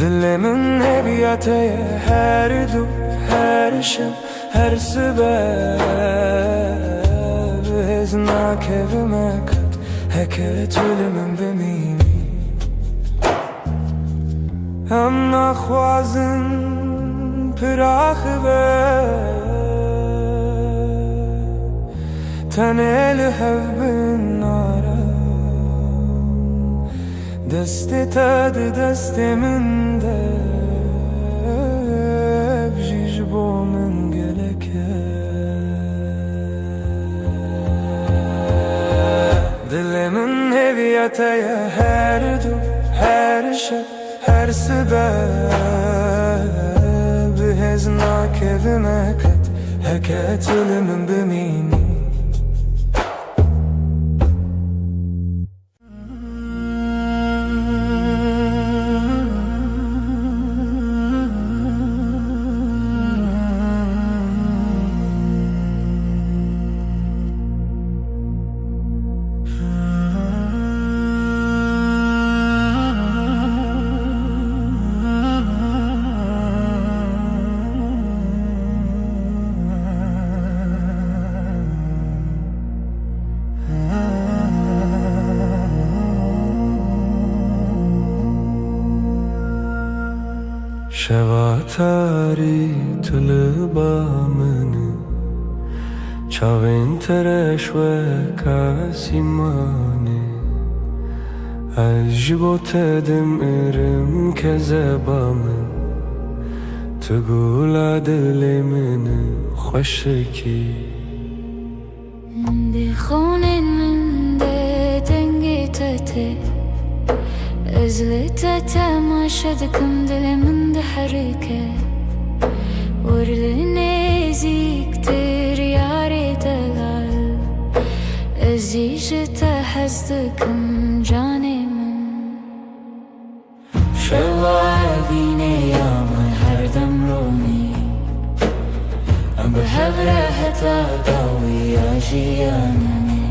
Dilimin heviyateye her du her şev her sebeb Heznak evime kat heket ölümün bimini Em naxwazin pirax ve Tenel hevbin nara Desti tad destimin de Bjiş bomin geleke Dilimin heviyateye her du her şev her sebeb Heznak evime kat heket ölümün bimini شواتاری طلبامنی چاوین ترش و کاسیمانه از جبو تدم ارم که زبامن تقول دل من خوشکی دی خونین من ده دنگی تته ازلت تماشا دکم دل من ده حرکه ورلني زيكتر ياري دلال ازيجت حزدكم جاني من شوابيني يا من هردم روني ام بهبره حتى داوي يا جيانني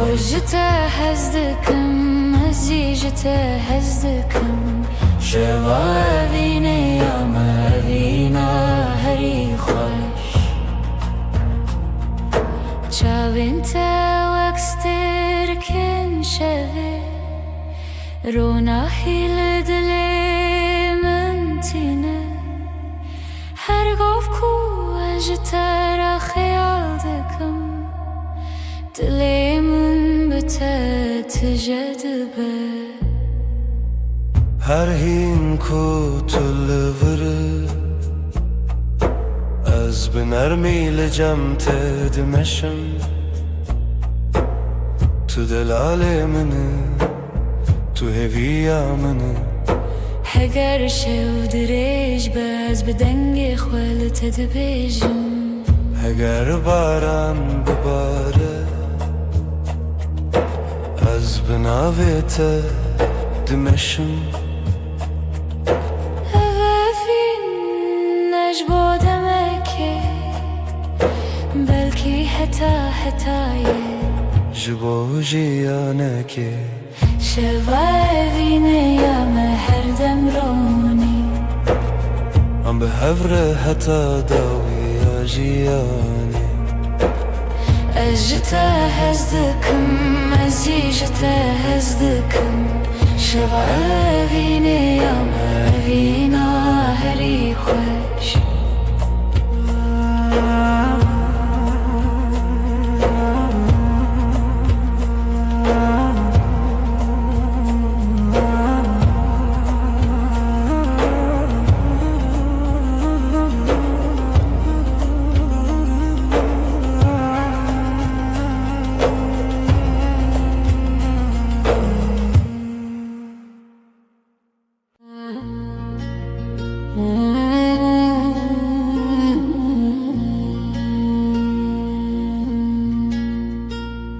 وجت حزدكم ازيجت حزدكم شوابيني يا مهرينا هري خوش شاوين وكستر كن شوي رونا حيل دلي من تينا هرقوف كو اجتر خيال دكم دلي من بتتجدبه هر هین کو تل وره از بنرمی لجم تدمشم تو دلال منه تو هویا منه هگر شو دریج باز بدنگ خوال تدبیجم هگر باران بباره از بناویت دمشم بلكي حتى جبو جيانك شوابيني يا مهر دمروني عم بهفر حتى داوي يا جياني أجت هزدكم أزيجت هزدكم شوابيني يا مهرينا هري خوش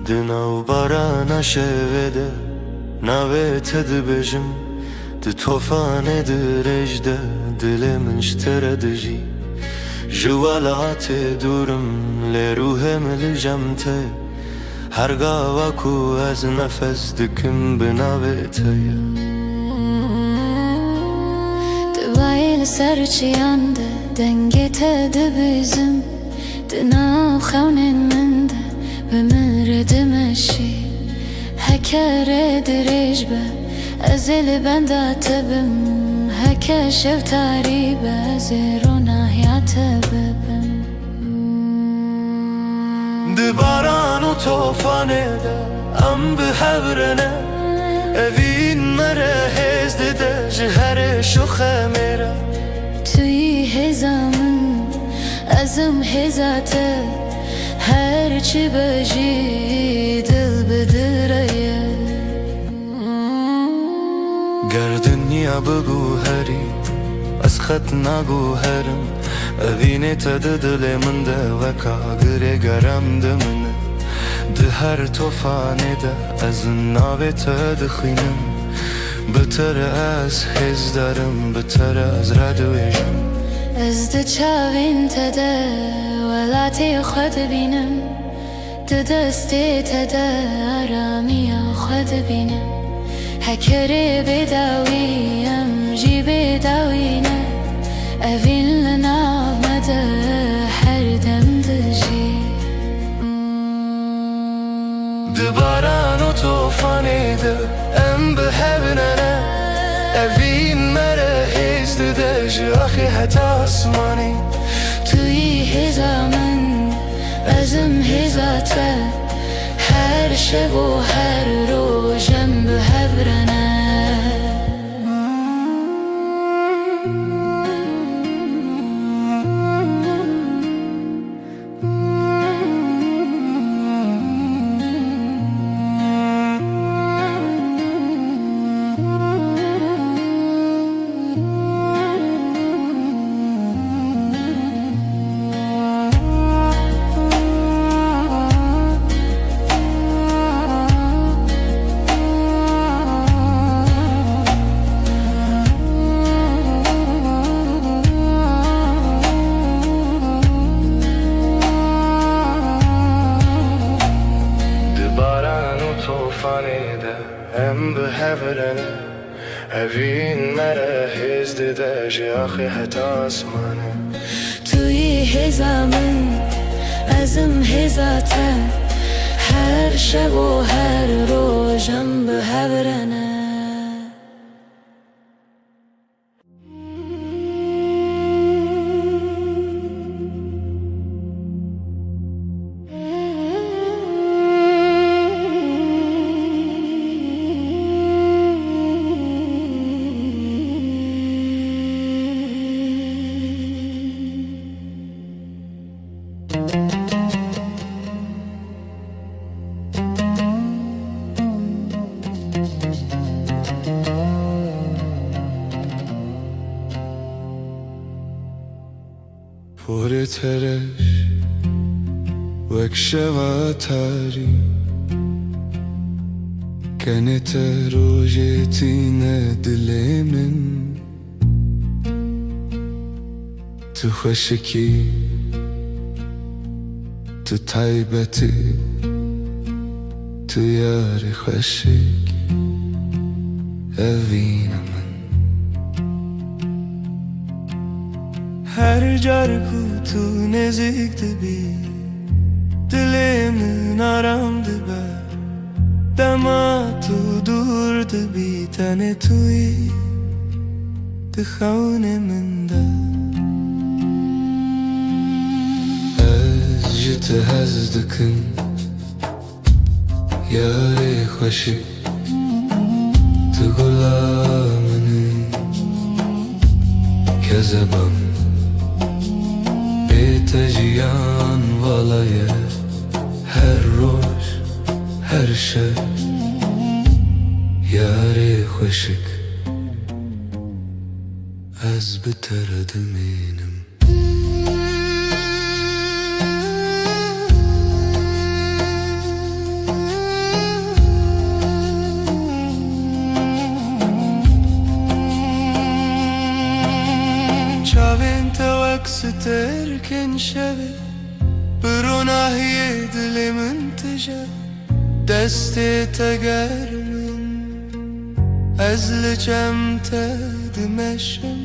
دناو باران شوده ناوه تدبجم ده توفان درجده دل منشتر دجی جوالات دورم لروهم الجمته هرگاه وکو از نفس دکم بناوه تیه دوايل سرچيانده دنگي تدبزم دناو خونن منده بمرد مشي هكا دريج به ازل بندات بم هكا شف تاريبه زيرونا هيات ببم دباران و توفانه ده ام بحبرنه اوین مره هزده ده جهر شخه میره توی هزامن ازم هزاته هر چی بجی دل بدره گردنیا بگو هری از خط نگو هرم اوینه تده دل من ده وکا گره گرم ده منه ده هر توفانه ده از ناوه تده خینم بتر از هز دارم بتر از ردویشم از ده چاوین تده ولاتی خود بینم ده دستی تده آرامی خود بینم هکره بداویم جی بداوینه اوین لناو مده هر دم دجی دباران و توفانه ده ام بحبنه اوین مره هزده ده جاخی حتی اسمانی توی هزامن ازم هزاته هر شب و هر روزم به هبرنه هم به هفرنه هفین مره هزده داجی آخی حتی آسمانه توی هزامن ازم هزاته هر شب و هر روزم به هبرنه پر ترش وک شواتاری كانت روجتينا دلي من تخشكي تتعيبتي تياري خشك أفينا من هر جار کو تو نزدیک دبی دلم نارام دبه دما تو دور دبی تن توی دخون من ده از جت هز دکن یاری خوشی تو غلامنی كذبم تجيان والله هر روز هر شب ياري خوشك از بتر دمينم شاوين توكس تركن شبه برونا هي دلي منتجه دستي تقر من أزل جمت دمشم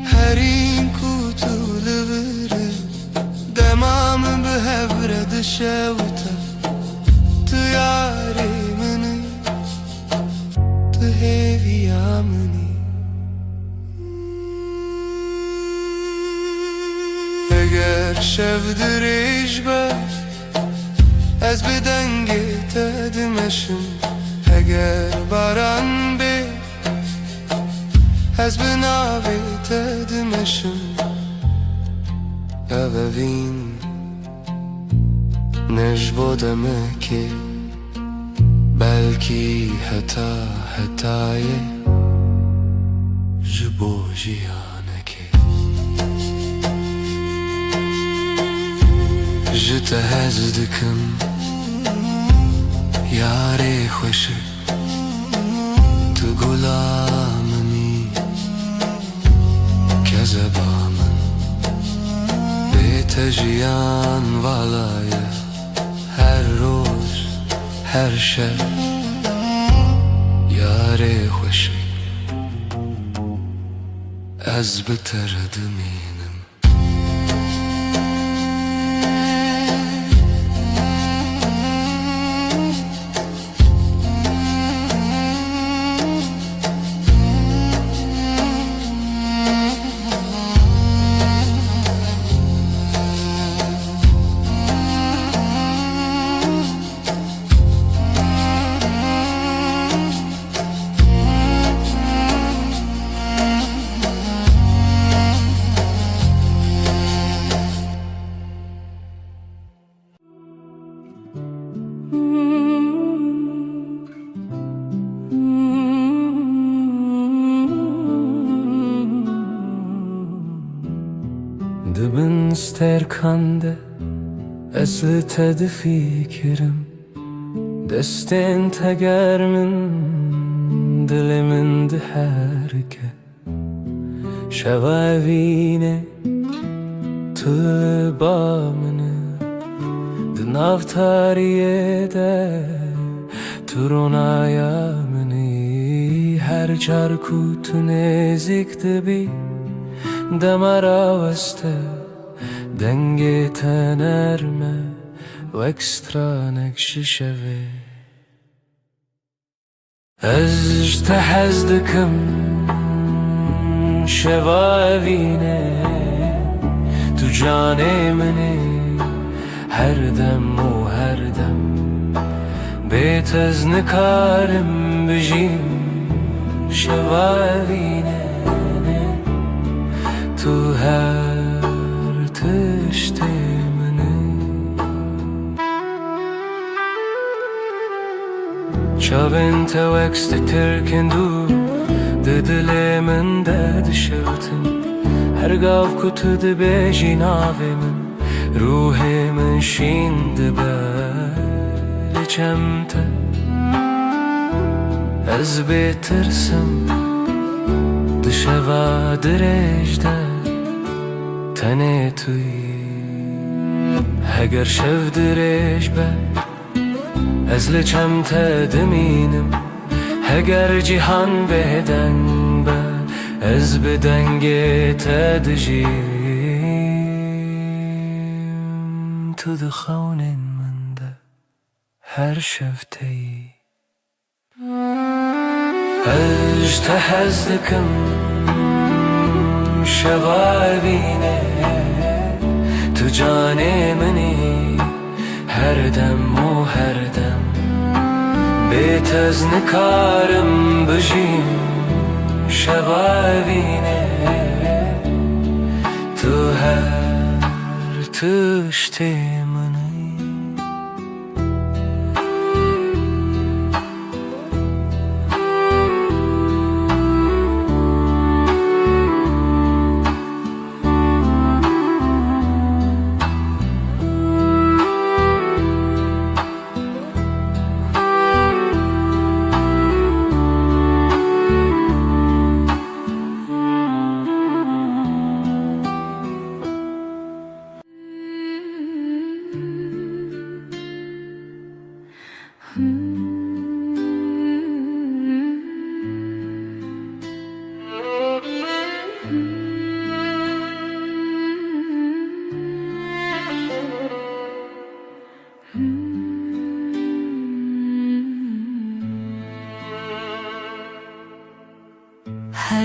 هرين كوتو لبره دمام بهبره دشوته تياري مني تهيفي عمني اگر شب دریج به از به دنگ تدمشم اگر باران به از به ناوی تدمشم اوین نجبودمه که بلکی حتای جبو جیانه که جت هز دکم یاری خوشه تو غلامنی کذبا من بیت جیان والایه هر روز هر شب یاری خوشه از بتر دمینم kande Esli tedi fikrim Destin teger min Dilimin di herke Şevavine Tülü bamını Dınav tariye de Turunaya mini Her çarku tünezik dibi Demara veste Denge tenerme و ekstranek şişevi Ez tehez dikim şevavine Tu canê minê her dem û her dem Bêtez nikarim bijîm şevavine Tu her tiştê Çavên te wekstî tirkin dû Di dilê min de dişewtin Her gav ku tu dibêjî navê min Ruhê min şîn dibe Li çem te Ez bêtirsim Di şeva dirêj de Tenê tu yî Heger şev dirêj be Ez li çem te dimînim Heger cîhan bêdeng be Ez bi dengê te dijîm Tu di xewnên min de her şev te yî Ez te hez dikim şevavîne Tu canê minî her dem û her dem Bêtez nikarim bijîm şevavîne Tu her tiştê minî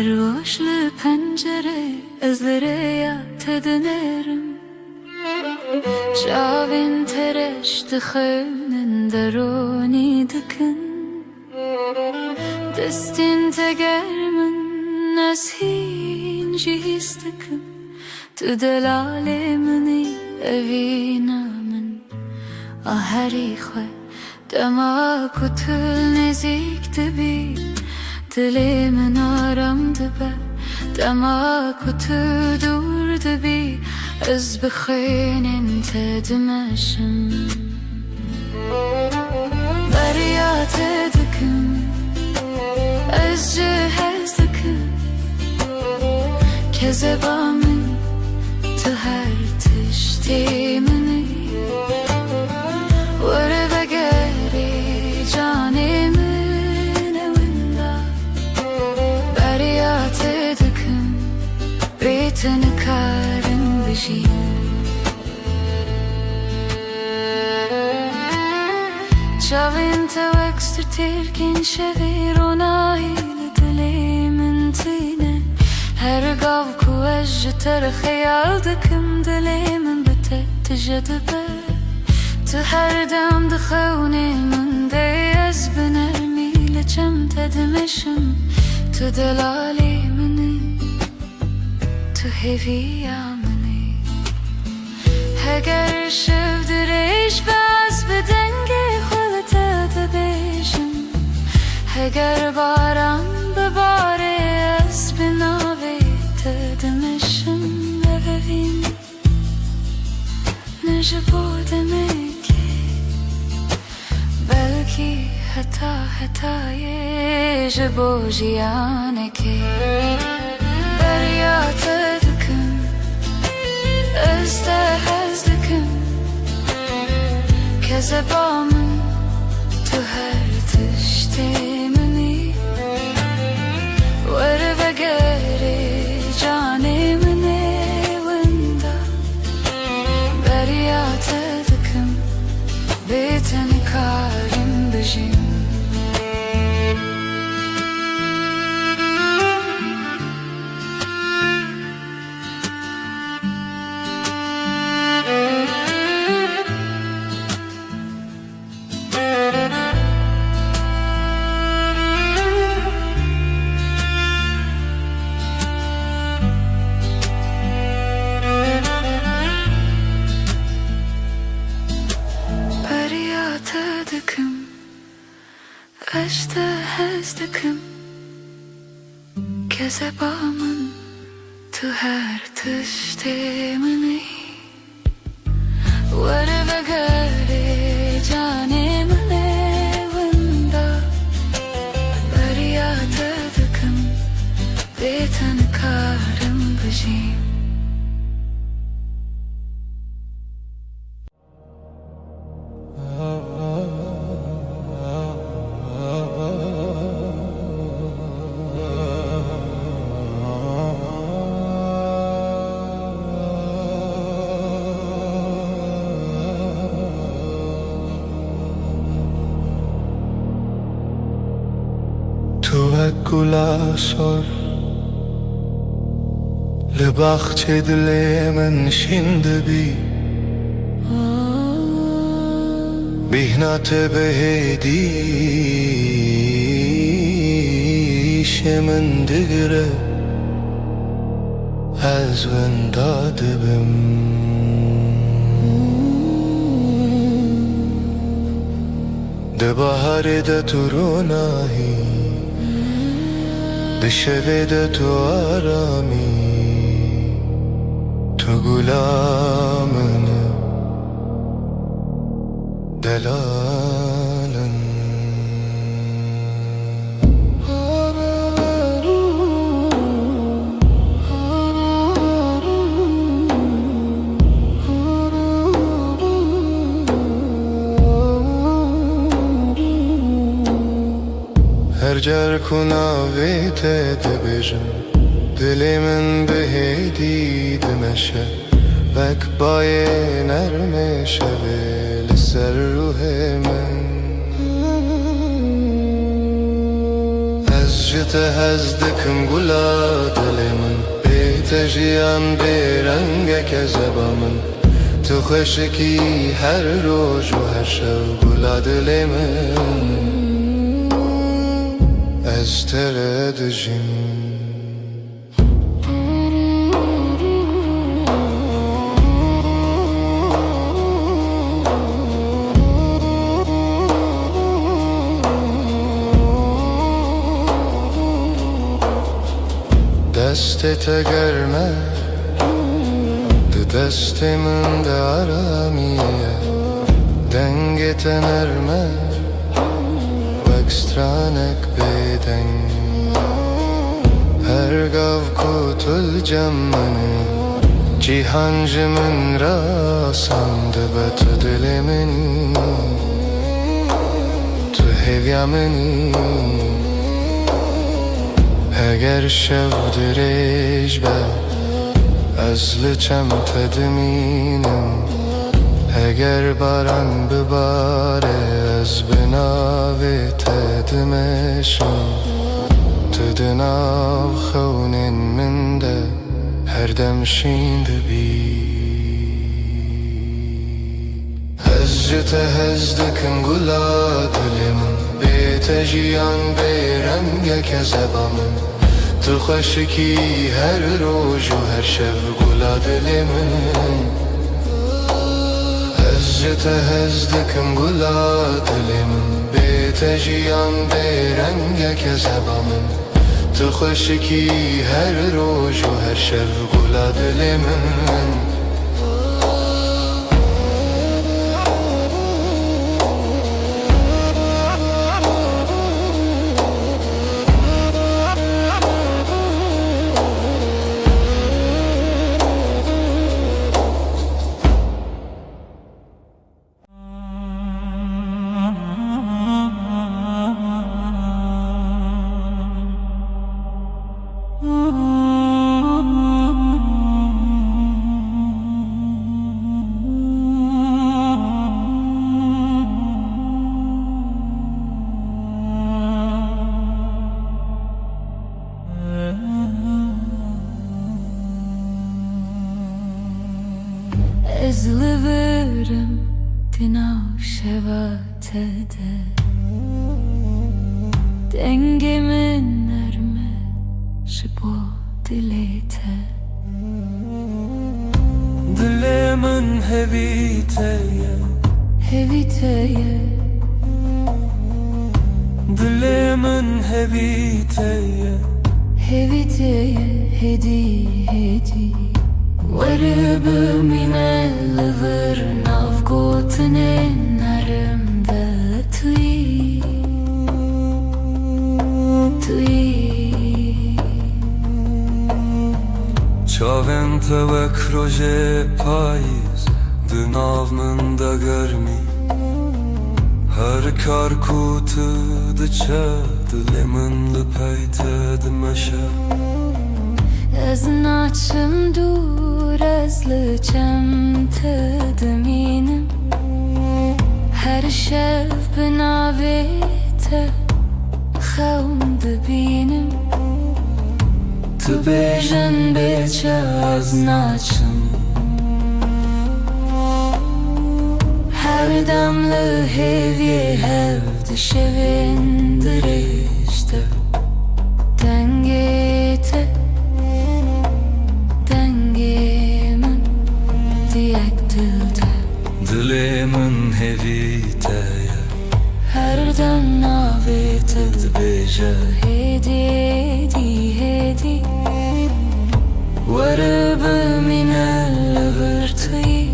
Her boşlu pencere ezlere tedinerim Çavên tereş dixewnin deronî dikin Destên teger min ez hîn jî hîs dikim Tu delalê minî evîna min A herî xwe dema ku tu nêzik dibî Dilê min aram dibe Dema ku tu dûr dibî Ez bi xênên te dimeşim Beriya te dikim Ez jî hez dikim Kezeba min Tu her tiştê minî Were vegerî canê min ewinda Beriya te dikim Bê te nikarim bijîm Çavên te wekstî tirkin şevî ronahî li dilê min tîne Her gav ku ez ji te re xeyal dikim Dilê min bi te tije dibe Tu her dem di xewnê min de Ez bi nermî li çem te dimeşim Tu delalê minî Tu hêviya minî Heger şev dirêj be Ez bi dengê xwe li te dibêjim Heger baran bibare Ez bi navê te dimeşim Evevîn ji bo demekî belkî heta hetayê ji bo jiyanekê derya te dikim ez te hez dikim kezeba min tu her tiştê minî were vegerê canê min ê winda derya te dikim bê te nikarim bijîm ez te hez dikim kezeba min tu her tiştê minî were vegerê canê min ê winda derya te dikim bê te nikarim bijîm گلا سر لبخچه دل من شنده بی بیهنات بهدیش من دگره از ونداده بم ده بحر ده تو روناهی ده شوه ده تو آرامی تو غلامنه دلالن هر جر کناوی ته بجم دلی من بهدی دمشه وک بای نرمه شوه لسر روح من از جت هزدکم گلا دل من بیت جیان بیرنگ کذبا من تو خوشکی هر روز و هر شب گلا دل من از تردجیم دستت گرمه ده دست من ده آرامیه دنگت نرمه وکسترانک بیدن هر گاو کتل جمنه جیهان جمن را سانده به تو دل منی تو هیویا منی اگر شب درش به از لچم تدمینم اگر باران بباره از بناوی تدمشم تو دناو خونین من ده هر دم شینده بی از جت هزدکم گلا دلم بیت جیان بیرنگ کذبا من تو خوشکی هر روز و هر شب گلا دل من از جت هزدکم گلا دل من بیت جیان بیرنگ کذبا من تو خوشکی هر روز و هر شب گلا دل من vatede dengemin erme şipo dilete Dilemin heviteye Dilemin heviteye hedi Varıbı minel vır navgotine narımda tui Çavente ve kroje payız Dınavmın da görmi Her kar kutu dıça Dilemin lüpeyte dimeşe Ez naçım dur ez lıçem tediminim Her şev binavete Xevm dibinim Tu bêjin bêçe ez naçım Her demli hevye hev dişevin dirişte Dengete Dengemin diyek dilde Dilemin heviteye Her dem navete Dibêje hedi Varıbı minel vırtıyı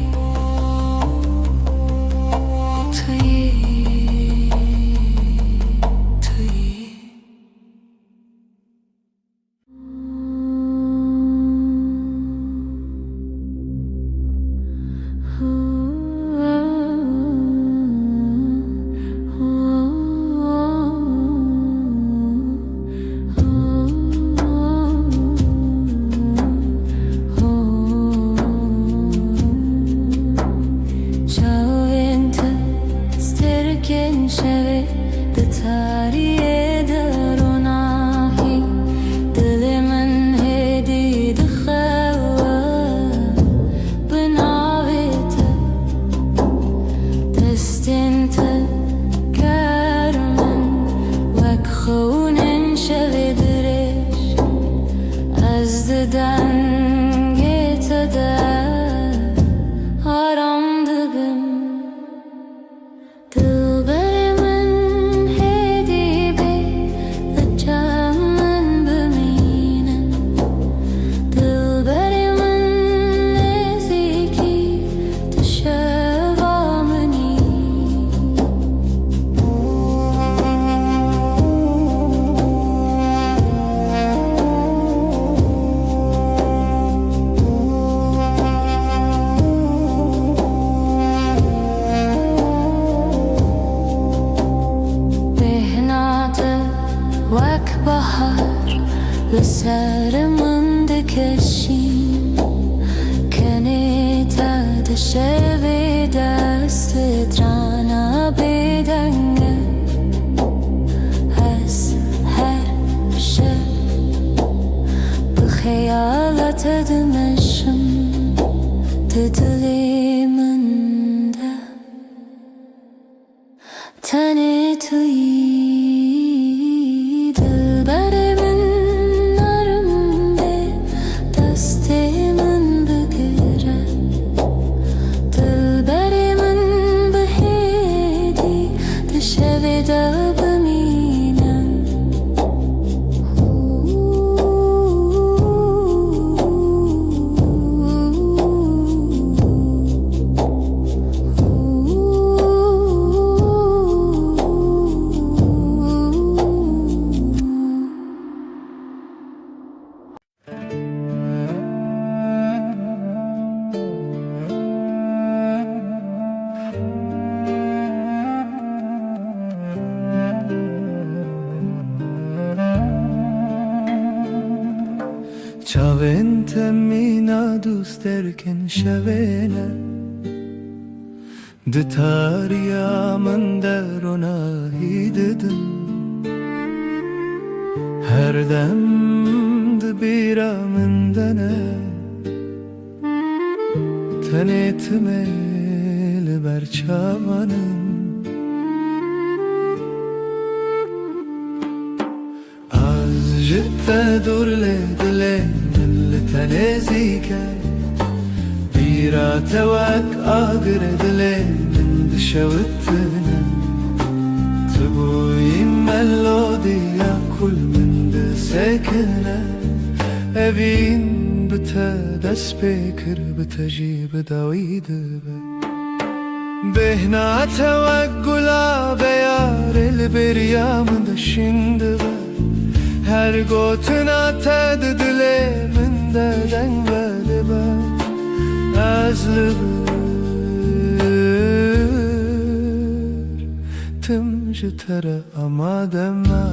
Şeve de tarihe deronahi Dilimin hedi de xeva Binavete Destin te kermen Vek xunin şeve diriş Ez diden gete de Aram dibim Vak bahar Lısarımın dikeşim Keneta de şevi desti Trana bedenge Ez her şey Bıkhayalat edmeşim Dilimin de Tane tuyi Çavente mina dusterken şevene De tariya min derona hidedim Her dem de bira min dene Tenetime li ber çavanım dur le dile من لتنزيك بيرا توك آقر دile من دشوتنا تبوي ملوديا كل من دسكنا evin bite dest bekir bitecib david be behna teveggula beyar el beryam da şimdi be her gotuna ted dile min de dengveli be azlı bir tim jitere ama deme